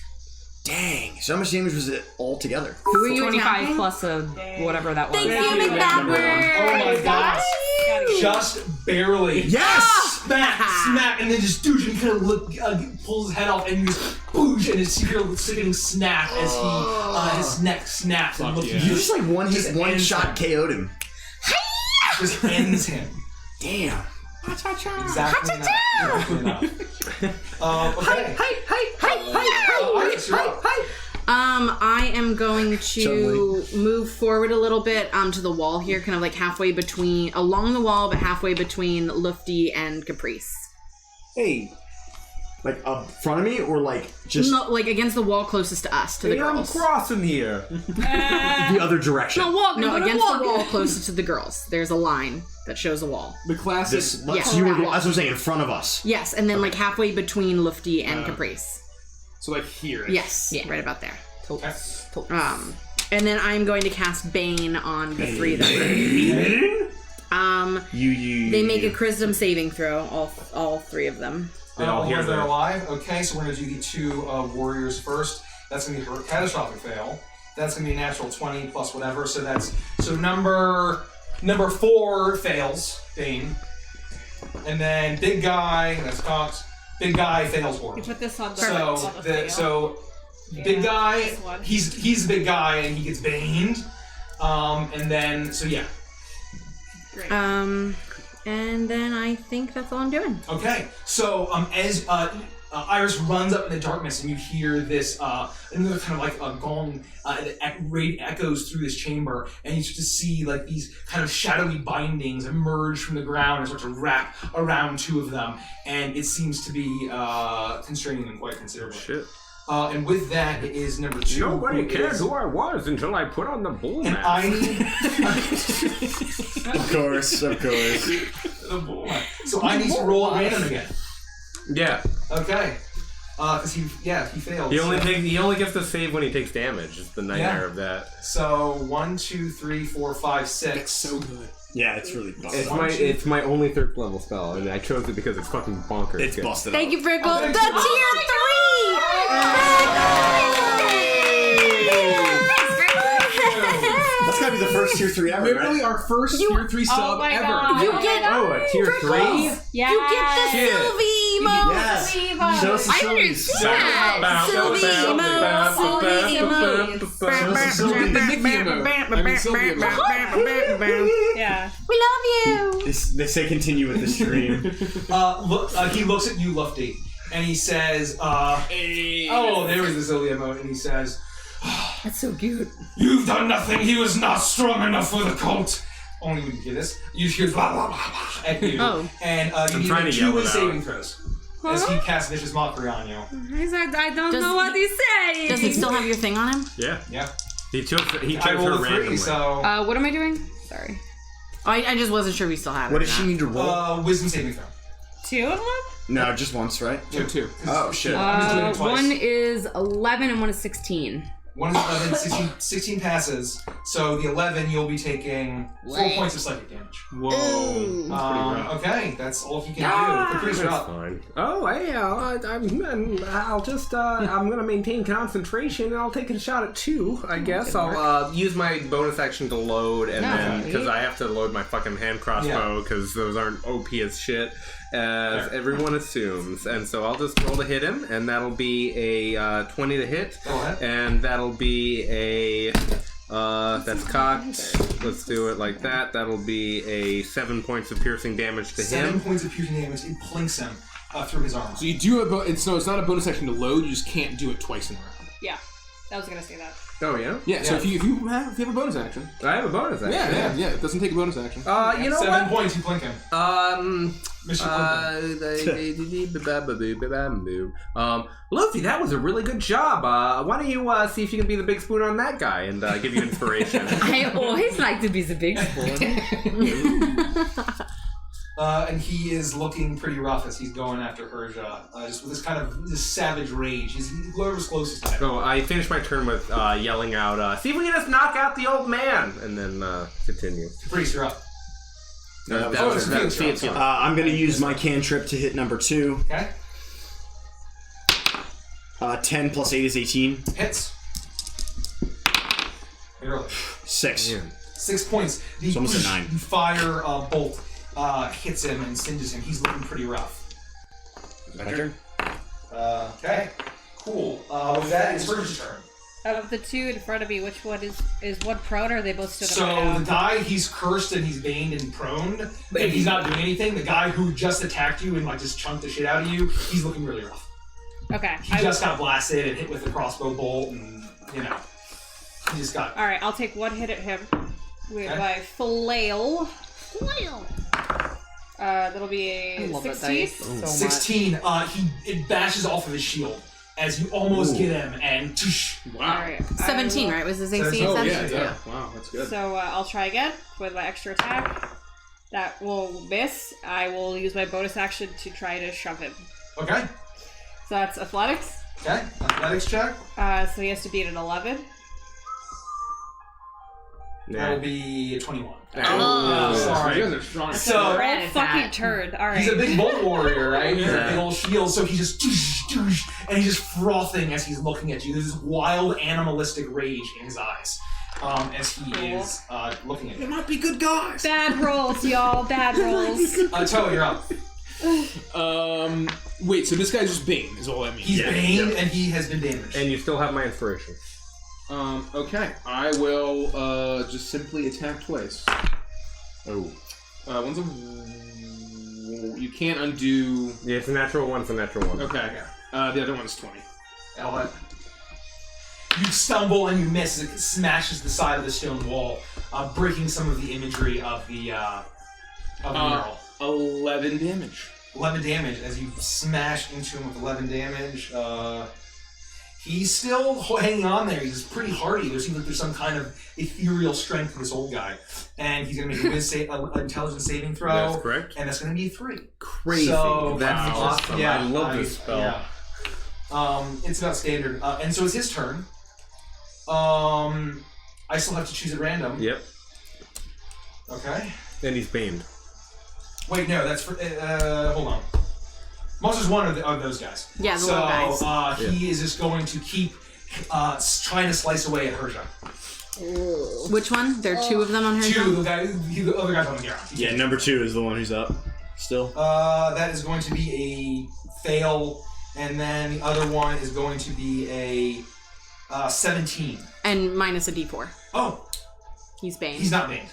Dang. So how much damage was it all together? Who are you 25 attacking? plus whatever that was. Thank you, McBadward. Oh my god. Just barely. Yes! Smack, and then just Dujin kind of pulls his head off and just boosh, and his secret snap as he his neck snaps and looks. You just like one shot KO'd him. Just ends him. Damn. Exactly enough. Okay. Iris, you're up. I am going to move forward a little bit to the wall here, kind of like halfway between, along the wall, but halfway between Lufty and Caprice. Hey. Like up front of me, or like just No, like against the wall closest to us, to the girls. I'm crossing here. the other direction? No, against the wall closest to the girls. There's a line that shows a wall. The classic. Yes. You were, that's what I'm saying, in front of us. Yes, and then like halfway between Lufty and Caprice. So like here. Yes, right about there. Okay. And then I'm going to cast Bane on the 3 that are. They make a Charisma saving throw, all 3 of them. They all hear they're alive. Okay, so we're going to do the 2 warriors first. That's going to be a catastrophic fail. That's going to be a natural 20 plus whatever. So that's number 4 fails Bane, and then big guy that's cocked. Big guy fails Ward. You put this on the So big guy, he's the big guy and he gets baned. And then Great. And then I think that's all I'm doing. Okay, so as Iris runs up in the darkness and you hear this another kind of like a gong that echoes through this chamber, and you start to see like these kind of shadowy bindings emerge from the ground and start to wrap around 2 of them, and it seems to be constraining them quite considerably. Shit. And with that, it is number 2. Nobody cared who I was until I put on the bull and mask. I need. Of course. The bull mask. So I need to roll random again. Yeah. Okay. Because he failed. He only gets to save when he takes damage. It's the nightmare of that. So 1, 2, 3, 4, 5, 6. That's so good. Yeah, it's really busted. It's my only 3rd level spell, and I chose it because it's fucking bonkers. It's good. busted. Thank you for the tier 3! That's gotta be the first tier 3 ever, Literally right? our first tier 3 sub ever. God. You get a tier 3? Yeah. You get the Shit. Sylvie emote! Yes. Show us the Sylvies. Sylvie Yeah. We love you! They say continue with the stream. He looks at you, Lufty, and he says, there was the Sylvia emote, and he says, That's so cute. You've done nothing. He was not strong enough for the cult. Only when you hear this, you hear blah blah blah blah at you, and you need trying to yell 2 it out. saving throws as he casts vicious mockery on you. He's like, I don't know what he's saying. Does he still have your thing on him? Yeah. Yeah. He chose I her rolled a 3, randomly. so What am I doing? Sorry. I just wasn't sure if he still had it. What or does she not. need to roll? wisdom saving throw. 2 of them? No, just once, right? 2. Oh, shit. I'm doing it twice. 1 is 11 and 1 is 16. 1 is 11, 16 passes. So the 11, you'll be taking 4 points of psychic damage. Whoa. Okay, that's all he can do. Caprice, you're That's up. fine. Oh, hey, I'll just, I'm gonna maintain concentration and I'll take a shot at 2, I guess. I'll use my bonus action to load, and then, because I have to load my fucking hand crossbow, because those aren't OP as shit, as everyone assumes. And so I'll just roll to hit him, and that'll be a 20 to hit, Go ahead. and that'll be a That's cocked. Let's do it like that. That'll be a 7 points of piercing damage to 7 him. points of piercing damage. It plinks him through his armor. So you do it's not a bonus action to load. You just can't do it twice in a round. Yeah, I was gonna say that. Oh yeah. Yeah. So if you have a bonus action, I have a bonus action. Yeah. It doesn't take a bonus action. You know 7 what? points. You plink him. Luffy, that was a really good job. Why don't you see if you can be the big spoon on that guy and give you inspiration? I always like to be the big spoon. And he is looking pretty rough as he's going after Urja, just with this savage rage. He's whoever's closest to him. So I finish my turn with yelling out, see if we can just knock out the old man, and then continue. Caprice, you're up. I'm going to use my cantrip to hit number 2. Okay. 10 plus 8 is 18. Hits. You're 6. Yeah. 6 points. It's almost a 9. The fire bolt hits him and singes him. He's looking pretty rough. My turn. Okay. Cool. With that, it's Urja's turn. Out of the two in front of me, which one is one prone, or are they both still So the guy, he's cursed and he's baned and prone, and he's not doing anything. The guy who just attacked you and just chunked the shit out of you, he's looking really rough. Okay. He just got blasted and hit with the crossbow bolt, and he just got. All right, I'll take one hit at him with my flail. That'll be a 16. 16. It bashes off of his shield as you almost get him, and wow. Right, 17, right? Was his AC? Oh, yeah. Wow, that's good. So I'll try again with my extra attack. That will miss. I will use my bonus action to try to shove him. Okay. So that's athletics. Okay, athletics check. So he has to beat an 11. That'll be 21. Oh, sorry. You guys are strong. So fucking turd. All right. He's a big bolt warrior, right? He's a big old shield, so he's just and he's just frothing as he's looking at you. There's this wild animalistic rage in his eyes as he is looking at you. They might be good guys. Bad rolls, y'all. Bad rolls. Toe, you're up. Wait, so this guy's just Bane, is all that means. He's Bane, and he has been damaged. And you still have my inspiration. Okay. I will just simply attack twice. Oh. One's a... You can't undo... Yeah, it's a natural one, it's a natural one. Okay. The other one's 20. You stumble and you miss. It smashes the side of the stone wall, breaking some of the imagery of the mural. 11 damage. 11 damage as you smash into him with 11 damage. He's still hanging on there. He's pretty hardy. There seems like there's some kind of ethereal strength to this old guy. And he's going to make an intelligence saving throw. That's correct. And that's going to be a 3. Crazy. So, That's awesome. Yeah, I love this spell. Yeah. It's about standard. And so it's his turn. I still have to choose at random. Yep. Okay. And he's baned. Wait, no, that's for... hold on. Monster's one of those guys. Yeah, the little guys. So he is just going to keep trying to slice away at Herja. Which one? There are 2 of them on her. 2, the other guy's on the ground. Yeah, number 2 is the one who's up still. That is going to be a fail, and then the other one is going to be a 17. And minus a d4. Oh. He's baned. He's not baned.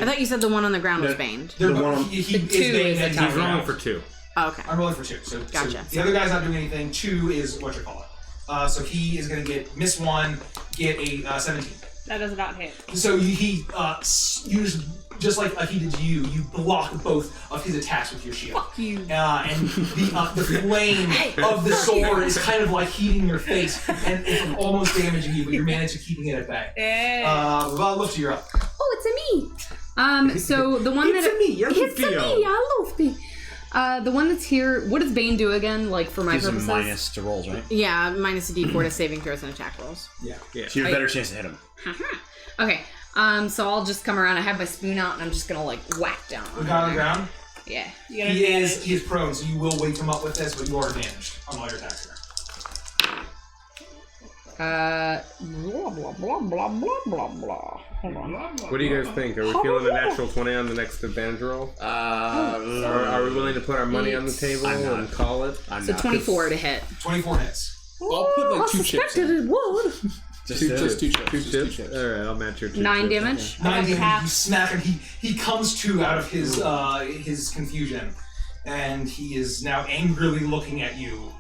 I thought you said the one on the ground was baned. He is baned. And he's rolling for 2. Oh, okay. I'm rolling for 2. So, gotcha. So the other guy's not doing anything. 2 is what you call it. So he is going to miss 1, get a 17. That does not hit. So he just like he did to you, you block both of his attacks with your shield. Fuck you. And the flame of the sword is kind of like heating your face, and it's almost damaging you, but you're managing to keeping it at bay. Lufty, you're up. Oh, it's a me. So the one it's that a me. it's a me. I love me. The one that's here. What does Bane do again? Like for my purposes. Gives him minus to rolls, right? Yeah, minus a d4 to saving throws and attack rolls. Yeah. So you have a better chance to hit him. Okay. So I'll just come around. I have my spoon out, and I'm just gonna whack down. The guy on the ground. Yeah. He is prone, so you will wake him up with this, but you are advantaged on all your attacks here. Blah blah blah blah blah blah blah. Hold on. What do you guys think? Are we feeling a natural 20 on the next advantage roll? Or are we willing to put our money on the table and call it? So 24 to hit. 24 hits. I'll put 2 chips in. It would. Just two chips. All right, I'll match your 2 9 chips. damage. 9 damage. You smack him. He comes to out of his confusion, and he is now angrily looking at you,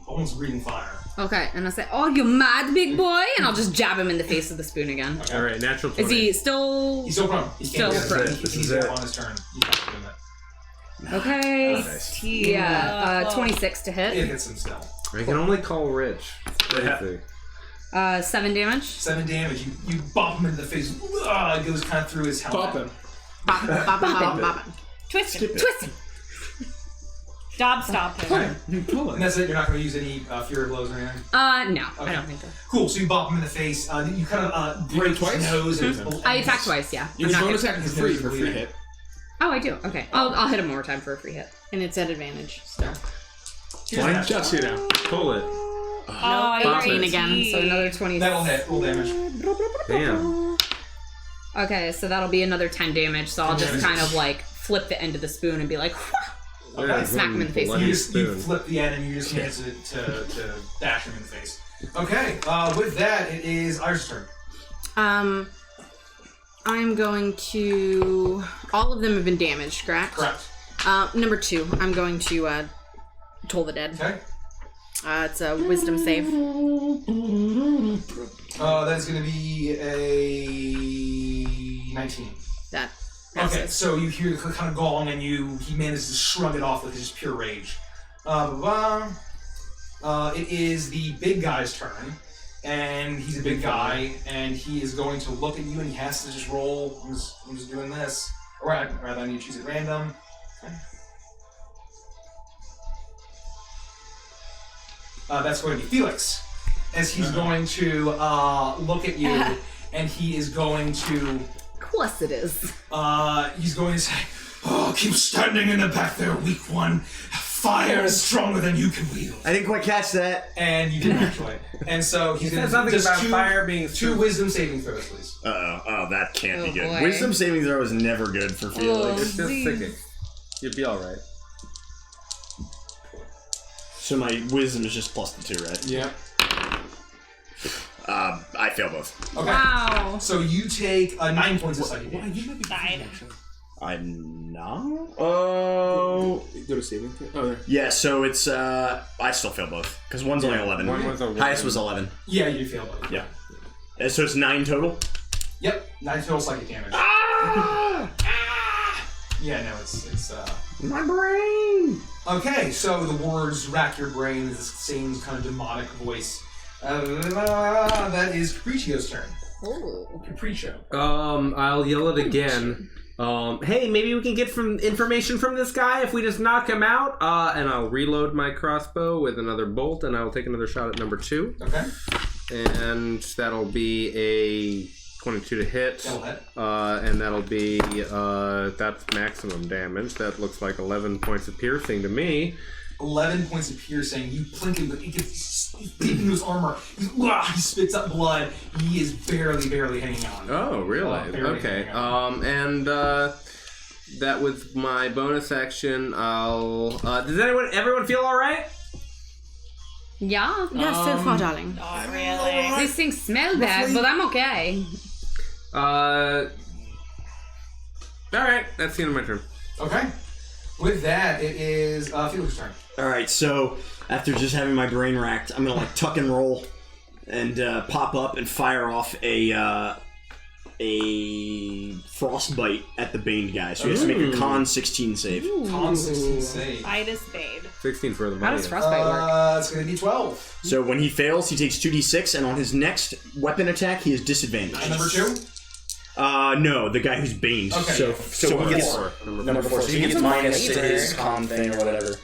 almost breathing fire. Okay, and I'll say, "Oh, you mad, big boy?" And I'll just jab him in the face with the spoon again. Okay. All right, natural 20. Is he still? He's still prone. He Still can't prone. He's on his turn. He's not doing that. Okay. Nice. Yeah, 26 to It hit. hits him still. I can only call Rich. Crazy. 7 damage. 7 damage. You bump him in the face. It goes kind of through his helmet. Pop him. Bop. Twist him. Twist him. Stop him. You pull And it. that's it. You're not going to use any fury blows or anything. No, I Okay. don't think so. Cool. So you bop him in the face. You kind of You break hit twice? his nose. And I attack twice. Yeah. You I'm can not bonus hit. attack for free hit. Oh, I do. Okay, I'll hit him one more time for a free hit. And it's at advantage still. Fine, just you know. Pull it. Oh, you're 18 again, so another 20. That'll hit. Full damage. Damn. Okay, so that'll be another 10 damage. So I'll just kind of like flip the end of the spoon and be like, Okay. smack him in the face. You flip the end and you just manage to dash him in the face. Okay. With that, it is Iris' turn. I'm going to. All of them have been damaged, correct? Correct. Number 2, I'm going to Toll the Dead. Okay. It's a wisdom save. That's going to be a 19. That. Okay, so you hear the kind of gong, and he manages to shrug it off with just pure rage. It is the big guy's turn, and he's a big guy, and he is going to look at you, and he has to just roll. I'm just doing this. Or rather, I need to choose at random. Okay. That's going to be Felix, as he's going to look at you, and he is going to. Of course it is. He's going to say, "Oh, keep standing in the back there, weak one. Fire is stronger than you can wield." I didn't quite catch that. And you didn't actually. And so he's going to something just about fire being 2 wisdom saving throws, please. Oh, that can't be good. boy. Wisdom saving throw is never good for Felix. It's just sickening. You'd be alright. So my wisdom is just plus the 2, right? Yeah. I fail both. Okay. Wow. So you take 9 points of psychic Why, damage. you might be Died. good, actually. I'm not. Oh. Go to saving throw. Oh, there. Yeah, so it's I still fail both because one's only 11. One was a Highest was 11. Yeah, you fail both. Yeah. So it's 9 total. Yep. 9 total psychic damage. Yeah, no, it's My brain. Okay, so the words rack your brain with the same kind of demonic voice. That is Capriccio's turn. Oh. Capriccio. I'll yell it again. Hey, maybe we can get some information from this guy if we just knock him out. And I'll reload my crossbow with another bolt, and I'll take another shot at number 2. Okay. And that'll be a 22 to hit. That'll hit. And that'll be, that's maximum damage. That looks like 11 points of piercing to me. 11 points of piercing. You plink him, but he gets deep into his armor. He spits up blood. He is barely hanging on. Oh, really? Barely Okay. hanging on. And that was my bonus action. I'll. Does everyone feel all right? Yeah. Yeah, so far, darling. Not really. These things smell bad, but I'm okay. All right. That's the end of my turn. Okay. With that, it is Felix's turn. All right, so after just having my brain racked, I'm gonna like tuck and roll, and pop up and fire off a frostbite at the Baned guy. So he has to make a Con 16 save. Con 16 save. Midas Bade. 16 for the How money. does frostbite work? It's going to be 12. So when he fails, he takes 2d6, and on his next weapon attack, he is disadvantaged. And number 2? No, the guy who's Baned. Okay. So he gets number 4. So he gets minus to his con thing or whatever.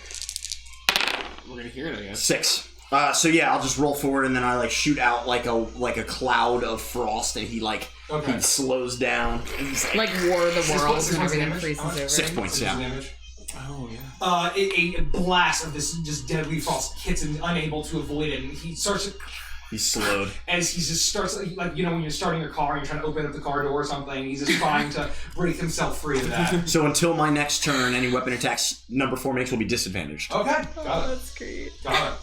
We're gonna hear it, I guess. 6. So yeah, I'll just roll forward, and then I like shoot out like a cloud of frost, and he he slows down. Like War of the Six Worlds and points everything damage? freezes over. 6 points, yeah. Damage. Oh, yeah. A blast of this just deadly frost hits him, unable to avoid it, and he starts to... He's slowed. As he just starts, like, you know, when you're starting your car and you're trying to open up the car door or something, he's just trying to break himself free of that. So until my next turn, any weapon attacks number 4 makes will be disadvantaged. Okay, got it. That's great. Got it.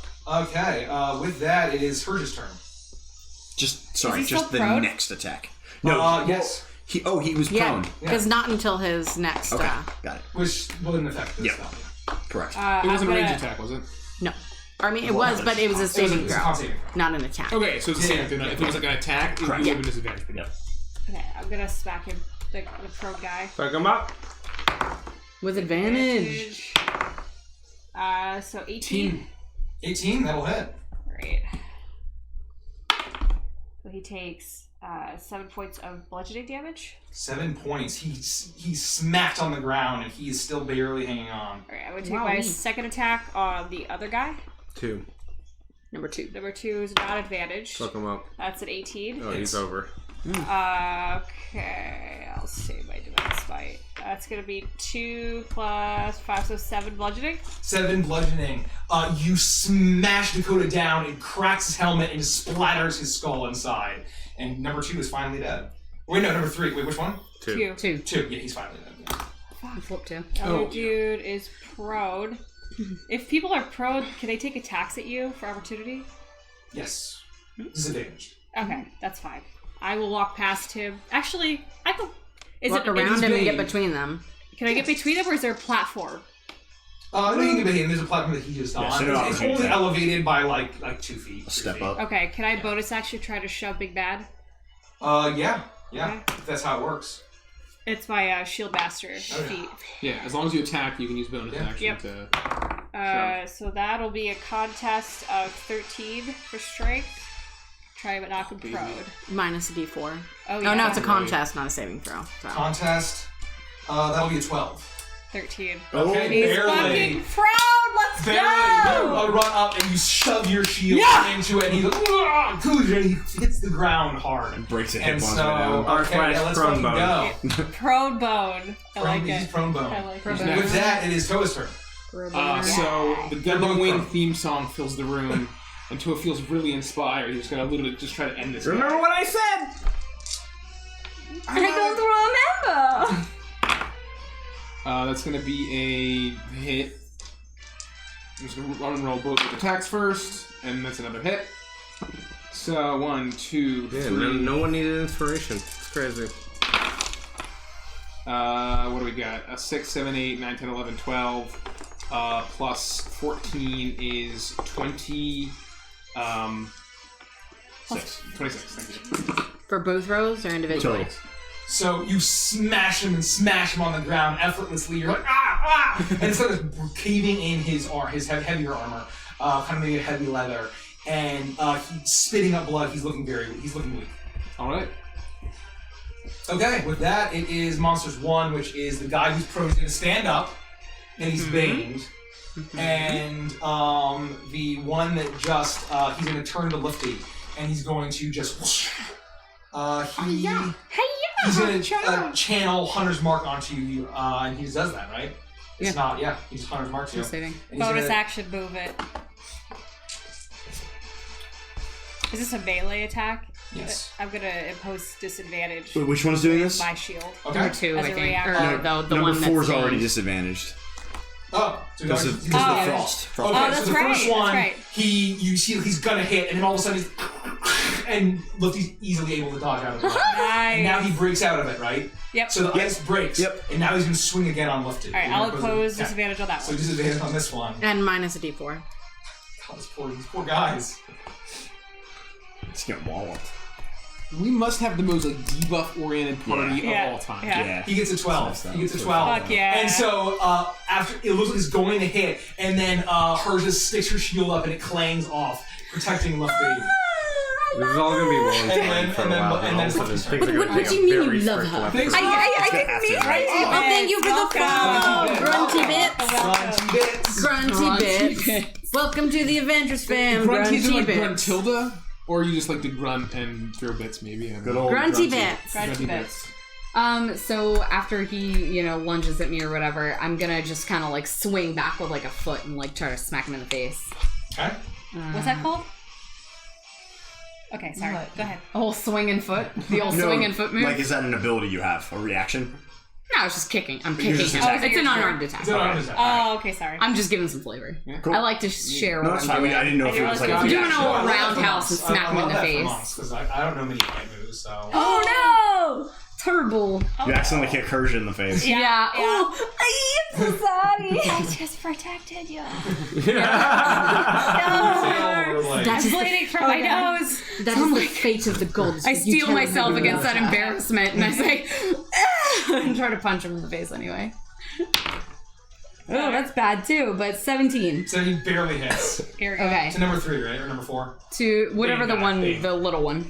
Okay, with that, it is Herge's turn. Just he just still the prone? next attack. No. Yes. He was Yeah, prone. because not until his next. Okay, got it. Which wouldn't affect this Yep. spell. Correct. It was a I'm range gonna- attack, was it? No. I mean, it was, but it was a saving It's a throw, con saving throw. not an attack. Okay, so it's the same thing. If it was like an attack, it would Correct. have been disadvantage. But Yep. Okay, I'm gonna smack him, the prone guy. Fuck him up. With advantage. So 18. 18, that'll hit. Great. So he takes 7 points of bludgeoning damage. 7 points. He's smacked on the ground and he is still barely hanging on. Alright, I'm gonna take my second attack on the other guy. 2. Number 2. Number 2 is not advantage. Fuck him up. That's an 18. Oh, he's over. Okay, I'll save my divine smite. That's gonna be 2 plus 5, so 7 bludgeoning. 7 bludgeoning. You smash Dakota down, it cracks his helmet and splatters his skull inside. And number 2 is finally dead. Wait, no, number 3. Wait, which one? 2. 2. 2. Yeah, he's finally dead. I flipped 2. Other dude is prone. If people are prone, can they take attacks at you for opportunity? Yes. Disadvantage. Okay, that's fine. I will walk past him. Actually, I can. Walk around him and get between them. Can I get between them, or is there a platform? No, you can get behind him. There's a platform that he just on. so no it's only elevated by like 2 feet. A step feet. up. Okay, can I bonus action try to shove Big Bad? Yeah. Okay. If that's how it works. It's my shield master feat. Yeah, as long as you attack, you can use bonus action Yep. to. So that'll be a contest of 13 for strength. Try but knock him prone. Minus a d4. Oh, yeah. Oh, no, it's a contest, not a saving throw. So. Contest. That'll be a 12. 13. Okay, He's barely. fucking proud. Let's Barely. go. You run up and you shove your shield into it, and he goes, and he hits the ground hard. And breaks a hip And on so, okay, yeah, let's fucking go. Prone bone. I like He's it. prone bone. I like He's it. next. With that, it is Toa's turn. So the Gunning Wing prone. theme song fills the room, and Toa feels really inspired. He's gonna literally just try to end this. Remember guy. what I said? I don't remember. That's gonna be a hit. I'm just gonna run and roll both of the attacks first, and that's another hit. So 1, 2, 3. No one needed inspiration. It's crazy. What do we got? 6, 7, 8, 9, 10, 11, 12. Plus 14 is 20. 26. Thank you. For both rows or individually? Total. So you smash him on the ground effortlessly. You're like, and instead of caving in his heavier armor, kind of maybe a heavy leather, and he's spitting up blood. He's looking weak. All right. Okay, with that, it is Monsters 1, which is the guy who's prone is going to stand up, and he's baned. And the one that just, he's going to turn to Lifty, and he's going to just, he's going to channel Hunter's Mark onto you, and he just does that, right? It's not, he just Hunter's Marks you. Saving. And he's Bonus gonna- action, move it. Is this a melee attack? Yes. I'm gonna impose disadvantage. Wait, which one's doing this? My shield. Okay. Number 2, As I a think. reaction. Or the Number one 4 is that's already saved. disadvantaged. Oh, so Because of the frost. Okay, that's so the right, first one, that's right. you see he's gonna hit, and then all of a sudden and Lifty's easily able to dodge out of it. And now he breaks out of it, right? Yep. So the ice breaks, and now he's gonna swing again on Lifty. Alright, I'll impose disadvantage on that So one. disadvantage on this one. And minus a d4. God, these poor guys. It's getting walloped. We must have the most debuff-oriented party Yeah. of all time. Yeah. He gets a 12. He gets a 12. Fuck yeah. And so after it looks like it's going to hit, and then her just sticks her shield up and it clangs off, protecting Lifty. This is all gonna be rolling And then- for a and then- while. and then- all of a sudden things What- are what gonna do be you mean very you love strict her? left Thanks. for right. I didn't mean Oh, thank you for the follow, Grunty Bits. Grunty Bits. Welcome to the Avengers fam, Grunties are Grunty like Bits. Gruntilda, or you just like to grunt and throw bits, maybe. I don't Good know. old Grunty Bits. Grunty bits. So after he, lunges at me or whatever, I'm gonna just kind of like swing back with like a foot and like try to smack him in the face. Okay. What's that called? Okay, sorry. What? Go ahead. A whole swinging foot? The old No, swinging foot move? like, is that an ability you have? A reaction? No, I was just kicking. I'm kicking him. just It's an unarmed attack. It's an unarmed attack. Oh, okay, sorry. I'm just giving some flavor. Cool. I like to share No, what that's I'm fine. doing. I didn't know if it was like I'm a doing an I old love that roundhouse for and smack him in the face. Because I don't know many fight moves, so. Oh no! Terrible. You accidentally kick Herja in the face. Yeah. Oh, I'm so sorry. I just protected you. That's I'm bleeding from my nose. That is the fate of the gods. I You steel tell myself them against that about embarrassment and I say, and try to punch him in the face anyway. Oh, that's bad too, but 17. So he barely hits. Here we go. Okay. To number 3, right? Or number 4? To whatever Big the one, big. the little one.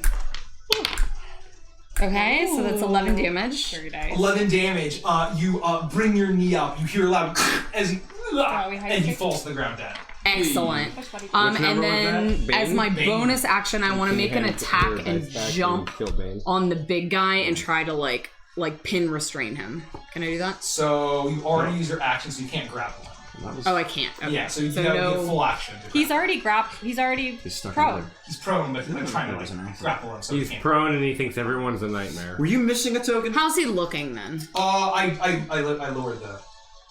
Okay, so that's 11 damage. Very nice. 11 damage. You bring your knee up. You hear a loud as he, and he falls to the ground dead. Excellent. Which And number then was that? as my Bane? bonus action, I want to make an attack and jump Kill Bane. on the big guy and try to like pin restrain him. Can I do that? So you already use your action, so you can't grapple him. Oh, I can't. Okay. Yeah, so you So gotta no- get full action. He's already He's already stuck prone. together. He's prone, but I'm trying to That was an accident. grapple him, so He's he can't. prone and he thinks everyone's a nightmare. Were you missing a token? How's he looking then? I lowered the.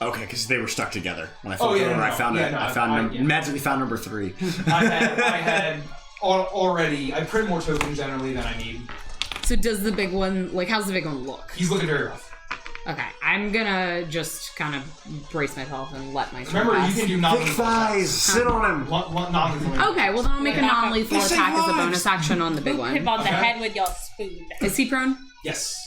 Okay, because they were stuck together. When I Oh, flipped yeah, over, no, I found yeah, it. no, I found yeah. magically found number 3. I had already. I print more tokens generally than I need. So does the big one how's the big one look? He's looking very rough. Okay, I'm gonna just kind of brace myself and let my turn Remember, pass. you can do Thick non-lethal thighs. Sit on him. non-lethal. Okay, well then I'll make a non-lethal attack as a bonus action on the big Hit him one. on the Okay. head with your spoon. Is he prone? Yes.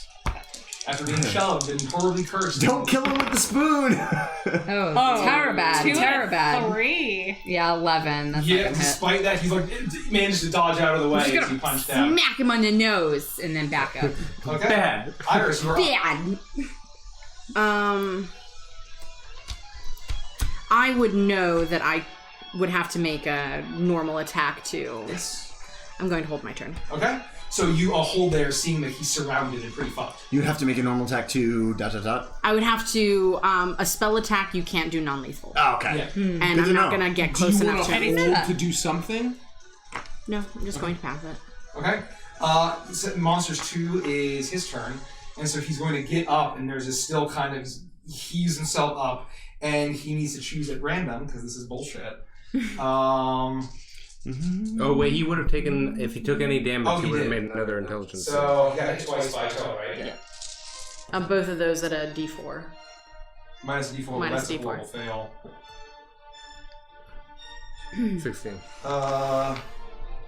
After being shoved and horribly cursed. Don't kill him with the spoon. Oh, Terrabad. 2 Terrabad. and 3. Yeah, 11. That's Yeah, not gonna hit. despite that, he's managed to dodge out of the way I'm just as he gonna punched down. smack him on the nose and then back up. Okay. Bad. Iris, you're up. Bad. I would know that I would have to make a normal attack too. Yes. I'm going to hold my turn. Okay. So you hold there, seeing that he's surrounded and pretty fucked. You'd have to make a normal attack to ... I would have to a spell attack. You can't do non-lethal, Oh, okay. Yeah. and Good to I'm not know. gonna get Do you close want enough to to. hold to do something? No, I'm just going to pass it. Okay. So Monsters 2 is his turn, and so he's going to get up, and there's this still kind of heaves himself up, and he needs to choose at random because this is bullshit. Oh wait, he would have taken if he took any damage. Oh, he he would have did. made another intelligence. So yeah, twice by total, right? Yeah. Both of those at a D4. Minus D4. Minus That's a D4. horrible fail. 16.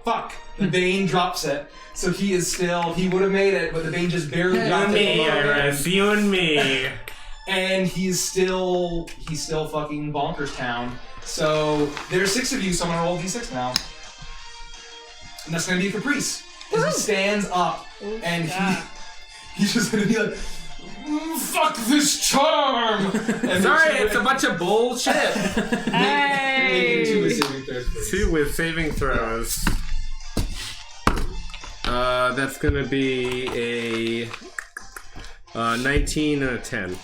Fuck. The Bane drops it. So he would have made it, but the Bane just barely dropped it. Iris, you and me. And he's still fucking bonkers town. So there's 6 of you, so I'm gonna roll D6 now. And that's gonna be Caprice. As he stands up and he's just gonna be like, fuck this charm! And Sorry, it's a bunch of bullshit. Making 2 with saving throws, please. 2 with saving throws. That's gonna be a 19 and a 10.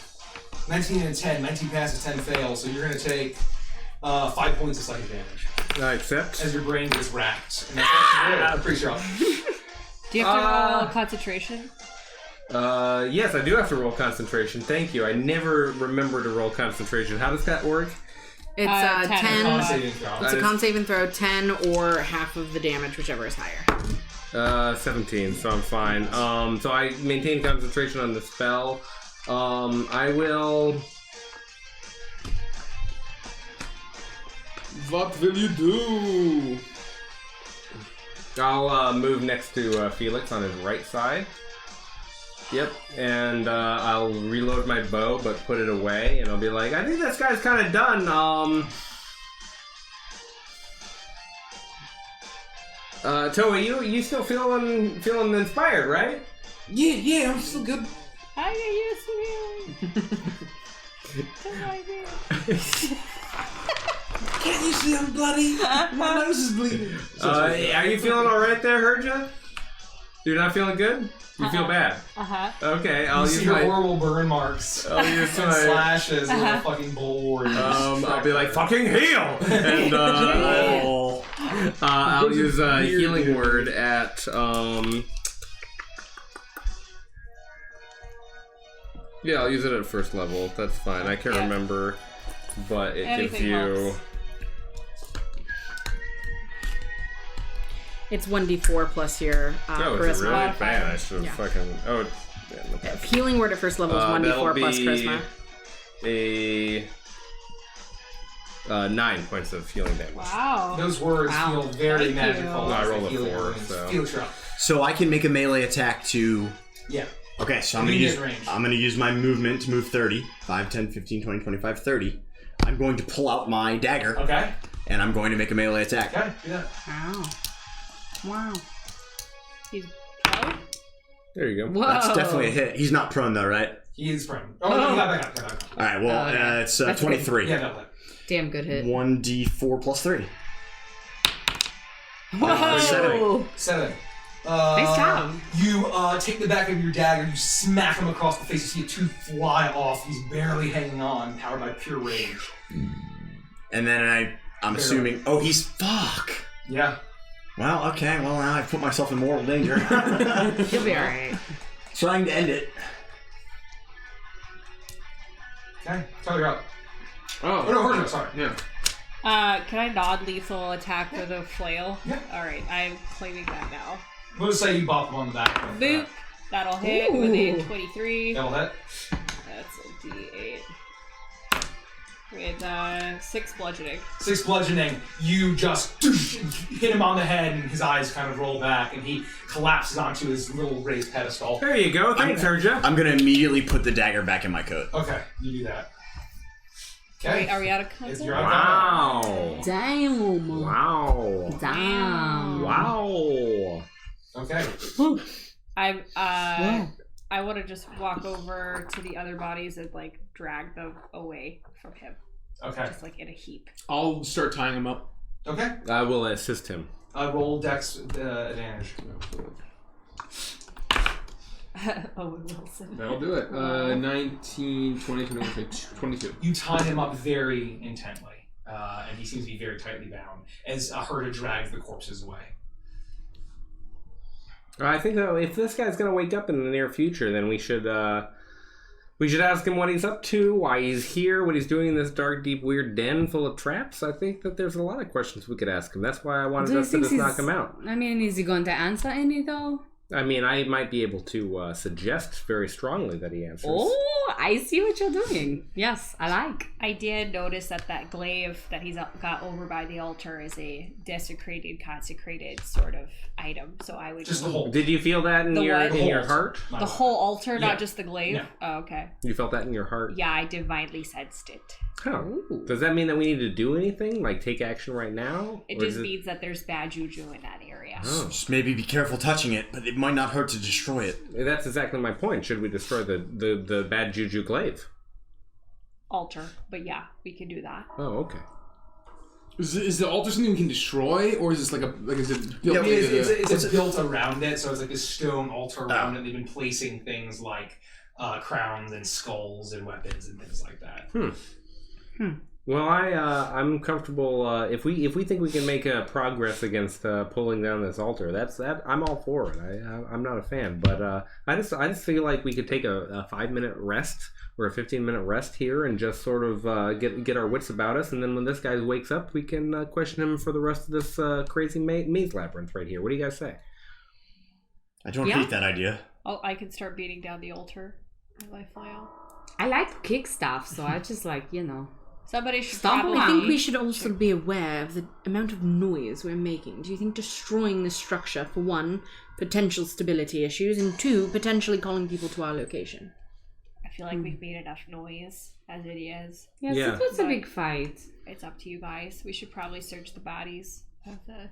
19 and a 10. 19 passes, 10 fails, so you're gonna take 5 points of psychic damage. I accept. As your brain gets racked. And that's pretty sure. Do you have to roll concentration? Yes, I do have to roll concentration. Thank you. I never remember to roll concentration. How does that work? It's 10. 10. Con saving throw. It's a con saving throw, 10 or half of the damage, whichever is higher. 17, so I'm fine. So I maintain concentration on the spell. I will. What will you do? I'll move next to Felix on his right side. Yep, and I'll reload my bow, but put it away, and I'll be like, I think this guy's kind of done. Toei, you still feeling inspired, right? Yeah, I'm still good. How you used to be? Can't you see I'm bloody? My nose is bleeding. Are you feeling all right there, Herja? You're not feeling good? You feel bad? Okay, I'll You use see your my. horrible burn marks. I'll use and my. slashes with a fucking bull. I'll be like, fucking heal! And I'll use a healing word at Yeah, I'll use it at first level. That's fine. I can't remember, but it gives Anything you. helps. It's 1d4 plus your Oh, charisma. it's really bad. I should have Yeah. fucking. Oh, yeah, no, If healing word at first level is 1d4 plus charisma. A 9 points of healing damage. Wow. Those words feel very Thank magical. you. I as rolled the a healing 4, runes. so. Feel sure. So I can make a melee attack to... Yeah. Okay, so I'm Immediate going range. to use my movement to move 30. 5, 10, 15, 20, 25, 30. I'm going to pull out my dagger. Okay. And I'm going to make a melee attack. Okay, do that. Wow. He's prone? There you go. Whoa. That's definitely a hit. He's not prone though, right? He is prone. Oh, no, you got back up. Got back up. Alright, well, it's That's 23. Yeah, no, that. Damn good hit. 1d4 plus 3. Whoa. 7. Nice job. You take the back of your dagger, you smack him across the face, you see a tooth fly off. He's barely hanging on, powered by pure rage. And then I'm assuming... Oh, he's... Fuck! Yeah. Well, okay, well now I've put myself in mortal danger. You'll be alright. Trying to end it. Okay, tell you're up. Oh no, Horjo, sorry. Yeah. Can I non-lethal attack with a flail? Yeah. Alright, I'm claiming that now. We'll just say you bop him on the back. Boop. That'll hit with a 23. That'll hit. That's a D8. With 6 bludgeoning. 6 bludgeoning. You just hit him on the head, and his eyes kind of roll back, and he collapses onto his little raised pedestal. There you go. Thanks, Urja. I'm gonna immediately put the dagger back in my coat. Okay, you do that. Okay. Wait, are we out of It's combat? your Wow. Damn. Wow. Damn. Wow. Okay. I want to just walk over to the other bodies and like drag them away from him. Okay. Just like in a heap. I'll start tying him up. Okay. I will assist him. Roll Dex advantage. Owen Wilson. That'll do it. 19, 20, 22. You tie him up very intently, and he seems to be very tightly bound as Herta drags the corpses away. I think that if this guy's gonna wake up in the near future, then we should ask him what he's up to, why he's here, what he's doing in this dark, deep, weird den full of traps. I think that there's a lot of questions we could ask him. That's why I wanted us to just knock him out. I mean, is he going to answer any though? I mean, I might be able to suggest very strongly that he answers. Oh, I see what you're doing. Yes, I like. I did notice that glaive that he's got over by the altar is a desecrated, consecrated sort of item. So I would just the whole. Did you feel that in The your what? in your heart? The whole altar, Yeah. not just the glaive. No. Oh, okay. You felt that in your heart? Yeah, I divinely sensed it. Oh. Does that mean that we need to do anything? Like take action right now? It Or just is means that there's bad juju in that area. Oh. Just maybe be careful touching it, but it might not hurt to destroy it. That's exactly my point. Should we destroy the bad juju glaive? Altar, but yeah, we can do that. Oh, okay. Is the altar something we can destroy, or is this is it built? Yeah, it's built around it, so it's like this stone altar around it. They've been placing things like crowns and skulls and weapons and things like that. Well, I'm comfortable if we think we can make progress against pulling down this altar. That I'm all for it. I'm not a fan, but I just feel like we could take a 5-minute rest or a 15-minute rest here and just sort of get our wits about us, and then when this guy wakes up, we can question him for the rest of this crazy maze labyrinth right here. What do you guys say? I don't hate that idea. Oh, I can start beating down the altar with my flail. I like to kick stuff, so I just Somebody should Stop probably... I think we should also be aware of the amount of noise we're making. Do you think destroying the structure, for one, potential stability issues, and two, potentially calling people to our location? I feel like we've made enough noise as it is. Yes, Yeah. it was a big fight. It's up to you guys. We should probably search the bodies of the...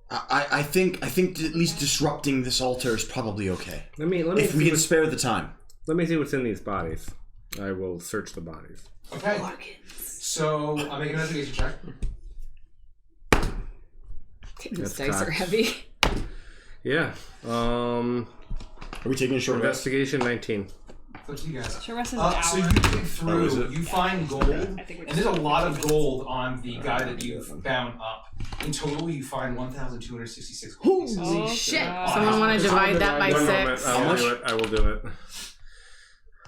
I think at least disrupting this altar is probably okay. Let me if we can spare the time. Let me see what's in these bodies. I will search the bodies. Okay. So I'm making an investigation check. These dice are heavy. Yeah. Are we taking a short rest? Investigation 19. Up to you guys. Short rest is an So hour. you dig through, Oh, is it? you find gold, I think we're and there's a lot of gold on the guy that you've bound up. In total, you find 1,266 gold pieces. Oh, shit. God. Someone want to divide that by One 6? moment. I will do it.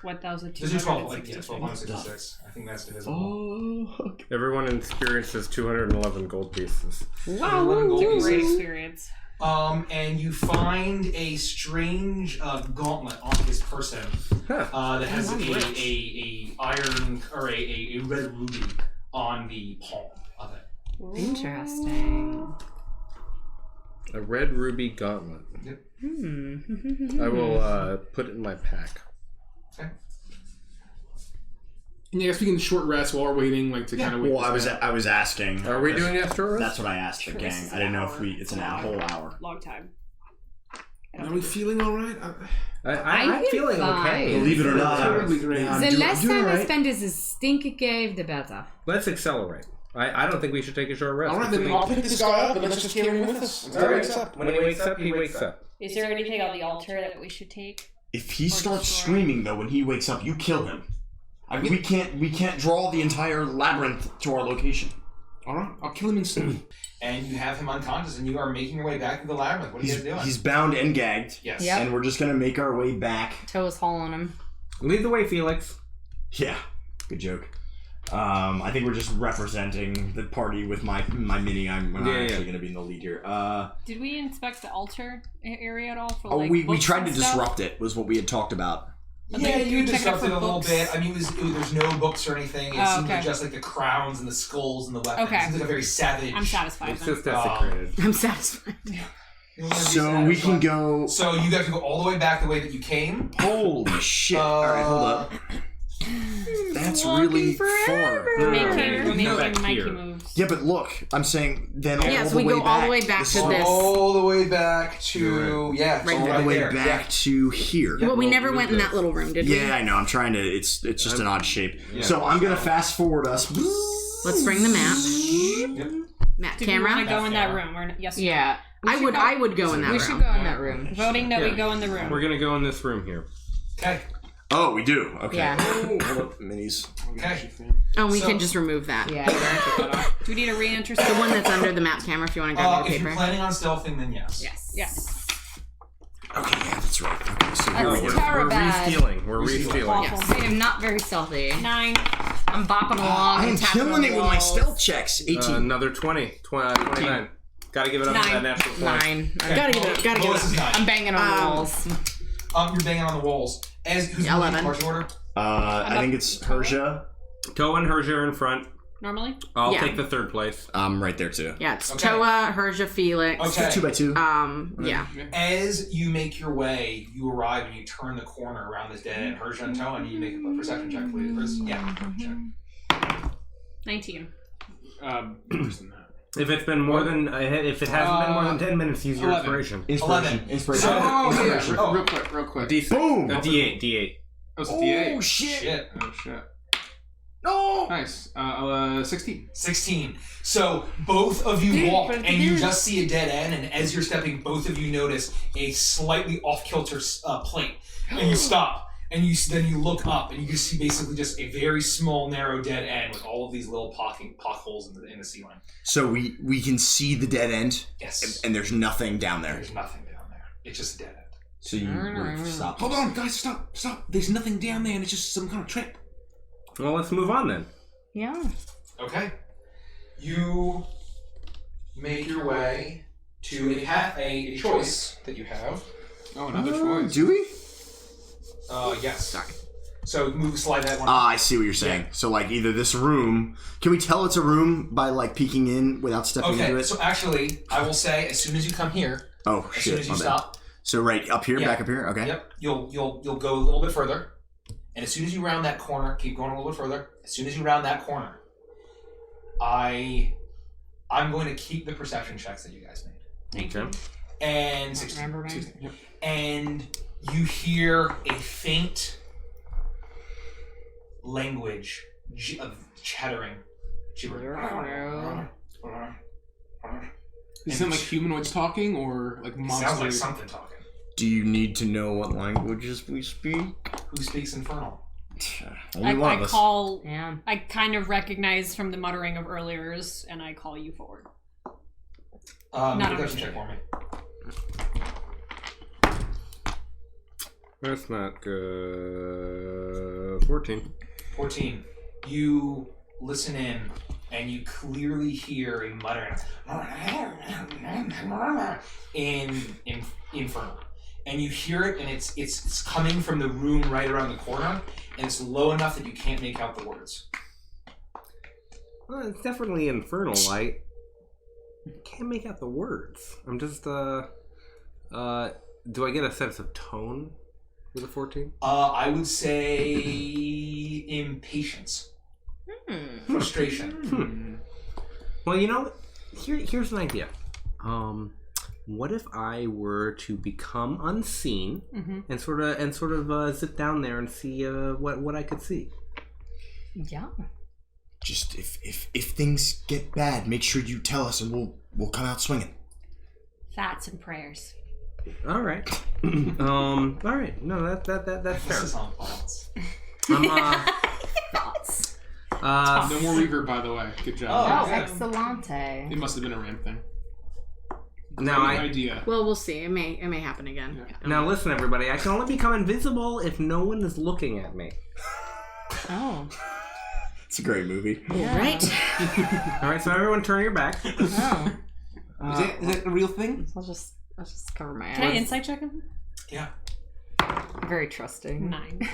1,266. This is 12,166. I think that's divisible. Everyone experiences 211 gold pieces. Wow, great experience. And you find a strange gauntlet on his person that has a iron or a red ruby on the palm of it. Interesting. A red ruby gauntlet. Yep. I will put it in my pack. Okay. And I guess we can short rest while we're waiting, like to kind of wait. Well, I was asking. Are we doing after rest? That's what I asked the gang. I didn't know if it's a whole hour. Long time. Are we feeling all right? I'm feeling okay. Believe it or not, The less time I spend in this stinky cave, the better. Let's accelerate. I don't think we should take a short rest. All right, then I'll pick this guy up and let's just carry him with us. When he wakes up, he wakes up. Is there anything on the altar that we should take? If he starts screaming though when he wakes up, you kill him. We can't draw the entire labyrinth to our location. All right, I'll kill him instantly. And you have him unconscious, and you are making your way back to the labyrinth. What are you guys doing? He's bound and gagged. Yes. Yep. And we're just gonna make our way back. Toes hauling him. Lead the way, Felix. Yeah, good joke. I think we're just representing the party with my mini. I'm not actually going to be in the lead here. Did we inspect the altar area at all? For, oh, like, we tried to and stuff? disrupt it. Was what we had talked about. Yeah, you check out disrupted for a little books. bit. I mean, there's no books or anything. It seemed like just like the crowns and the skulls and the weapons. Okay. It seems like a very savage. I'm satisfied. It's then. just desecrated. I'm satisfied. So we can go. So you guys can go all the way back the way that you came. Holy shit! All right, hold up. That's really far. Making Mikey moves. Yeah, but look, I'm saying then all Yes, the we way go back. all the way back to this. All the way back to Right all there. the way there. back to here. Well, we never went in that little room, did we? Yeah, I know. I'm trying to. It's just an odd shape. So I'm gonna fast forward us. Let's bring the map. Map Did camera. we want to go in that room? Or yes. Yeah. I would go in that room. We should go in that room. Voting that we go in the room. We're gonna go in this room here. Okay. Oh, we do. Okay. Yeah. Hold up, minis. Okay. Oh, we can just remove that. Yeah. Do we need to re-enter? The one that's under the map camera. If you want to grab the If paper. you're planning on stealthing, then yes. Yes. Yes. Okay, yeah, that's right. Okay, so here we That's go. terror We're bad. re-stealing. We're re-stealing. Awful. I am not very stealthy. 9. I'm bopping along. I am tapping killing on it with my walls. stealth checks. 18. Another 29. Gotta give it up to that natural 20. 9. Gotta give it. Gotta give Lois it. is 9. I'm banging on the walls. You're banging on the walls. As who's 11. marching order? I think it's Persia. Toa and Herja are in front. Normally. I'll Yeah. take the third place. I'm right there too. Yeah, it's Okay. Toa, Herja, Felix. Okay. 2 by 2. Yeah. As you make your way, you arrive and you turn the corner around this dead end. Herja and Toa, and you make a perception check, please. Yeah, perception check. 19. Worse than that. If it's been more than if it hasn't been more than 10 minutes, use your 11. inspiration. Inspiration. Oh, yeah. Real quick. Boom! A D8. That was a D8. Oh shit! Oh shit. No! Nice. 16. 16. So both of you walk, and you just see a dead end, and as you're stepping, both of you notice a slightly off-kilter plate, and you stop. And then you look up, and you just see basically just a very small, narrow dead end with all of these little potholes in the ceiling. So we can see the dead end? Yes. And there's nothing down there. There's nothing down there. It's just a dead end. So you stop. Hold on, guys, stop. There's nothing down there, and it's just some kind of trap. Well, let's move on then. Yeah. Okay. You make your way to a choice that you have. Oh, another choice. Do we? Yes. Sorry. So slide that one. I see what you're saying. Yeah. So like either this room. Can we tell it's a room by like peeking in without stepping into it? Okay. So actually, I will say as soon as you come here. Oh as shit! soon as you stop. So right up here, back up here. Okay. Yep. You'll go a little bit further, and as soon as you round that corner, keep going a little bit further. As soon as you round that corner, I'm going to keep the perception checks that you guys made. Thank you. And 16. Yep. And you hear a faint language of chattering. Is it like humanoids talking or like monsters? Sounds like something talking. Do you need to know what languages we speak? Who speaks Infernal? Only one of us. I kind of recognize from the muttering of earlier's, and I call you forward. Make a perception check for me. That's not good. 14. 14. You listen in, and you clearly hear a muttering in Infernal. And you hear it, and it's coming from the room right around the corner, and it's low enough that you can't make out the words. Well, it's definitely Infernal. I can't make out the words. I'm just, do I get a sense of tone with a 14? I would say impatience. Frustration. Well, you know, here's an idea. What if I were to become unseen and sort of sit down there and see what I could see? Yeah. Just if things get bad, make sure you tell us, and we'll come out swinging. Thoughts and prayers. All right. All right. No, that's fair. This is on thoughts. Thoughts. No more reverb, by the way. Good job. Oh, excellente. It must have been a random thing. Now idea. Well, we'll see. It may happen again. Yeah. Now listen, everybody. I can only become invisible if no one is looking at me. Oh. It's a great movie. Yeah. All right. All right. So everyone, turn your back. Oh. Is that a real thing? I'll just cover my eyes. Can I insight check him? Yeah. Very trusting. 9.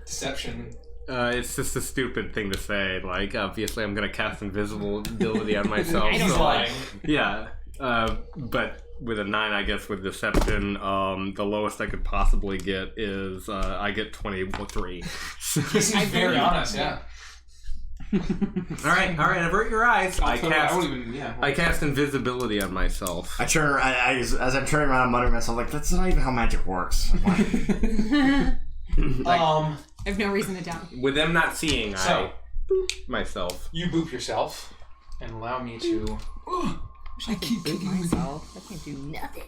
Deception. It's just a stupid thing to say. Like, obviously, I'm gonna cast invisibility on myself. I don't He's know. lying. Yeah. But with a 9, I guess with deception, the lowest I could possibly get is I get 23. He seems very honest. Yeah. All right. Avert your eyes. I cast invisibility on myself. I turn as I'm turning around, I'm muttering to myself like, that's not even how magic works. I have no reason to doubt. With them not seeing, I boop myself. You boop yourself, and allow me to. I keep kicking myself. I can't do nothing.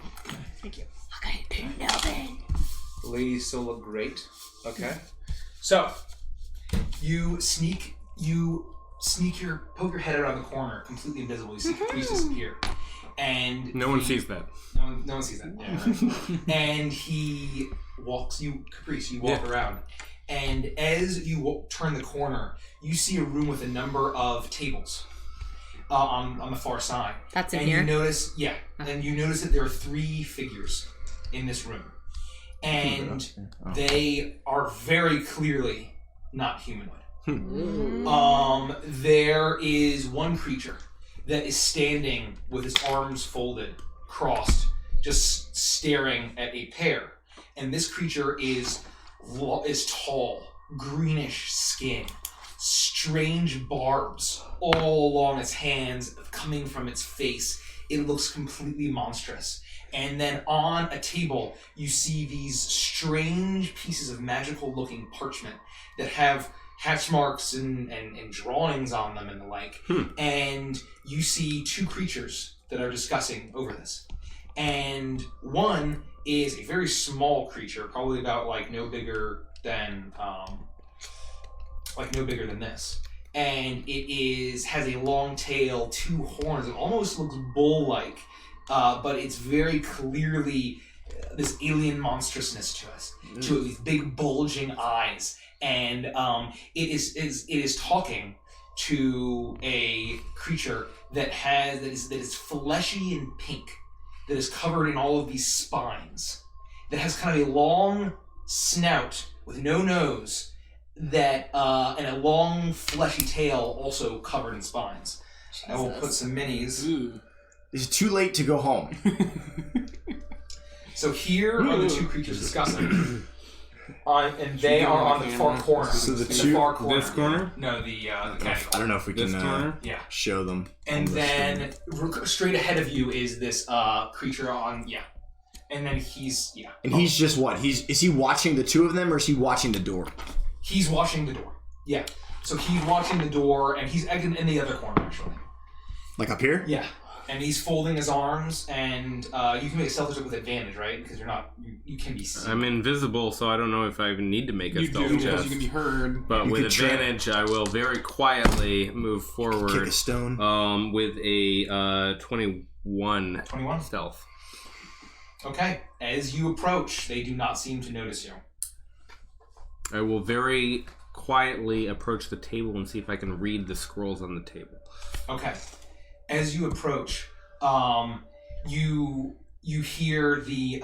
Thank you. I can't do nothing. The ladies still look great. Okay. So, you poke your head around the corner, completely invisible. You see Caprice disappear. And no one sees that. No one sees that. Yeah, right. And he walks you, Caprice, you walk around. And as you turn the corner, you see a room with a number of tables on the far side. That's in and here? You notice, and you notice that there are 3 figures in this room. And they are very clearly not humanoid. There is one creature that is standing with his arms folded, crossed, just staring at a pair. And this creature is tall, greenish skin, strange barbs all along its hands, coming from its face. It looks completely monstrous. And then on a table, you see these strange pieces of magical-looking parchment that have hatch marks and drawings on them and the like. And you see 2 creatures that are discussing over this. And one is a very small creature, probably about no bigger than this. And it has a long tail, 2 horns. It almost looks bull-like, but it's very clearly this alien monstrousness to it, these big bulging eyes. And it is talking to a creature that is fleshy and pink, that is covered in all of these spines, that has kind of a long snout with no nose, and a long fleshy tail also covered in spines. Jesus. I will put some minis. Ooh. Is it too late to go home? So here are the 2 creatures discussing. And they are on the far corner. So the far corner. This corner? No, the casual. I don't know if we can show them. And then straight ahead of you is this creature on And then he's And he's just what? Is he watching the 2 of them, or is he watching the door? He's watching the door. Yeah. So he's watching the door, and he's in the other corner actually. Like up here? Yeah. And he's folding his arms, and you can make a stealth check with advantage, right? Because you can be seen. I'm invisible, so I don't know if I even need to make a stealth check. You can be heard. But with advantage, I will very quietly move forward. Kick a stone. With a 21. 21 stealth. Okay. As you approach, they do not seem to notice you. I will very quietly approach the table and see if I can read the scrolls on the table. Okay. As you approach, you hear the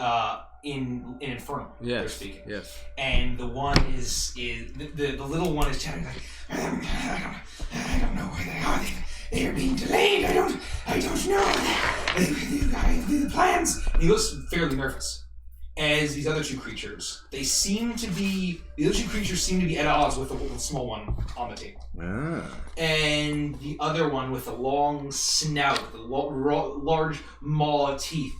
in Infernal. They're speaking. Yes. And the one is the little one is chatting like, I don't know where they are. They're being delayed. I don't know. The plans. He looks fairly nervous. As these other two creatures, the other two creatures seem to be at odds with the small one on the table. And the other one with a long snout, with a large maw of teeth,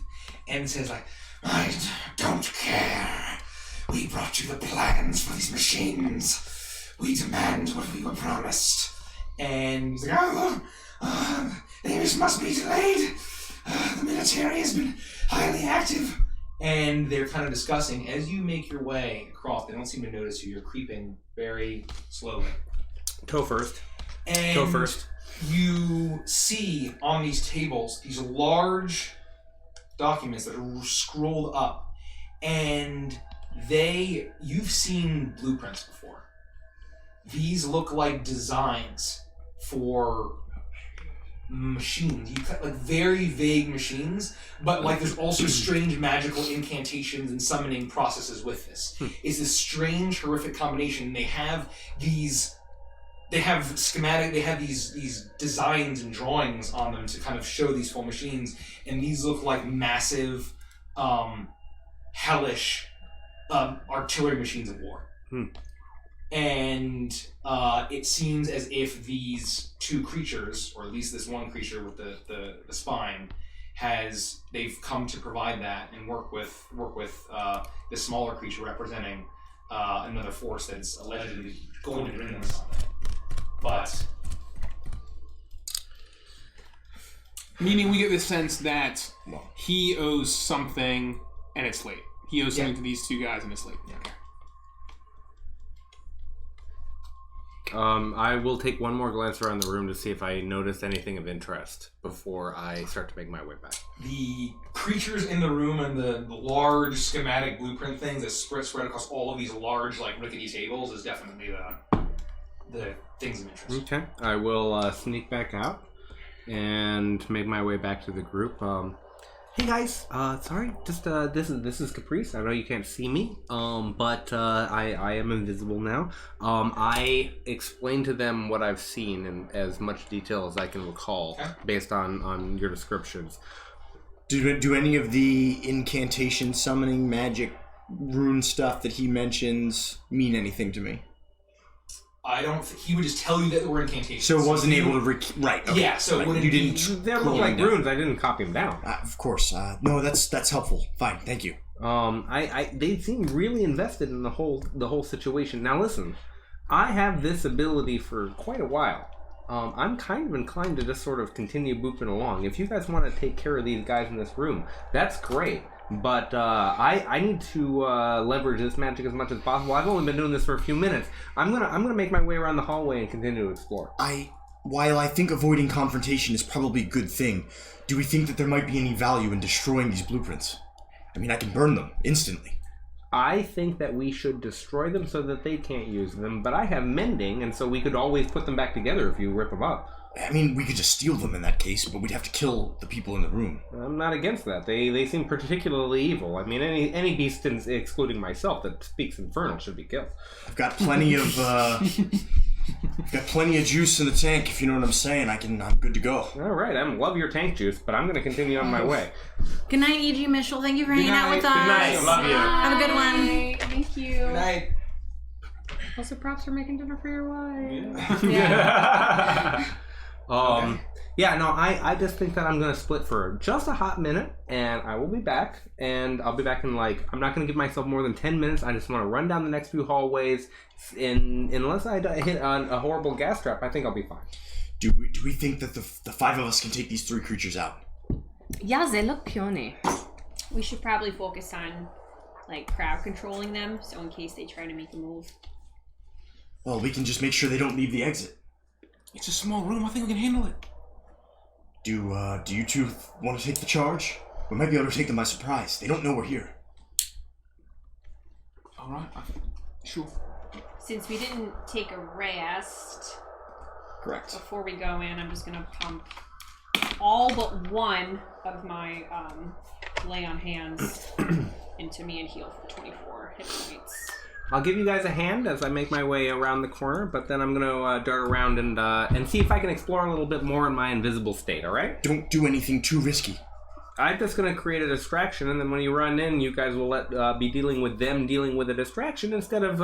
and says like, I don't care. We brought you the plans for these machines. We demand what we were promised. And he's like, this must be delayed. The military has been highly active. And they're kind of discussing. As you make your way across, they don't seem to notice you. You're creeping very slowly. Toe first. You see on these tables these large documents that are scrolled up. And you've seen blueprints before. These look like designs for machines. You cut like very vague machines, but like there's also strange magical incantations and summoning processes with this. It's this strange, horrific combination. They have these designs and drawings on them to kind of show these full machines, and these look like massive, hellish artillery machines of war. And it seems as if these two creatures, or at least this one creature with the spine, they've come to provide that and work with this smaller creature representing another force that's allegedly going to bring them something. But meaning we get the sense that he owes something and it's late. He owes something to these two guys and it's late. Okay. I will take one more glance around the room to see if I notice anything of interest before I start to make my way back. The creatures in the room and the large schematic blueprint things that spread across all of these large, like, rickety tables is definitely the things of interest. Okay. I will sneak back out and make my way back to the group. Hey guys, sorry, just this is Caprice. I know you can't see me, but I am invisible now. I explained to them what I've seen in as much detail as I can recall, based on your descriptions. Do any of the incantation, summoning, magic, rune stuff that he mentions mean anything to me? I don't think he would just tell you that there were incantations. So it wasn't able to right. Okay. Yeah, so right. you didn't. They look like runes. I didn't copy them down. Of course. No, that's helpful. Fine, thank you. They seem really invested in the whole situation. Now listen, I have this ability for quite a while. I'm kind of inclined to just sort of continue booping along. If you guys want to take care of these guys in this room, that's great. But I need to leverage this magic as much as possible. I've only been doing this for a few minutes. I'm gonna make my way around the hallway and continue to explore. While I think avoiding confrontation is probably a good thing, do we think that there might be any value in destroying these blueprints? I mean, I can burn them instantly. I think that we should destroy them so that they can't use them, but I have mending, and so we could always put them back together if you rip them up. I mean, we could just steal them in that case, but we'd have to kill the people in the room. I'm not against that. They seem particularly evil. I mean, any beast, excluding myself, that speaks infernal should be killed. I've got plenty of juice in the tank, if you know what I'm saying. I'm good to go. All right, I love your tank juice, but I'm going to continue on my way. Good night, E.G. Mitchell. Thank you for hanging out with us. Good night. I love you. Have a good one. Thank you. Good night. Also, props for making dinner for your wife. I just think that I'm going to split for just a hot minute, and I will be back, and I'll be back in, I'm not going to give myself more than 10 minutes. I just want to run down the next few hallways, and unless I hit on a horrible gas trap, I think I'll be fine. Do we think that the five of us can take these three creatures out? Yeah, they look puny. We should probably focus on, crowd controlling them, so in case they try to make a move. Well, we can just make sure they don't leave the exit. It's a small room. I think we can handle it. Do you two want to take the charge? We might be able to take them by surprise. They don't know we're here. All right. Sure. since we didn't take a rest Correct. before we go in, I'm just going to pump all but one of my lay on hands into me and heal for 24 hit points. I'll give you guys a hand as I make my way around the corner, but then I'm going to dart around and see if I can explore a little bit more in my invisible state, alright? Don't do anything too risky. I'm just going to create a distraction, and then when you run in, you guys will be dealing with them dealing with a distraction instead of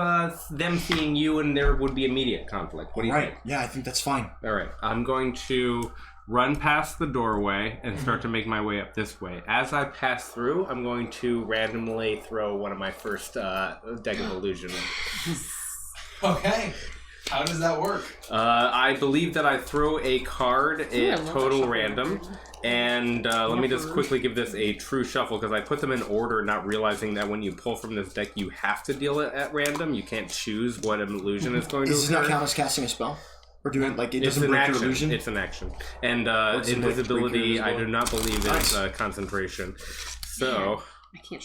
them seeing you, and there would be immediate conflict. What do you think? Yeah, I think that's fine. Alright, I'm going to run past the doorway and start to make my way up this way. As I pass through, I'm going to randomly throw one of my first deck of illusion. Okay. How does that work? I believe that I throw a card at total random. And let me just quickly give this a true shuffle, because I put them in order, not realizing that when you pull from this deck, you have to deal it at random. You can't choose what an illusion is going to occur. Does this not count as casting a spell? Or doing it doesn't break your illusion? It's an action. And invisibility, I do not believe is concentration. So...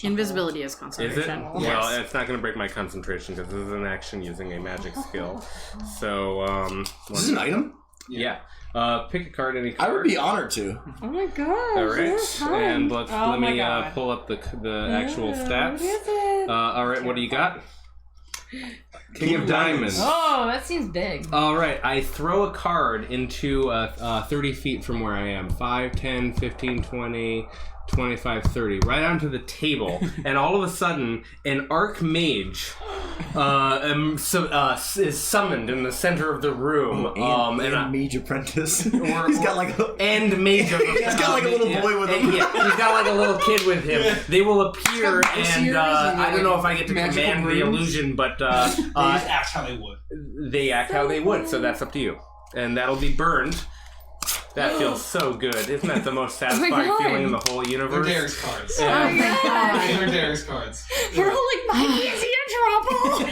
Invisibility is concentration. Is it? Yes. Well, it's not going to break my concentration because this is an action using a magic skill. So, is this an item? Yeah. Pick a card, any card. I would be honored to. Oh my god. Alright. And let me pull up the actual stats. Alright, what do you got? King of Diamonds. Oh, that seems big. Alright, I throw a card into 30 feet from where I am. 5, 10, 15, 20... 25, 30, right onto the table, and all of a sudden, an archmage is summoned in the center of the room. And mage apprentice. He's got like a... And mage apprentice. He's got like a little boy with him. Yeah, he's got like a little kid with him. They will appear, and I don't know if I get to command the illusion, but... they just act how they would. They act how they would, so that's up to you. And that'll be burned. That feels so good. Isn't that the most satisfying feeling in the whole universe? They're Derek's cards. Oh my god. They're Derek's cards. We're all like, my easier trouble.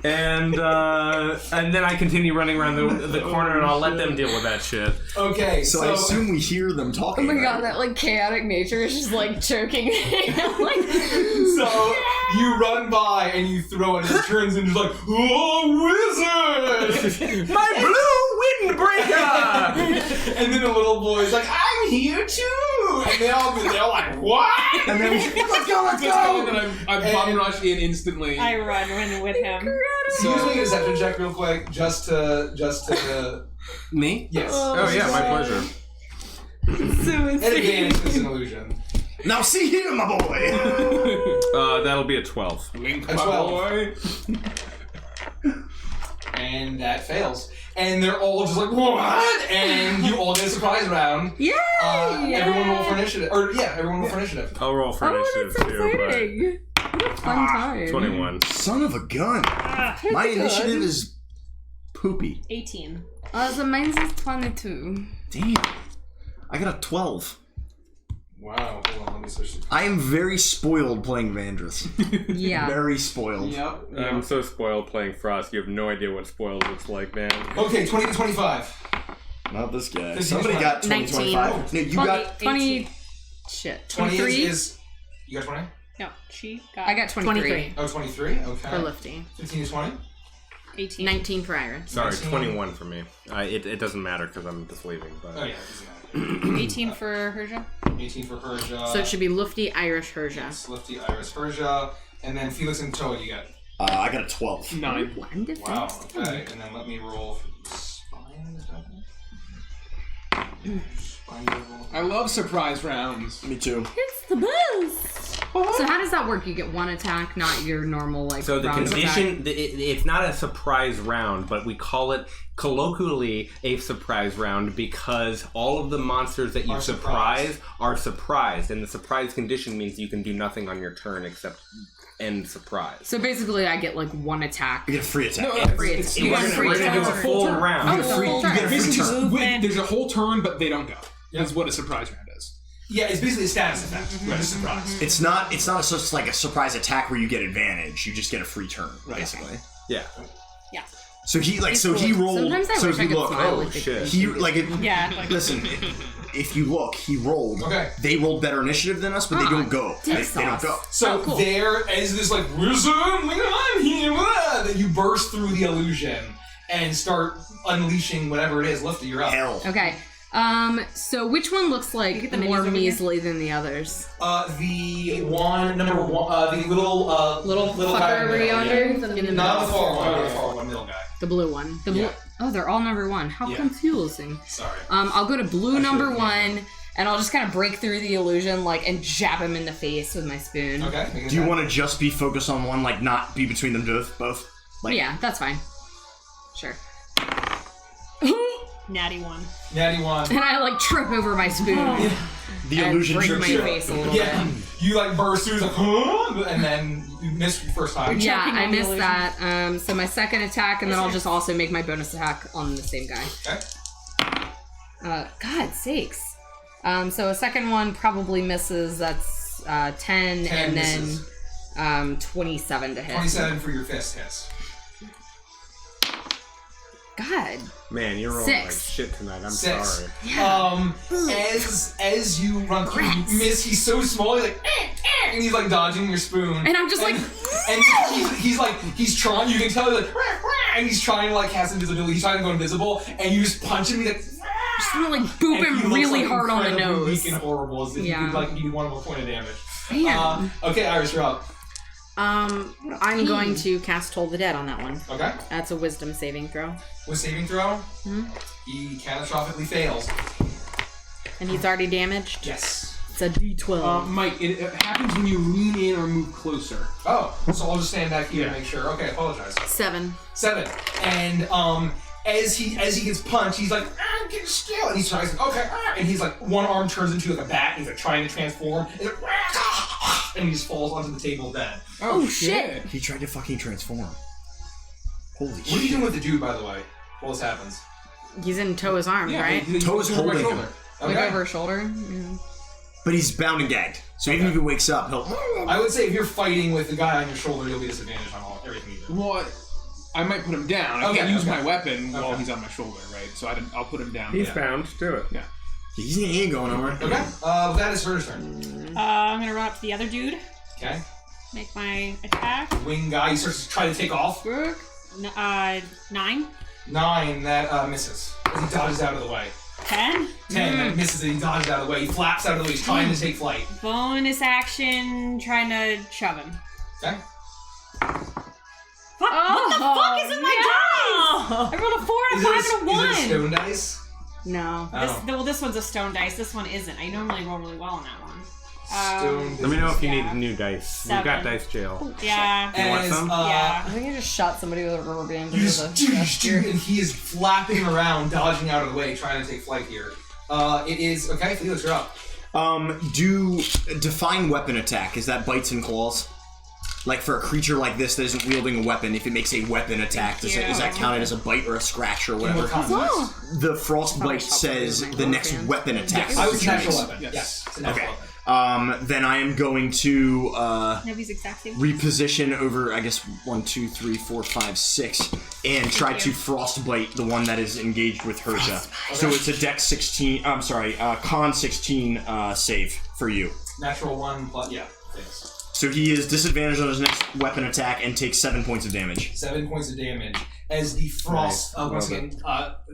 And then I continue running around the corner, and I'll let them deal with that shit. Okay, so I assume we hear them talking. Oh my god, that like chaotic nature is just like choking me. Like, so you run by and you throw it, and it turns into like, oh, wizard! My blue windbreaker! And then the little boy's like, I'm here too! And they're all like, what? And then let's go! And then I bomb rush in instantly. I run with him. So use me a deception check real quick, just to Me? Yes. Oh yeah, my pleasure. So At advantage, it's an illusion. Now see here, my boy! That'll be a 12. Link, A my 12. boy. And that fails. And they're all just like, what? And you all get a surprise round. Yay! Everyone roll for initiative. Everyone roll for initiative. I'll roll for initiative that's so too. exciting. What a fun time. 21. Son of a gun. My initiative is poopy. 18. So mine's is 22. Damn. I got a 12. Wow. Hold on, let me switch. I am very spoiled playing Vandrus. Yeah. Very spoiled. Yep. I'm so spoiled playing Frost. You have no idea what spoiled looks like, man. Okay, 20 to 25. Not this guy. 15, Somebody got 20, 19. 25. No, you got 20. Shit. 20 23? is you got 20? No, she got I got 23. Oh, 23? Okay. For Lifty. 15 to 20? 18. 19 for Iris. Sorry, 19. 21 for me. It doesn't matter because I'm just leaving. But Oh, yeah. It doesn't matter. 18 for Herja. 18 for Persia. So it should be Lufty, Irish, Herja. Yes, Lifty, Iris, Persia. And then Felix and Toa, you got. I got a 12. 9. Wow, okay. And then let me roll for the spine. Is that right? Spine level. I love surprise rounds. Me too. It's the best. So how does that work? You get one attack, not your normal like. So the round condition, attack? it's not a surprise round, but we call it colloquially a surprise round because all of the monsters that you surprise are surprised, and the surprise condition means you can do nothing on your turn except end surprise. So basically, I get like one attack. You get a free attack. No, Free it's, attack. We're gonna do a full round. You get a free, you get a free basically turn. there's a whole turn, but they don't go. That's what a surprise round is. Yeah, it's basically a status effect. Right, a surprise. It's not just like a surprise attack where you get advantage. You just get a free turn, basically. Yeah. Yeah. So he rolled. Sometimes I so wish if I you could look, smile oh like the shit. he like it, Yeah. Like, listen. if you look, he rolled. Okay. They rolled better initiative than us, but they don't go. They don't go. So cool. there is this like wizard, I'm here, that you burst through the illusion and start unleashing whatever it is. Lifty, you're up. Hell. Okay. So which one looks like the more minis over measly than the others? The one, number one, the little guy fucker over yonder? In the Not the middle. far one, middle guy. The blue one. The blue. Yeah. Oh, they're all number one. How Yeah. confusing. Sorry. I'll go to blue I number should've one, and I'll just kind of break through the illusion, like, and jab him in the face with my spoon. Okay. Do you want to just be focused on one, like not be between them both? Like, Yeah, that's fine. Sure. Natty 1. Natty 1. And I like trip over my spoon. the and illusion break trips my you. face a little Yeah. bit. You like burst through, like, huh? And then you missed the first time. Yeah, choking I on the missed illusion. that. So my second attack, and then I'll just also make my bonus attack on the same guy. Okay. God sakes. So a second one probably misses. That's 10 and misses. then 27 to hit. 27 for your fist hits. God. Man, you're rolling 6. like shit tonight. I'm 6. sorry. As you run through, you miss. He's so small. He's like, and he's like dodging your spoon. And I'm just like, and he's trying. You can tell he's like, and he's trying to like cast invisibility. He's trying to go invisible, and you just punch him. He's like, just want to like boop and he him looks, really like, hard on the incredibly nose. weak and horrible. As if Yeah. you could like need one more point of damage. Man. Okay, Iris, you're up. I'm going to cast Toll the Dead on that one. Okay. That's a wisdom saving throw. With saving throw, Hmm? he catastrophically fails. And he's already damaged? Yes. It's a D12. Mike, it happens when you lean in or move closer. Oh, so I'll just stand back here and make sure. Okay, apologize. 7. 7. And as he gets punched, he's like, I'm getting scared. And he's trying to, okay, and he's like, one arm turns into like a bat. And he's like trying to transform. And, and he just falls onto the table dead. Oh, shit. He tried to fucking transform. Holy shit. What are you doing with the dude, by the way, while this happens? He's in Toa's arms, right? Toa's holding him. Like Okay. over her shoulder. But he's bound and gagged. So even if he wakes up, he'll... I would say if you're fighting with the guy on your shoulder, you'll be disadvantaged on everything you do. Well, I might put him down. I Okay, can't use okay. my weapon while Okay. he's on my shoulder, right? So I'll put him down. He's Yeah. bound. Do it. Yeah. He ain't going nowhere. Okay, that is her turn. I'm gonna run up to the other dude. Okay. Make my attack. Wing guy, he starts to try to take off. 9. 9, that misses. As he dodges out of the way. 10. 10, that misses and he dodges out of the way. He flaps out of the way. He's trying to take flight. Bonus action, trying to shove him. Okay. Fuck, what the fuck is in my dice? I rolled a 4 and a 5 and a 1. Is it a stone dice? No. Oh. This one's a stone dice. This one isn't. I normally roll really well on that one. Let me know if you need new dice. 7. We've got dice jail. Yeah. You want some? Yeah. I think you just shot somebody with a rubber band. You just and he is flapping around, dodging out of the way, trying to take flight here. It is okay. Felix, you're up. Do define weapon attack. Is that bites and claws? Like for a creature like this that isn't wielding a weapon, if it makes a weapon attack, is that counted as a bite or a scratch or whatever? The frostbite says the next weapon attack. Yes. I was a natural weapon. Yes. It's a natural weapon. Then I am going to Have these exact same. reposition over, I guess, 1, 2, 3, 4, 5, 6, and try to frostbite the one that is engaged with Hersha. So it's a Dex 16. I'm sorry, Con 16 save for you. Natural 1 plus yeah. Yes. So he is disadvantaged on his next weapon attack and takes 7 points of damage. 7 points of damage as the frost once again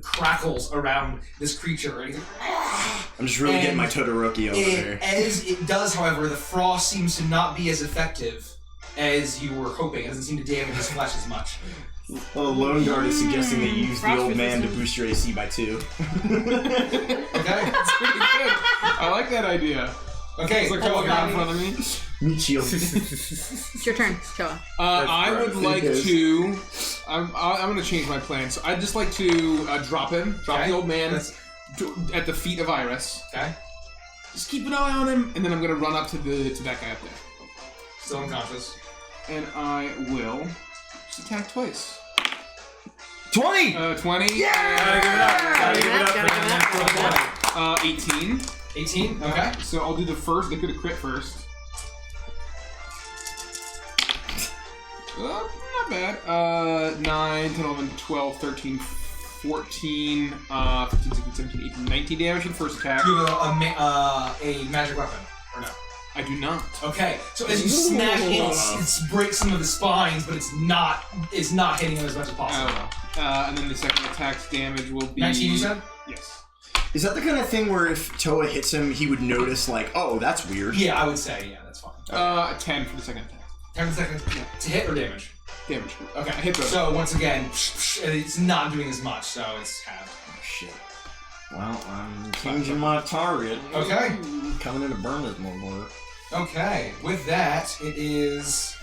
crackles around this creature. And he's like, I'm just really getting my Todoroki over here. As it does, however, the frost seems to not be as effective as you were hoping. It doesn't seem to damage his flesh as much. Well, the Lone Guard is suggesting that you use the Frost old man to resistance. boost your AC by 2. Okay? That's pretty good. I like that idea. Okay, It's like Choa got in front of me. Meat shield. It's your turn, Choa. I would gross. like It is. to. I'm going to change my plan. So I'd just like to drop him, drop Okay. the old man at the feet of Iris. Okay. Just keep an eye on him, and then I'm going to run up to that guy up there. Still unconscious. And I will just attack twice. 20! 20. Yeah! Gotta give it up. 18. 18? Okay. So I'll do the first. They could have crit first. Not bad. 9, 10, 11, 12, 13, 14, 15, 16, 17, 18, 19 damage in the first attack. Do you have a magic weapon, or no? I do not. Okay, so as you smash it breaks some of the spines, but it's not hitting him as much as possible. And then the second attack's damage will be 19, you said? Yes. Is that the kind of thing where if Toa hits him, he would notice, like, oh, that's weird? Yeah, I would say, yeah, that's fine. Okay. 10 for the second attack. 10 seconds to hit or damage? Damage. Okay, hit those. So once again, it's not doing as much, so it's halved. Oh, shit. Well, I'm changing my target. Okay. Coming in to burn this motherfucker. Okay, with that, it is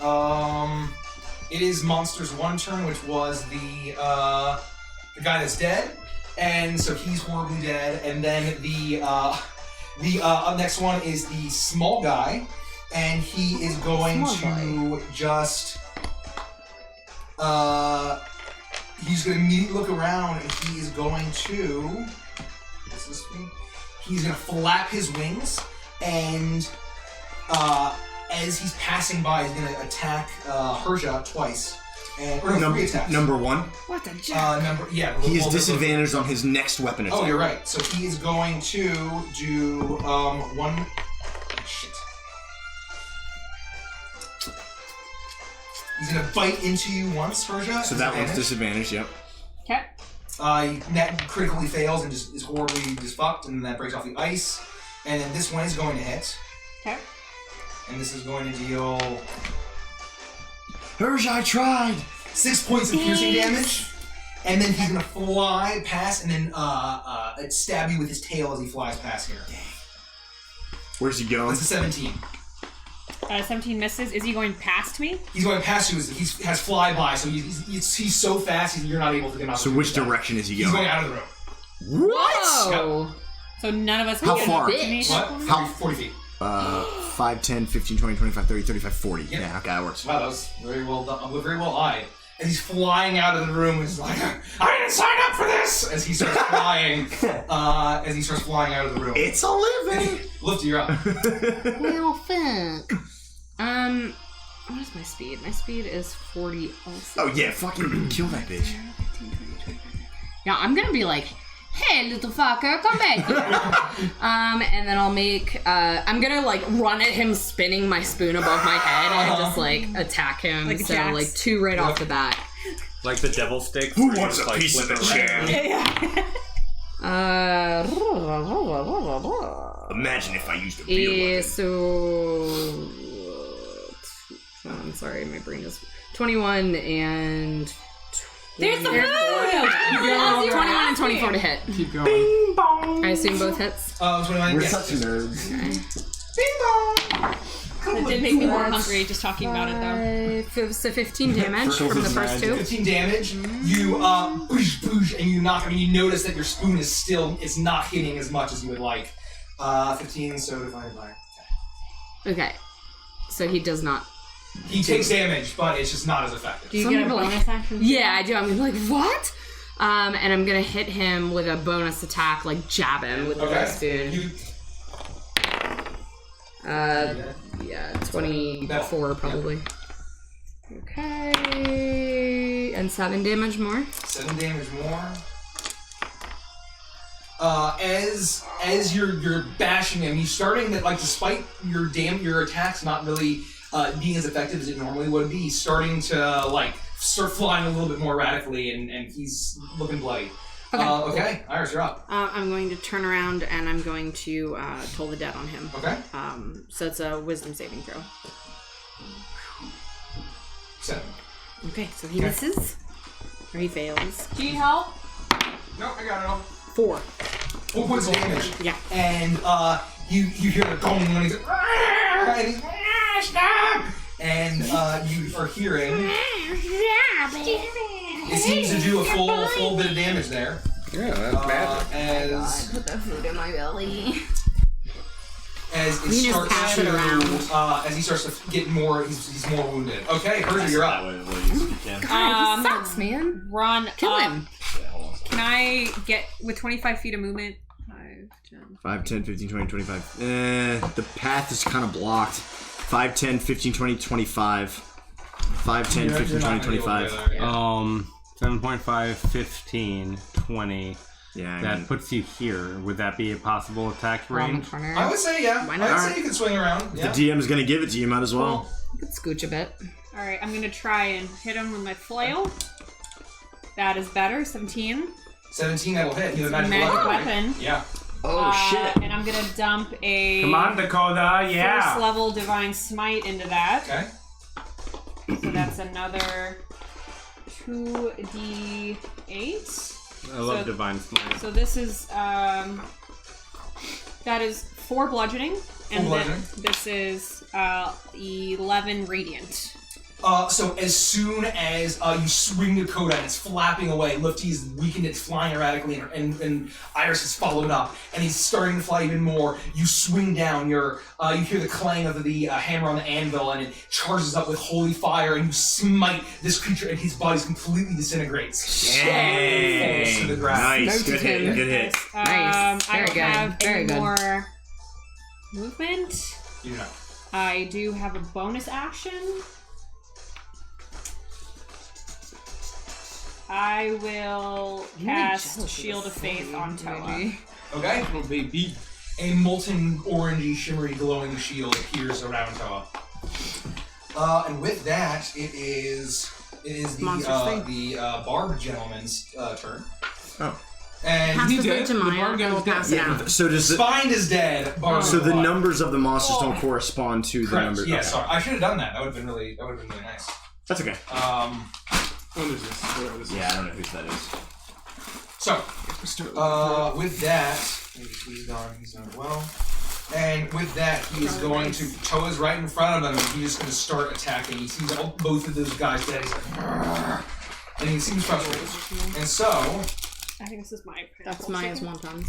Monster's one turn, which was the guy that's dead, and so he's horribly dead. And then the next one is the small guy, and he is going to just he's going to immediately look around, and he is going to he's going to flap his wings and. As he's passing by, he's going to attack Herja twice. Or no, 3 attacks. Number 1? What a jerk. He is disadvantaged on his next weapon attack. Oh, you're right. So he is going to do one... Shit. He's going to bite into you once, Herja. So that one's disadvantaged, yep. Okay. That critically fails and just is horribly just fucked, and that breaks off the ice. And then this one is going to hit. Okay. And this is going to deal... Herja, I tried! 6 points of piercing damage. And then he's going to fly past and then stab you with his tail as he flies past here. Where's he going? That's a 17. 17 misses. Is he going past me? He's going past you. He has flyby, so he's so fast you're not able to get off. So which direction is he going? He's going out of the room. What? Yep. So none of us How can far? get What? How 40 feet. 5, 10, 15, 20, 25, 30, 35, 40. Yep. Yeah, okay, that works. Wow, that was very well done. Very well eyed. As he's flying out of the room, he's like, I didn't sign up for this! As he starts flying, out of the room. It's a living! Lift, you're up. Well, fuck. What is my speed? My speed is 40 also. Oh yeah, fucking kill that bitch. Yeah, I'm gonna be like, hey, little fucker, come back here. And then I'll make, I'm gonna, like, run at him spinning my spoon above my head and just, like, attack him. Like so, Jax. like, 2 right off the bat. Like the devil stick. Who wants a piece of the jam? Imagine if I used a real weapon. So... I'm sorry, my brain is... 21 and... There's the food! 21 and 24 to hit. Keep going. Bing bong! I assume both hits? 21, We're yes. such nerds. Bing bong! It did make me more hungry just talking about it, though. So 15 damage from the first 2. 15 damage. You boosh boosh, and you knock. I mean, you notice that your spoon is still. It's not hitting as much as you would like. 15, so divided by. Okay. So he does not. He takes damage, but it's just not as effective. Do you get a bonus action? Yeah, I do. I'm gonna be like, what? And I'm gonna hit him with a bonus attack, like jab him with the spoon. Yeah, 24 probably. Okay, and 7 damage more. 7 damage more. As you're bashing him, he's starting to, like, despite your attacks not really being as effective as it normally would be, he's starting to start flying a little bit more radically, and he's looking bloody. Okay, Iris, you're up. I'm going to turn around and I'm going to toll the dead on him. Okay. So it's a wisdom saving throw. 7. Okay, so he misses. Or he fails. Do you need help? No, I got it all. 4. 4 points of damage. Yeah. And you hear the gong when he's like, and he's stop! And you are hearing. It seems to do a full bit of damage there. Yeah, that's magic. As put the food in my belly. As it You just starts pass to, it around. as he starts to get more, he's more wounded. Okay, Herja, you're up. God, he sucks, man. Run Kill up. him. Can I get with 25 feet of movement? 5, 10, 15, 20, 25. The path is kind of blocked. 5, 10, 15, 20, 25. 5, 10, 15, 20, 25. 7.5, 15, 20. Yeah, That puts you here. Would that be a possible attack range? I would say, yeah. Why I not? would say you can swing around. Yeah. The DM's gonna give it to you, might as well. You could scooch a bit. Alright, I'm gonna try and hit him with my flail. That is better, 17. 17, that will hit. You have a Magic right? weapon. Yeah. Oh, shit. And I'm gonna dump a Come on, Dakota, yeah! first level Divine Smite into that. Okay. So that's another 2d8. I love Divine Smite. So this is that is 4 bludgeoning, and then this is 11 radiant. So as soon as you swing Dakota and it's flapping away, Lufty's weakened, it's flying erratically, and Iris has followed up, and he's starting to fly even more. You swing down, you hear the clang of the hammer on the anvil, and it charges up with holy fire, and you smite this creature, and his body completely disintegrates. Dang. Falls to the ground. Nice, good hit, good hit. Nice. Very I don't good. have Very any good. more movement. You know. I do have a bonus action. I will cast Shield of Faith on Toa. Okay. Oh, baby. A molten, orangey, shimmery, glowing shield appears around Toa. And with that, it is the barb gentleman's turn. Oh. And Pass he the did. thing to Maya, and we'll pass it out. So does the Spine is dead. Barb so the alive. numbers of the monsters don't correspond to the Correct. numbers. Yeah, okay. sorry. I should have done that. That would have been really nice. That's okay. What is this? Whatever this is. Yeah, I don't know whose that is. So, with that, he's done well. And with that, he is going to. Toa's right in front of him, and he's just going to start attacking. He sees both of those guys dead. He's like, "Argh," and he seems frustrated. And so, I think this is my. That's Maya's wontons.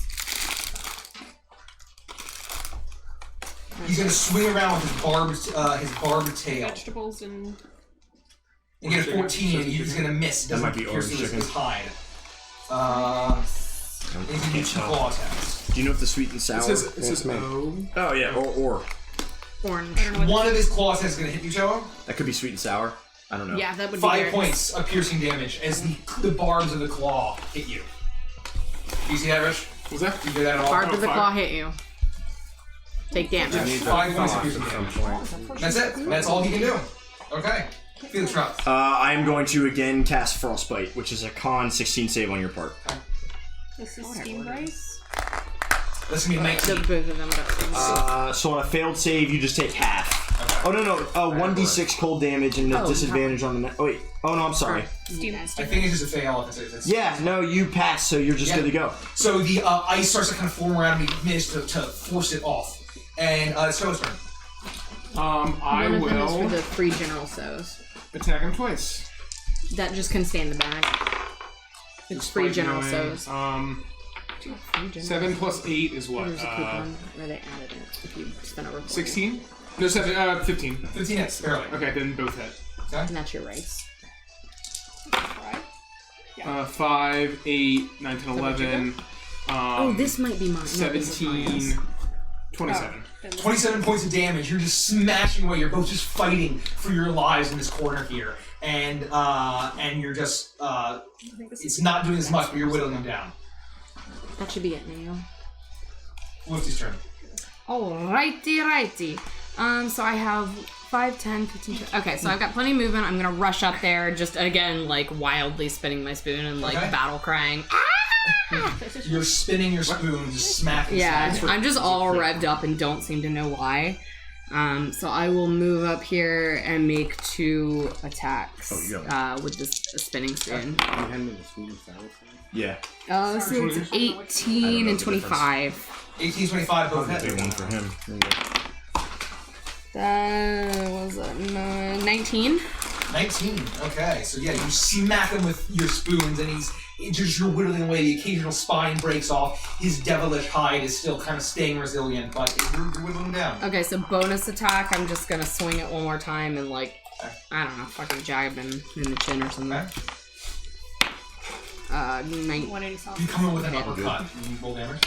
he's going to swing around with his barbed tail. Vegetables and. And get a 14, and he's going to miss. That might be pierce orange through chicken. his hide. And he's going to do 2 claw attacks. Do you know if the sweet and sour? It says O. Oh yeah, or. Orange. One of his claw attacks is going to hit you, Toa. That could be sweet and sour. I don't know. Yeah, that would be 5 yours. points of piercing damage as the barbs of the claw hit you. Do you see that, Rich? Was that? Do you hear that at all? Barb of the claw hit you. Take damage. 5 points of piercing damage. That's it. That's all he can do. Okay. Felix Rock. I am going to again cast Frostbite, which is a con 16 save on your part. This is Steam Brace. That's going to be 19. The both of them got So on a failed save, you just take half. Okay. Oh no, 1d6 cold damage and a disadvantage on the. Oh wait. Oh no, I'm sorry. I think it's just a fail. If it's Yeah, no, you pass, so you're just good to go. So the ice starts to kind of form around me, manage to force it off. And it's Toa's turn. I One of them is for will the free general sows. attack him twice. That just can stay in the bag. It's free general sows. 7 plus 8 is what? There's a coupon where they added it if you spend over 40. 16? No, 15. 15 hits, barely. Okay, then both hit. Okay. And that's your rights. 5, 8, 9, 10, 11. Oh, this might be mine. No, this is 17, 27. 27 points of damage. You're just smashing away. You're both just fighting for your lives in this corner here, and you're just it's not doing as much, but you're whittling them down. That should be it now. Lucy's turn. Alrighty. So I have 5, 10, 15. Okay, so I've got plenty of movement. I'm gonna rush up there, just again, like wildly spinning my spoon and like battle crying. You're spinning your spoon, just smacking. Yeah, sides. I'm just all revved up and don't seem to know why. So I will move up here and make 2 attacks with this spinning spoon. Yeah. So it's 18 and 25. 18, 25, both hit. Big one for him. That was 19. 19. Okay, so yeah, you smack him with your spoons, and you're whittling away. The occasional spine breaks off. His devilish hide is still kind of staying resilient, but you're whittling him down. Okay, so bonus attack, I'm just gonna swing it one more time and I don't know, fucking jab him in the chin or something. Okay. 187. You come in with an uppercut. You need full damage.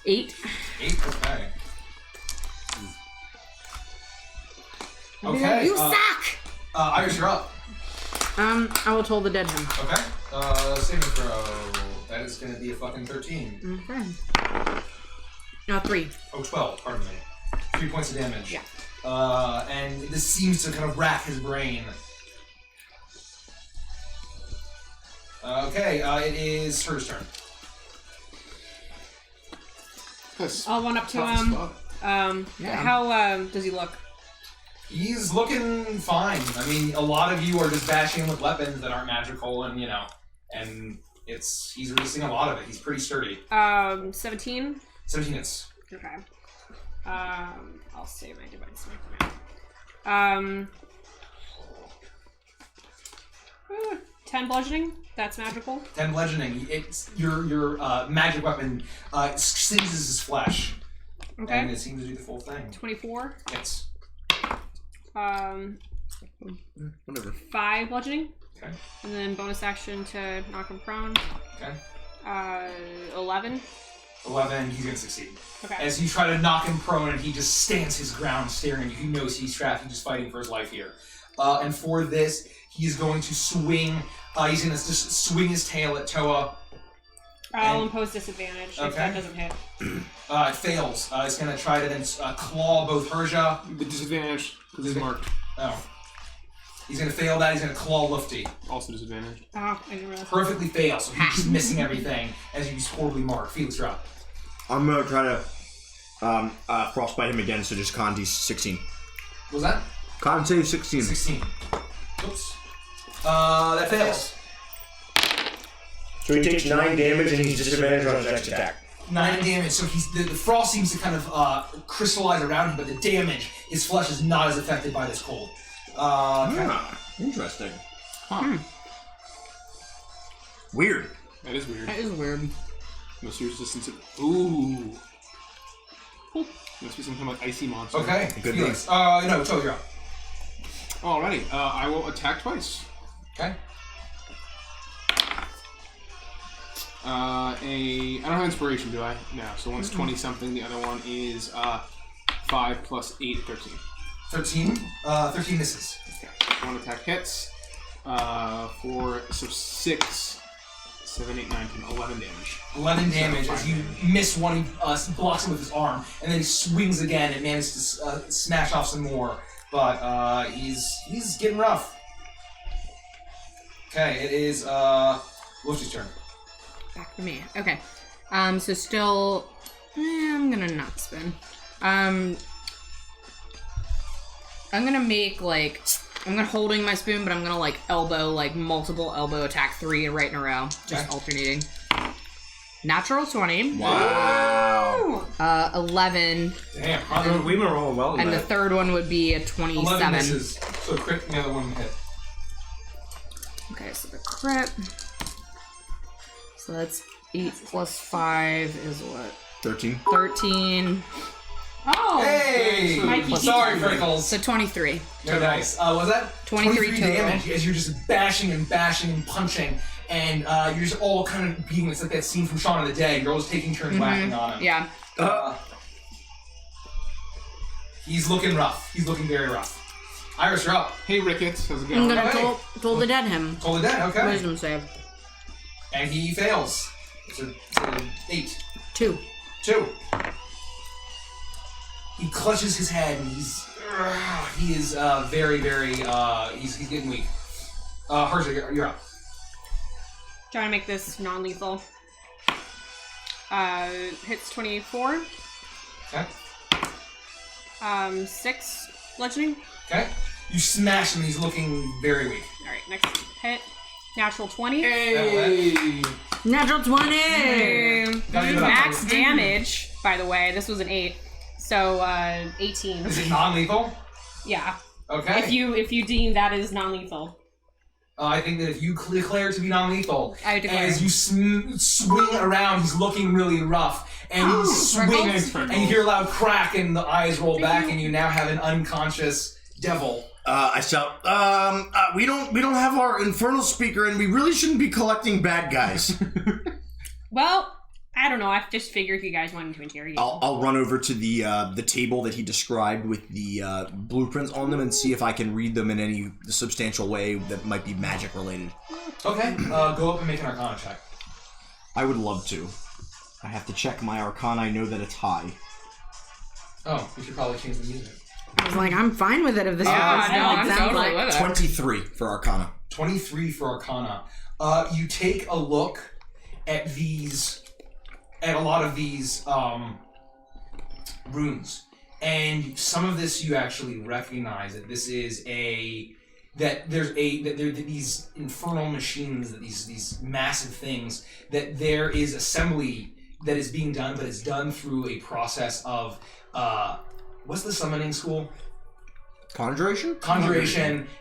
8. 8. Okay. Okay. You suck! Iris, you're up. I will toll the dead him. Okay. Saving throw. That is going to be a fucking 13. Okay. 3. Oh, 12. Pardon me. 3 points of damage. Yeah. And this seems to kind of rack his brain. Okay. It is Her's turn. I'll run up to him. How does he look? He's looking fine. I mean, a lot of you are just bashing him with weapons that aren't magical, and and he's resisting a lot of it. He's pretty sturdy. 17. 17 hits. Okay. I'll save my divine strength now. 10 bludgeoning. That's magical. 10 bludgeoning. It's your magic weapon seizes his flesh. Okay. And it seems to do the full thing. 24. Hits. Whatever. 5 bludgeoning. Okay. And then bonus action to knock him prone. Okay. 11. 11, he's going to succeed. Okay. As you try to knock him prone and he just stands his ground staring at you. He knows he's trapped. He's just fighting for his life here. And for this, he's going to swing. He's going to just swing his tail at Toa. I'll impose disadvantage if that doesn't hit. It fails. It's going to try to then claw both Herja. The disadvantage, because he's marked. Oh. He's going to fail that. He's going to claw Lufty. Also disadvantage. Oh, I didn't realize. Perfectly fails. So he's just missing everything as he's horribly marked. Felix, you're up. I'm going to try to frostbite him again, so just con D16. What was that? Con save 16. 16. Oops. That fails. So he takes 9 damage and he's disadvantaged on his next attack. 9 damage, so the frost seems to kind of crystallize around him, but the damage, his flesh is not as affected by this cold. Interesting. Huh. Weird. That is weird. That is weird. Must use resistance to... Ooh. Must be some kind of like icy monster. Okay. Good Felix. No, Toe, you're up. Alrighty. I will attack twice. Okay. I don't have inspiration, do I? No. So one's 20 something. The other one is 5 plus 8, 13. 13. 13 misses. Okay. One attack hits. 4, so 6, 7, 8, 9, 10, 11 damage. 11 damage as you miss one. He blocks him with his arm, and then he swings again and manages to smash off some more. But he's getting rough. Okay, it is Wolfie's turn. Back to me. Okay. So still... I'm gonna not spin. I'm gonna make, like... I'm gonna holding my spoon, but I'm gonna, like, elbow, like, multiple elbow attack 3 right in a row. Just alternating. Natural 20. Wow. 11. Damn. We were rolling well. And the third one would be a 27. 11 misses. So crit, the other one hit. Okay, so the crit. So that's 8 plus 5 is what? 13. 13. Oh! Hey! Sorry, Frickles. So 23. No dice. Was that 23 total. damage as you're just bashing and punching, and you're just all kind of beating. It's like that scene from Shaun of the Dead. You're always taking turns whacking on him. Yeah. He's looking rough. He's looking very rough. Iris, you're up. Hey, Ricketts. How's it I'm going? gonna toll the dead him. Toll the dead, okay. Wisdom save. And he fails. It's an 8. 2. He clutches his head and he is very, very, he's getting weak. Herja, you're up. Trying to make this non-lethal. Hits 24. Okay. 6 bludgeoning. Okay. You smash him and he's looking very weak. Alright, next hit. Natural 20. Hey! Natural 20! Max damage, by the way. This was an 8. So, 18. Is it non-lethal? Yeah. Okay. If you deem that as non-lethal. I think that if you declare it to be non-lethal, I declare. as you swing around, he's looking really rough, and you swing, and you hear a loud crack, and the eyes roll back, and you now have an unconscious devil. I shout, we don't have our infernal speaker, and we really shouldn't be collecting bad guys. Well, I don't know. I just figured you guys wanted to interrogate. I'll run over to the table that he described with the blueprints on them and see if I can read them in any substantial way that might be magic related. Okay, go up and make an Arcana check. I would love to. I have to check my Arcana. I know that it's high. Oh, we should probably change the music. I was like, I'm fine with it if this is I'm sounds totally like. with it. 23 for Arcana. 23 for Arcana. You take a look at a lot of these runes, and some of this you actually recognize that this is that these infernal machines, that these massive things, that there is assembly that is being done, but it's done through a process of what's the summoning school? Conjuration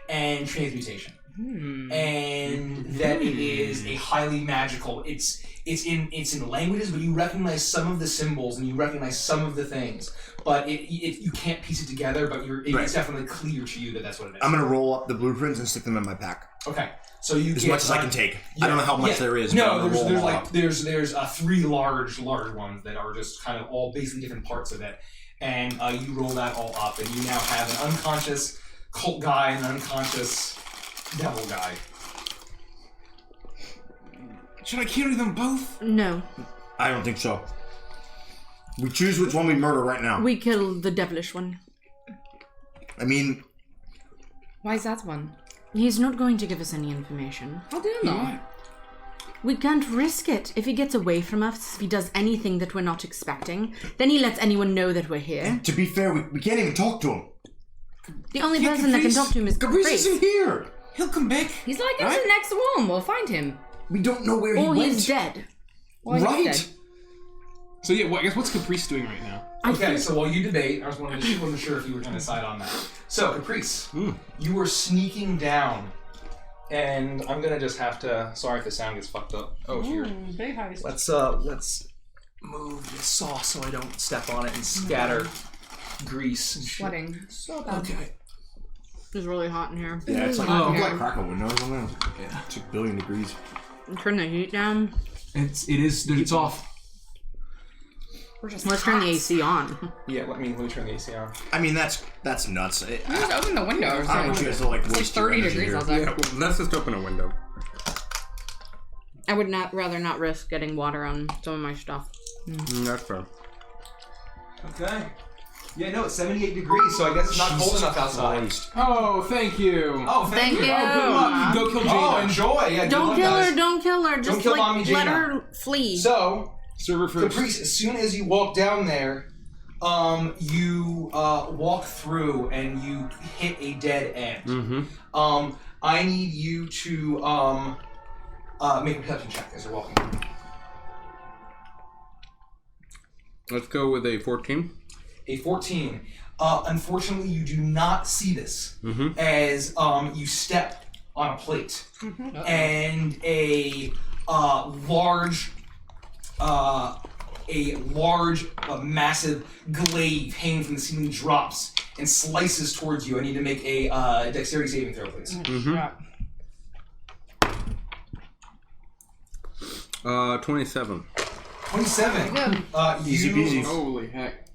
and transmutation. And that it is a highly magical. It's in languages, but you recognize some of the symbols and you recognize some of the things, but you can't piece it together. But it's definitely clear to you that that's what it is. I'm gonna roll up the blueprints and stick them in my pack. Okay, so you as get, much as I can take. Yeah, I don't know how much there is. No, there's 3 large ones that are just kind of all basically different parts of it, and you roll that all up, and you now have an unconscious cult guy and an unconscious devil guy. Should I carry them both? No. I don't think so. We choose which one we murder right now. We kill the devilish one. I mean... Why is that one? He's not going to give us any information. How do you know? We can't risk it. If he gets away from us, if he does anything that we're not expecting, then he lets anyone know that we're here. And to be fair, we can't even talk to him. The only person that can talk to him is Caprice Caprice. isn't here! He'll come back. He's like in the next room. We'll find him. We don't know where he went. Or he's dead. Right. So yeah, I guess what's Caprice doing right now? Okay, so while you debate, I wasn't sure if you were going to decide on that. So Caprice, you were sneaking down, and I'm gonna just have to. Sorry if the sound gets fucked up. Oh, here. Big heist. Let's move the sauce so I don't step on it and scatter grease and shit. Sweating. So bad. Okay. It's really hot in here. Yeah, it's like black crackle windows. I don't know. Yeah. It's 2 billion degrees. Turn the heat down. It's off. Let's turn the AC on. Yeah, let me turn the AC on. I mean, that's nuts. Just open the window. I don't want you guys to It's waste 30 your energy degrees here. outside. Yeah, well, let's just open a window. I would rather not risk getting water on some of my stuff. That's fair. Okay. Yeah, no, it's 78 degrees, so I guess it's not cold enough outside. Oh, thank you. Oh, thank you. Oh, good luck. Go kill Jane. Oh, enjoy. Yeah, Don't kill her. Don't kill her. Just kill Mommy let Jaina. her flee. So, serve her first. Caprice, as soon as you walk down there, you walk through and you hit a dead end. Mm-hmm. I need you to make a perception check as you're walking through. Let's go with a 14. A 14. Unfortunately, you do not see this as you step on a plate and a large, massive glaive hanging from the ceiling drops and slices towards you. I need to make a dexterity saving throw, please. 27. 27. Easy peasy. Holy heck.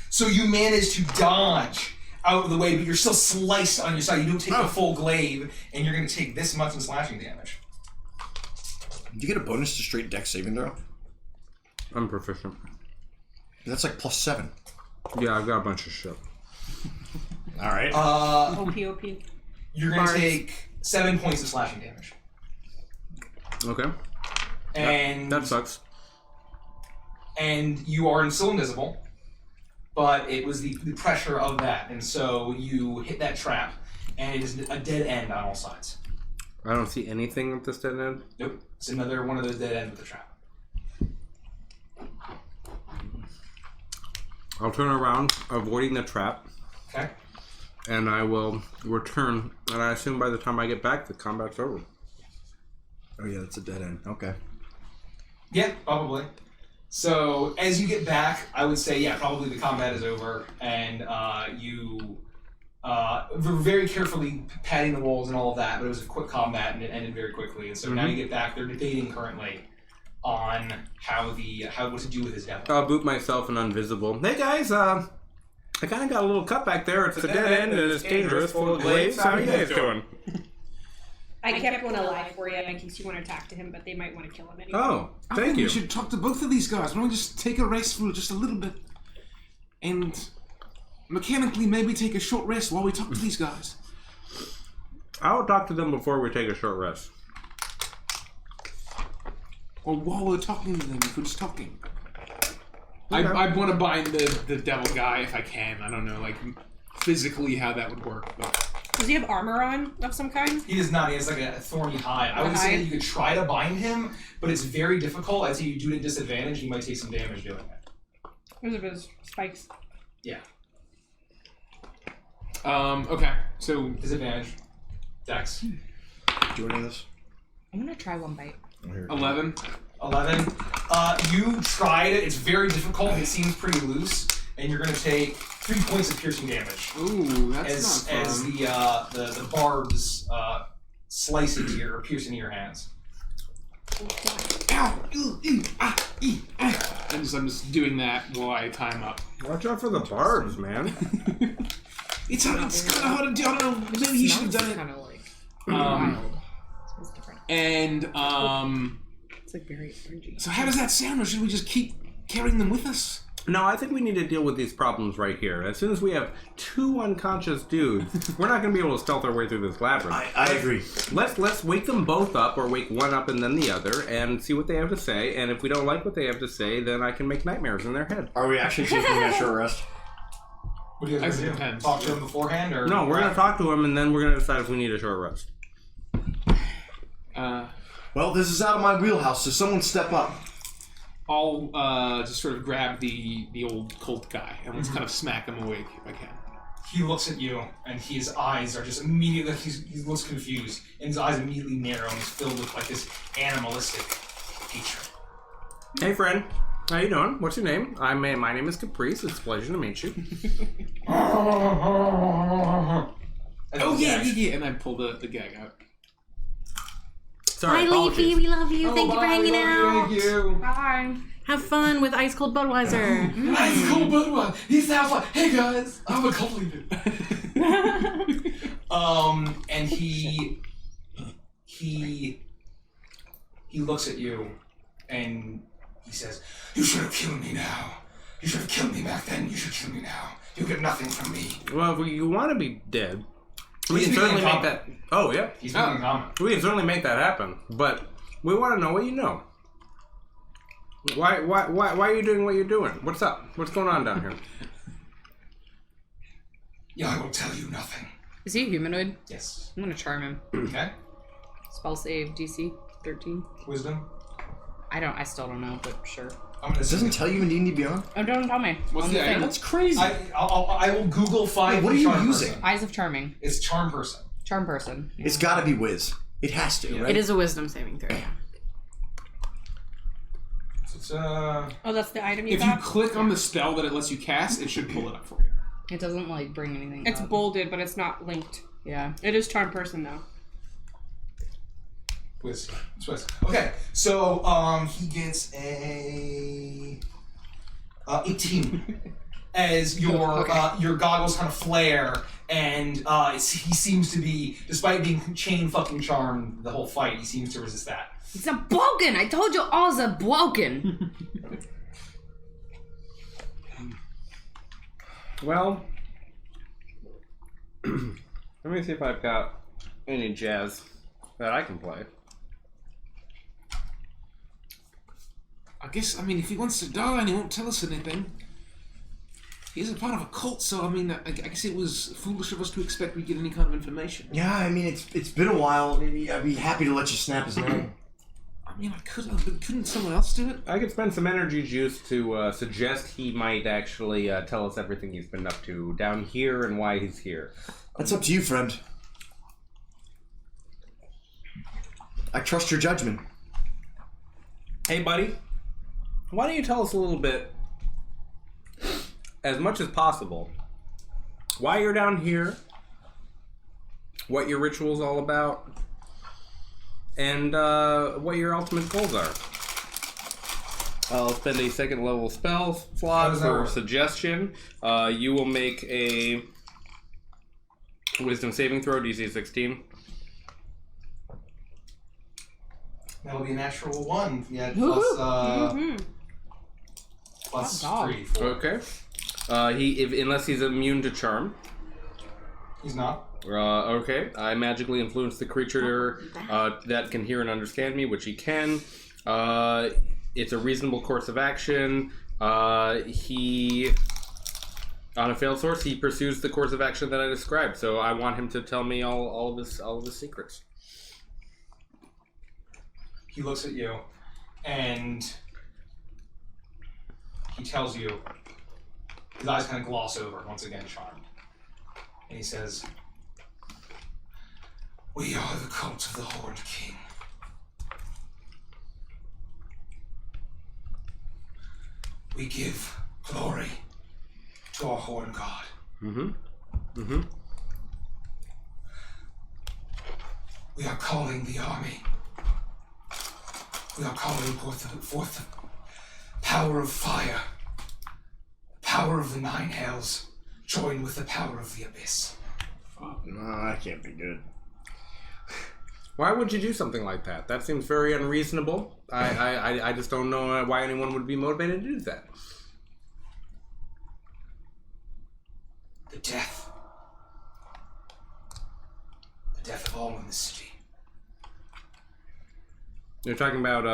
So you manage to dodge out of the way, but you're still sliced on your side. You don't take the full glaive, and you're going to take this much in slashing damage. Do you get a bonus to straight dex saving throw? I'm proficient. That's like +7. Yeah, I've got a bunch of shit. Alright. OP. You're going to take 7 points of slashing damage. Okay. And that sucks. And you are still invisible, but it was the pressure of that, and so you hit that trap, and it is a dead end on all sides. I don't see anything with this dead end? Nope. It's another one of those dead ends with the trap. I'll turn around, avoiding the trap. Okay. And I will return, and I assume by the time I get back, the combat's over. Oh yeah, that's a dead end. Okay. Yeah, probably. So, as you get back, I would say, yeah, probably the combat is over, and you were very carefully patting the walls and all of that, but it was a quick combat, and it ended very quickly, and so now you get back, they're debating currently on what to do with his devil. I'll boot myself and invisible. Hey guys, I kind of got a little cut back there. It's a dead end and it's dangerous, full of glades. How are you guys doing? I kept one alive for you in case you want to talk to him, but they might want to kill him anyway. Oh, I thank think you. we should talk to both of these guys. Why don't we just take a rest for just a little bit? And mechanically maybe take a short rest while we talk to these guys. I'll talk to them before we take a short rest. Or while we're talking to them, if we're just talking. I want to bind the devil guy if I can. I don't know, like, physically how that would work. But. Does he have armor on of some kind? He does not. He has like a thorny hide. I would say that you could try to bind him, but it's very difficult. I'd say you do it at disadvantage. You might take some damage doing it. Because of his spikes. Yeah. Okay. So disadvantage. Dex. Do you want this? I'm gonna try one bite. 11. 11. You tried it. It's very difficult. It seems pretty loose, and you're going to take 3 points of piercing damage. Ooh, that's not fun. As the barbs slice into or pierce into your hands. Ow! I'm just doing that while I tie him up. Watch out for the barbs, man. It's kind of hard to do. I don't know. Maybe he should have done it. Kind of like wild. It's different. And it's like very orangey. So how does that sound, or should we just keep carrying them with us? No, I think we need to deal with these problems right here. As soon as we have 2 unconscious dudes, we're not going to be able to stealth our way through this labyrinth. I agree. Let's wake them both up, or wake one up and then the other, and see what they have to say. And if we don't like what they have to say, then I can make nightmares in their head. Are we actually taking a short rest? What do you guys do? Talk to him beforehand, or no? We're going to talk to him, and then we're going to decide if we need a short rest. Well, this is out of my wheelhouse, so someone step up. I'll just sort of grab the old cult guy and let's kind of smack him awake if I can. He looks at you, and his eyes are just immediately, he looks confused, and his eyes immediately narrow, and he's filled with like this animalistic hatred. Hey, friend. How you doing? What's your name? My name is Caprice. It's a pleasure to meet you. Oh, yeah. And I pull the gag out. Sorry, Hi, Leafy. We love you. Thank you for hanging out. Thank you. Bye. Have fun with Ice Cold Budweiser. Ice Cold Budweiser. He sounds like, hey guys, I'm a cult leader. And he looks at you, and he says, "You should have killed me now. You should have killed me back then. You should kill me now. You get nothing from me." Well, if you want to be dead, we He's can certainly speaking make that. Oh yeah, He's speaking common. we can certainly make that happen. But we want to know what you know. Why are you doing what you're doing? What's up? What's going on down here? Yeah, I will tell you nothing. Is he a humanoid? Yes. I'm gonna charm him. Okay. Spell save DC 13. Wisdom. I still don't know, but sure. I'm gonna. It doesn't tell you in D&D Beyond? Oh, don't tell me. What's On the thing. item? That's crazy. I will Google find. Wait, what are you charm using? person. Eyes of Charming. It's charm person. Charm person. Yeah. It's got to be Wiz. It has to, right? It is a wisdom saving throw. It's Oh, that's the item you If you got? click on the spell that it lets you cast, it should pull it up for you. It doesn't like bring anything It's up. bolded, but it's not linked. Yeah. It is charm person though. Wiz. It's Wiz. Okay, so he gets a 18 as your goggles kind of flare, and he seems to be, despite being chain fucking charmed the whole fight, he seems to resist that. It's a broken! I told you all's a broken! Well, let me see if I've got any jazz that I can play. I guess, if he wants to die and he won't tell us anything, he's a part of a cult, so, I guess it was foolish of us to expect we'd get any kind of information. Yeah, it's been a while. I'd be happy to let you snap his name. I could have, but couldn't someone else do it? I could spend some energy juice to suggest he might actually tell us everything he's been up to down here and why he's here. That's up to you, friend. I trust your judgment. Hey, buddy, why don't you tell us a little bit, as much as possible, why you're down here, what your ritual's all about, and what your ultimate goals are. I'll spend a second level spell slot for suggestion. You will make a wisdom saving throw, DC 16. That'll be a natural 1. Yeah, plus 3. 4. Okay. Unless he's immune to charm. He's not. Okay. I magically influence the creature that can hear and understand me, which he can. It's a reasonable course of action. He, on a failed source, he pursues the course of action that I described. So I want him to tell me all of his secrets. He looks at you, and he tells you. His eyes kind of gloss over, once again charmed. And he says, "We are the cult of the Horned King. We give glory to our Horn God. We are calling the army. We are calling forth the power of fire, power of the Nine Hells, joined with the power of the Abyss." No, that can't be good. Why would you do something like that? That seems very unreasonable. I just don't know why anyone would be motivated to do that. The death of all in the city. You're talking about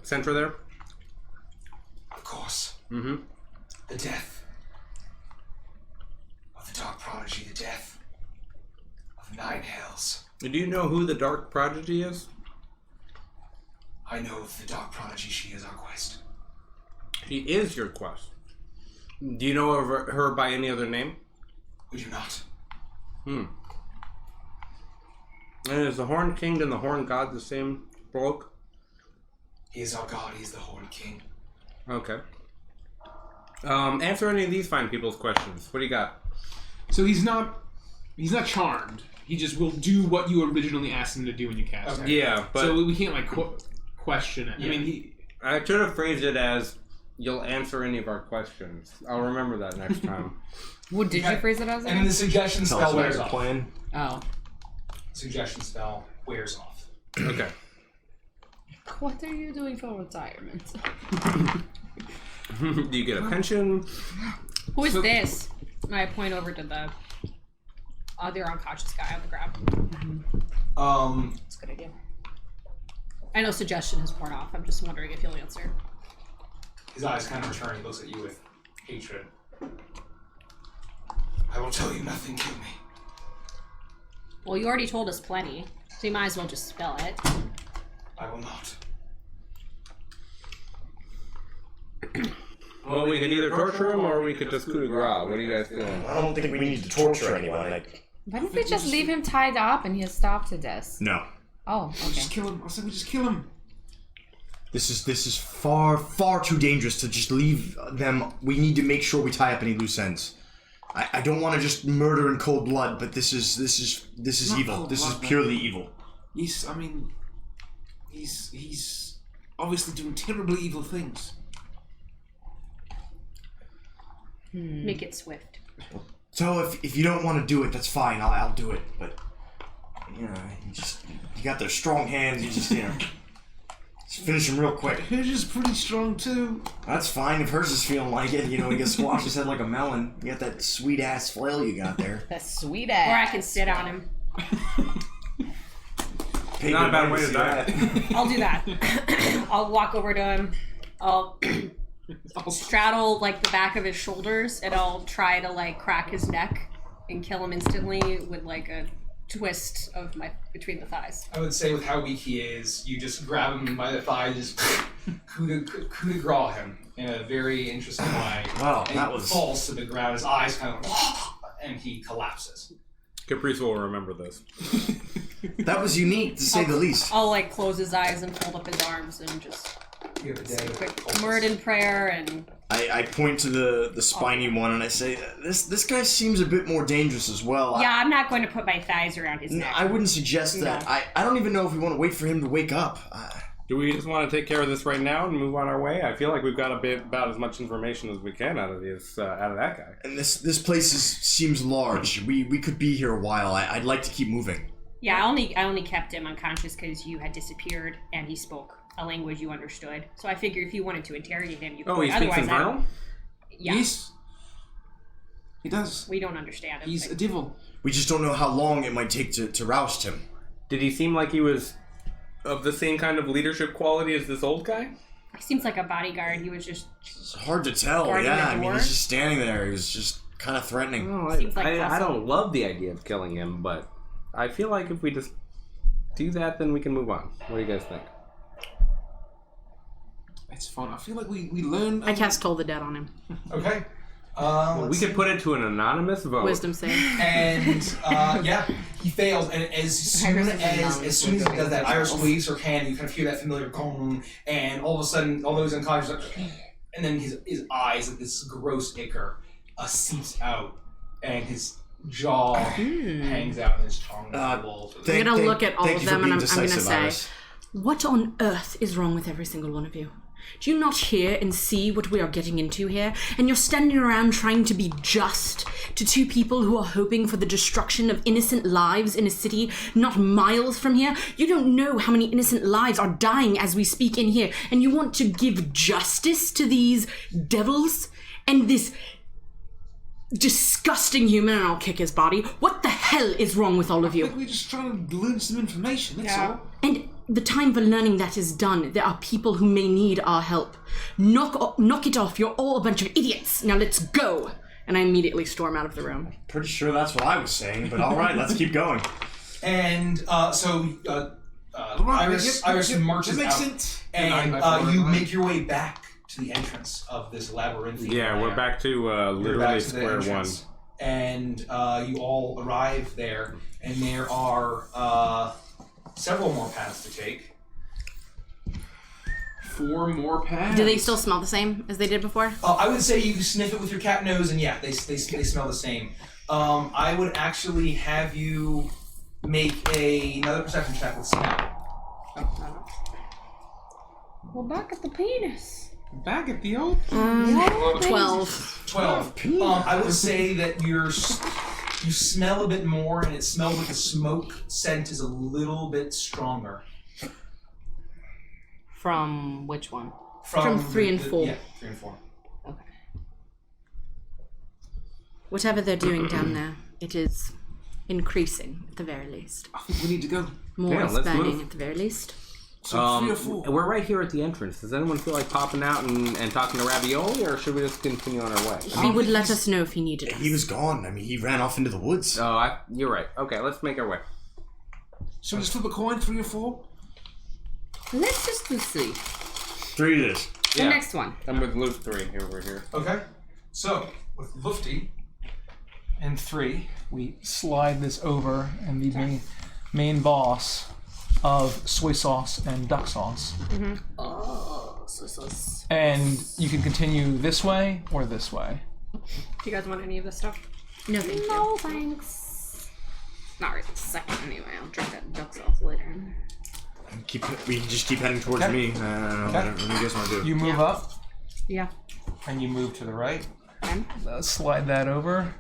Zentra there? Of course. Mm-hmm. The death of the Dark Prodigy, the death of Nine Hells. Do you know who the Dark Prodigy is? I know of the Dark Prodigy. She is our quest. She is your quest. Do you know of her by any other name? We do not. And is the Horn King and the Horn God the same bloke? He is our god. He is the Horned King. Okay. Answer any of these fine people's questions. What do you got? So he's not charmed. He just will do what you originally asked him to do when you cast it. Yeah, but so we can't question it. Yeah. I mean, I should have phrased it as, "You'll answer any of our questions." I'll remember that next time. What did you phrase it as? And then the suggestion spell wears off. Oh. Suggestion spell wears off. Okay. What are you doing for retirement? Do you get a pension? Who is this? And I point over to the other unconscious guy on the ground. That's a good idea. I know suggestion has worn off. I'm just wondering if you'll answer. His eyes kind of return. He looks at you with hatred. "I will tell you nothing. Kill me." Well, you already told us plenty, so you might as well just spell it. "I will not." Well, we could either torture him or we could just coup de grace. What are you guys doing? I don't think we need to torture anyone. Why don't we just leave him tied up and he'll starve to death? No. Oh, okay. Just kill him. I said we just kill him. This is far too dangerous to just leave them. We need to make sure we tie up any loose ends. I don't want to just murder in cold blood, but this is evil. This is purely evil. He's obviously doing terribly evil things. Make it swift. So if you don't want to do it, that's fine. I'll do it. But you got their strong hands. You just finish them real quick. Hers is pretty strong too. That's fine if hers is feeling like it. You can squash his head like a melon. You got that sweet ass flail you got there. That sweet ass. Or I can sit on him. Not a bad way to die. I'll do that. I'll walk over to him. I'll straddle the back of his shoulders, and I'll try to crack his neck and kill him instantly with a twist of between the thighs. I would say with how weak he is, you just grab him by the thigh, just coup de grace him in a very interesting way. Wow, and that he was falls to the ground. His eyes kind of and he collapses. Caprice will remember this. That was unique, to say the least. I'll close his eyes and fold up his arms and just quick word in prayer and. I point to the spiny one and I say, this guy seems a bit more dangerous as well. Yeah, I'm not going to put my thighs around his neck. I wouldn't suggest that. I don't even know if we want to wait for him to wake up. Do we just want to take care of this right now and move on our way? I feel like we've got about as much information as we can out of that guy. And this place seems large. We could be here a while. I'd like to keep moving. Yeah, I only kept him unconscious because you had disappeared and he spoke a language you understood. So I figured if you wanted to interrogate him, you could. Oh, he speaks Infernal? Yeah. Yes. He does. We don't understand him. He's a devil. We just don't know how long it might take to roust him. Did he seem like he was of the same kind of leadership quality as this old guy? He seems like a bodyguard. He was just... It's hard to tell, yeah. I mean, he's just standing there. He was just kind of threatening. Oh, I don't love the idea of killing him, but I feel like if we just do that, then we can move on. What do you guys think? It's fun. I feel like we learn... I cast Toll the Dead on him. Okay. We could put it to an anonymous vote. Wisdom save. And yeah, he fails. And as soon as he does that, Iris waves her hand. You kind of hear that familiar gong, and all of a sudden, all those unconscious, and then his eyes, like this gross ichor, seeps out, and his jaw hangs out, and his tongue wobbles. I'm gonna look at all of them, and I'm gonna say, what on earth is wrong with every single one of you? Do you not hear and see what we are getting into here? And you're standing around trying to be just to two people who are hoping for the destruction of innocent lives in a city not miles from here? You don't know how many innocent lives are dying as we speak in here, and you want to give justice to these devils and this disgusting human, and I'll kick his body. What the hell is wrong with all of you? I think we're just trying to learn some information, that's all. And the time for learning that is done. There are people who may need our help. Knock it off. You're all a bunch of idiots. Now let's go. And I immediately storm out of the room. Pretty sure that's what I was saying, but all right, let's keep going. And Iris marches out, sense. and you make your way back to the entrance of this labyrinth. Yeah, we're back to literally square one. And you all arrive there, and there are several more paths to take. 4 more paths. Do they still smell the same as they did before? I would say you sniff it with your cat nose, and yeah, they smell the same. I would actually have you make another perception check with smell. We're back at the penis. Back at the old... 12. 12. I would say that you smell a bit more, and it smells like the smoke scent is a little bit stronger. From which one? From 3 and 4. Yeah, 3 and 4. Okay. Whatever they're doing down there, it is increasing at the very least. I think we need to go. More expanding at the very least. So 3 or 4. We're right here at the entrance. Does anyone feel like popping out and talking to Ravioli, or should we just continue on our way? He would let us know if he needed us. He was gone. I mean, he ran off into the woods. Oh, you're right. Okay, let's make our way. So we just flip a coin, 3 or 4? Let's just do 3. 3 it is. The next one. I'm with Luke 3 over here. Okay. So, with Lufty and 3, we slide this over, and the main boss of soy sauce and duck sauce. Mm-hmm. Oh, soy sauce. And you can continue this way or this way. Do you guys want any of this stuff? No, thank you. No, thanks. Not right this second, anyway. I'll drink that duck sauce later. We can just keep heading towards me. What do you guys want to do? You move up. Yeah. And you move to the right. Okay. Slide that over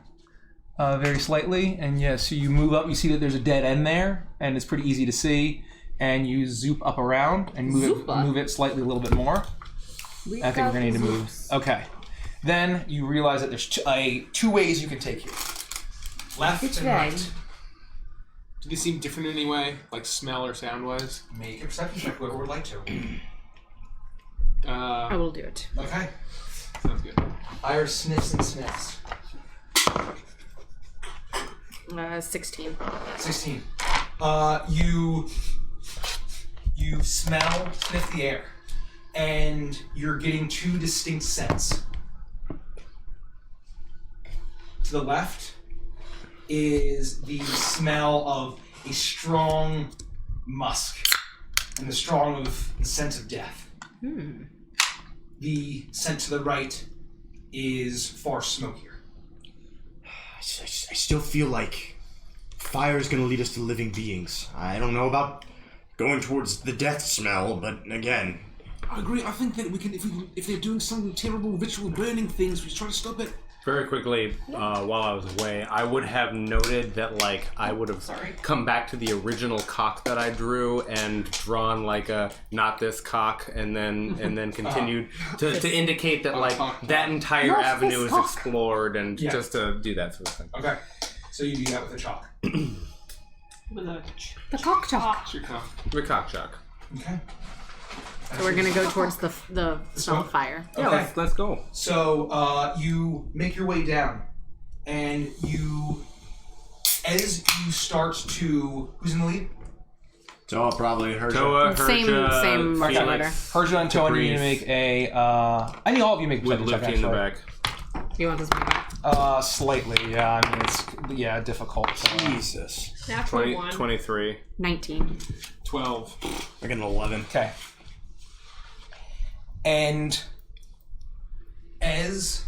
very slightly. And yeah, so you move up. You see that there's a dead end there, and it's pretty easy to see. And you zoop up around and move it slightly a little bit more. I think we're going to need to move. Okay. Then you realize that there's 2 ways you can take here. Left and right. Do they seem different in any way? Like smell or sound-wise? Make a perception check, whoever would like to. I will do it. Okay. Sounds good. Iris sniffs and sniffs. 16. 16. You sniff the air, and you're getting 2 distinct scents. To the left is the smell of a strong musk, and the scent of death. The scent to the right is far smokier. I still feel like fire is going to lead us to living beings. I don't know about going towards the death smell, but again... I agree. I think that if they're doing some terrible ritual burning things, we should try to stop it. Very quickly, while I was away, I would have noted that, like, I would have come back to the original cock that I drew and drawn, like, a not this cock, and then continued to indicate that, like, that entire avenue is explored, and just to do that sort of thing. Okay. So you do that with the chalk. The cock chalk. The cock chalk. Okay. So we're gonna go towards the smell of fire. Yeah, Okay. let's go. So you make your way down, and as you start to, who's in the lead? Toa, probably. Herja. Toa, Herja, same martial order. Herja and Toa need to make a. I need all of you to make with percentage check, Lufty in the actually. back. You want this one back? Slightly, yeah. I mean, it's difficult. Jesus. Natural 1. 23. 19. 12. I got an 11. Okay. And as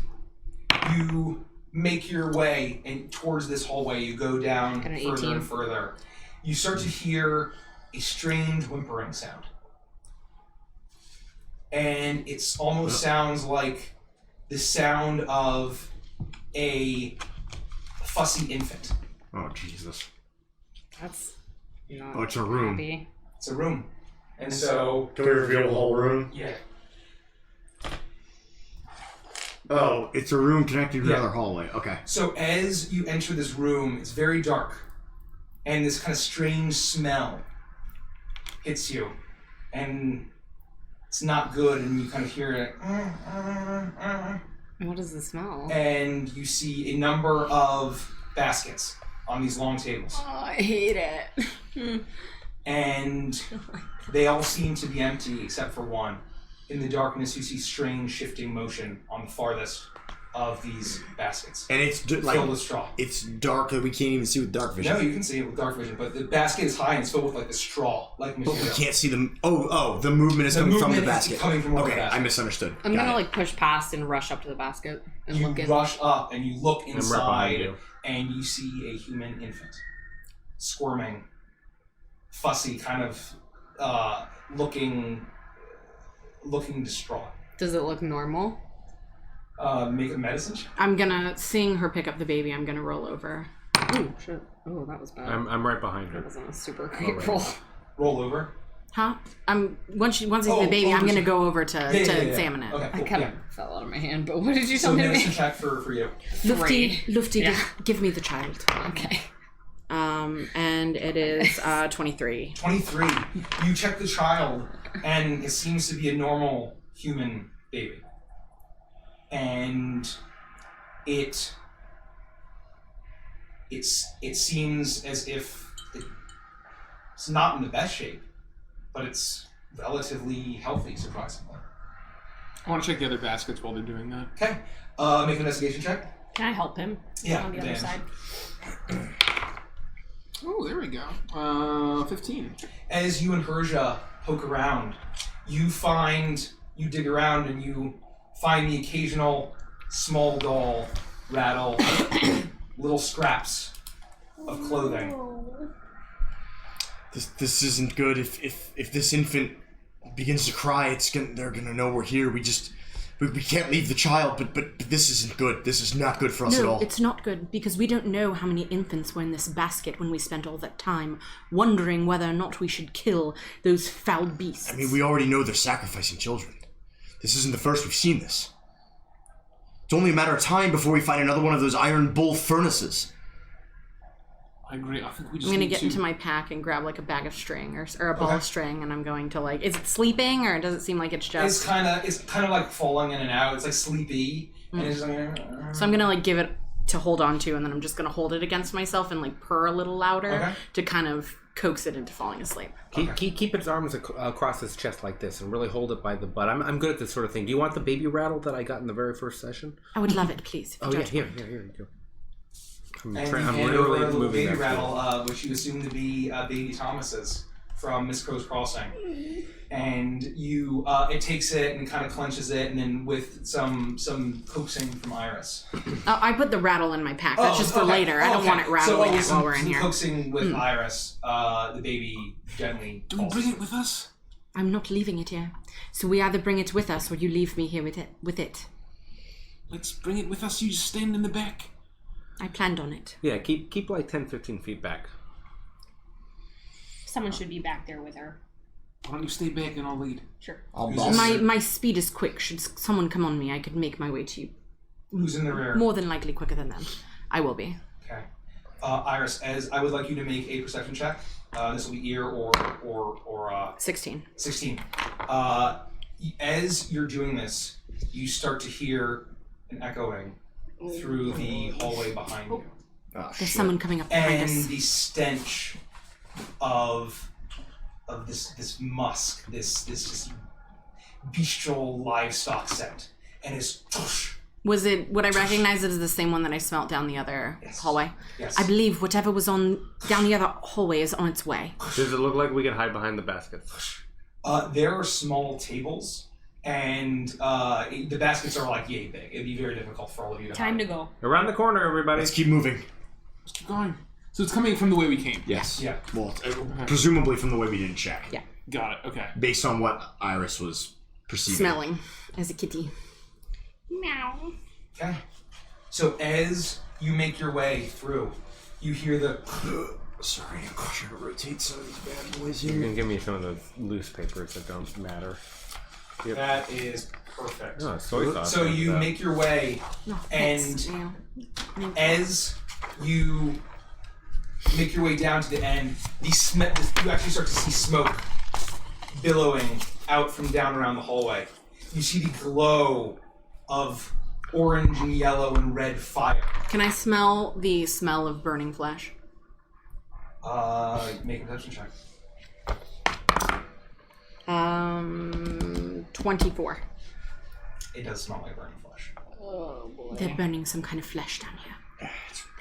you make your way towards this hallway, you go down Got an further 18. and further. You start to hear a strange whimpering sound. And it almost sounds like the sound of a fussy infant. Oh, Jesus. That's not Oh, it's a room. happy. It's a room. And so... Can we reveal the whole room? Yeah. Oh, it's a room connected to Yeah. another hallway. Okay. So as you enter this room, it's very dark. And this kind of strange smell hits you. And it's not good, and you kind of hear it. What is the smell? And you see a number of baskets on these long tables. Oh, I hate it. And they all seem to be empty except for one. In the darkness, you see strange shifting motion on the farthest of these baskets. And it's filled with straw. It's dark that we can't even see with dark vision. No, you can see it with dark vision, but the basket is high and it's filled with like the straw, like But material. we can't see them. Oh, the movement is coming from the basket. Coming from over Okay, the basket. I misunderstood. I'm Got gonna it. like push past and rush up to the basket and You look in. rush up and you look I'm right behind inside, you. and you see a human infant, squirming, fussy, kind of looking distraught. Does it look normal? Make a medicine check. I'm gonna, seeing her pick up the baby, I'm gonna roll over. Oh shit! Oh, that was bad. I'm right behind her. That wasn't a super great roll. Roll over. Huh? Once I see Oh, the baby, oh, I'm gonna just- go over to Yeah. examine it. Okay, I cool. kind Yeah. of fell out of my hand, but what did you So tell me? medicine check for you. Lufty, Yeah. give me the child. Okay. And it is 23. 23. You check the child, and it seems to be a normal human baby. And it seems as if it's not in the best shape, but it's relatively healthy, surprisingly. I want to check the other baskets while they're doing that. Okay. Make an investigation check. Can I help him? Yeah, On the other advantage. side. Oh, there we go. 15. As you and Herja poke around, you dig around and you find the occasional small doll rattle, little scraps of clothing. This isn't good. If this infant begins to cry, they're gonna know we're here. We can't leave the child. But this isn't good. This is not good for us at No, all. it's not good, because we don't know how many infants were in this basket when we spent all that time wondering whether or not we should kill those foul beasts. I mean, we already know they're sacrificing children. This isn't the first we've seen this. It's only a matter of time before we find another one of those iron bull furnaces. I agree. I think we just I'm gonna need get to... into my pack and grab like a bag of string or a ball of string, and I'm going to like. Is it sleeping, or does it seem like it's just? It's kind of like falling in and out. It's like sleepy, and it's like. So I'm gonna like give it to hold on to, and then I'm just gonna hold it against myself and like purr a little louder to kind of coax it into falling asleep. Keep its arms across its chest like this and really hold it by the butt. I'm good at this sort of thing. Do you want the baby rattle that I got in the very first session? I would love it, please. Oh yeah, here you go. And you hand over a little baby rattle, which you assume to be baby Thomas's, from Miss Crow's Crossing. And you, it takes it and kind of clenches it, and then with some coaxing from Iris. Oh, I put the rattle in my pack. That's just for later. I don't want it rattling while we're in here. Coaxing with Iris, the baby gently. Do we bring it with us? I'm not leaving it here. So we either bring it with us, or you leave me here with it. Let's bring it with us. You just stand in the back. I planned on it. Yeah, keep like 10-15 feet back. Someone should be back there with her. Why don't you stay back and I'll lead? Sure. My speed is quick. Should someone come on me, I could make my way to you. Who's in the rear? More than likely quicker than them. I will be. Okay. Iris, as I would like you to make a perception check. This will be ear or 16. 16. As you're doing this, you start to hear an echoing through the hallway behind you. There's someone coming up behind us. And the stench of this musk, this just bestial livestock scent, and it's. Would I recognize it as the same one that I smelt down the other hallway? Yes. I believe whatever was down the other hallway is on its way. Does it look like we can hide behind the baskets? There are small tables, and the baskets are like yay big. It'd be very difficult for all of you to Time hide. to go. Around the corner, everybody. Let's keep moving. Let's keep going. So it's coming from the way we came? Yes. Yeah. Well, presumably from the way we didn't check. Yeah. Got it, okay. Based on what Iris was perceiving. Smelling as a kitty. Meow. Okay. So as you make your way through, you hear the. Sorry, I'm trying to rotate some of these bad boys You here. can give me some of those loose papers that don't matter. Yep. That is perfect. Oh, soy sauce. So you make your way, and as you make your way down to the end, you actually start to see smoke billowing out from down around the hallway. You see the glow of orange and yellow and red fire. Can I smell the smell of burning flesh? Make a perception check. 24. It does smell like burning flesh. Oh boy. They're burning some kind of flesh down here.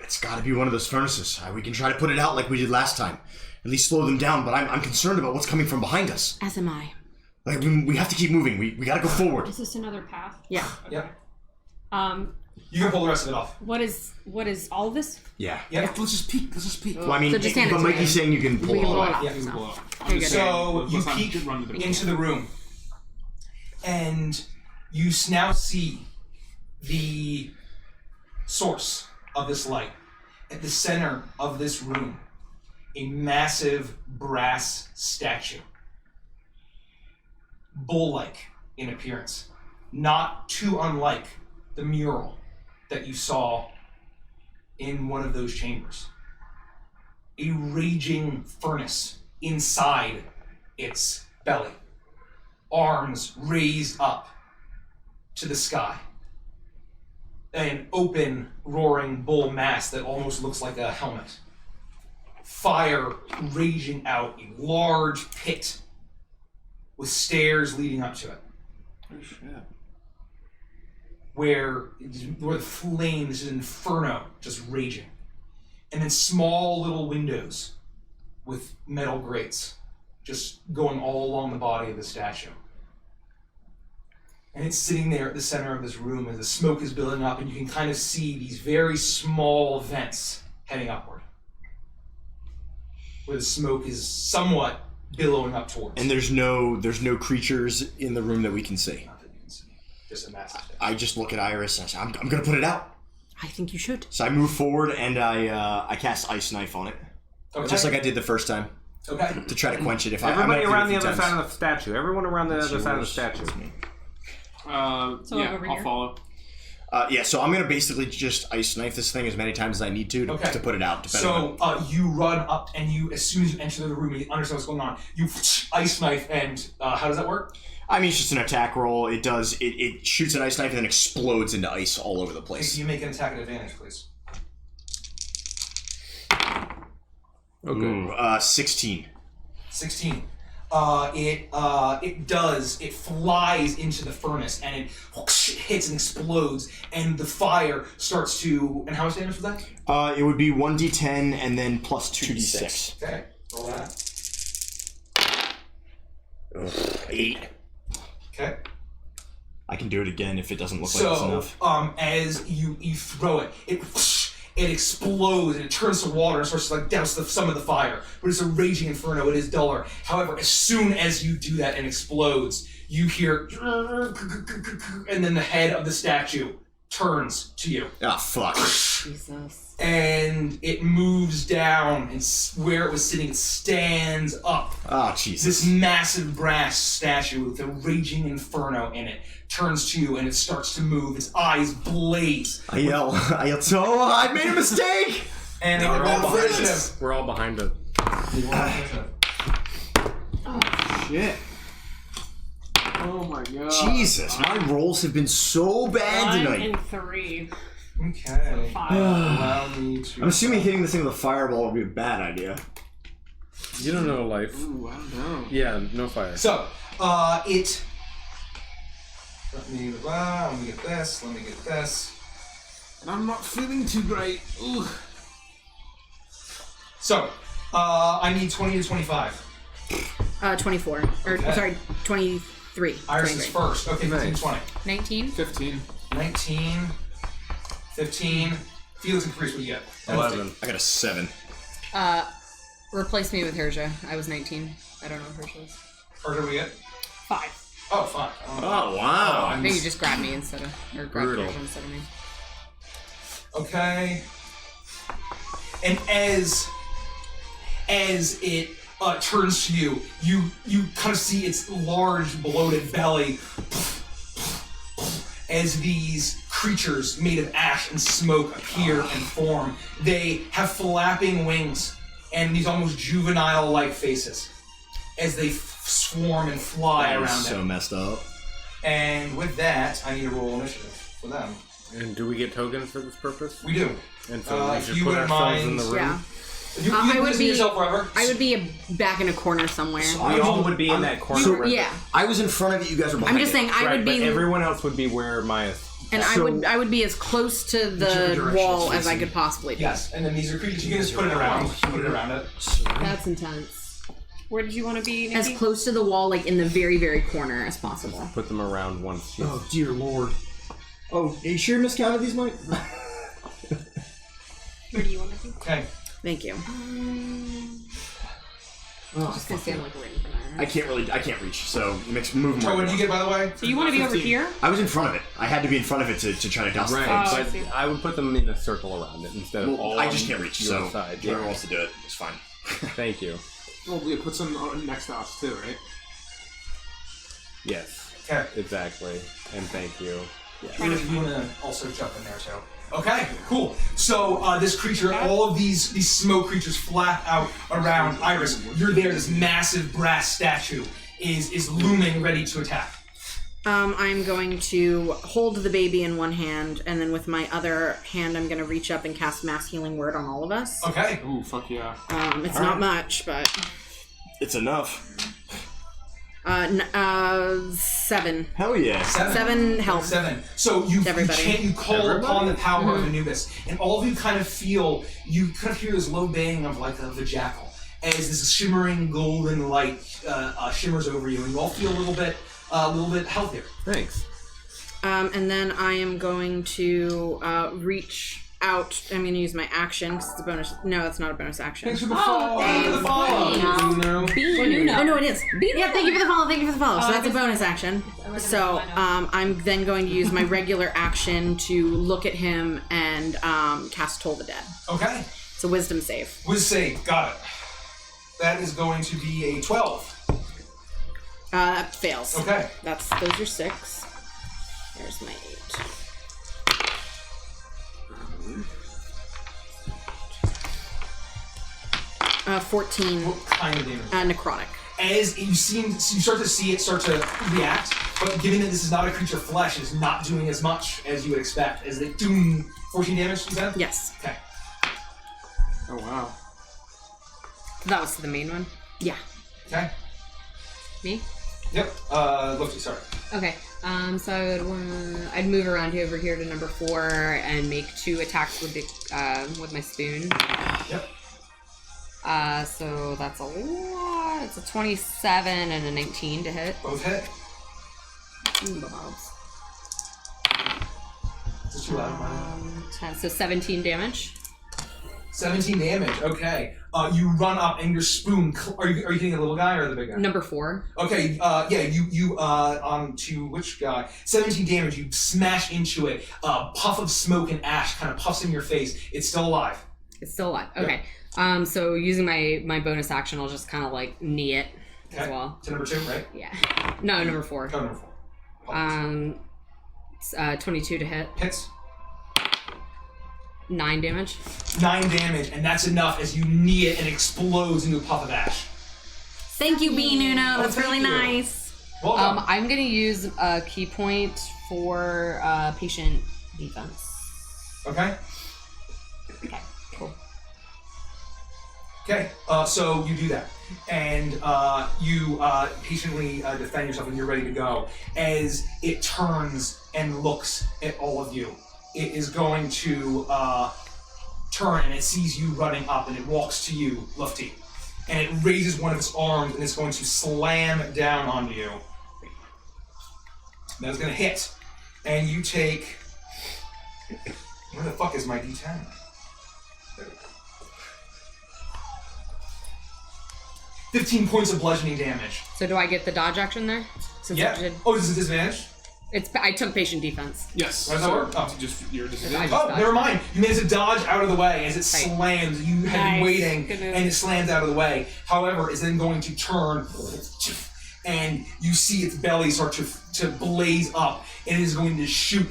It's got to be one of those furnaces. We can try to put it out like we did last time. At least slow them down, but I'm concerned about what's coming from behind us. As am I. Like, we have to keep moving. We got to go forward. Is this another path? Yeah. Yep. You can pull the rest of it off. What is all this? Yeah. Yep. Let's just peek. Well, I mean, So just hand it but to Mikey's me. saying you can pull We it can pull it off. off. Yeah. You can blow up. Very good. So you Let's not peek run to the into the room, and you now see the source of this light. At the center of this room, a massive brass statue. Bull-like in appearance. Not too unlike the mural that you saw in one of those chambers. A raging furnace inside its belly. Arms raised up to the sky. An open, roaring bull mask that almost looks like a helmet. Fire raging out, a large pit with stairs leading up to it. Oh, shit. Where the flames, this inferno just raging. And then small little windows with metal grates just going all along the body of the statue. And it's sitting there at the center of this room as the smoke is building up, and you can kind of see these very small vents heading upward. Where the smoke is somewhat billowing up towards. And there's no creatures in the room that we can see. Not that you can see. Just a massive thing. I just look at Iris and I say, I'm going to put it out. I think you should. So I move forward and I cast Ice Knife on it. Okay. Just like I did the first time. Okay. To try to quench it. Everybody I around the other side of the statue. Everyone around the other side of the statue. Yeah, I'll follow. So I'm going to basically just Ice Knife this thing as many times as I need to put it out. So you run up, and as soon as you enter the room and you understand what's going on, you Ice Knife, and how does that work? I mean, it's just an attack roll. It does. It shoots an Ice Knife and then explodes into ice all over the place. You make an attack at advantage, please. Okay. 16. 16. It flies into the furnace, and it hits and explodes, and the fire starts to. And how much damage was that? It would be 1d10 and then plus 2d6. Okay, roll that. 8. Okay. I can do it again if it doesn't look like it's enough. As you throw it, it explodes and it turns to water and starts to like douse some of the fire. But it's a raging inferno. It is duller. However, as soon as you do that and explodes, you hear, and then the head of the statue turns to you. Ah, fuck. Jesus. And it moves down, and where it was sitting, it stands up. Ah, Jesus. This massive brass statue with a raging inferno in it turns to you, and it starts to move. Its eyes blaze. I yell, Toe, I made a mistake! And we're all behind it. We're all behind it. Oh, shit. Oh my god. Jesus, my rolls have been so bad 1 tonight. and 3. Okay. 5. Allow me to... I'm assuming hitting this thing with a fireball would be a bad idea. You don't know life. Ooh, I don't know. Yeah, no fire. So, it... Let me get this, let me get this. And I'm not feeling too great. Ooh. So, I need 20 to 25. 24. Or, Okay. sorry, 23. Iris is 23. first. Okay, 15 to 20. 19? 15. 19, 15. Felix and Caprice, what do you get? 11. I got a 7. Replace me with Herja. I was 19. I don't know what Herja is. Or do we get? 5. Oh, fine. Oh, wow. I think you just grabbed me instead of, or grabbed Brutal. Herja instead of me. Okay. And as it turns to you, you kind of see its large, bloated belly as these creatures made of ash and smoke appear and form. They have flapping wings and these almost juvenile-like faces as they swarm and fly That is around so them. messed up. And with that, I need to roll initiative for them. And do we get tokens for this purpose? We do. And so we if should you put wouldn't ourselves in the mind- room. Yeah. You I can would listen to be- yourself forever. I would be back in a corner somewhere. We all would be in that corner. Yeah. I was in front of it, you guys were behind I'm just it. saying, I Right, would but be... everyone else would be where Maya. And So- I would be as close to Whichever the direction wall it's as I facing. could possibly be. Yes, and then these are creatures. You can just put it around. Put it around it. That's intense. Where did you want to be, Nikki? As close to the wall, like in the very, very corner as possible. Put them around once. Oh, dear lord. Oh, are you sure you miscounted these, Mike? Where do you want to be? Okay. Thank you. I'm just gonna stand like right in front of her. I can't reach, so it makes move So more. what did you get, by the way? So you want to be over here? I was in front of it. I had to be in front of it to try to dust Right, the Oh, things. I see. but I would put them in a circle around it instead of all. I just can't reach, your so side. whoever wants to do it, it's fine. Thank you. Well, we put some next to us too, right? Yes, Okay. exactly. And thank you. You want to also jump in there too. Okay, cool. So this creature, all of these smoke creatures flap out around Iris. You're there. This massive brass statue is looming, ready to attack. I'm going to hold the baby in one hand, and then with my other hand, I'm going to reach up and cast Mass Healing Word on all of us. Okay. Ooh, fuck yeah. It's not much, but... It's enough. 7. Hell yeah. 7 health. 7. So you Everybody. you call upon the power Mm-hmm. of Anubis, and all of you kind of feel, you kind of hear this low baying of like the jackal as this shimmering golden light shimmers over you, and you all feel a little bit healthier. Thanks. And then I am going to reach out. I'm going to use my action because it's a bonus. No, it's not a bonus action. Thanks for the follow. Thanks for the follow. Oh no, it is. Yeah, thank you for the follow. Thank you for the follow. So that's a bonus action. So I'm then going to use my regular action to look at him and cast Toll the Dead. Okay. It's a Wisdom save. Wiz save. Got it. That is going to be a 12. That fails. Okay. Those are 6. There's my 8. 14. What kind of damage? Necrotic. As you start to see it start to react, but given that this is not a creature of flesh, it's not doing as much as you would expect. As they doom 14 damage, you said? Yes. Okay. Oh wow. That was the main one. Yeah. Okay. Me? Yep. Lofty, sorry. Okay. So I would I'd move around over here to number 4 and make 2 attacks with the with my spoon. Yep. So that's a lot. It's a 27 and a 19 to hit. Both hit. Bobs. Is it too loud? 10, so 17 damage. 17 damage. Okay. You run up and your spoon. Are you hitting the little guy or the big guy? Number 4. Okay. You on to which guy? 17 damage. You smash into it. Puff of smoke and ash kind of puffs in your face. It's still alive. It's still alive. Okay. Yeah. So using my bonus action, I'll just kind of like knee it as well. To number 2, right? Yeah. No, number 4. Oh, number 4. 22 to hit. Hits. 9 damage. 9 damage, and that's enough as you knee it and it explodes into a puff of ash. Thank you, Bean Uno. That's really nice. Well done. I'm gonna use a key point for patient defense. Okay. Okay. Cool. Okay. So you do that, and you patiently defend yourself, and you're ready to go. As it turns and looks at all of you, it is going to turn, and it sees you running up, and it walks to you, Lufty, and it raises one of its arms, and it's going to slam down onto you. That's going to hit, and you take. Where the fuck is my D10? There we go. 15 points of bludgeoning damage. So do I get the dodge action there? Since Yeah. I did- Oh, is it disadvantage? I took patient defense. Yes. How does that work? Oh, just you're I disadvantaged. just Oh, never mind. You managed to dodge out of the way as it Right. slams. You had been Nice. waiting, Good move. and it slams out of the way. However, it's then going to turn, and you see its belly start to blaze up, and it is going to shoot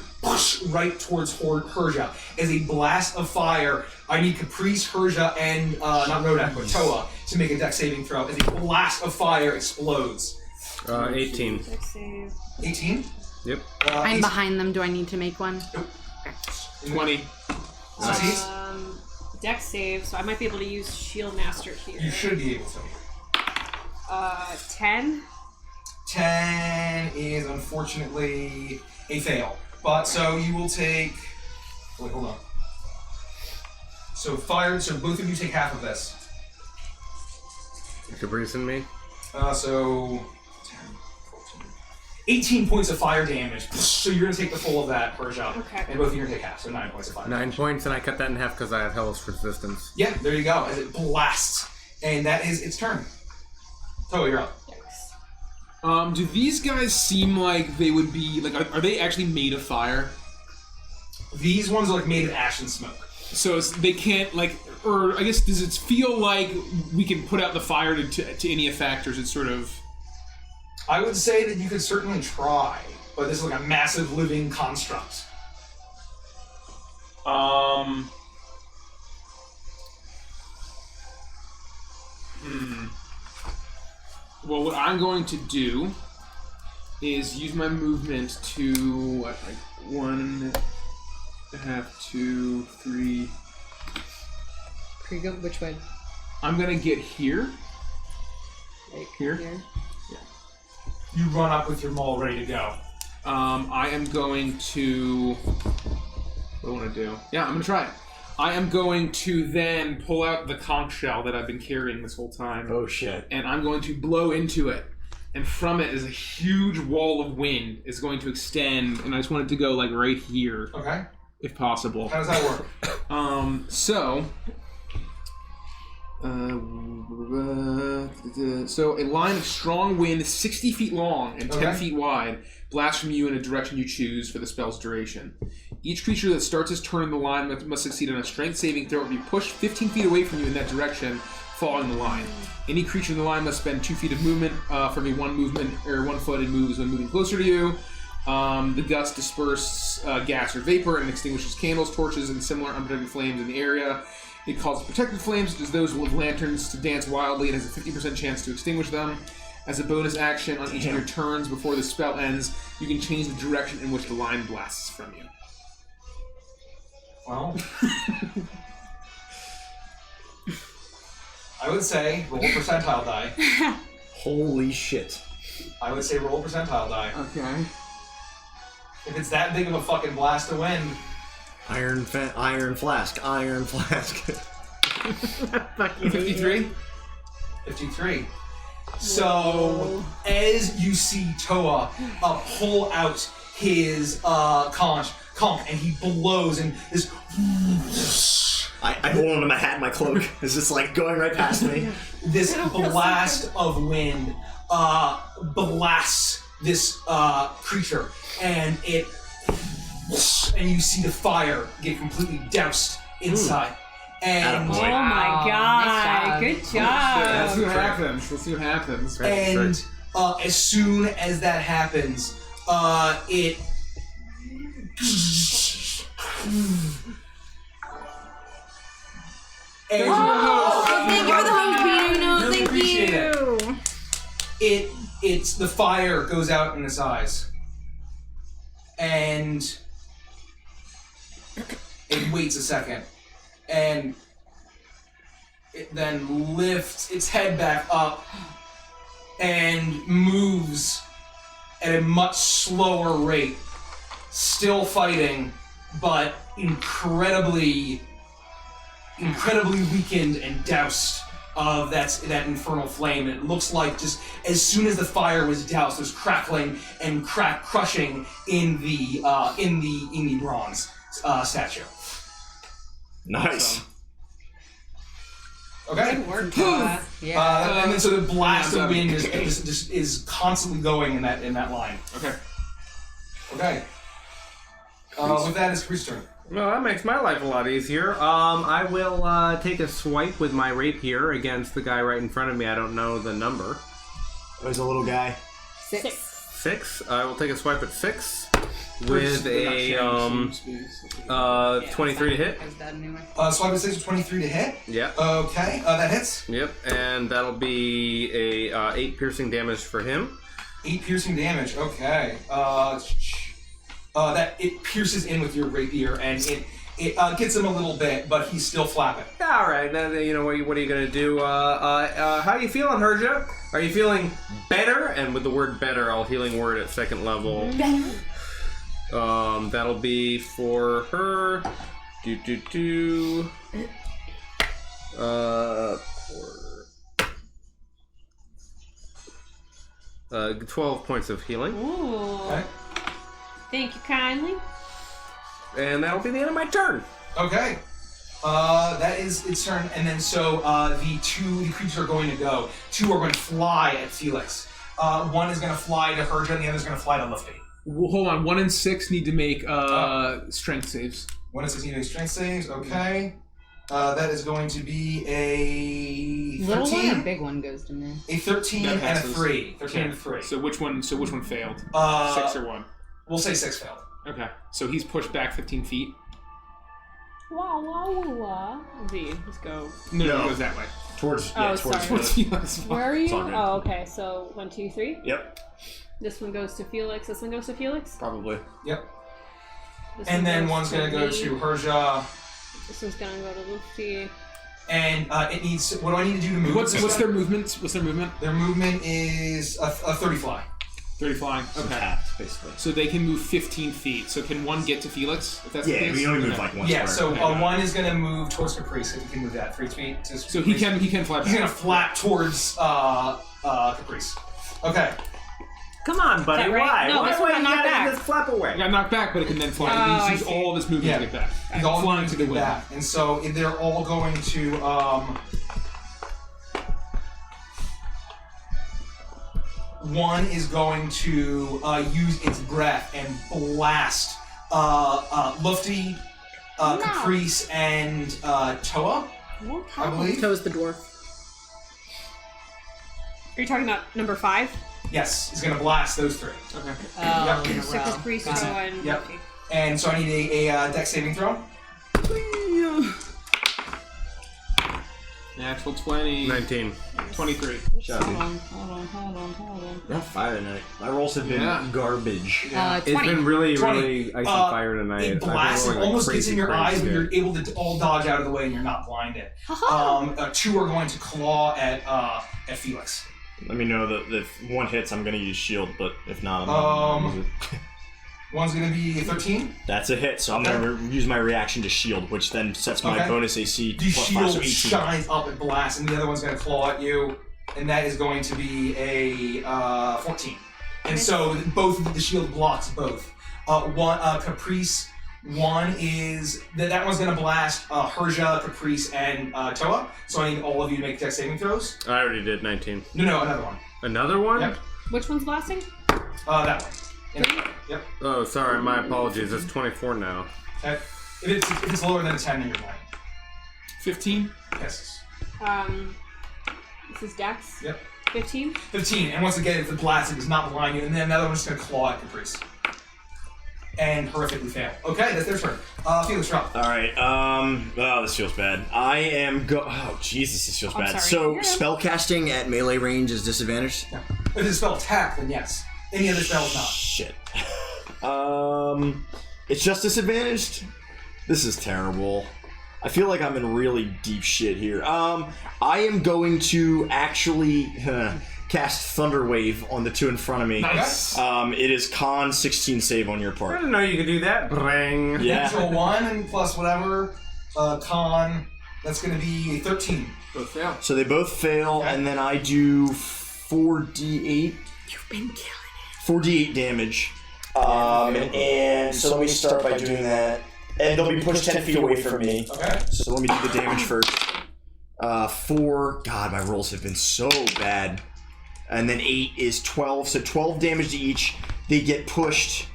right towards Herja. As a blast of fire, I need Caprice, Herja, and not Rodak, but Toa to make a dex saving throw. As a blast of fire explodes. 18. Dex save. 18? Yep. I'm behind them. Do I need to make one? Nope. 20. Succeeds? Dex save, so I might be able to use Shield Master here. You should be able to. 10. 10 is unfortunately a fail. But so you will take. Wait, hold on. So both of you take half of this. Caprice and me. So 10, 14, 18 points of fire damage. So you're gonna take the full of that, Persia. Okay. And both of you are gonna take half, so 9 points of fire. 9 points, and I cut that in half because I have hellish resistance. Yeah, there you go. As it blasts. And that is its turn. Toa, you're up. Do these guys seem like they would be like? Are they actually made of fire? These ones are like made of ash and smoke. So they can't like, or I guess does it feel like we can put out the fire to any effect, or is it sort of? I would say that you could certainly try, but this is like a massive living construct. Well, what I'm going to do is use my movement to what, like 1.5, 2, 3. Can you go which way? I'm gonna get here. Like Here? You run up with your maul ready to go. I am going to. What do I want to do? Yeah, I'm gonna try it. I am going to then pull out the conch shell that I've been carrying this whole time. Oh shit. And I'm going to blow into it. And from it is a huge wall of wind is going to extend, and I just want it to go like right here. Okay. If possible. How does that work? So a line of strong wind 60 feet long and 10 feet wide blasts from you in a direction you choose for the spell's duration. Each creature that starts its turn in the line must succeed on a strength saving throw or be pushed 15 feet away from you in that direction, following the line. Any creature in the line must spend 2 feet of movement from a 1 movement or 1 foot and moves when moving closer to you. The dust disperses gas or vapor and extinguishes candles, torches, and similar unprotected flames in the area. It causes protected flames, such as those with lanterns, to dance wildly and has a 50% chance to extinguish them. As a bonus action on each of your turns before the spell ends, you can change the direction in which the line blasts from you. Well, I would say roll a percentile die. Holy shit. I would say roll a percentile die. Okay. If it's that big of a fucking blast of wind. Iron flask. Fucking 53? 53. So, as you see Toa pull out his conch, and he blows, and this... I hold onto my hat and my cloak. It's just like going right past me. This blast of wind blasts this creature, and you see the fire get completely doused inside. And oh my god, good job. Let's see what happens. And as soon as that happens, it thank you for the hose beating. No, thank you. It's the fire goes out in its eyes, and it waits a second, and it then lifts its head back up and moves at a much slower rate, still fighting, but incredibly weakened and doused of that infernal flame. And it looks like just as soon as the fire was doused, there's crackling and crushing in the bronze statue. Nice. Okay. Good work, yeah. And then so the blast of wind is constantly going in that line. Okay. Okay. With that, it's Caprice's turn. Well, that makes my life a lot easier. I will take a swipe with my rapier against the guy right in front of me. I don't know the number. There's a little guy. 6. 6. I will take a swipe at 6 with a 23 to hit. Swipe at 6 with 23 to hit. Yeah. Okay. That hits. Yep, and that'll be a 8 piercing damage for him. 8 piercing damage. Okay. That it pierces in with your rapier, and it gets him a little bit, but he's still flapping. All right, then what are you gonna do? How are you feeling, Herja? Are you feeling better? And with the word "better," I'll healing word at 2nd level. Better. That'll be for her. 12 points of healing. Ooh. Okay. Thank you kindly. And that'll be the end of my turn. Okay. That is its turn, and then so the creatures are going to go. 2 are going to fly at Felix. 1 is going to fly to Herja, and the other is going to fly to Lufty. Well, hold on. 1 and 6 need to make strength saves. 1 and 6 need to make strength saves. Okay. That is going to be a 13. Little one or big one goes to me. A 13 and a 3. 13 and a 3. So which one failed? 6 or 1? We'll say 6 failed. Okay. So he's pushed back 15 feet. Wow, wow, wow. V, let's go. No, it goes that way. Towards Felix. Where are you? Oh, okay. So 1, 2, 3. Yep. This one goes to Felix. This one goes to Felix. Probably. Yep. And then one's going to go to Herja. This one's going to go to Lufty. And it needs. What do I need to do to move? What's their movement? What's their movement? Their movement is a 30 fly. 30 flying. Okay. Tapped, basically. So they can move 15 feet. So can 1 get to Felix? If that's the case? We only move like 1 square. Yeah. So 1 is going to move towards Caprice. If he can move that 3 feet. So he can flap. He's going to flap towards Caprice. Okay. Come on, buddy. That right? Why? No, Why this would one you got knocked gotta back. just flap away? It got knocked back, but it can then fly. Oh, He uses all of his movement to get back. He's all flying going to to the get wind. back. And so they're all going to one is going to use its breath and blast Lufty, Caprice, and Toa, I believe. Toa's the dwarf. Are you talking about number 5? Yes, he's going to blast those 3. Okay. Yep. So Caprice, Toa, and Yep. Lufty. And so I need a dex saving throw. Natural 20. 19. 23. Shut up. Hold on. Not fire tonight. My rolls have been garbage. It's 20. been really, 20. really icy fire tonight. It I've been blasts, it rolling like almost gets crazy, in your eyes, but crazy. you're able to all dodge out of the way and you're not blinded. 2 are going to claw at Felix. Let me know that if 1 hits, I'm going to use shield, but if not, I'm not going to use it. One's going to be 13. That's a hit, so I'm going to use my reaction to shield, which then sets my bonus AC The plus 5, shield so 18. shines up and blasts, and the other one's going to claw at you, and that is going to be a 14. And so both the shield blocks both. One Caprice. One is that one's going to blast Herja, Caprice, and Toa. So I need all of you to make dex saving throws. I already did 19. No, another one. Another one? Yep. Which one's blasting? That one. Yep. Oh, sorry. My apologies. It's 24 now. Okay. If it's lower than a 10, then you're fine. 15? Yes. This is Dex. Yep. 15. 15, and once again, if the blast, it does not blind you, and then another one's going to claw at Caprice. And horrifically fail. Okay, that's their turn. Felix, you're up. Alright, oh, this feels bad. I am oh, Jesus, this feels bad. So, spellcasting at melee range is disadvantaged? Yeah. If it's a spell attack, then yes. Any other spell is not. Shit. It's just disadvantaged? This is terrible. I feel like I'm in really deep shit here. I am going to actually cast Thunder Wave on the two in front of me. Nice. It is con 16 save on your I part. didn't know you could do that. Bring. Yeah. Natural 1 and plus whatever. Con, that's going to be 13. Both fail. So they both fail, and then I do 4d8. You've been killing it. 4d8 damage. And so let me start by doing that. And they'll be pushed 10 feet away from me. Okay. So let me do the damage first. 4. God, my rolls have been so bad. And then 8 is 12. So 12 damage to each. They get pushed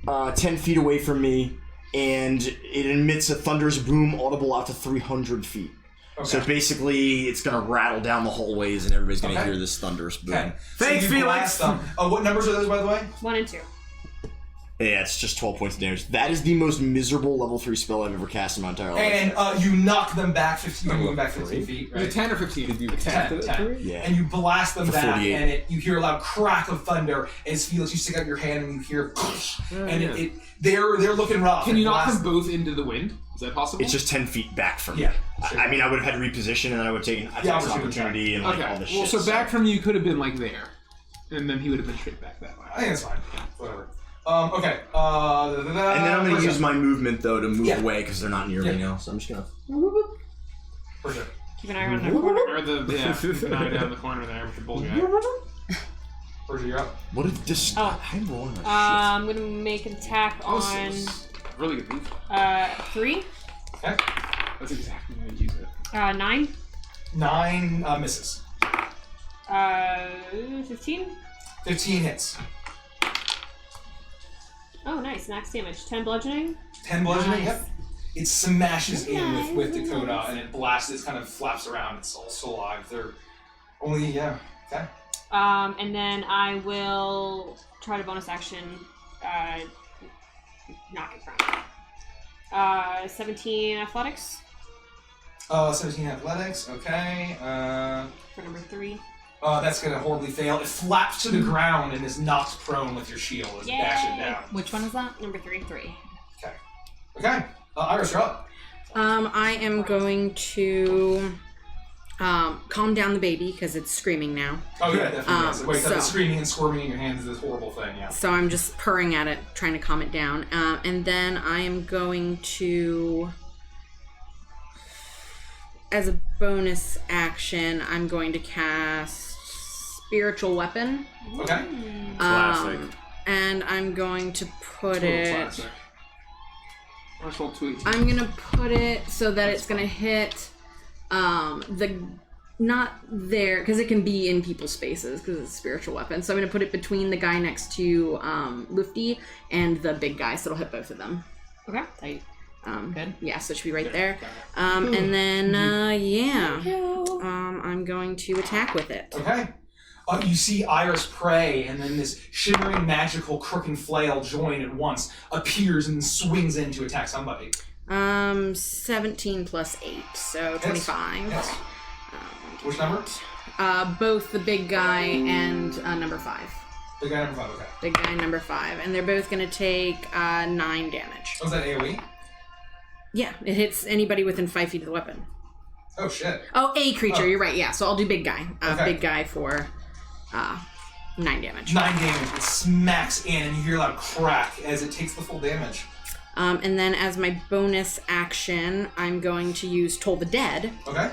10 feet away from me. And it emits a thunderous boom audible out to 300 feet. Okay. So basically, it's going to rattle down the hallways and everybody's going to hear this thunderous boom. Okay. Thanks, so Felix! What numbers are those, by the way? 1 and 2. Yeah, it's just 12 points of damage. That is the most miserable level 3 spell I've ever cast in my entire life. And you knock them back 15, you move them back 15 feet, right? Was it 10 or 15? Did you 10. Yeah. And you blast them back, 48. and you hear a loud crack of thunder. As Felix, you stick out your hand, and you hear, and they're looking rough. Can you knock them both into the wind? Is that possible? It's just 10 feet back from me. Yeah. I mean, I would have had to reposition, and then I would have taken an opportunity and like all this shit. Well, so back from you could have been like there, and then he would have been straight back that way. I think that's fine. Whatever. Okay. And then I'm going to use my movement, though, to move away, because they're not near me now, so I'm just going to... For sure. Keep an eye around the corner. Or keep an eye down the corner there with the bull guy. Persia, you're up. What did this... I'm rolling my I'm going to make an attack on... Really good beef. 3. Okay. That's exactly how you use it. 9. 9 misses. 15. 15 hits. Oh, nice. Max damage. 10 bludgeoning. 10 bludgeoning, Nice. yep. It smashes in with Dakota, and it blasts, it kind of flaps around. It's all still alive. They're only, okay. And then I will try to bonus action, knock it prone. 17 athletics. 17 athletics, okay. For number 3. That's gonna horribly fail. It flaps to the ground and is knocked prone with your shield as you bash it down. Which one is that? Number 3. Okay. Iris, you're up. I am going to calm down the baby because it's screaming now. Oh yeah, definitely. Wait, it's screaming and squirming in your hands is this horrible thing, yeah. So I'm just purring at it, trying to calm it down. And then I am going to, as a bonus action, I'm going to cast Spiritual Weapon. Okay. Classic. And I'm going to put it... Classic. I'm gonna put it so that it's gonna hit not there, because it can be in people's spaces because it's a spiritual weapon. So I'm gonna put it between the guy next to Lufty and the big guy, so it'll hit both of them. Okay. Tight. Good. Yeah, so it should be right there. And then I'm going to attack with it. Okay. You see Iris pray, and then this shimmering, magical, crook and flail join at once appears and swings in to attack somebody. 17 plus 8, so 25. Yes. Which number? Both the big guy and number 5. Big guy number 5, okay. Big guy number 5, and they're both going to take 9 damage. Oh, is that AoE? Yeah, it hits anybody within 5 feet of the weapon. Oh, shit. Oh, a creature, you're right, yeah. So I'll do big guy. Okay. Big guy for... 9 damage. 9 damage. It smacks in, and you hear a loud crack as it takes the full damage. And then as my bonus action, I'm going to use Toll the Dead. Okay.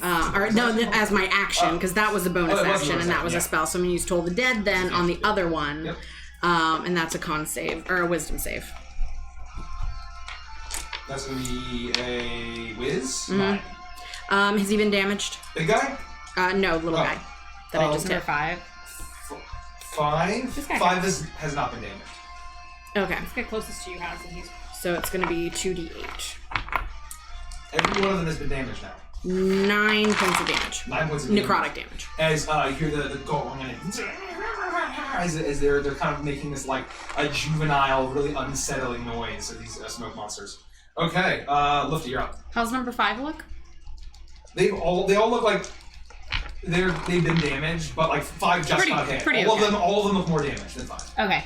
As my action, because that was a bonus action, and that was yeah. a spell. So I'm going to use Toll the Dead then on the other one. Yep. And that's a con save, or a wisdom save. That's going to be a whiz. Mm-hmm. Has he been damaged? Big guy? No, little guy. That I just hit. 5. 5? This guy 5 has not been damaged. Okay. This guy closest to you has, and he's... So it's going to be 2d8. Every one of them has been damaged now. 9 points of damage. 9 points of damage. Necrotic damage. As you hear the golem and as they're kind of making this like a juvenile, really unsettling noise of these smoke monsters. Okay, Lufty, you're up. How's number 5 look? They all look like they've been damaged, but like 5 just got hit. All of them look more damaged than 5. Okay.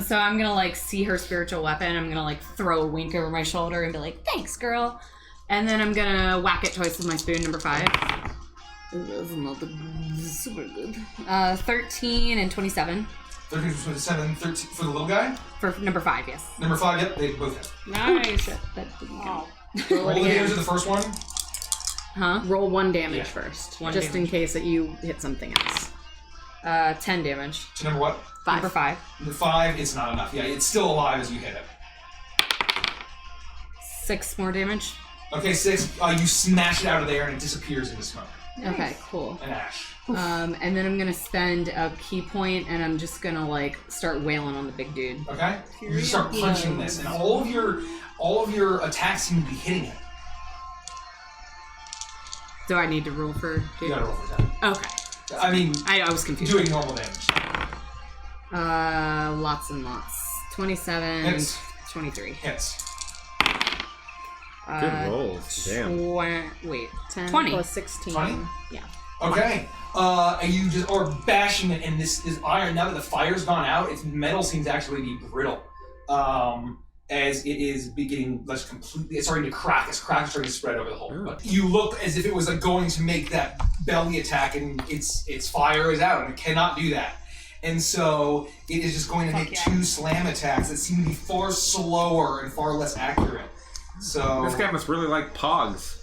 So I'm gonna like see her spiritual weapon. I'm gonna like throw a wink over my shoulder and be like, "Thanks, girl." And then I'm gonna whack it twice with my spoon, number 5. That's not super good. 13 and 27. 13, 27, 13 for the little guy? For number 5, yes. Number 5, yep, they both hit. Nice. That didn't count. Roll the damage of the first one. Huh? Roll 1 damage first, just in case that you hit something else. 10 damage. To number what? 5. Number 5. Number 5, it's not enough. Yeah, it's still alive as you hit it. 6 more damage. Okay, 6. You smash it out of there and it disappears into smoke. Okay, cool. And ash. And then I'm gonna spend a key point and I'm just gonna like start wailing on the big dude. Okay? You start punching this, and all of your attacks seem to be hitting it. Do I need to roll for? You gotta roll for that. Okay. I mean, I was confused. Doing normal damage. Lots and lots. 27. Hits. 23. Hits. Good rolls. Damn. Wait. 10 20. plus 16. 20? Yeah. Okay. And you just are bashing it, and this iron, now that the fire's gone out, its metal seems to actually be brittle. As it is beginning less completely, it's starting to crack. Its crack is starting to spread over the whole. But you look as if it was like going to make that belly attack, and its fire is out, and it cannot do that. And so it is just going to make 2 slam attacks that seem to be far slower and far less accurate. So This guy must really like Pogs.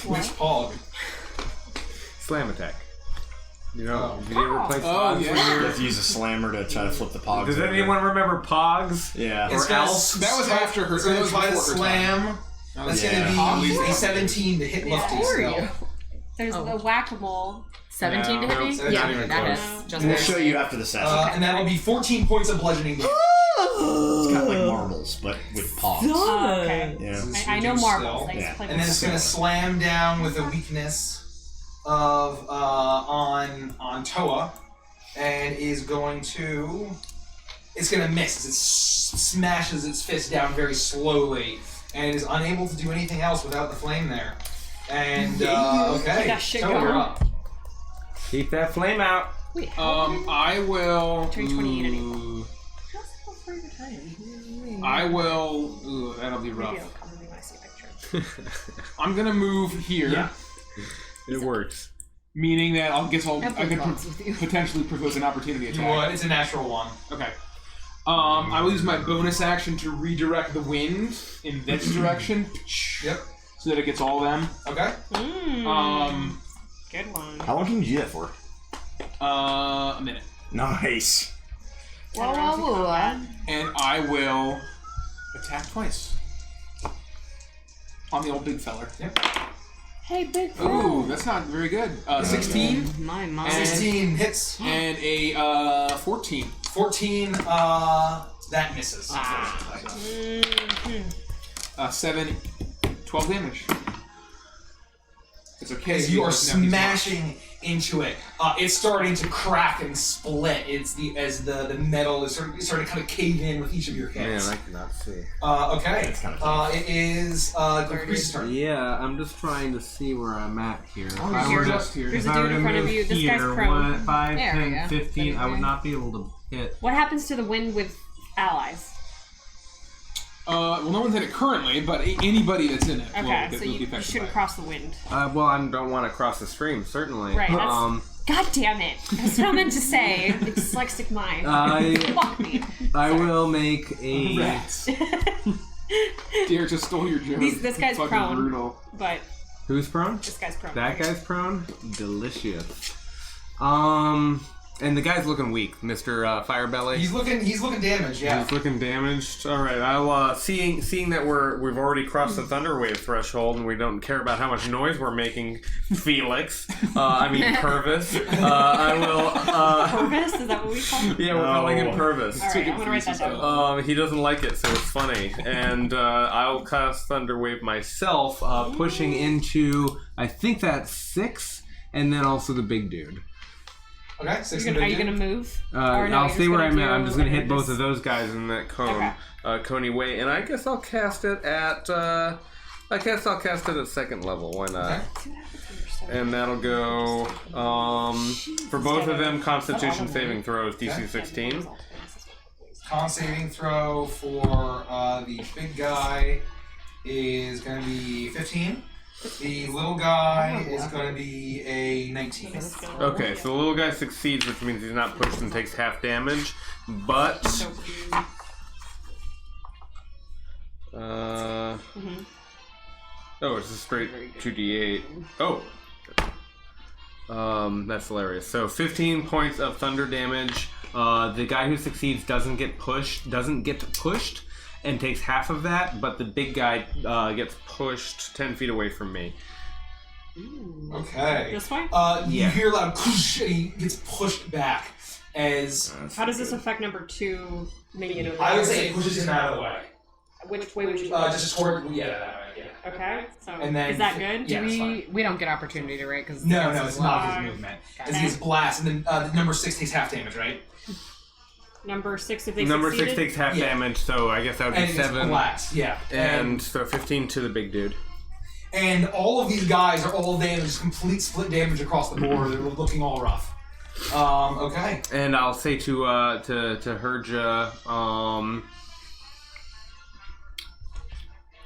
Which Pog? Slam attack. You know, did you ever play Pogs? You have to use a slammer to try to flip the Pogs. Does anyone remember Pogs? Yeah. It's gonna, That was after her. It's going That to was try to before her slam. That's going to be a 17 to hit Lufty still. There's the whack-a-mole. 17 to hit me? No, Yeah, that is. Just We'll show you after the session. And that will be 14 points of bludgeoning damage. It's kind of like marbles, but with Pogs. Okay. Yeah. I know marbles. I used Yeah. to play And then it's going to slam down with a weakness of on Toa, and is going to. It's going to miss as it smashes its fist down very slowly, and it is unable to do anything else without the flame there. And okay, that shit Toa, going. you're up. Keep that flame out. Wait, I will. Turn 28 anymore. Ooh, how's it go for your time? I will. Ooh, that'll be Maybe rough. it'll come to me when I see a picture. I'm gonna move here. Yeah. It works. Meaning that I could Everyone's with you. potentially provoke an opportunity You attack. would. It's a natural one. Okay. I will use my bonus action to redirect the wind in this direction. Yep. So that it gets all of them. Okay. Good one. How long can you do that for? A minute. Nice. And I will attack twice. On the old big feller. Yep. Hey, big Ooh, that's not very good. 16. My mom. 16 hits. And a 14. 14. That misses. Unfortunately. 7, 12 damage. It's okay. As you are Now he's marked. smashing into it, it's starting to crack and split. As the metal is starting to kind of cave in with each of your hits. Man, I cannot see. Okay. That's kind of tough. It is Caprice's turn. Yeah, I'm just trying to see where I'm at here. If Oh, I you're were to- just here. There's if a I were dude to in front of move you. This guy's here, prone. 5, There we 10, go. 15, I would Okay. not be able to hit. What happens to the wind with allies? Well, no one's in it currently, but anybody that's in it Okay, will so be you affected shouldn't by cross the wind. Well, I don't want to cross the stream, certainly. Right, that's- God damn it. That's what I meant to say. Dyslexic mind. Fuck me. I will make a... Rats. Dear just stole your joke. This guy's Fucking prone. brutal. But Who's prone? this guy's prone. That guy's prone? Delicious. And the guy's looking weak, Mr. Firebelly. He's looking damaged, yeah. He's looking damaged. All right, I'll seeing that we've already crossed the Thunderwave threshold and we don't care about how much noise we're making, Felix. Purvis. I will. Purvis? Is that what we call him? Yeah, we're calling him Purvis. All right, I'm gonna write that down. He doesn't like it, so it's funny. And I'll cast Thunderwave myself, pushing into I think that's 6, and then also the big dude. Okay, 6 Are you gonna move? I'll stay where I'm at. I'm just gonna hit both of those guys in that cone, coney way, and I guess I'll cast it at. I'll cast it at 2nd level. Why not? Okay. And that'll go for both of them. Constitution saving throws, DC 16. Con saving throw for the big guy is going to be 15. The little guy is going to be a 19. Okay, so the little guy succeeds, which means he's not pushed and takes half damage. But oh, it's a straight 2d8. Oh, that's hilarious. So 15 points of thunder damage. The guy who succeeds doesn't get pushed, and takes half of that, but the big guy gets pushed 10 feet away from me. Okay. This way? You hear loud whoosh, and he gets pushed back as... How does this affect number 2? Maybe I would say it pushes him out of the way. Which way would you just toward... Yeah, that way, yeah. Okay, so and then, is that good? Yeah, we don't get opportunity, right? No, it's not his movement. As he gets blast, and then number 6 takes half damage, right? Number 6 if they Number succeeded? 6 takes half damage, so I guess that would be 7. It's blast, yeah. And so 15 to the big dude. And all of these guys are all damaged, complete split damage across the board. They're looking all rough. Okay. And I'll say to Herja,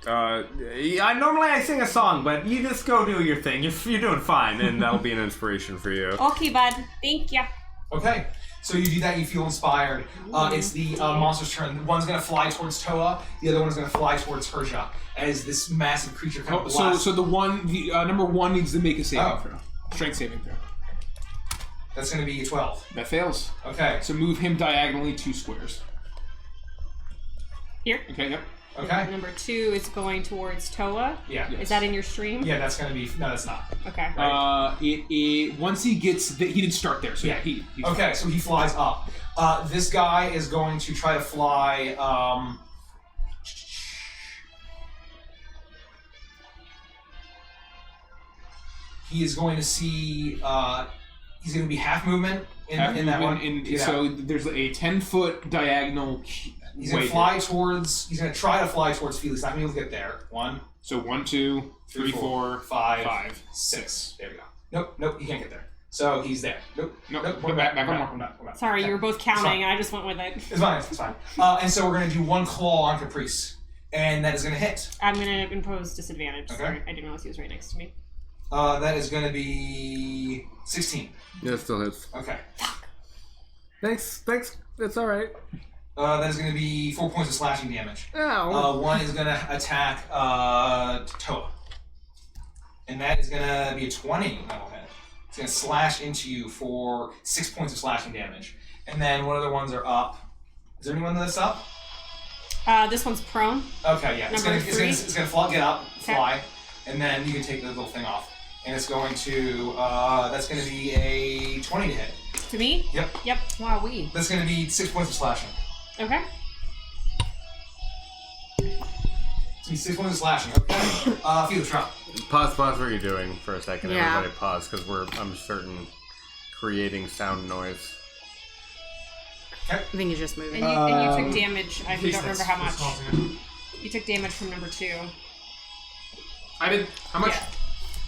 normally I sing a song, but you just go do your thing. You're doing fine, and that'll be an inspiration for you. Okay, bud. Thank you. Okay. So you do that, you feel inspired. It's the monster's turn. One's going to fly towards Toa, the other one's going to fly towards Herja, as this massive creature kind of blasts. So the number 1 needs to make a saving throw. Strength saving throw. That's going to be a 12. That fails. Okay. So move him diagonally 2 squares. Here? Okay, yep. Okay. Number 2 is going towards Toa. Yeah. Is that in your stream? Yeah, that's going to be... No, that's not. Okay. Once he gets... he didn't start there, so yeah, he's okay, fine. So he flies up. This guy is going to try to fly... he is going to see... he's going to be half movement in that one. So there's a 10-foot diagonal... He's going to fly towards... He's going to try to fly towards Felix. Not going to be able to get there. 1. So 1, 2, 3, 4, 5, 6. There we go. Nope, he can't get there. So he's there. Nope. Back. Sorry, you were both counting. I just went with it. It's fine. And so we're going to do 1 claw on Caprice. And that is going to hit. I'm going to impose disadvantage. Okay. Sorry, I didn't realize he was right next to me. That is going to be 16. Yeah, it still hits. Okay. Thanks. It's alright. That is going to be 4 points of slashing damage. Ow. 1 is going to attack Toa. And that is going to be a 20 metal hit. It's going to slash into you for 6 points of slashing damage. And then what other ones are up? Is there anyone that's up? This one's prone. Okay, yeah. It's going to get up, fly, okay. And then you can take the little thing off. And it's going to, that's going to be a 20 to hit. To me? Yep. Wowee. That's going to be 6 points of slashing. Okay. It's 6 points of slashing. Okay. Felix, drop. Pause what you're doing for a second. Yeah. Everybody pause, because I'm certain, creating sound noise. Okay. I think he's just moving. And you took damage. I don't remember how much. You took damage from number 2. I did. How much?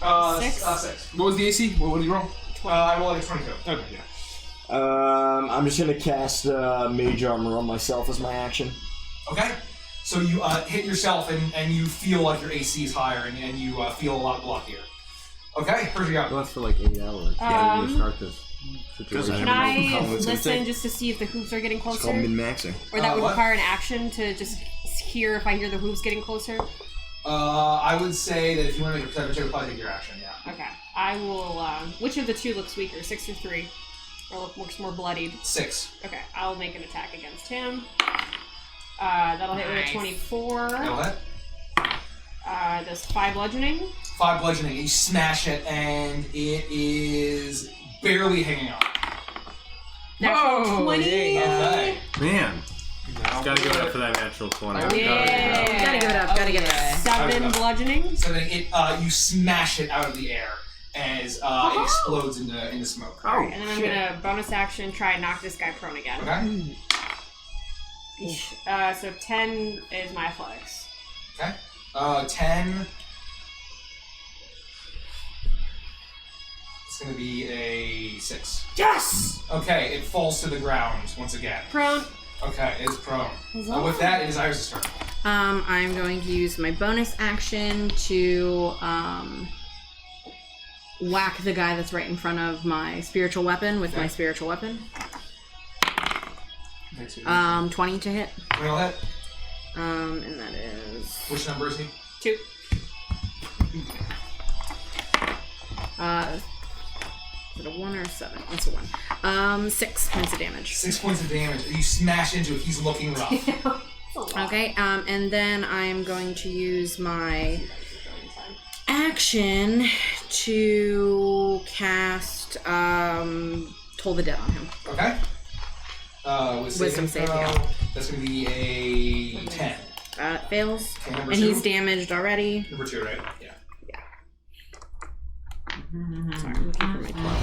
Yeah. 6. 6. What was the AC? What did you roll? I rolled like a 22. Okay, yeah. I'm just gonna cast Mage Armor on myself as my action. Okay. So you hit yourself and you feel like your AC is higher and you feel a lot blockier. Okay, where'd you go? Well, that's for like 8 hours. How do you start this situation? Can I listen just to see if the hooves are getting closer? It's called min-maxing. Or that would require an action to just hear if I hear the hooves getting closer? I would say that if you want to make a perception check, probably take your action, yeah. Okay. I will, which of the two looks weaker, 6 or 3? Or looks more bloodied? 6. Okay, I'll make an attack against him. That'll hit with a 24. That'll hit. Does 5 bludgeoning. 5 bludgeoning. You smash it, and it is barely hanging on. Natural 20. Okay. Man. Gotta give it up for that natural 20. Yeah. Gotta give it up. Gotta give it up. 7 bludgeoning. So then you smash it out of the air as it explodes into smoke. Oh, and then I'm gonna bonus action try and knock this guy prone again. Okay. So 10 is my athletics. Okay. 10. It's gonna be a 6. Yes! Okay, it falls to the ground once again. Prone. Okay, it's prone. With that, it is Iris' turn. I'm going to use my bonus action to whack the guy that's right in front of my spiritual weapon with my spiritual weapon. 20 to hit. Will hit. And that is... Which number is he? 2. Is it a 1 or a 7? It's a 1. 6 points of damage. 6 points of damage. You smash into it. He's looking rough. Okay, and then I'm going to use my action to cast Toll the Dead on him. Okay. With Wisdom save, yeah. That's going to be a 10. It fails. Okay, number and 2. he's damaged already. Number 2, right? Yeah. Sorry, I'm looking for my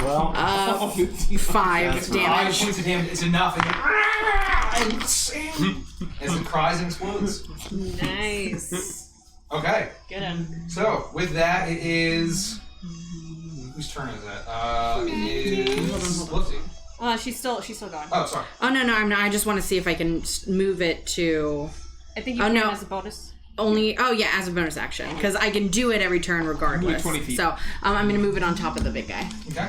Well, 5 damage. 5 points of damage is enough. And as it cries and explodes. Nice. Okay. Get him. So, with that, it is... Whose turn is that? It is... Lifty. She's still going. Oh, sorry. Oh, no, I'm not. I just want to see if I can move it to... I think you can as a bonus. As a bonus action. Because I can do it every turn regardless. 20 feet. So, I'm going to move it on top of the big guy. Okay.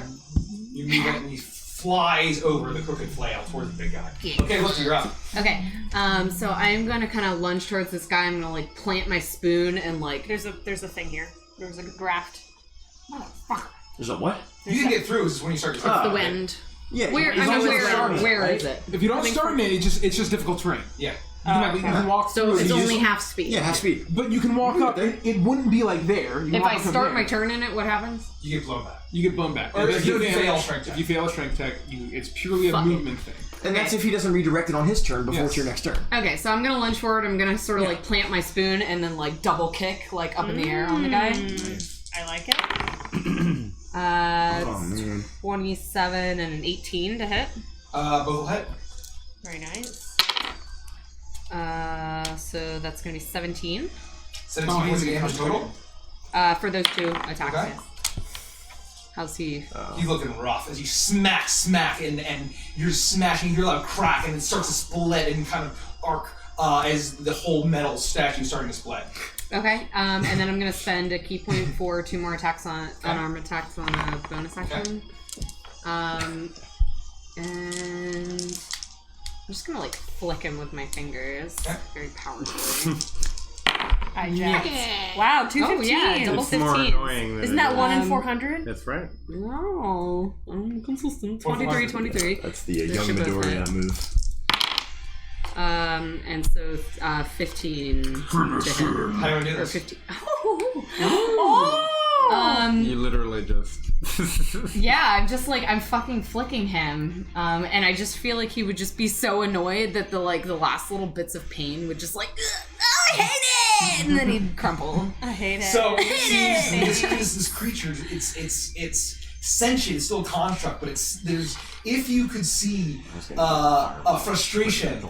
You move it and he flies over the crooked flail towards the big guy. Okay, Lifty, you're up. Okay, so I'm going to kind of lunge towards this guy. I'm going to, plant my spoon and, There's a thing here. There's a graft. Motherfucker. There's a what? You can get through. This is when you start to... It's the wind. Yeah. Where is it? If you don't start it, it's just difficult terrain. Yeah. You can walk so through. It's only half speed. Yeah, half speed. But you can walk up. It wouldn't be like there. If I start my turn in it, what happens? You get blown back. You get blown back. Or if you damage, fail a strength check. If you fail a strength check, it's purely a movement thing. And that's if he doesn't redirect it on his turn before it's your next turn. Okay, so I'm gonna lunge forward. I'm gonna sort of plant my spoon and then double kick up in the air on the guy. I like it. 27 and an 18 to hit. Both will hit. Very nice. So that's gonna be 17. 17 points of damage total? For those 2 attacks. Okay. Yes. How's he? He's looking rough as you smack, and you're smashing. You hear a loud crack, and it starts to split and kind of arc as the whole metal statue is starting to split. Okay, and then I'm gonna spend a key point for 2 more attacks on unarmed attacks on a bonus action. And I'm just gonna flick him with my fingers. Very powerful. Hijacked. Wow, 2 15s. Oh, yeah, double It's more 15s. annoying than Isn't that 1 in 400? That's right. No, I'm consistent. 23. That's the young Midoriya move. And so 15 to hit. How do I do this? 15. You literally just... Yeah, I'm fucking flicking him. And I just feel like he would just be so annoyed that the last little bits of pain would just I hate it! And then he'd crumple. I hate it. So this creature, it's sentient. It's still a construct, but if you could see a frustration,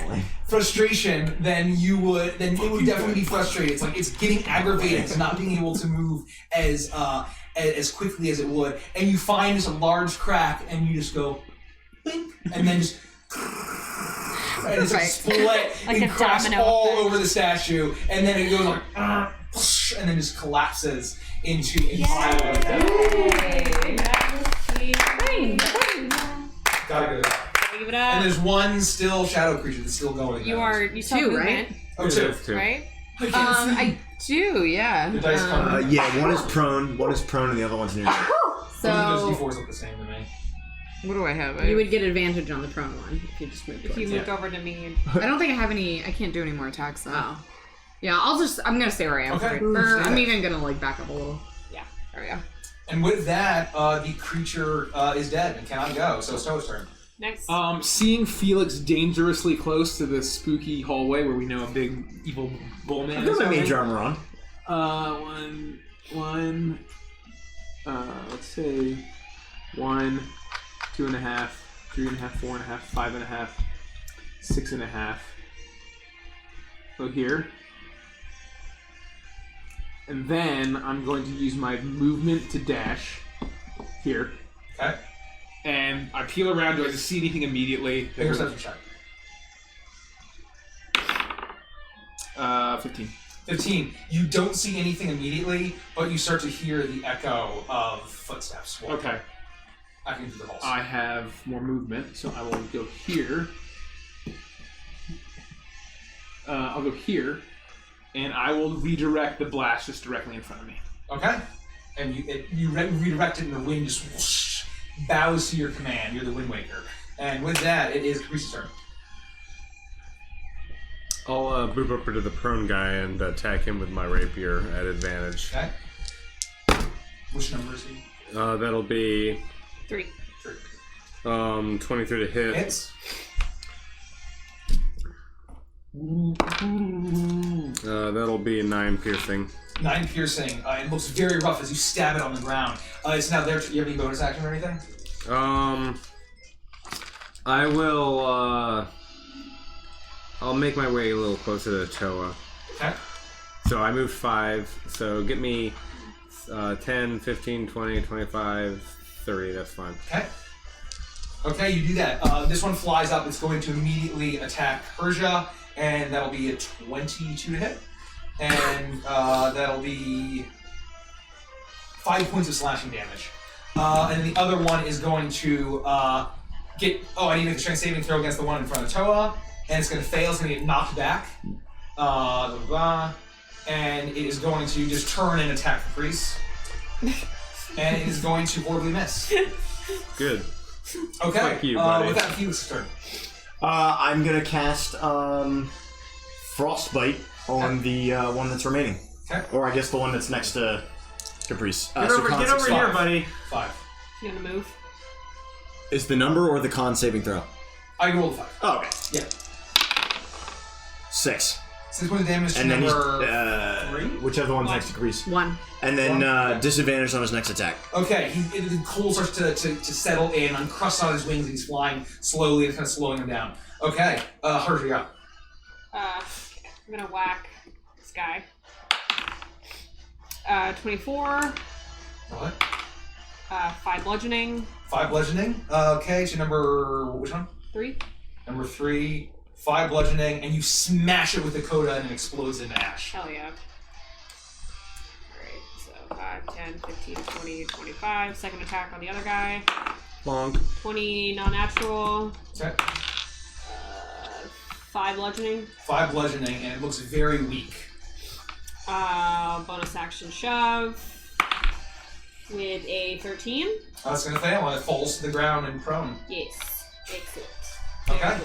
then it would definitely be frustrated. It's getting aggravated to not being able to move as quickly as it would, and you find just a large crack, and you just go, blink, and then just. and it's split Like and a cracks domino all effect. over the statue, and then it goes like, and then just collapses into a pile of death. Gotta go. Give it And up. there's one still shadow creature that's still going. You still have Two, movement, right? Oh, two. right? I can't see. I do, yeah. The dice come. Yeah, one is prone, and the other one's near. Both of those So, d4s look the same to me. What do I have? you would get advantage on the prone one if you just moved If you towards moved over to me. I don't think I have any. I can't do any more attacks though. Oh. Yeah, I'm gonna stay where I am. Okay. Or Stay I'm there. even gonna like back up a little. Yeah. There we go. And with that, the creature is dead and cannot go. So it's Toa's turn. Next. Seeing Felix dangerously close to this spooky hallway where we know a big evil bull man I've is got my hiding. mage armor on. Let's say 1, 2.5, 3.5, 4.5, 5.5, 6.5. So here. And then I'm going to use my movement to dash here. Okay. And I peel around. Do I just see anything immediately? Make a perception check. 15. 15. You don't see anything immediately, but you start to hear the echo of footsteps. walking. Okay. I can do the halls. I have more movement, so I will go here. I'll go here, and I will redirect the blast just directly in front of me. Okay. And you redirect it, and the wind just whoosh, bows to your command. You're the Wind Waker. And with that, it is Caprice's turn. I'll move over to the prone guy and attack him with my rapier at advantage. Okay. Which number is he? That'll be 3. 23 to hit. Hits. That'll be 9 piercing. 9 piercing. It looks very rough as you stab it on the ground. It's now there. You have any bonus action or anything? I will. I'll make my way a little closer to Toa. Okay. So I moved 5. So get me 10, 15, 20, 25, 30. That's fine. Okay. Okay, you do that. This one flies up. It's going to immediately attack Persia, and that'll be a 22 to hit. And that'll be 5 points of slashing damage. And then the other one is going to get... Oh, I need to make a strength saving throw against the one in front of Toa. And it's going to fail. It's going to get knocked back. Blah, blah, blah. And it is going to just turn and attack Caprice. And it is going to horribly miss. Good. Okay. Fuck you, buddy. With that, Felix's turn. I'm gonna cast Frostbite on the one that's remaining. Okay. Or I guess the one that's next to Caprice. Get over here, buddy. 5. You gonna move? Is the number or the con saving throw? I rolled a 5. Oh, okay. Yeah. 6. 6 points of damage to And then number he's 3? whichever one's next to Caprice. 1. And then disadvantage on his next attack. Okay, the cold starts to settle in, uncrust on his wings, and he's flying slowly and kind of slowing him down. Okay, Hershey, you're up. I'm gonna whack this guy. 24. What? 5 bludgeoning. 5 bludgeoning. Okay, so which one? 3. Number 3, 5 bludgeoning, and you smash it with the coda and it explodes into ash. Hell yeah. Alright, so 5, 10, 15, 20, 25. Second attack on the other guy. Bonk. 20 non-natural. Okay. 5 bludgeoning. 5 bludgeoning, and it looks very weak. Bonus action shove. With a 13. That's going to fail, and it falls to the ground and prone. Yes. Excellent. Okay.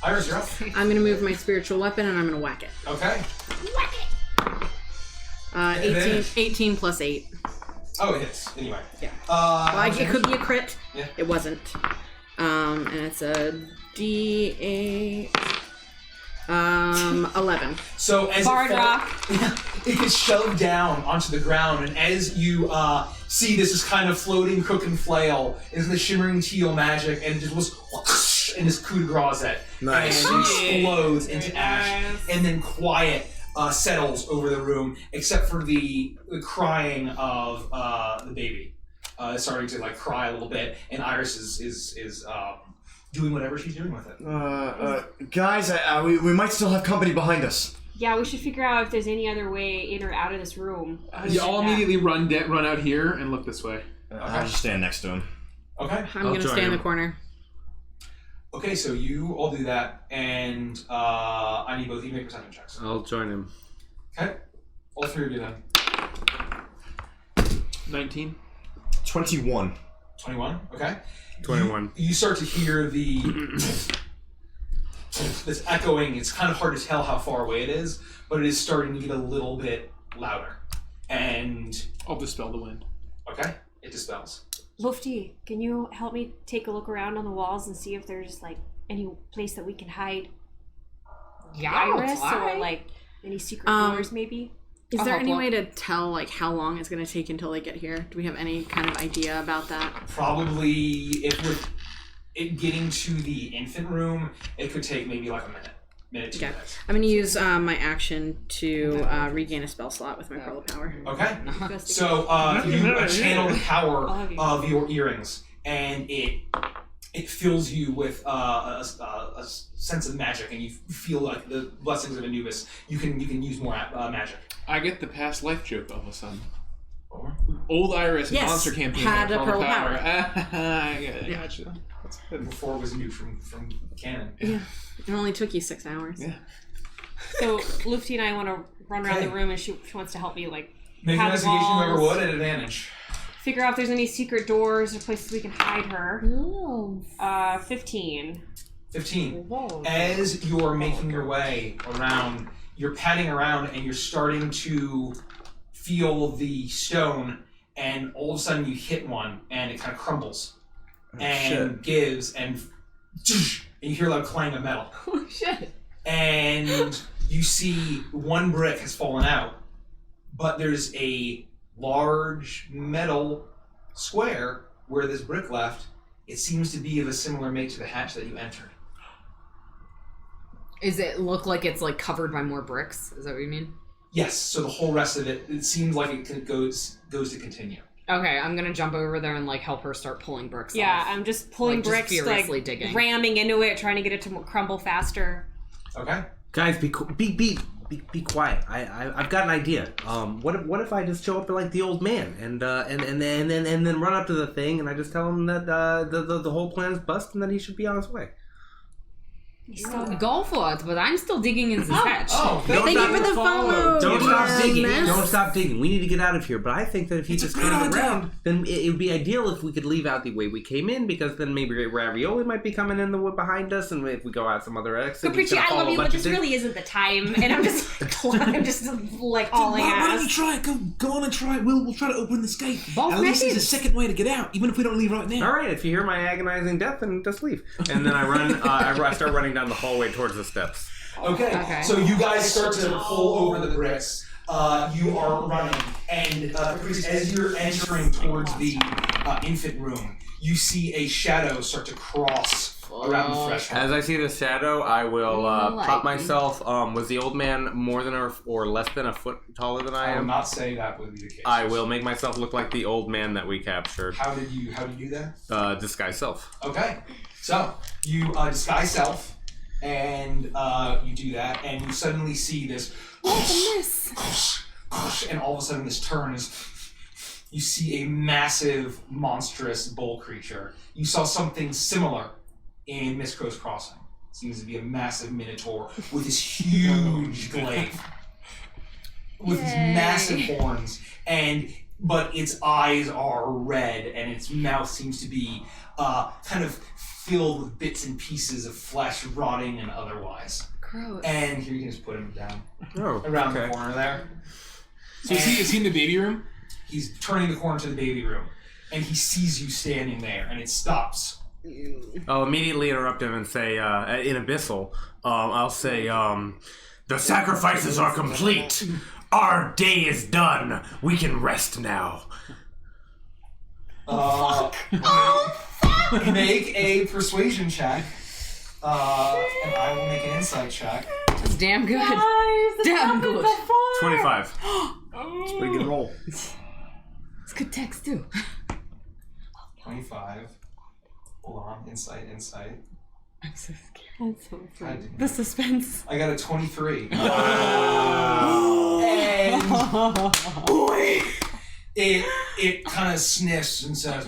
Iris, you're up. I'm going to move my spiritual weapon and I'm going to whack it. Okay. Whack it! 18 plus 8. Oh, it hits. Anyway. Yeah. It could be a crit. Yeah. It wasn't. And it's a D8. 11. So as it gets shoved down onto the ground, and as you see this kind of floating crook and flail is the shimmering teal magic, and it just was whoosh, and this coup de grace it. Nice. And it explodes into ash, and then quiet settles over the room, except for the crying of the baby. Starting to like cry a little bit, and Iris is doing whatever she's doing with it. Guys, we might still have company behind us. Yeah, we should figure out if there's any other way in or out of this room. You all immediately run out here and look this way. I'll just stand next to him. Okay. I'm going to stay in the corner. Okay, so you all do that, and I need both of you to make perception checks. I'll join him. Okay. All three of you then. 19. 21. 21, okay. 21. You start to hear the this echoing. It's kind of hard to tell how far away it is, but it is starting to get a little bit louder. And I'll dispel the wind. Okay, it dispels. Lufty, can you help me take a look around on the walls and see if there's like any place that we can hide Iris or like any secret doors maybe? Is there any way to tell like how long it's going to take until they get here? Do we have any kind of idea about that? Probably, if with it getting to the infant room, it could take maybe like a minute, 2 minutes. I'm going to use my action to regain a spell slot with my Pearl of Power. Okay. So you channel the power of your earrings, and it fills you with a sense of magic, and you feel like the blessings of Anubis. You can use more magic. I get the past life joke all of a sudden. Old Iris and Monster Campaign had a Pearl of Power. I gotcha. That's good. Before it was new from canon. Yeah. It only took you 6 hours. Yeah. So Lufty and I want to run around the room, and she wants to help me like Make an investigation whoever would at advantage. Figure out if there's any secret doors or places we can hide her. Ooh. 15. 15. As you're making your way around, you're padding around and you're starting to feel the stone, and all of a sudden you hit one and it kind of crumbles and gives, and you hear a loud clang of metal. Oh shit. And you see one brick has fallen out, but there's a large metal square where this brick left. It seems to be of a similar make to the hatch that you entered. Is it look like it's like covered by more bricks? Is that what you mean? Yes, so the whole rest of it seems like it goes to continue. Okay, I'm gonna jump over there and like help her start pulling bricks off. Yeah, I'm just pulling bricks, just like digging. ramming into it, trying to get it to crumble faster. Okay. Guys, be quiet. I've got an idea. What if I just show up like the old man and then run up to the thing and I just tell him that the whole plan is bust and that he should be on his way. Go for it, but I'm still digging in the hatch. Thank you for the follow. Don't stop digging. Don't stop digging. We need to get out of here. But I think that if he just turned around, then it would be ideal if we could leave out the way we came in, because then maybe Ravioli might be coming in the wood behind us, and if we go out some other exit, Capricci, I love you, but this really isn't the time, and I'm just like hauling ass. Why don't you try it? Go on and try it. We'll try to open this gate. At least there's a second way to get out, even if we don't leave right now. All right, if you hear my agonizing death, then just leave. And then I run. I start running down the hallway towards the steps. Okay. So you guys start to pull over the bricks. You are running, and as you're entering towards the infant room, you see a shadow start to cross around the threshold. As I see the shadow, I will pop myself. Was the old man more than or less than a foot taller than I am? I will not say that would be the case. I will make myself look like the old man that we captured. How did you do that? Disguise self. Okay. So you disguise self. And you do that, and you suddenly see this, and all of a sudden this turns. You see a massive, monstrous bull creature. You saw something similar in Miss Crow's Crossing. It seems to be a massive minotaur with this huge glaive, with these massive horns, but its eyes are red, and its mouth seems to be kind of filled with bits and pieces of flesh, rotting and otherwise. Gross. And here you can just put him down. Around the corner there. So is he in the baby room? He's turning the corner to the baby room, and he sees you standing there, and it stops. I'll immediately interrupt him and say, in Abyssal, I'll say, the sacrifices are complete. Our day is done. We can rest now. Make a persuasion check, and I will make an insight check. That's damn good. Guys, damn good. 25. It's a pretty good roll. It's good text too. 25. Hold on. Insight. I'm so scared. I'm so afraid. The suspense. I got a 23. Wow. And it kind of sniffs and says,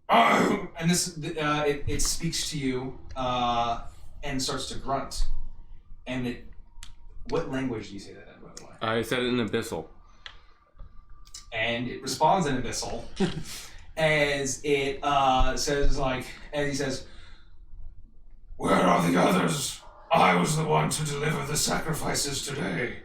"Oh," and this it speaks to you and starts to grunt. And what language do you say that in, by the way? I said it in Abyssal. And it responds in Abyssal as it says, as he says, "Where are the others? I was the one to deliver the sacrifices today."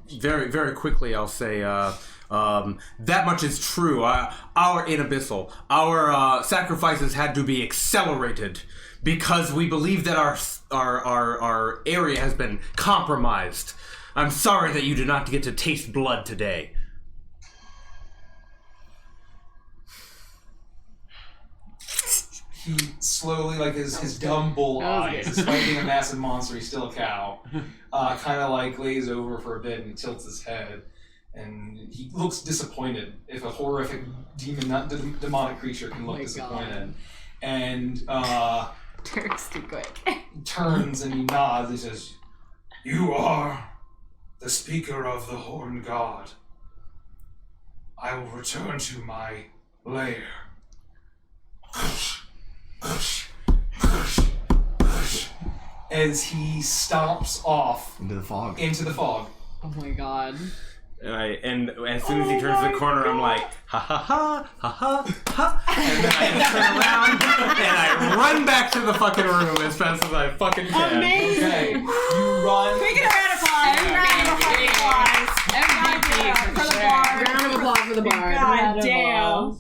Very, very quickly, I'll say, that much is true. Our in Abyssal, our sacrifices had to be accelerated because we believe that our area has been compromised. I'm sorry that you did not get to taste blood today. He slowly, his dumb bull eyes, despite being a massive monster, he's still a cow, kind of glaze over for a bit and tilts his head. And he looks disappointed, if a horrific demonic creature can look disappointed. God. And Derek's too quick. Turns and he nods and he says, "You are the speaker of the Horn God. I will return to my lair." As he stomps off into the fog. Oh my god. And as soon as he turns the corner, I'm like, ha ha ha, ha ha ha. And then I turn around and I run back to the fucking room as fast as I fucking can. Amazing. Okay, you run. Can we get a round of applause? MVP For the bar. Round of applause for the bar. God damn.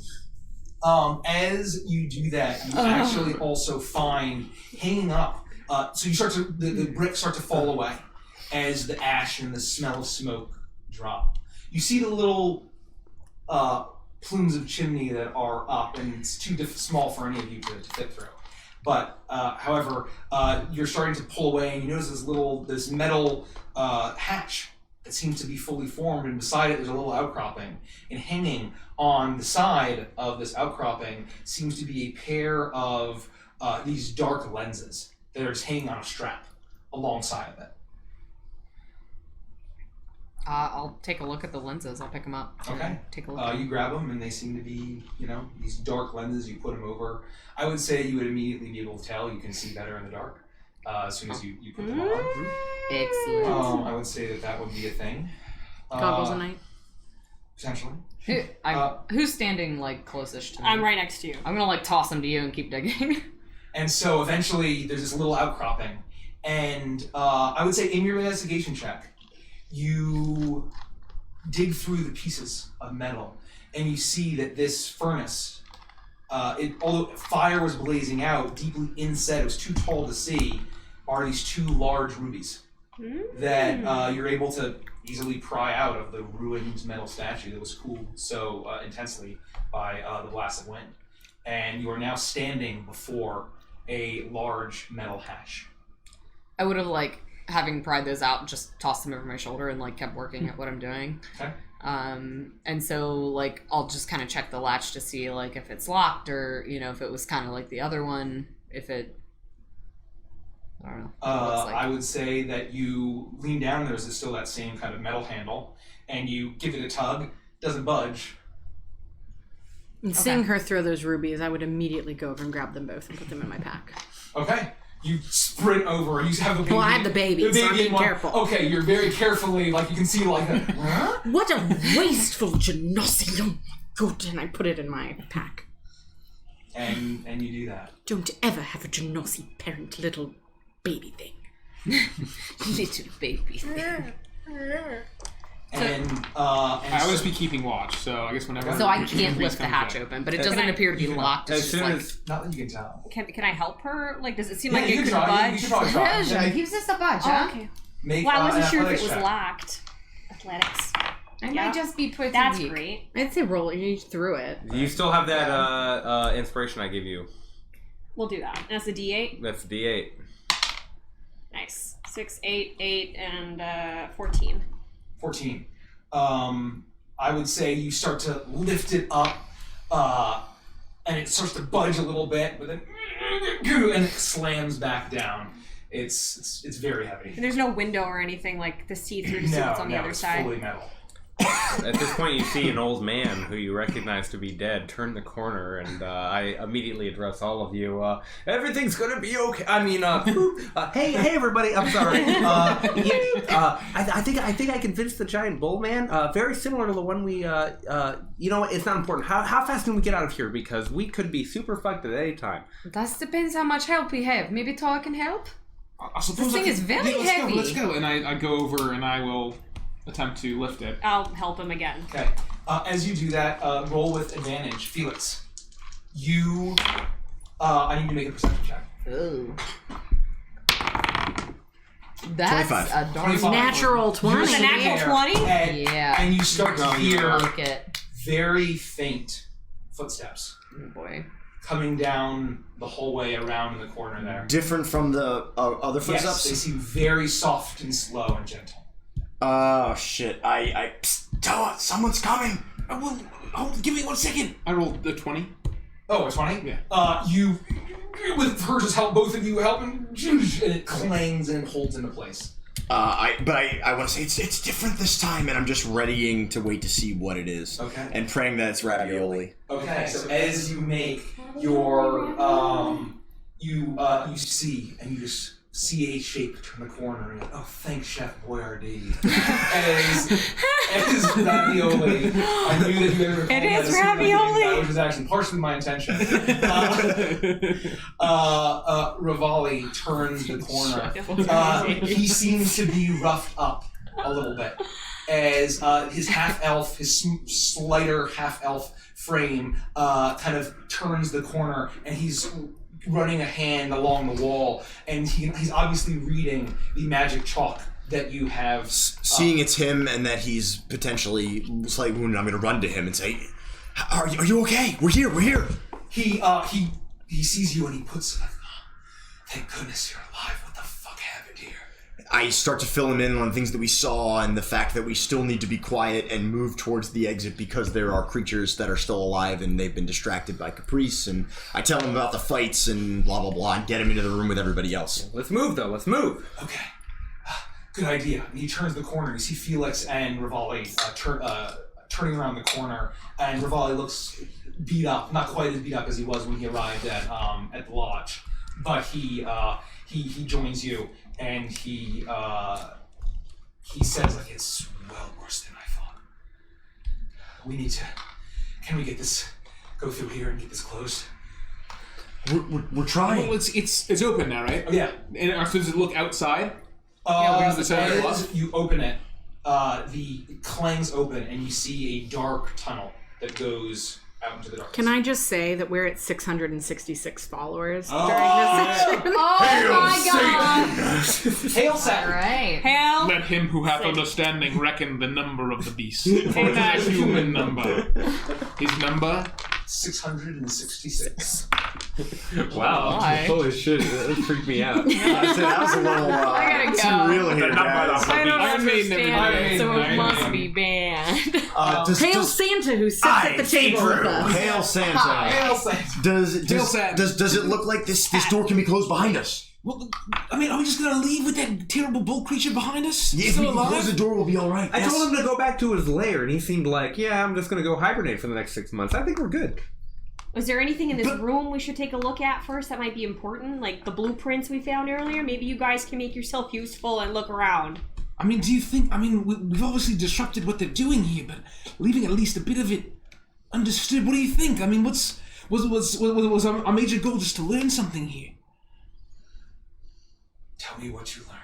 As you do that, you actually also find hanging up. So you start to the bricks start to fall away as the ash and the smell of smoke drop. You see the little plumes of chimney that are up, and it's too small for any of you to fit through. But however, you're starting to pull away, and you notice this metal hatch that seems to be fully formed, and beside it there's a little outcropping. And hanging on the side of this outcropping seems to be a pair of these dark lenses that are just hanging on a strap alongside of it. I'll take a look at the lenses. I'll pick them up. Okay. Take a look. You grab them, and they seem to be, these dark lenses. You put them over. I would say you would immediately be able to tell. You can see better in the dark as soon as you put them on. Excellent. I would say that would be a thing. Goggles a night. Potentially. Who's standing closest to me? I'm right next to you. I'm gonna toss them to you and keep digging. And so eventually there's this little outcropping, and I would say in your investigation check, you dig through the pieces of metal, and you see that this furnace, although fire was blazing out, deeply inset, it was too tall to see, are these two large rubies that you're able to easily pry out of the ruined metal statue that was cooled so intensely by the blast of wind. And you are now standing before a large metal hatch. I would have having pried those out, just tossed them over my shoulder and kept working at what I'm doing. Okay. And so I'll just kind of check the latch to see if it's locked or if it was kind of like the other one, if it. I don't know. I would say that you lean down. There's still that same kind of metal handle, and you give it a tug. Doesn't budge. And seeing her throw those rubies, I would immediately go over and grab them both and put them in my pack. Okay. You sprint over, and you have the baby. Well, I have the baby, so I'm being careful. Okay, you're very carefully, you can see, huh? What a wasteful genasi! Oh my god, and I put it in my pack. And you do that. Don't ever have a genasi parent, little baby thing. Little baby thing. And I always be keeping watch, so I guess whenever. So I can't lift the hatch open, but it doesn't appear to be locked. It's just not that you can tell. Can I help her? Does it seem like you it could try. budge? You should probably try. Gives us a budge, Oh, okay. Well, I wasn't sure if it was locked. Athletics. I might just be pretty That's weak. great. I'd say roll you through it. You still have that inspiration I gave you. We'll do that. And that's a D8? That's a D8. Nice. 6, 8, 8, and 14. 14. I would say you start to lift it up, and it starts to budge a little bit, but then and it slams back down. It's very heavy. And there's no window or anything like the see-through to see what's on the other side. It's fully metal. At this point, you see an old man who you recognize to be dead turn the corner, and I immediately address all of you. Everything's gonna be okay. I mean, hey, everybody! I'm sorry. I think I convinced the giant bull man. Very similar to the one we. You know what? It's not important. How fast can we get out of here? Because we could be super fucked at any time. That depends how much help we have. Maybe Toa can help? I suppose this thing is very heavy. Let's go. And I go over and I will attempt to lift it. I'll help him again. Okay. As you do that, roll with advantage. Felix, you... I need you to make a perception check. Ooh. That's 25. a darn Natural 20. With a natural 20? Yeah. And you start to hear like it. very faint footsteps. Oh boy. Coming down the hallway around in the corner there. Different from the other footsteps? Yes, they seem very soft and slow and gentle. Oh, shit. Psst, Toa, someone's coming! Give me 1 second. I rolled a 20. Oh, a 20? Yeah. You, with Hirsch's help, both of you help him, and it clangs and holds into place. I want to say it's different this time, and I'm just readying to wait to see what it is. Okay. And praying that it's ravioli. Okay, so as you make your, you see, and you just see a shape turn the corner, and you're like, oh, thanks, Chef Boyardee. as ravioli, I knew that you ever It is ravioli! That, which was actually partially my intention. Rivali turns the corner. He seems to be roughed up a little bit. As his half-elf, his slighter half-elf frame kind of turns the corner, and he's running a hand along the wall, and he's obviously reading the magic chalk that you have. Seeing it's him and that he's potentially slightly wounded, I'm going to run to him and say, are you okay? We're here. He sees you and he puts, thank goodness you're alive. What the fuck happened here? I start to fill him in on things that we saw and the fact that we still need to be quiet and move towards the exit because there are creatures that are still alive and they've been distracted by Caprice, and I tell him about the fights and blah blah blah and get him into the room with everybody else. Let's move though, let's move. Okay. Good idea. And he turns the corner. You see Felix and Rivali turning around the corner, and Rivali looks beat up, not quite as beat up as he was when he arrived at the lodge, but he joins you, and he says, like, it's well worse than I thought. We need to. Can we go through here and get this closed? We're trying. Well, it's open now, right? Oh, yeah. And does it look outside? As you open it, the clangs open, and you see a dark tunnel that goes out into the darkness. Can I just say that we're at 666 followers during this yeah. session? Oh my god! Hail Satan! Alright. Hail! Let him who hath understanding reckon the number of the beast. For it is a human number. His number? 666. Wow. Why? Holy shit, that freaked me out. That was a little I gotta too go. real here, guys. I don't Iron Maiden, understand everybody. it, so it Iron must Maiden. be banned. Hail Santa, who sits at the table with us. Hail Santa. Hail Satan! Does it look like this door can be closed behind us? Well, I mean, are we just gonna leave with that terrible bull creature behind us? Yeah, if we can close the door, we'll be all right. I told him to go back to his lair, and he seemed like, yeah, I'm just going to go hibernate for the next 6 months. I think we're good. Was there anything in this room we should take a look at first that might be important? Like the blueprints we found earlier? Maybe you guys can make yourself useful and look around. I mean, do you think... I mean, we've obviously disrupted what they're doing here, but leaving at least a bit of it understood. What do you think? I mean, was our major goal just to learn something here? Tell me what you learned.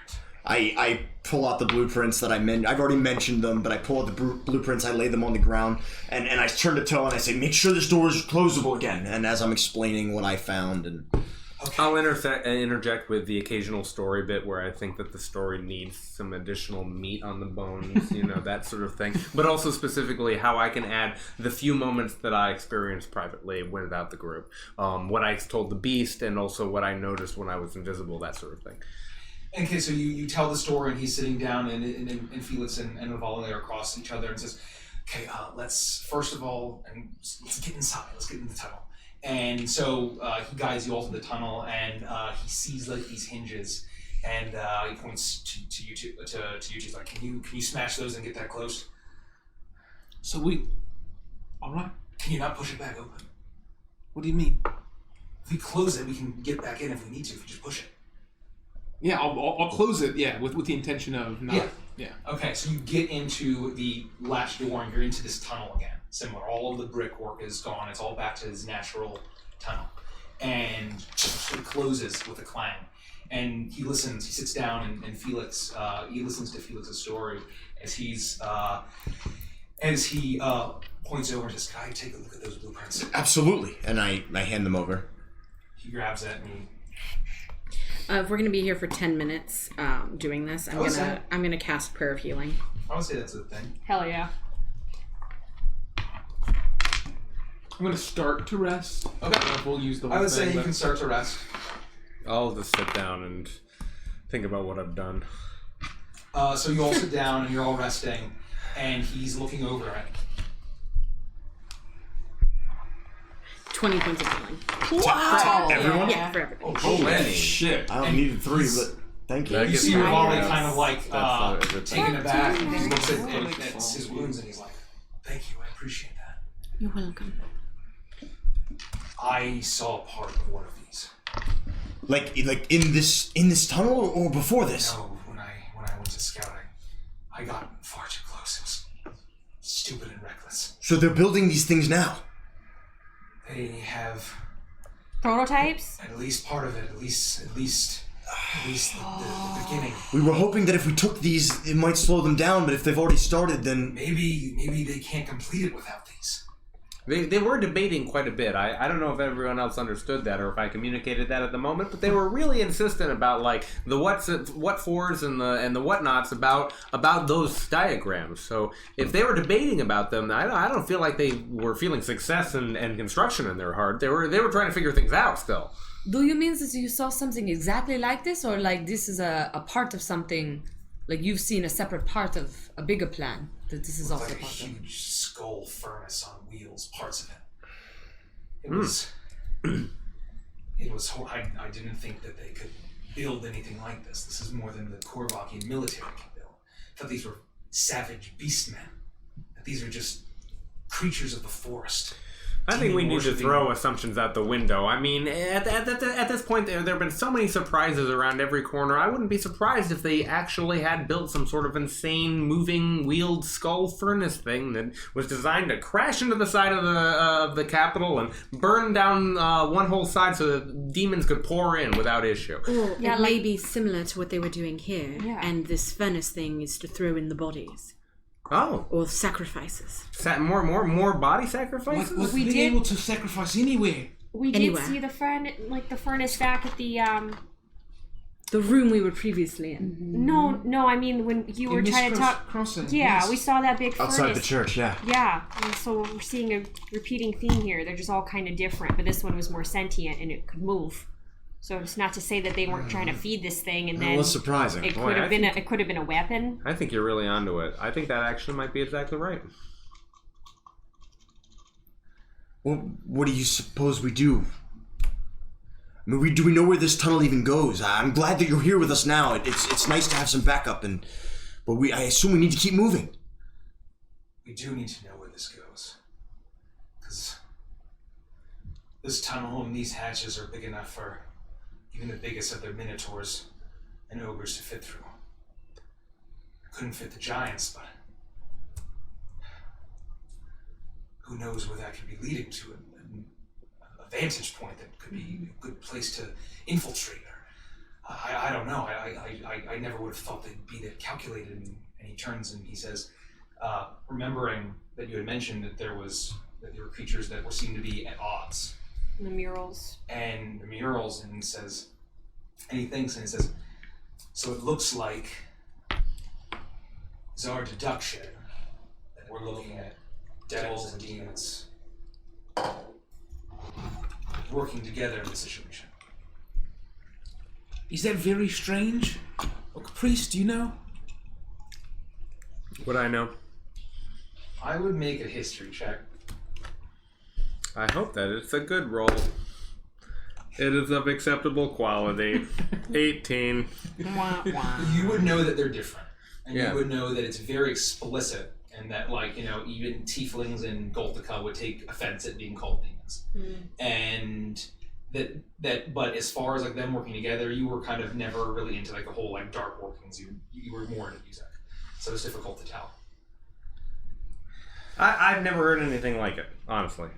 I pull out the blueprints that I mentioned. I've already mentioned them, but I pull out the blueprints, I lay them on the ground, and I turn to Toe and I say, make sure this door is closable again. And as I'm explaining what I found, and Okay. I'll interject with the occasional story bit where I think that the story needs some additional meat on the bones, that sort of thing. But also specifically how I can add the few moments that I experienced privately without the group. What I told the beast, and also what I noticed when I was invisible, that sort of thing. Okay, so you tell the story, and he's sitting down, and Felix and Rivali are across each other, and says, Okay, let's first of all, and let's get inside. Let's get in the tunnel. And so he guides you all to the tunnel, and he sees like these hinges, and he points to you two. He's like, "Can you smash those and get that close?" So all right. Can you not push it back open? What do you mean? If we close it, we can get back in if we need to. If we just push it. Yeah, I'll close it. Yeah, with the intention of not. Yeah. Okay, so you get into the latch door and you're into this tunnel again. Similar, all of the brickwork is gone. It's all back to its natural tunnel, and it closes with a clang. And he listens. He sits down, and Felix. He listens to Felix's story as he points over and says, "Can I take a look at those blueprints?" Absolutely. And I hand them over. He grabs it and he. If we're gonna be here for 10 minutes doing this, I'm gonna cast Prayer of Healing. I would say that's a thing. Hell yeah. I'm gonna start to rest. Okay. We'll use the. I would say you can start to rest. I'll just sit down and think about what I've done. So you all sit down and you're all resting, and he's looking over it. 20 points of healing. Wow! Everyone? Yeah, for everybody. Holy shit! I only needed 3, but thank you. You see Rivali kind of like taken That's aback, and he looks at his wounds, and he's like, "Thank you, I appreciate that." You're welcome. I saw part of one of these. Like in this tunnel or before this? No, when I went to scouting, I got far too close. It was stupid and reckless. So they're building these things now. They have prototypes. At least part of it. At least the beginning. We were hoping that if we took these, it might slow them down. But if they've already started, then maybe they can't complete it without these. They were debating quite a bit. I don't know if everyone else understood that or if I communicated that at the moment, but they were really insistent about like the what fors and the whatnots about those diagrams. So if they were debating about them, I don't feel like they were feeling success and construction in their heart. They were trying to figure things out still. Do you mean that you saw something exactly like this, or like this is a part of something, like you've seen a separate part of a bigger plan that this is also like part a of? huge skull furnace on wheels, parts of it. It was. I didn't think that they could build anything like this. This is more than the Korvakian military can build. I thought these were savage beastmen. That these are just creatures of the forest. I think we need to throw assumptions out the window. I mean, at this point, there have been so many surprises around every corner. I wouldn't be surprised if they actually had built some sort of insane, moving, wheeled skull furnace thing that was designed to crash into the side of the Capitol and burn down one whole side so that demons could pour in without issue. Or it may be similar to what they were doing here, and this furnace thing is to throw in the bodies. Oh. Or sacrifices. More body sacrifices? Was being able to sacrifice anywhere. We did see the furnace back at the room we were previously in. No, I mean when you were trying to talk. Crossing. Yeah, yes. we saw that big furnace. Outside the church, yeah. Yeah, and so we're seeing a repeating theme here. They're just all kind of different, but this one was more sentient and it could move. So it's not to say that they weren't trying to feed this thing, and then that was surprising. It could have been a weapon. I think you're really onto it. I think that actually might be exactly right. Well, what do you suppose we do? I mean, do we know where this tunnel even goes? I'm glad that you're here with us now. It's nice to have some backup, but I assume we need to keep moving. We do need to know where this goes, because this tunnel and these hatches are big enough for even the biggest of their minotaurs and ogres to fit through. I couldn't fit the giants, but who knows where that could be leading to, a vantage point that could be a good place to infiltrate. I don't know. I never would have thought they'd be that calculated. And he turns and he says, remembering that you had mentioned that there were creatures that seemed to be at odds. The murals. And the murals, and he thinks and he says, so it looks like it's our deduction that we're looking at devils and demons working together in this situation. Is that very strange? Priest, do you know? Would I know? I would make a history check. I hope that it's a good roll. It is of acceptable quality. 18. You would know that they're different. And Yeah. you would know that it's very explicit and that, like, you know, even tieflings in Goltica would take offense at being called demons. And but as far as, like, them working together, you were kind of never really into, like, the whole, like, dark workings. You were more into music. So it's difficult to tell. I've never heard anything like it, honestly.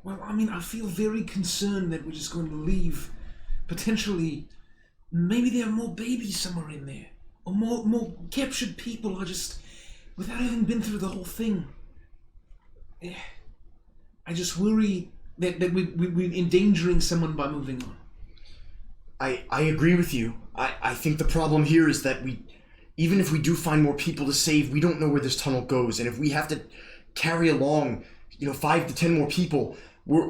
Well, I mean, I feel very concerned that we're just going to leave. Potentially, maybe there are more babies somewhere in there. Or more captured people are just, without having been through the whole thing. I just worry that we're endangering someone by moving on. I agree with you. I think the problem here is that even if we do find more people to save, we don't know where this tunnel goes. And if we have to carry along, 5 to 10 more people,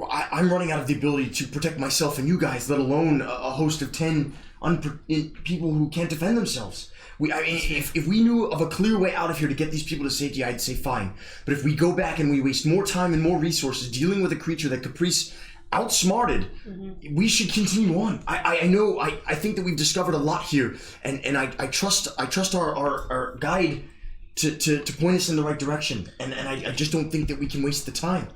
I'm running out of the ability to protect myself and you guys, let alone a host of 10 people who can't defend themselves. If we knew of a clear way out of here to get these people to safety, I'd say fine. But if we go back and we waste more time and more resources dealing with a creature that Caprice outsmarted, we should continue on. I think that we've discovered a lot here, and I trust our guide to point us in the right direction, and I just don't think that we can waste the time.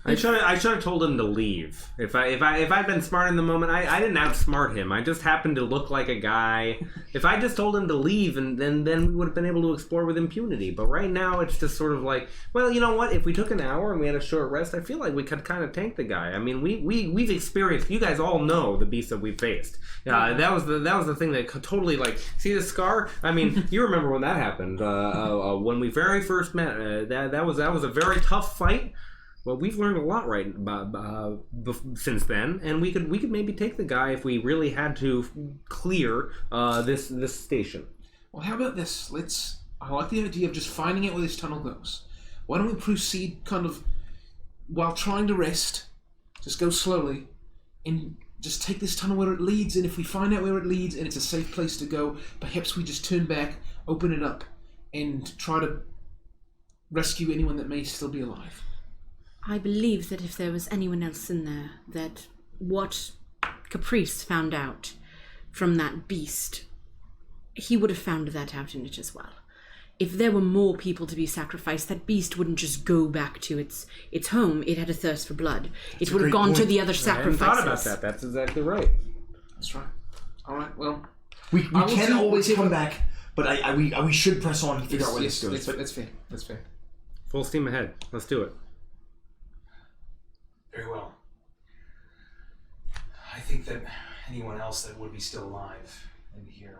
I should have told him to leave. If I'd been smart in the moment, I didn't outsmart him. I just happened to look like a guy. If I just told him to leave, and then we would have been able to explore with impunity. But right now, it's just sort of like, well, you know what? If we took an hour and we had a short rest, I feel like we could kind of tank the guy. I mean, we've experienced. You guys all know the beast that we faced. That was the thing that totally, like, see the scar. I mean, you remember when that happened when we very first met. That was a very tough fight. Well, we've learned a lot since then, and we could maybe take the guy if we really had to clear this station. Well, how about this? I like the idea of just finding out where this tunnel goes. Why don't we proceed kind of while trying to rest, just go slowly, and just take this tunnel where it leads, and if we find out where it leads and it's a safe place to go, perhaps we just turn back, open it up, and try to rescue anyone that may still be alive. I believe that if there was anyone else in there, that what Caprice found out from that beast, he would have found that out in it as well. If there were more people to be sacrificed, that beast wouldn't just go back to its home. It had a thirst for blood. It would have gone to the other sacrifices. I hadn't thought about that. That's exactly right. That's right. All right, well... We can always come back, but we should press on and figure out where this goes. That's fair. Full steam ahead. Let's do it. Very well. I think that anyone else that would be still alive in here,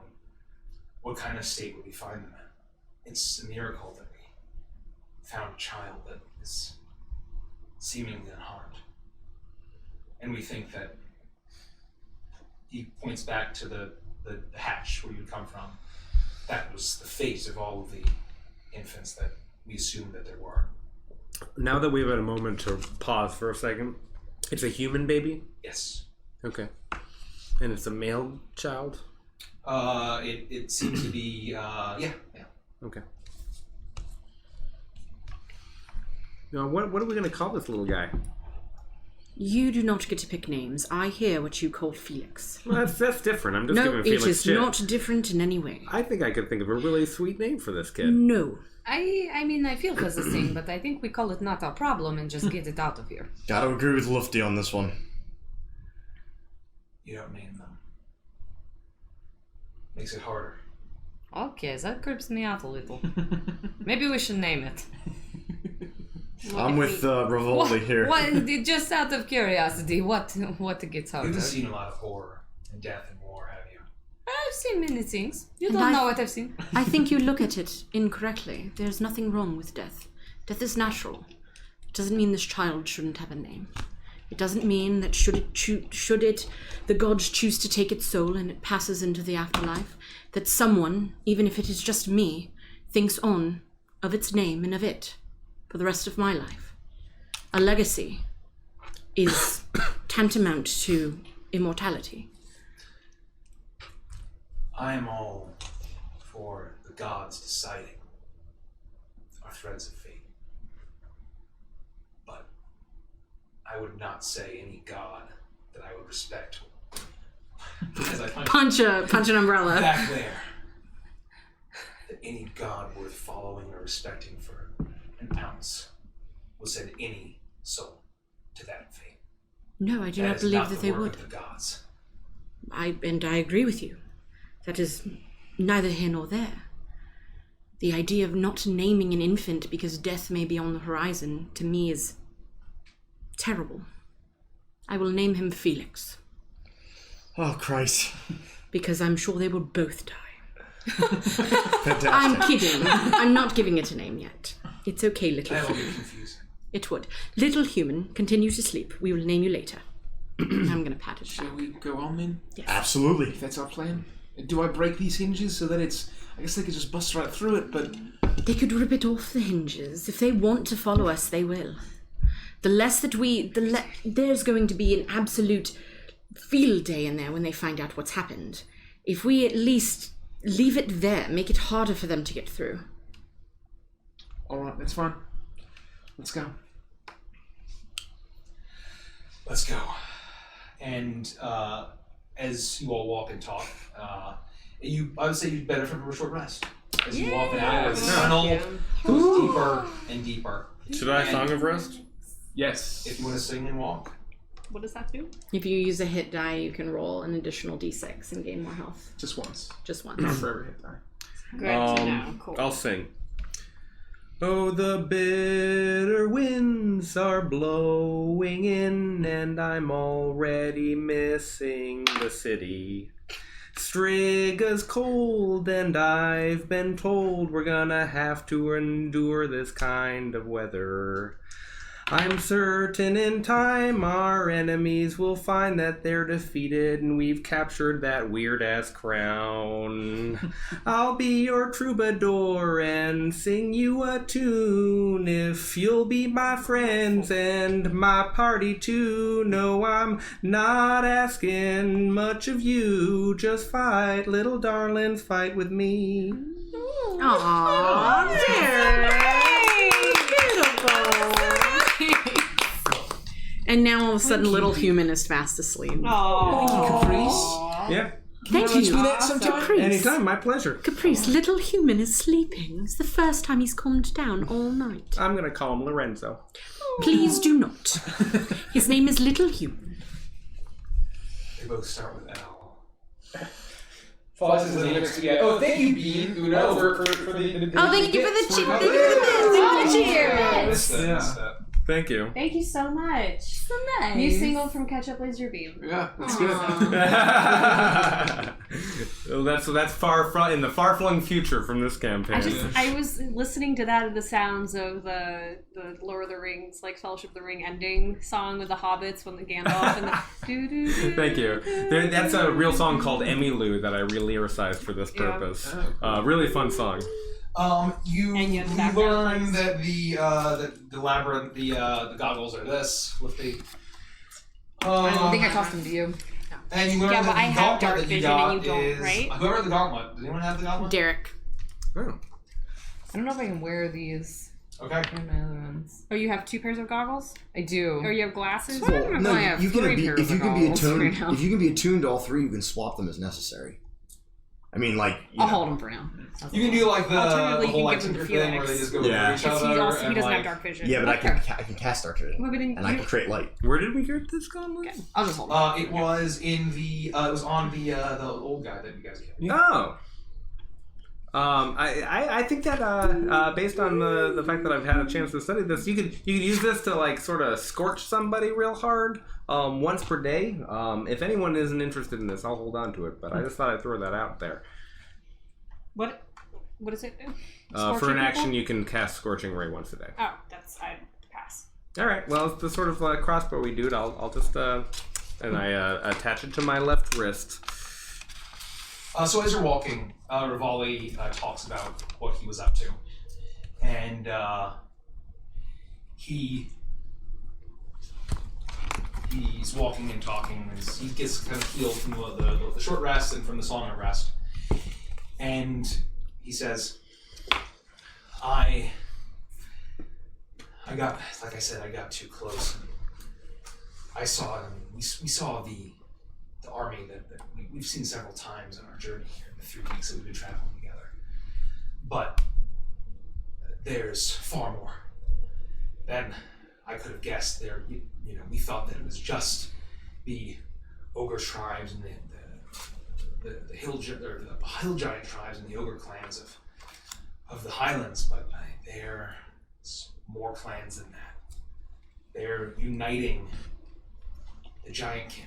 what kind of state would we find them in? It's a miracle that we found a child that is seemingly unharmed. And we think that he points back to the hatch where you'd come from. That was the fate of all of the infants that we assumed that there were. Now that we've had a moment to pause for a second, it's a human baby? Yes. Okay. And it's a male child? It seems to be, yeah. Okay. Now, what are we going to call this little guy? You do not get to pick names. I hear what you call Felix. Well, that's different. I'm just giving Felix shit. No, it is not different in any way. I think I could think of a really sweet name for this kid. No. I mean, I feel possessing, but I think we call it not our problem and just get it out of here. Gotta agree with Lufty on this one. You don't name them. Makes it harder. Okay, that creeps me out a little. Maybe we should name it. I'm with Rivaldi here. What? Just out of curiosity, what gets harder? You haven't seen a lot of horror and death and war, have you? I've seen many things. You don't know what I've seen. I think you look at it incorrectly. There's nothing wrong with death. Death is natural. It doesn't mean this child shouldn't have a name. It doesn't mean that should the gods choose to take its soul and it passes into the afterlife, that someone, even if it is just me, thinks on of its name and of it for the rest of my life. A legacy is tantamount to immortality. I am all for for the gods deciding our threads of fate. But I would not say any god that I would respect. As I Punch an umbrella. back there. That any god worth following or respecting for an ounce will send any soul to that fate. No, I do That not is believe not that the they work would. of the gods. I agree with you. That is neither here nor there. The idea of not naming an infant because death may be on the horizon, to me, is terrible. I will name him Felix. Oh, Christ. Because I'm sure they will both die. Fantastic. I'm kidding. I'm not giving it a name yet. It's okay, little That will human. be confusing. It would. Little human, continue to sleep. We will name you later. I'm going to pat it Shall back. we go on then? Yes. Absolutely. If that's our plan. Do I break these hinges so that it's... I guess they could just bust right through it, but... They could rip it off the hinges. If they want to follow us, they will. The less that there's going to be an absolute field day in there when they find out what's happened. If we at least leave it there, make it harder for them to get through. Alright, that's fine. Let's go. Let's go. And as you all walk and talk, I would say you'd benefit from a short rest. As you walk out, the tunnel goes deeper and deeper. Should I Song of Rest? Yes. If you want to sing and walk. What does that do? If you use a hit die, you can roll an additional d6 and gain more health. Just once. Just once. Not for every hit die. Good to know. Cool. I'll sing. Oh, the bitter winds are blowing in, and I'm already missing the city. Striga's cold, and I've been told we're gonna have to endure this kind of weather. I'm certain in time our enemies will find that they're defeated and we've captured that weird-ass crown. I'll be your troubadour and sing you a tune if you'll be my friends and my party too. No, I'm not asking much of you. Just fight, little darlings, fight with me. Aww, beautiful. And now all of a sudden, little human is fast asleep. Thank you, Caprice. Yeah. Thank Teach you. me that sometime? Caprice. Anytime, my pleasure. Caprice, little human is sleeping. It's the first time he's calmed down all night. I'm gonna call him Lorenzo. Please do not. His name is Little Human. They both start with L. Foz is next to Oh, thank you, Bean. Uno, for the Oh, thank you for the cheer. Thank you for the cheers. Thank you. Thank you so much. So nice. New single from Catch Up Laser Beam. Yeah, that's good. Well, that's far in the far-flung future from this campaign. I was listening to that and the sounds of the Lord of the Rings, like Fellowship of the Ring ending song with the hobbits when the Gandalf and the doo-doo-doo. Thank you. That's a real song called Emilu that I re-lyricized for this purpose. Really fun song. You learn that the labyrinth, the goggles are this with the. I don't think I tossed them to you. And you learn Yeah, that but I the have gauntlet dark that you vision got and you don't, is, right? Whoever had the gauntlet. Does anyone have the gauntlet? Derek. Oh. I don't know if I can wear these. Okay. And my other ones. Oh, you have 2 pairs of goggles? I do. Or you have glasses? No, I have you can 3 be pairs if you of can be goggles attuned. right now. If you can be attuned to all 3, you can swap them as necessary. I mean, like I'll hold them for now. You can do like the Alternatively, you whole can like give him Tinker thing where they just go Yeah. over each other. He and, doesn't like, have dark vision. Yeah, but I can cast dark vision, Well, but then and I can create light. Where did we get this gauntlet? I'll just hold them. It was in the. It was on the old guy that you guys killed. Oh. I think that based on the fact that I've had a chance to study this, you could use this to like sort of scorch somebody real hard once per day. If anyone isn't interested in this, I'll hold on to it. But I just thought I'd throw that out there. What does it do? For an action, you can cast Scorching Ray once a day. Oh, I pass. All right. Well, it's the sort of crossbow we do. I'll just and I attach it to my left wrist. So as you're walking, Rivali talks about what he was up to, and he's walking and talking. And he gets kind of healed from the short rest and from the song of rest, and he says, I got, like I said, I got too close. I saw it, and we saw the army that we've seen several times on our journey here in the 3 weeks that we've been traveling together. But there's far more than I could have guessed. There, we thought that it was just the ogre tribes and the hill giant tribes and the ogre clans of the Highlands, but there's more clans than that. They're uniting the giant kin.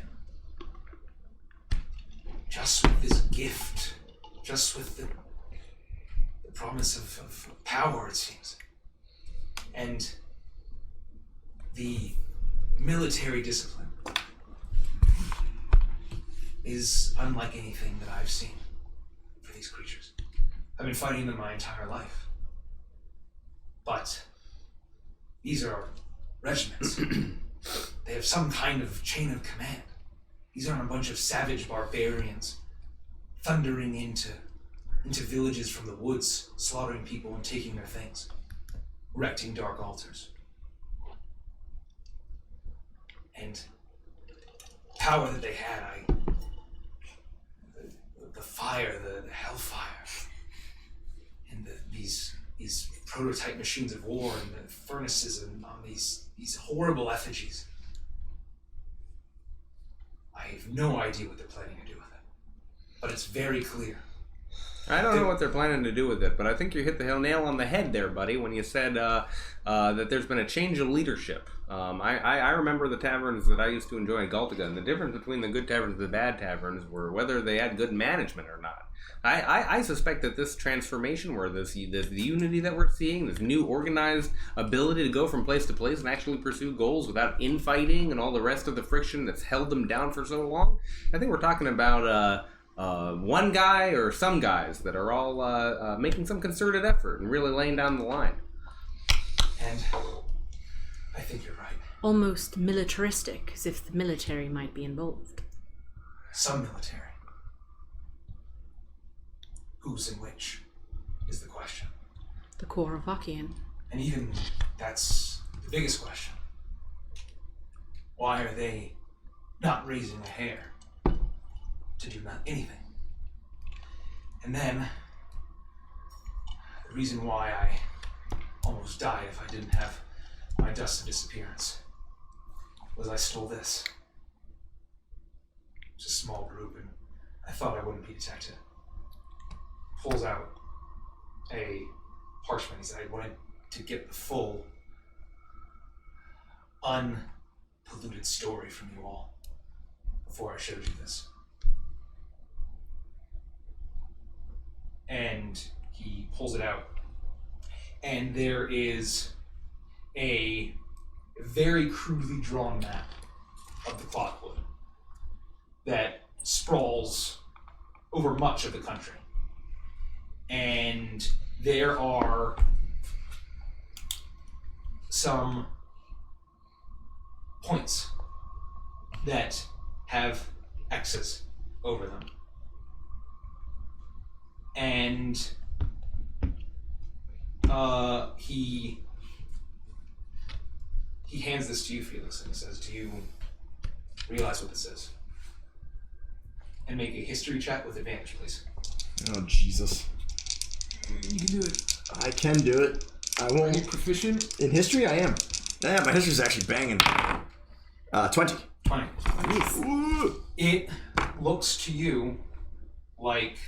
Just with this gift, just with the promise of power, it seems. And the military discipline is unlike anything that I've seen for these creatures. I've been fighting them my entire life. But these are regiments. They have some kind of chain of command. These aren't a bunch of savage barbarians thundering into villages from the woods, slaughtering people and taking their things, erecting dark altars. And power that they had, the fire, the hellfire, and these prototype machines of war and the furnaces and on these horrible effigies. I have no idea what they're planning to do with it, but it's very clear. I don't know what they're planning to do with it, but I think you hit the nail on the head there, buddy, when you said that there's been a change of leadership. I remember the taverns that I used to enjoy in Galtaga, and the difference between the good taverns and the bad taverns were whether they had good management or not. I suspect that this transformation, where the unity that we're seeing, this new organized ability to go from place to place and actually pursue goals without infighting and all the rest of the friction that's held them down for so long, I think we're talking about one guy or some guys that are all making some concerted effort and really laying down the line. And I think you're right. Almost militaristic, as if the military might be involved. Some military. Who's in which is the question. The Korvakian. And even that's the biggest question. Why are they not raising a hair to do anything? And then the reason why I almost died if I didn't have my dust of disappearance was I stole this. It's a small group and I thought I wouldn't be detected. Pulls out a parchment. He said, I wanted to get the full, unpolluted story from you all before I showed you this. And he pulls it out, and there is a very crudely drawn map of the Clockwood that sprawls over much of the country. And there are some points that have X's over them. And he hands this to you, Felix, and he says, do you realize what this is? And make a history check with advantage, please. Oh, Jesus. You can do it. I can do it. I won't. Are you proficient? In history, I am. Yeah, my history's actually banging. 20. 20. It looks to you like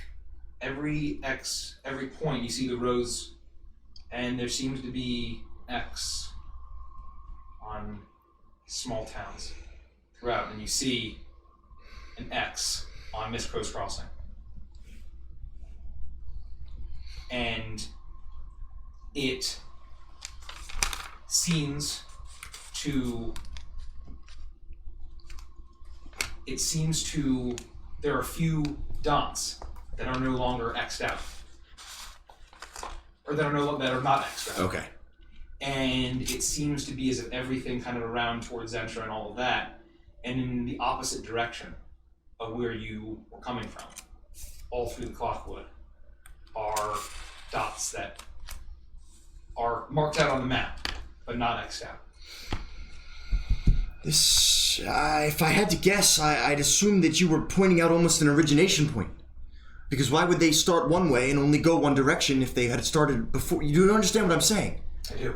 every point you see the rows, and there seems to be X on small towns throughout, and you see an X on Miss Crow's Crossing. And it seems to there are a few dots that are no longer X'd out, or that are not X'd out. Okay. And it seems to be as if everything kind of around towards Zentra and all of that, and in the opposite direction of where you were coming from, all through the Clockwood, are dots that are marked out on the map, but not X'd out. This, if I had to guess, I'd assume that you were pointing out almost an origination point. Because why would they start one way and only go one direction if they had started before? You don't understand what I'm saying? I do.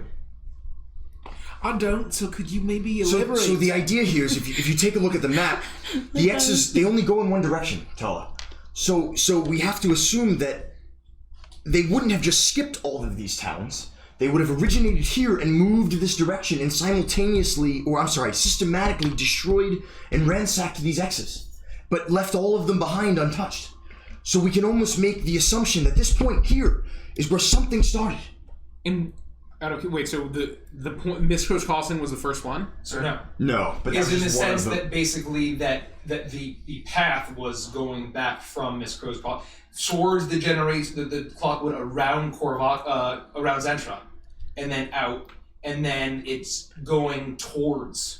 I don't, so could you maybe elaborate? So the idea here is if you take a look at the map, the X's, they only go in one direction, Tala. So we have to assume that they wouldn't have just skipped all of these towns. They would have originated here and moved this direction and systematically destroyed and ransacked these X's, but left all of them behind untouched. So we can almost make the assumption that this point here is where something started. Wait, so the point, Miss Crow's Crossing was the first one? So no. No, but that's in the just one sense of them. that basically that the path was going back from Miss Crow's Crossing towards the clock went around around Zentra, and then out, and then it's going towards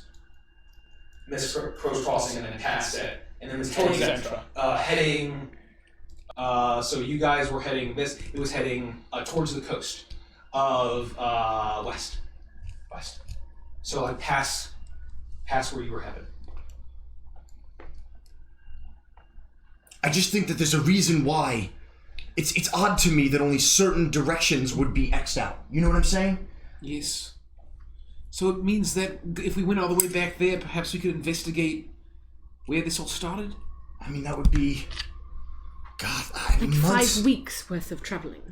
Miss Crow's Crossing and then past it, and then it's Towards heading. So you guys were heading this. It was heading towards the coast of west. So like past where you were headed. I just think that there's a reason why. It's odd to me that only certain directions would be X'd out. You know what I'm saying? Yes. So it means that if we went all the way back there, perhaps we could investigate where this all started? I mean, that would be... God, like months. 5 weeks worth of traveling.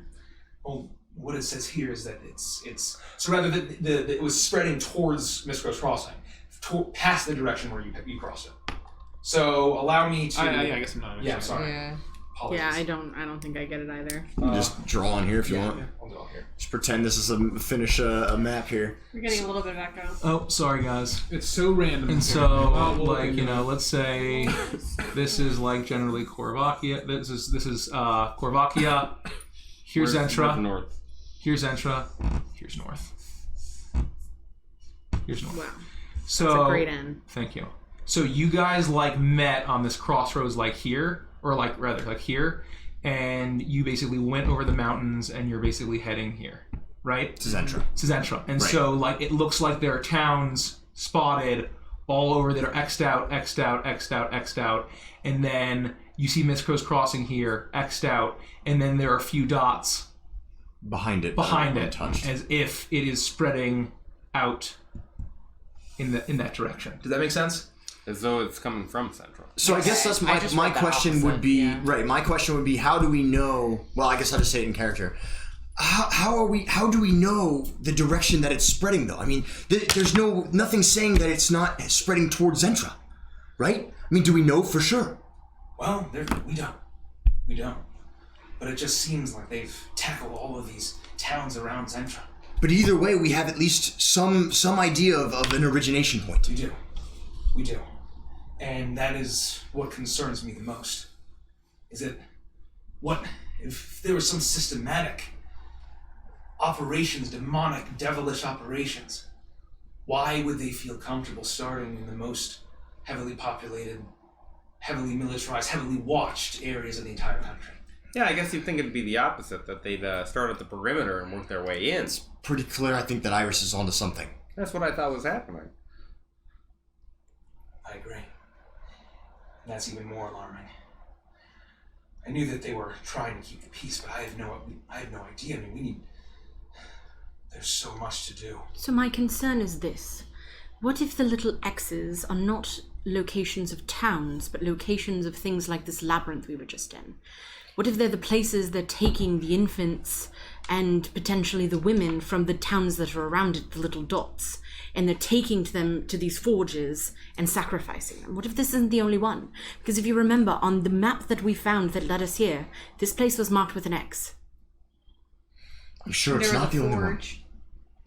Well, what it says here is that it's so rather than it was spreading towards Miss Crow's Crossing, past the direction where you crossed it. So allow me to. I guess I'm not. Yeah, sorry. Yeah. Apologies. Yeah, I don't think I get it either. Just draw on here if you want. Yeah, I'll draw here. Just pretend this is a map here. We're getting a little bit of echo. Oh, sorry guys. It's so random. And so, let's say this is like generally Korvakia. This is Korvakia. Here's Zentra. North. Here's Zentra. Here's north. Here's north. Wow. So That's a great end. Thank you. So you guys met on this crossroads here, or here, and you basically went over the mountains and you're basically heading here, right? To Zentra. And right. so it looks like there are towns spotted all over that are X'd out, and then you see Miss Crow's Crossing here, X'd out, and then there are a few dots behind it, as if it is spreading out in that direction. Does that make sense? As though it's coming from Central. So I guess that's my question would be, right, my question would be, how do we know, well, I guess I'll just say it in character. How do we know the direction that it's spreading though? I mean, there's nothing saying that it's not spreading towards Zentra, right? I mean, do we know for sure? Well, we don't. But it just seems like they've tackled all of these towns around Zentra. But either way, we have at least some idea of an origination point. We do. And that is what concerns me the most. Is that what if there was some systematic operations, demonic, devilish operations, why would they feel comfortable starting in the most heavily populated, heavily militarized, heavily watched areas of the entire country? Yeah, I guess you'd think it'd be the opposite, that they'd start at the perimeter and work their way in. It's pretty clear, I think, that Iris is onto something. That's what I thought was happening. I agree. And that's even more alarming. I knew that they were trying to keep the peace, but I have no idea. I mean, there's so much to do. So my concern is this. What if the little X's are not locations of towns, but locations of things like this labyrinth we were just in? What if they're the places they're taking the infants and potentially the women from the towns that are around it, the little dots, and they're taking them to these forges and sacrificing them? What if this isn't the only one? Because if you remember, on the map that we found that led us here, this place was marked with an X. I'm sure it's not the only one.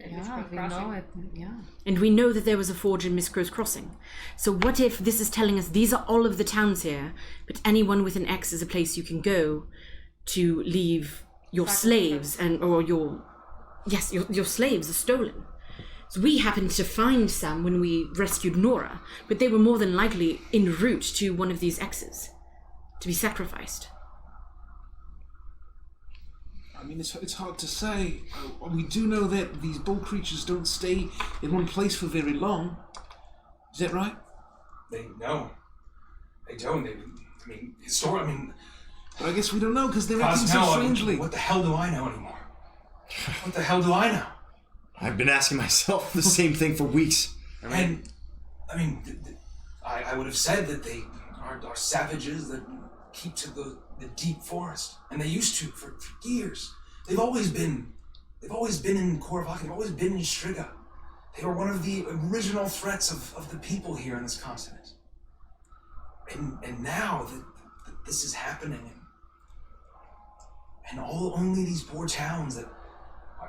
Yeah, we know it. Yeah. And we know that there was a forge in Miss Crow's Crossing. So what if this is telling us these are all of the towns here, but anyone with an X is a place you can go to leave your slaves your slaves are stolen. So we happened to find some when we rescued Nora, but they were more than likely en route to one of these X's to be sacrificed. I mean, it's hard to say. We do know that these bull creatures don't stay in one place for very long. Is that right? They don't. But I guess we don't know because they're acting Cosmo, so strangely. What the hell do I know anymore? What the hell do I know? I've been asking myself the same thing for weeks. I would have said that they are savages that keep to the deep forest, and they used to for years. They've always been in Korvac. They've always been in Striga. They were one of the original threats of the people here in this continent. And now that this is happening, and only these poor towns that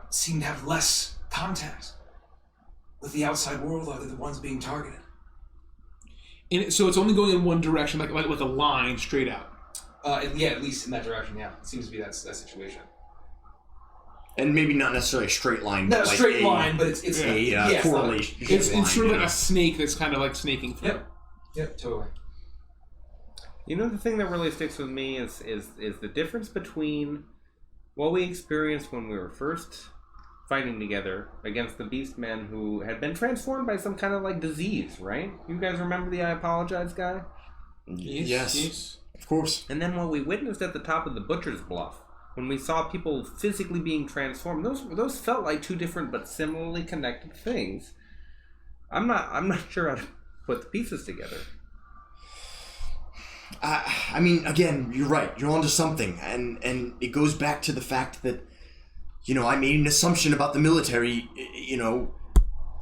seem to have less contact with the outside world are the ones being targeted. So it's only going in one direction, like a line straight out. At least in that direction. Yeah, it seems to be that situation. And maybe not necessarily a straight line. Not a straight line, but it's a correlation. It's sort of like a snake that's kind of like snaking through. Yep, totally. You know, the thing that really sticks with me is the difference between what we experienced when we were first fighting together against the beast men who had been transformed by some kind of like disease, right? You guys remember the I Apologize guy? Yes. Of course. And then what we witnessed at the top of the Butcher's Bluff, when we saw people physically being transformed, those felt like two different but similarly connected things. I'm not sure how to put the pieces together. I mean, again, you're right. You're onto something, and it goes back to the fact that, I made an assumption about the military,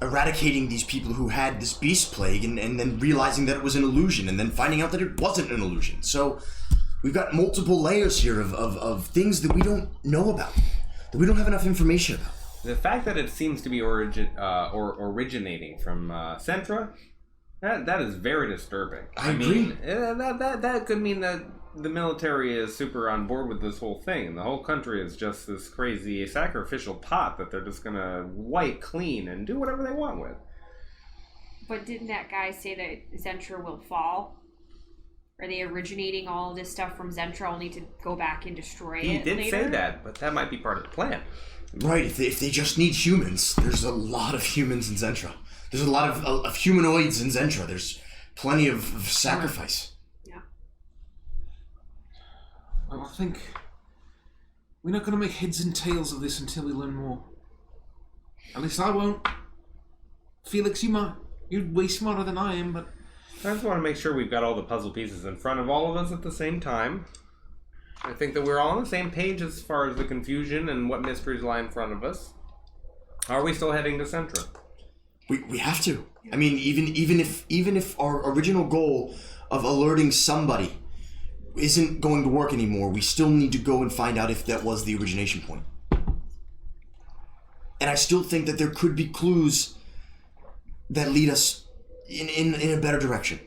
eradicating these people who had this beast plague, and then realizing that it was an illusion, and then finding out that it wasn't an illusion. So we've got multiple layers here of things that we don't know about, that we don't have enough information about. The fact that it seems to be originating from Zentra, that is very disturbing. I agree. Mean, that could mean that the military is super on board with this whole thing, and the whole country is just this crazy sacrificial pot that they're just gonna wipe clean and do whatever they want with. But didn't that guy say that Zentra will fall? Are they originating all of this stuff from Zentra only to go back and destroy it He did later? say that, but that might be part of the plan. Right, if they just need humans, there's a lot of humans in Zentra. There's a lot of humanoids in Zentra. There's plenty of sacrifice. Well, I think we're not going to make heads and tails of this until we learn more. At least I won't. Felix, you might. You're way smarter than I am, but... I just want to make sure we've got all the puzzle pieces in front of all of us at the same time. I think that we're all on the same page as far as the confusion and what mysteries lie in front of us. Are we still heading to Zentra? We have to. I mean, even if our original goal of alerting somebody isn't going to work anymore, we still need to go and find out if that was the origination point. And I still think that there could be clues that lead us in a better direction.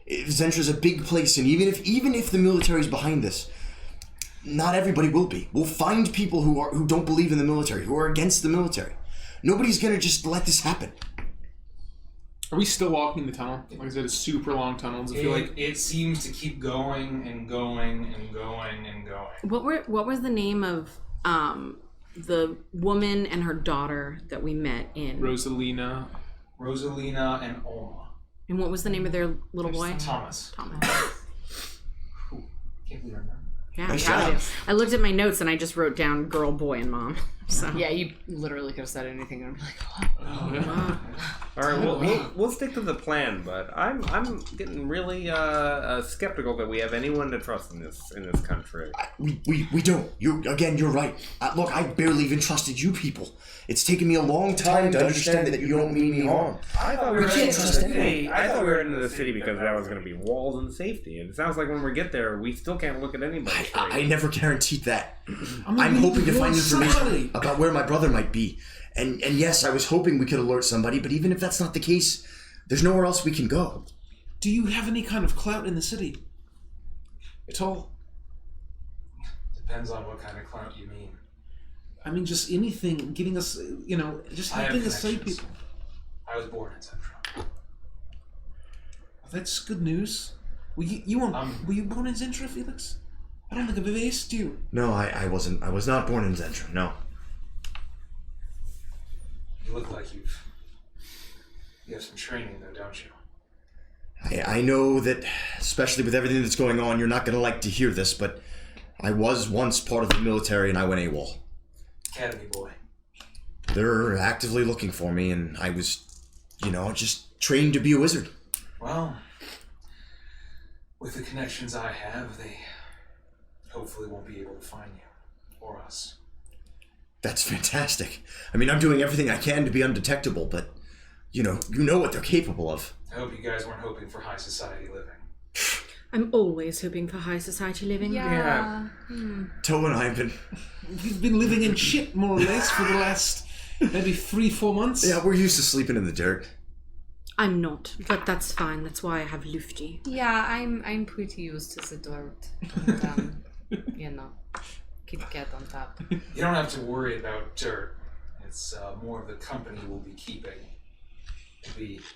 Zentra's a big place, and even if the military is behind this, not everybody will be. We'll find people who don't believe in the military, who are against the military. Nobody's gonna just let this happen. Are we still walking the tunnel? Like I said, it's super long tunnels. I feel like it seems to keep going and going and going and going. What was the name of the woman and her daughter that we met in Rosalina and Olma. And what was the name of their little boy? Thomas. Can't believe I remember. Yeah, Nice proud of job. you. I looked at my notes and I just wrote down girl, boy, and mom. So Yeah, you literally could have said anything and I'm like, wow. All right, we'll stick to the plan, but I'm getting really skeptical that we have anyone to trust in this country. We don't. You're right. Look, I barely even trusted you people. It's taken me a long time to understand that you don't mean me harm. I thought we were can't trust anybody. I thought we were into the city because that was going to be walls and safety. And it sounds like when we get there, we still can't look at anybody straight. I never guaranteed that. I'm hoping to find information about where my brother might be. And yes, I was hoping we could alert somebody, but even if that's not the case, there's nowhere else we can go. Do you have any kind of clout in the city? At all? Depends on what kind of clout you mean. I mean, just anything, getting us, just helping us save people. I was born in Zentra. That's good news. Were you born in Zentra, Felix? I don't think I've ever asked you. No, I wasn't. I was not born in Zentra. No. You look like you have some training, though, don't you? I know that, especially with everything that's going on, you're not going to like to hear this, but I was once part of the military and I went AWOL. Academy boy. They're actively looking for me, and I was, just trained to be a wizard. Well, with the connections I have, they hopefully won't be able to find you. Or us. That's fantastic. I mean, I'm doing everything I can to be undetectable, but, you know what they're capable of. I hope you guys weren't hoping for high society living. I'm always hoping for high society living. Yeah. Toe and I have been... We've been living in shit, more or less, for the last maybe 3-4 months. Yeah, we're used to sleeping in the dirt. I'm not, but that's fine. That's why I have Lufty. Yeah, I'm pretty used to the dirt. And, Kit Kat on top. You don't have to worry about dirt. It's more of the company we'll be keeping.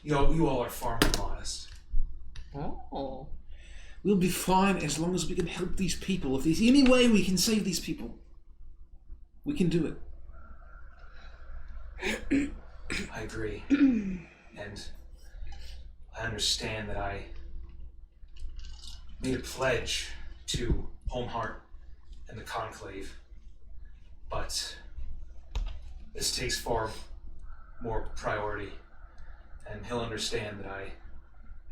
You all are far more modest. Oh. We'll be fine as long as we can help these people. If there's any way we can save these people, we can do it. I agree. And I understand that I made a pledge to Homeheart and the Conclave, but this takes far more priority, and he'll understand that I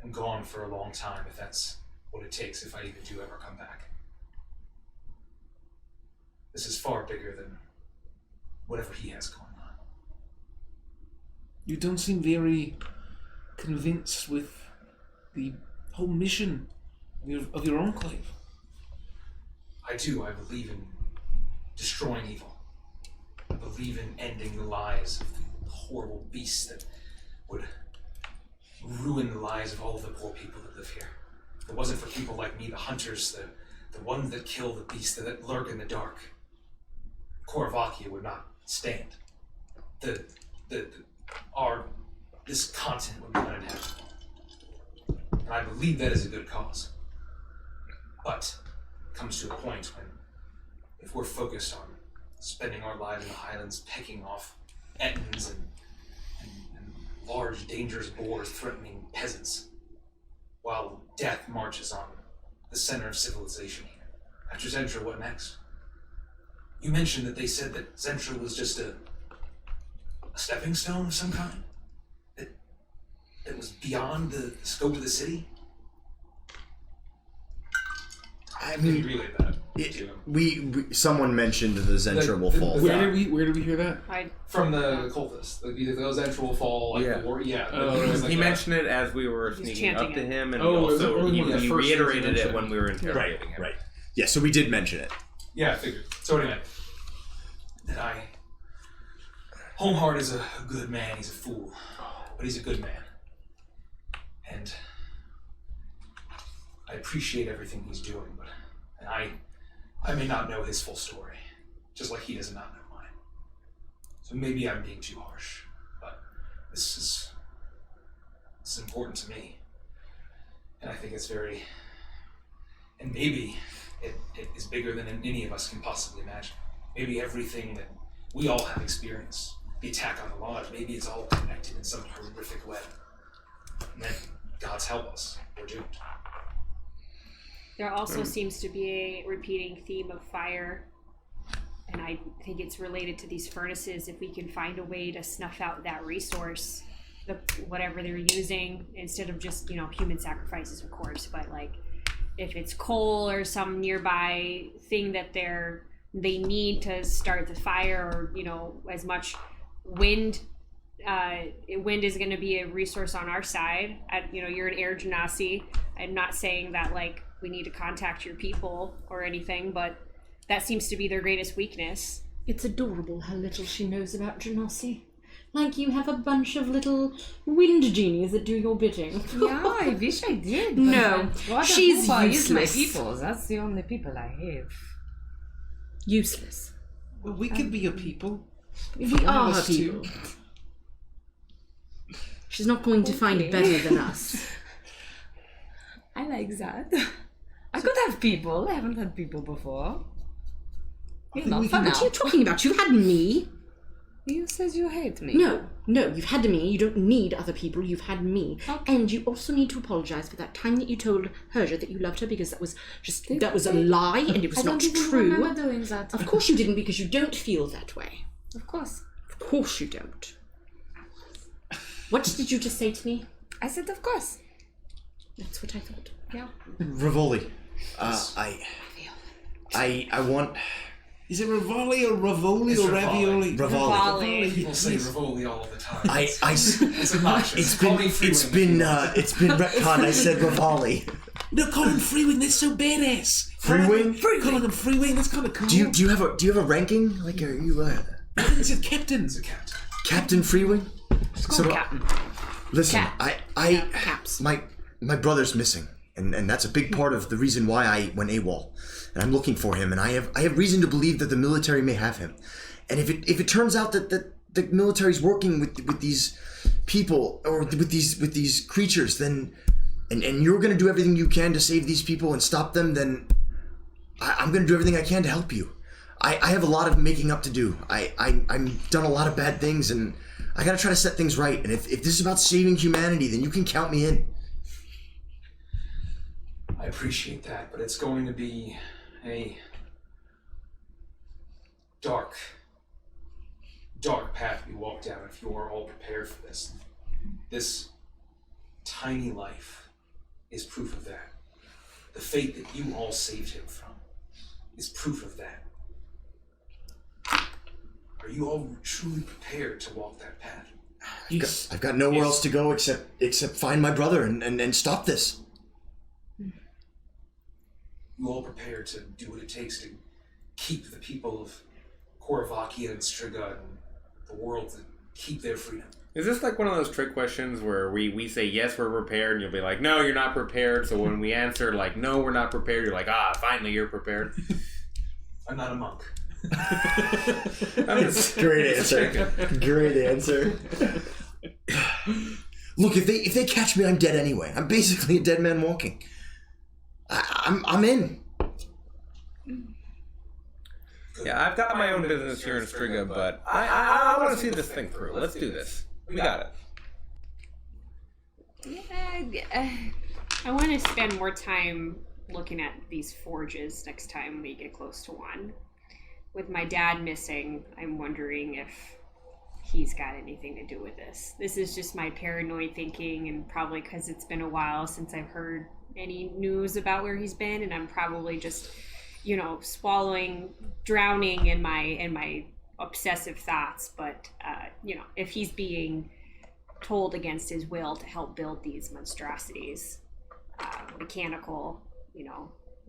am gone for a long time if that's what it takes, if I even do ever come back. This is far bigger than whatever he has going on. You don't seem very convinced with the whole mission of your enclave. I do. I believe in destroying evil. I believe in ending the lives of the horrible beasts that would ruin the lives of all of the poor people that live here. If it wasn't for people like me, the hunters, the ones that kill the beasts that lurk in the dark, Korvakia would not stand. This continent would be uninhabitable. And I believe that is a good cause. But it comes to a point when, if we're focused on spending our lives in the highlands pecking off Ettins and large, dangerous boars threatening peasants, while death marches on the center of civilization here. After Zentra, what next? You mentioned that they said that Zentra was just a stepping stone of some kind? That was beyond the scope of the city? I mean, relay that to him. Someone mentioned the Zentra will fall. Where did we hear that? From the cultist. The Zentra will fall. He mentioned it as we were sneaking up to him, and he reiterated it when we were interrogating him. Right. Yeah, so we did mention it. Yeah, I figured. So anyway, Homeheart is a good man. He's a fool, but he's a good man, and I appreciate everything he's doing, but I may not know his full story, just like he does not know mine. So maybe I'm being too harsh, but this is important to me, and I think it's very, and maybe it is bigger than any of us can possibly imagine. Maybe everything that we all have experienced, the attack on the lodge, maybe it's all connected in some horrific way. And then, God's help us, we're doomed. There also seems to be a repeating theme of fire, and I think it's related to these furnaces. If we can find a way to snuff out that resource, whatever they're using, instead of just, human sacrifices, of course, but like if it's coal or some nearby thing that they need to start the fire, or as much wind. Wind is going to be a resource on our side. You're an Air Genasi. I'm not saying that we need to contact your people or anything, but that seems to be their greatest weakness. It's adorable how little she knows about Genasi. Like you have a bunch of little wind genies that do your bidding. Yeah, I wish I did. No, she's useless. My people. That's the only people I have. Useless. Well, we could be your people. We are her people. She's not going to find better than us. I like that. I could have people. I haven't had people before. You're not for What now. are you talking about? You've had me. You says you hate me. No, you've had me. You don't need other people. You've had me. Okay. And you also need to apologise for that time that you told Herja that you loved her, because that was a lie and it was not true. I don't even remember doing that. Of course you didn't, because you don't feel that way. Of course. Of course you don't. What did you just say to me? I said of course. That's what I thought. Yeah. Rivoli. I want... Is it Rivoli or Ravoli or Ravioli? Rivoli. People say Rivoli all the time. It's obnoxious. It's been retconned. I said Rivoli. No, call him Freewing. That's so badass. Freewing? Calling him Freewing. That's kind of cool. Do you have a ranking? Like, are you? I think it's a captain. It's a captain. Captain Freewing. Captain. Listen, Caps. My brother's missing, and that's a big part of the reason why I went AWOL. And I'm looking for him, and I have reason to believe that the military may have him. And if it turns out that the military's working with these people or with these creatures, then and you're going to do everything you can to save these people and stop them, then I'm going to do everything I can to help you. I have a lot of making up to do. I've done a lot of bad things, and I got to try to set things right. And if this is about saving humanity, then you can count me in. I appreciate that, but it's going to be a dark path we walk down if you are all prepared for this. This tiny life is proof of that. The fate that you all saved him from is proof of that. Are you all truly prepared to walk that path? Yes. I've got nowhere else to go except find my brother and stop this. You all prepared to do what it takes to keep the people of Korvakia and Striga and the world to keep their freedom? Is this like one of those trick questions where we say, yes, we're prepared, and you'll be like, no, you're not prepared. So when we answer, like, no, we're not prepared, you're like, finally you're prepared. I'm not a monk. Great answer. Great answer. Look, if they catch me, I'm dead anyway. I'm basically a dead man walking. I'm in. Yeah, I've got my own business here in Striga, but I want to see this thing through. Let's do this. We got it. Yeah, I want to spend more time looking at these forges next time we get close to one. With my dad missing, I'm wondering if he's got anything to do with this. This is just my paranoid thinking, and probably because it's been a while since I've heard any news about where he's been, and I'm probably just, drowning in my obsessive thoughts. But if he's being told against his will to help build these monstrosities, mechanical,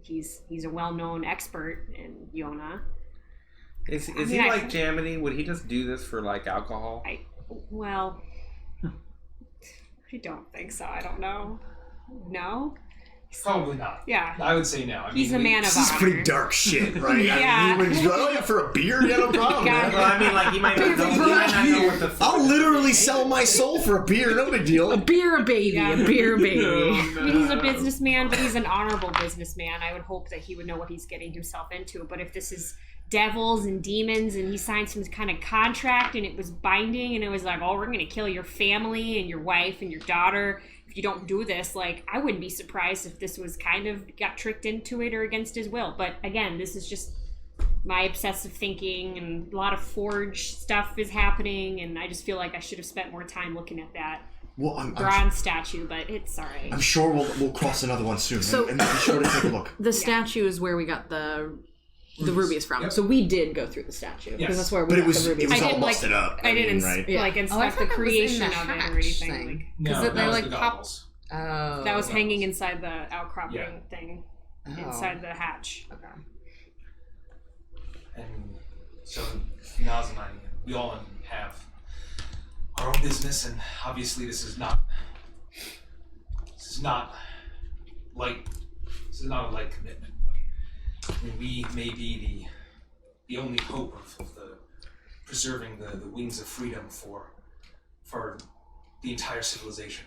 he's a well-known expert in Yona. Is he like Jamity? Would he just do this for like alcohol? I don't think so. I don't know. No? Probably not. Yeah. I would say no. He's a man of honor. This is pretty dark shit, right? Yeah. I mean, for a beer, yeah, no problem. Man. Well, I mean, like, he might not know what the I'll literally sell my soul for a beer, no big deal. A beer baby, Yeah. a beer baby. I mean, he's a businessman, but he's an honorable businessman. I would hope that he would know what he's getting himself into. But if this is devils and demons and he signed some kind of contract and it was binding and it was like, oh, we're going to kill your family and your wife and your daughter if you don't do this, like, I wouldn't be surprised if this was kind of got tricked into it or against his will. But again, this is just my obsessive thinking, and a lot of forge stuff is happening, and I just feel like I should have spent more time looking at that bronze statue, but it's all right. I'm sure we'll cross another one soon, So- and be sure to take a look. The statue is where we got the rubies from. Yep. So we did go through the statue because that's where we got the rubies. It was all busted up. I didn't right? inspect the creation of it or anything. No, Because that was like the pop. goggles. Oh. That was hanging inside the outcropping Yeah. thing, inside the hatch. Okay. And so Naz and I, we all have our own business, and obviously this is not a light commitment. I mean, we may be the only hope of the preserving the wings of freedom for the entire civilization.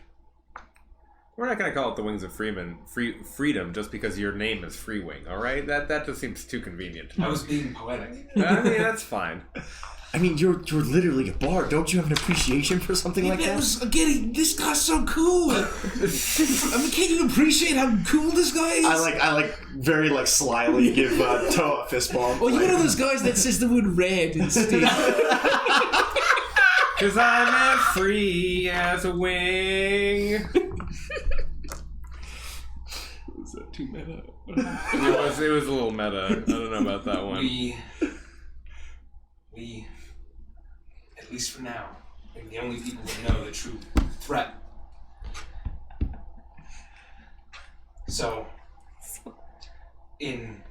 We're not going to call it the Wings of Freedom just because your name is Freewing, all right? That just seems too convenient. I was being poetic. I mean, that's fine. I mean, you're literally a bard. Don't you have an appreciation for something like that? This guy's so cool. I mean, can't you appreciate how cool this guy is? I very slyly give Toa a fist bump. Well, you're one of those guys that says the word red instead. Cause I'm as free as a wing. Was that too meta? It was a little meta. I don't know about that one. We, at least for now, are the only people that know the true threat. So, in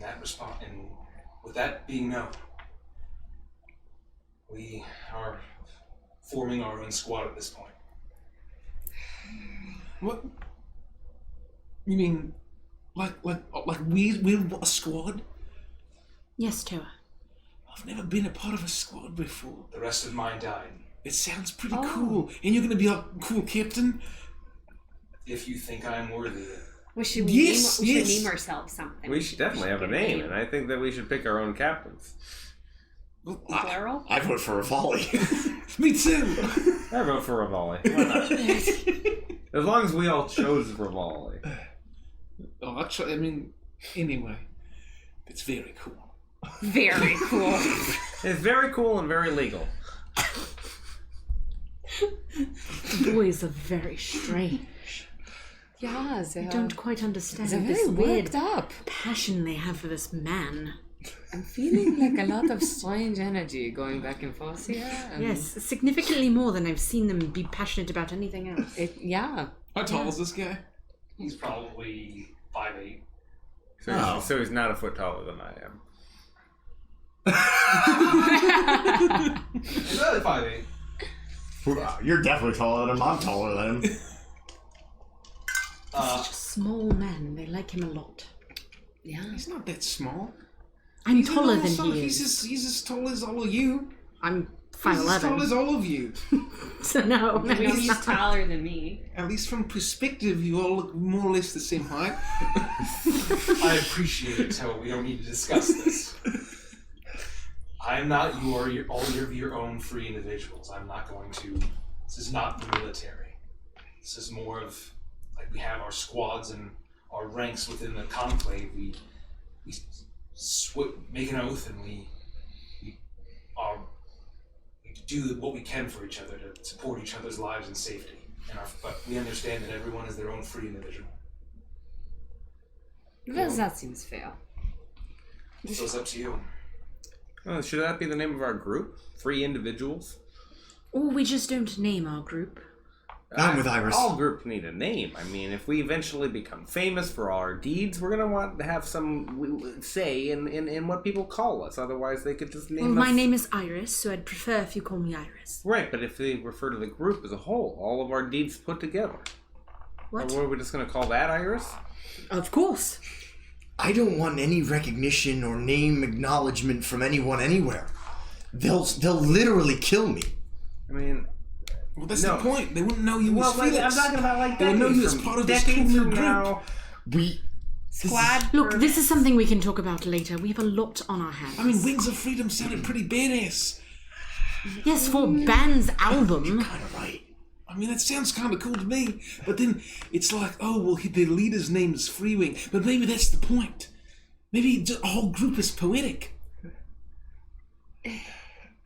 that response, and with that being known, we are forming our own squad at this point. What? You mean, like we're a squad? Yes, Toa. I've never been a part of a squad before. The rest of mine died. It sounds pretty cool. And you're gonna be a cool captain? If you think I'm worthy. We should name ourselves something. We should definitely have a name, and I think that we should pick our own captains. Plural? I vote for Rivali. Me too. I vote for Rivali. Why not? As long as we all chose Rivali. I mean, anyway, it's very cool. Very cool. It's very cool and very legal. Boys are very strange. Yeah, I don't quite understand they're this very weird worked up. passion they have for this man. I'm feeling like a lot of strange energy going back and forth here. Yes, significantly more than I've seen them be passionate about anything else. Yeah. How tall is this guy? He's probably 5'8". So he's not a foot taller than I am. He's only 5'8". You're definitely taller than him. I'm taller than him. Such a small man. They like him a lot. Yeah. He's not that small. I'm He's taller than also, he is. He's as tall as all of you. I'm He's as tall 5'11". as all of you. So no, No, he's taller than me. At least from perspective, you all look more or less the same height. I appreciate it, so we don't need to discuss this. I am not all of your own free individuals. I'm not going to. This is not the military. This is more of like we have our squads and our ranks within the conclave. We make an oath and we do what we can for each other to support each other's lives and safety. But we understand that everyone is their own free individual. Well, that seems fair. So it's up to you. Should that be the name of our group? Free individuals? Or we just don't name our group. I'm with Iris. All groups need a name. I mean, if we eventually become famous for our deeds, we're gonna want to have some say in what people call us. Otherwise, they could just name us. My name is Iris, so I'd prefer if you call me Iris. Right, but if they refer to the group as a whole, all of our deeds put together. What? Or were we just gonna call that Iris? Of course. I don't want any recognition or name acknowledgement from anyone anywhere. They'll literally kill me. I mean, well, that's the point. They wouldn't know you as Felix. I'm talking about they would know you as part of this cool new group. Squad. Look, this is something we can talk about later. We have a lot on our hands. I mean, Wings of Freedom sounded pretty badass. Yes, for band's album. You're kind of right. I mean, that sounds kind of cool to me. But then it's like, oh, well, their leader's name is Freewing. But maybe that's the point. Maybe the whole group is poetic.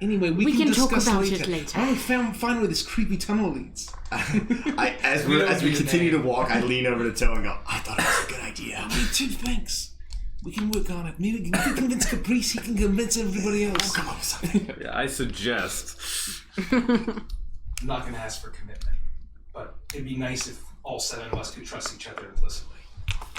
Anyway, we can talk discuss about later. it later. I want to find where this creepy tunnel leads. As we continue to walk, I lean over to Toe and go, I thought it was a good idea. Me too, thanks. We can work on it. Maybe if we convince Caprice, he can convince everybody else. Come on, something. Yeah, I suggest. I'm not going to ask for commitment, but it'd be nice if all 7 of us could trust each other implicitly.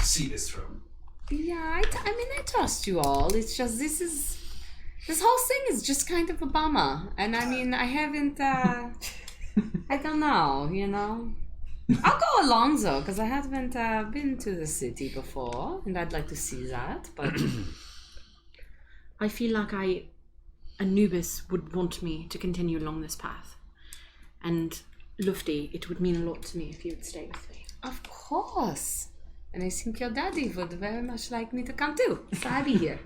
See this through. Yeah, I mean, I trust you all. It's just, this whole thing is just kind of a bummer. And I mean, I haven't, I don't know, you know? I'll go along though, because I haven't been to the city before, and I'd like to see that, but... I feel like Anubis would want me to continue along this path. And Lufty, it would mean a lot to me if you would stay with me. Of course. And I think your daddy would very much like me to come too. So I'll be here.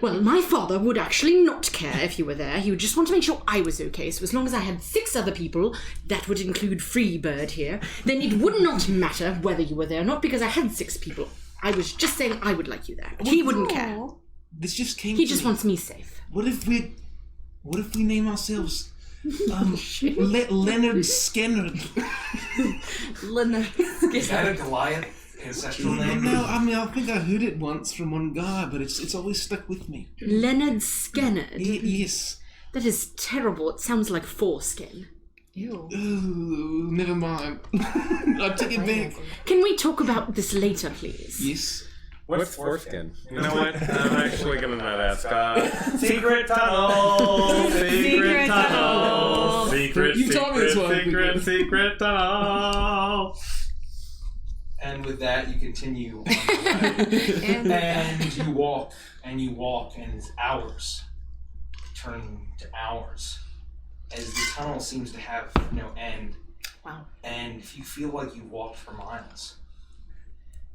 Well, my father would actually not care if you were there. He would just want to make sure I was okay. So as long as I had 6 other people, that would include Freebird here, then it would not matter whether you were there or not because I had 6 people. I was just saying I would like you there. He wouldn't care. This just came. He just wants me safe. What if we name ourselves Leonard Skinner? Leonard Is that a Goliath ancestral name? No, I mean I think I heard it once from one guy, but it's always stuck with me. Leonard Skennard? Yes. That is terrible. It sounds like foreskin. Ew. Oh, never mind. I'll take it back. Can we talk about this later, please? Yes. What's foreskin? You know what? I'm actually gonna not ask. Secret tunnel! Secret tunnel! Secret tunnel! And with that, you continue on the way. And you walk, and it's hours turn to hours as the tunnel seems to have no end. Wow. And you feel like you've walked for miles.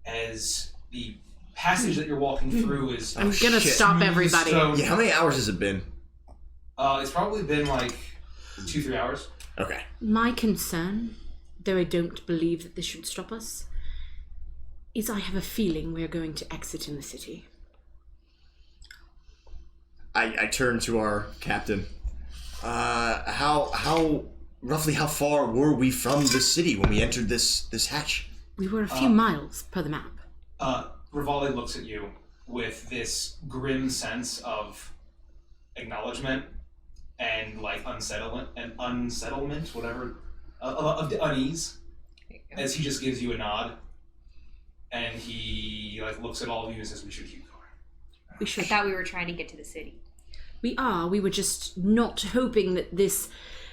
As the passage that you're walking through is... I'm gonna stop everybody. Yeah, how many hours has it been? It's probably been like 2-3 hours. Okay. My concern, though I don't believe that this should stop us, is I have a feeling we're going to exit in the city. I turn to our captain. Roughly how far were we from the city when we entered this hatch? We were a few miles per the map. Rivali looks at you with this grim sense of acknowledgement and like unsettlement, whatever, of unease, as he just gives you a nod, and he like looks at all of you and says, "We should keep going." We should. I thought we were trying to get to the city. We are. We were just not hoping that this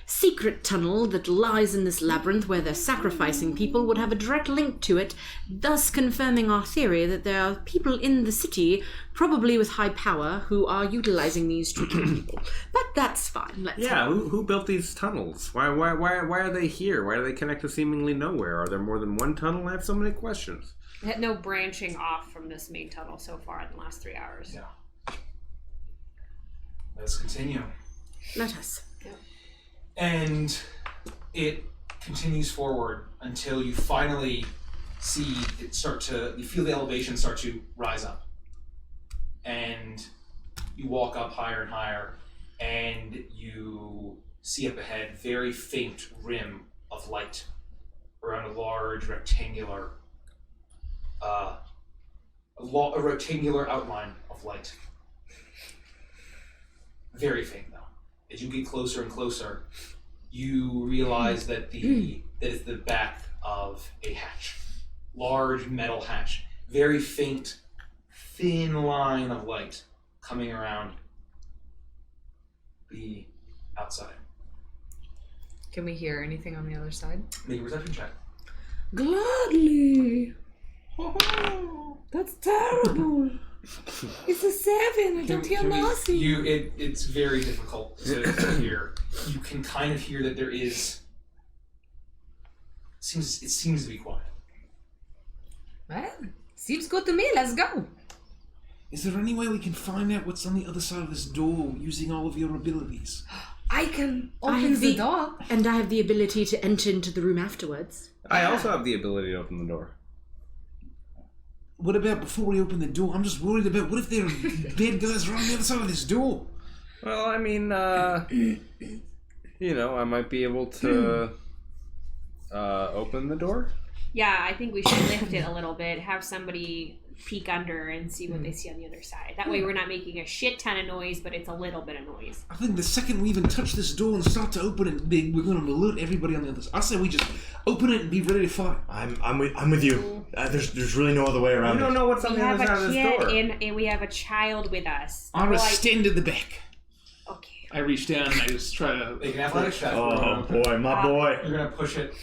secret tunnel that lies in this labyrinth where they're sacrificing people would have a direct link to it, thus confirming our theory that there are people in the city, probably with high power, who are utilizing these to kill people. But that's fine. Who built these tunnels? Why are they here? Why do they connect to seemingly nowhere? Are there more than one tunnel? I have so many questions. We had no branching off from this main tunnel so far in the last 3 hours. Yeah. Let's continue. Let us. And it continues forward until you finally see it you feel the elevation start to rise up. And you walk up higher and higher, and you see up ahead very faint rim of light around a large rectangular a rectangular outline of light. Very faint though. As you get closer and closer, you realize that it's the back of a hatch. Large metal hatch. Very faint, thin line of light coming around the outside. Can we hear anything on the other side? Make a perception check. Gladly. Oh, that's terrible. It's a 7. I don't hear nothing. It's very difficult to hear. You can kind of hear that there is. It seems to be quiet. Well, seems good to me. Let's go. Is there any way we can find out what's on the other side of this door using all of your abilities? I can open the door. And I have the ability to enter into the room afterwards. I also have the ability to open the door. What about before we open the door? I'm just worried about what if there are bad guys around the other side of this door? Well, I mean, I might be able to open the door. Yeah, I think we should lift it a little bit, have somebody peek under and see what they see on the other side. That way we're not making a shit ton of noise, but it's a little bit of noise. I think the second we even touch this door and start to open it big, we're going to alert everybody on the other side. I say we just open it and be ready to fight. I'm with you. There's really no other way around. We don't know what's on the other side of this door. And we have a child with us. I'll stand at the back. Okay. I reach down and I just try to... Make an athletics check. Oh boy, my boy. You're going to push it.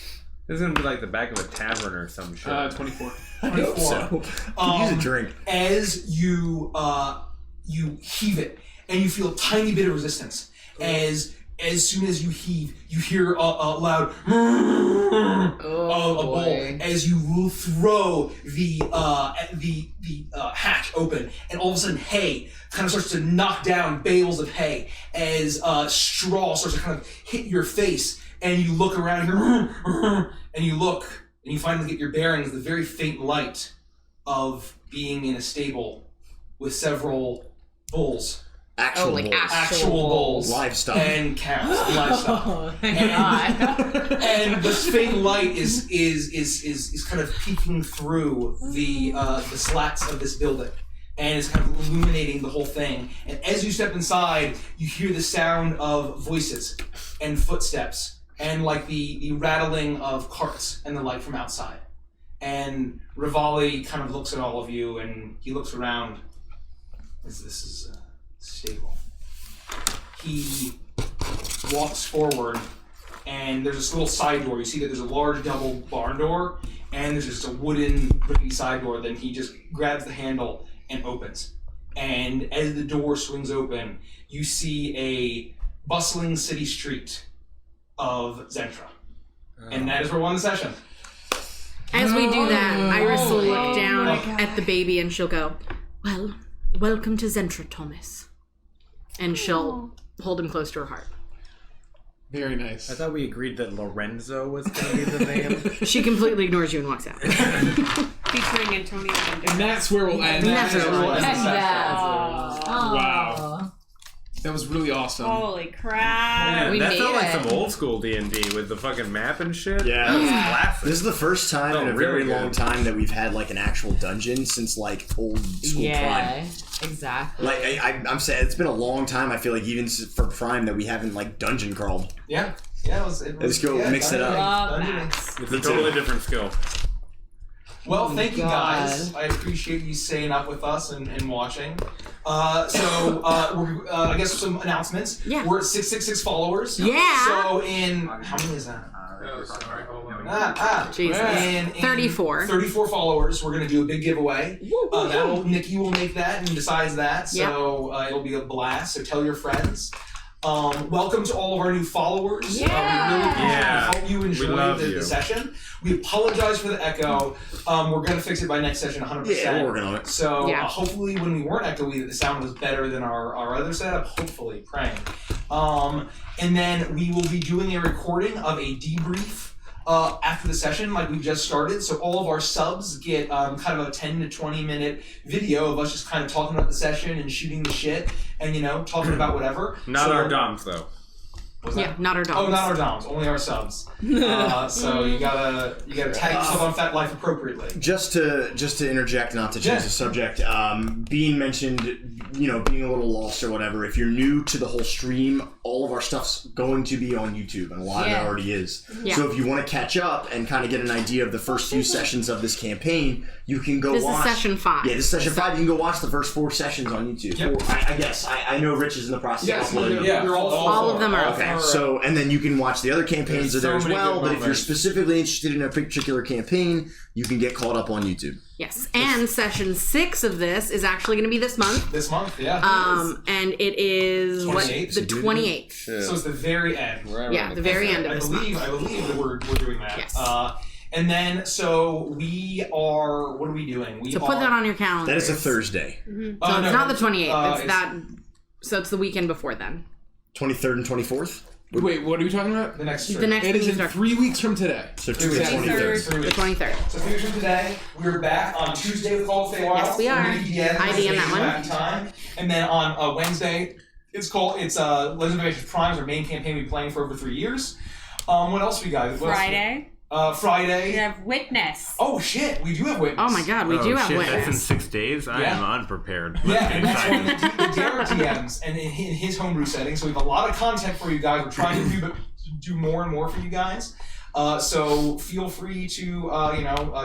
This is going to be like the back of a tavern or some shit. 24. I hope so. Use a drink. As you heave it, and you feel a tiny bit of resistance, as as soon as you heave, you hear a loud of a bull as you will throw the hatch open, and all of a sudden hay kind of starts to knock down bales of hay as straw starts to kind of hit your face, and you look around and you look and you finally get your bearings. The very faint light of being in a stable with several bulls. Actual bulls, livestock, and cows, livestock, and this faint light is kind of peeking through the slats of this building, and it's kind of illuminating the whole thing. And as you step inside, you hear the sound of voices and footsteps, and like the rattling of carts and the light from outside. And Rivali kind of looks at all of you, and he looks around. This is stable. He walks forward, and there's this little side door. You see that there's a large double barn door, and there's just a wooden rickety side door. Then he just grabs the handle and opens. And as the door swings open, you see a bustling city street of Zentra. And that is where we're on the session. As we do that, Iris will look down at the baby and she'll go, "Well, welcome to Zentra, Thomas." And she'll hold him close to her heart. Very nice. I thought we agreed that Lorenzo was going to be the name. She completely ignores you and walks out. Featuring Antonio Banderas. And that's where we'll end. Wow. That was really awesome. Holy crap. Man, that felt like some old school D&D with the fucking map and shit. Yeah. That was classic. This is the first time in a very long time that we've had like an actual dungeon since like old school Prime. Exactly. Like I'm saying, it's been a long time. I feel like even for Prime that we haven't like dungeon crawled. Yeah, Let's go mix it up. It's a totally different skill. Well, thank you guys. I appreciate you staying up with us and watching. I guess some announcements. Yeah. We're at 666 followers. Yeah. So in how many is that? Jesus. In 34. 34 followers. We're gonna do a big giveaway. Nikki will make that and decides that. So it'll be a blast. So tell your friends. Welcome to all of our new followers. We really hope you enjoy the session. We apologize for the echo. We're going to fix it by next session 100%. Yeah, we're working on it. So hopefully when we weren't echoey, the sound was better than our other setup. Hopefully, praying. And then we will be doing a recording of a debrief after the session, like we just started. So all of our subs get kind of a 10 to 20 minute video of us just kind of talking about the session and shooting the shit and, talking about whatever. Not our doms, though. Not our doms. Oh, not our doms, only our subs. So you gotta tag yourself on Fat Life appropriately. Just to interject, not to change the subject. Being mentioned, being a little lost or whatever. If you're new to the whole stream, all of our stuff's going to be on YouTube, and a lot of it already is. Yeah. So if you want to catch up and kind of get an idea of the first few sessions of this campaign, you can go watch. This is session 5. Yeah, this is session 5. You can go watch the first 4 sessions on YouTube. Yep. I guess. I know Rich is in the process. Yes, they're all of them are okay. So, and then you can watch the other campaigns are there as well. But if you're specifically interested in a particular campaign, you can get caught up on YouTube. Yes, and session 6 of this is actually going to be this month. This month, yeah. And it is 28th? The 28th. So it's the very end. The very end of this month. I believe that we're doing that. Yes. And then, so we are. What are we doing? Put that on your calendar. That is a Thursday. Mm-hmm. So it's not the 28th. It's that. So it's the weekend before then. 23rd and 24th. Wait, what are we talking about? The next stream. The next it is in 3 weeks from today. So 23rd. The 23rd. So 3 weeks from today, we're back on Tuesday with Call of Feywild. Yes, we are. IDM that one. Time. And then on Wednesday, it's Legends of Invasion Prime, our main campaign we've been playing for over 3 years. What else we got? Friday. Friday. We have Witness. Oh shit, we do have Witness. Oh my god, we do have Witness. That's in 6 days? I am unprepared. Yeah, and that's one of the Derek TMs and in his homebrew setting. So we have a lot of content for you guys. We're trying to do more and more for you guys. So feel free to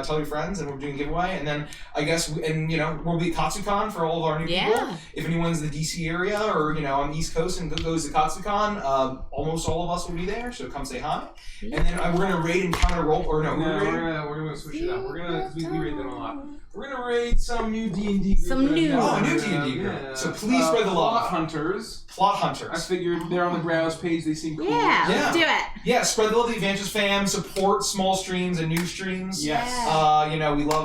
tell your friends, and we're doing a giveaway. And then I guess we'll be at KatsuCon for all of our new people. If anyone's in the DC area or on the East Coast and goes to KatsuCon, almost all of us will be there. So come say hi. And then we're gonna raid and counter roll, or no? We're gonna switch it up. We're gonna because we raid them a lot. We're gonna raid some new D&D group. Some new. Oh, a new D&D group. Yeah. So please spread the love. Plot hunters. Plot I hunters. figured they're on the browse page. They seem cool. Yeah, let's do it. Yeah, spread the love of the Evangelist fam. Support small streams and new streams. Yes.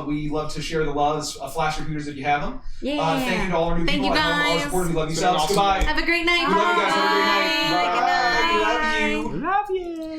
We love to share the loves. Flash your hooters if you have them. Yeah. Thank you to all our new Thank people. you All our guys. supporters. We love you. Been an Subs. awesome Goodbye. Have a great night. We love you guys. Have a great night. Bye. Bye. We love you. Love you.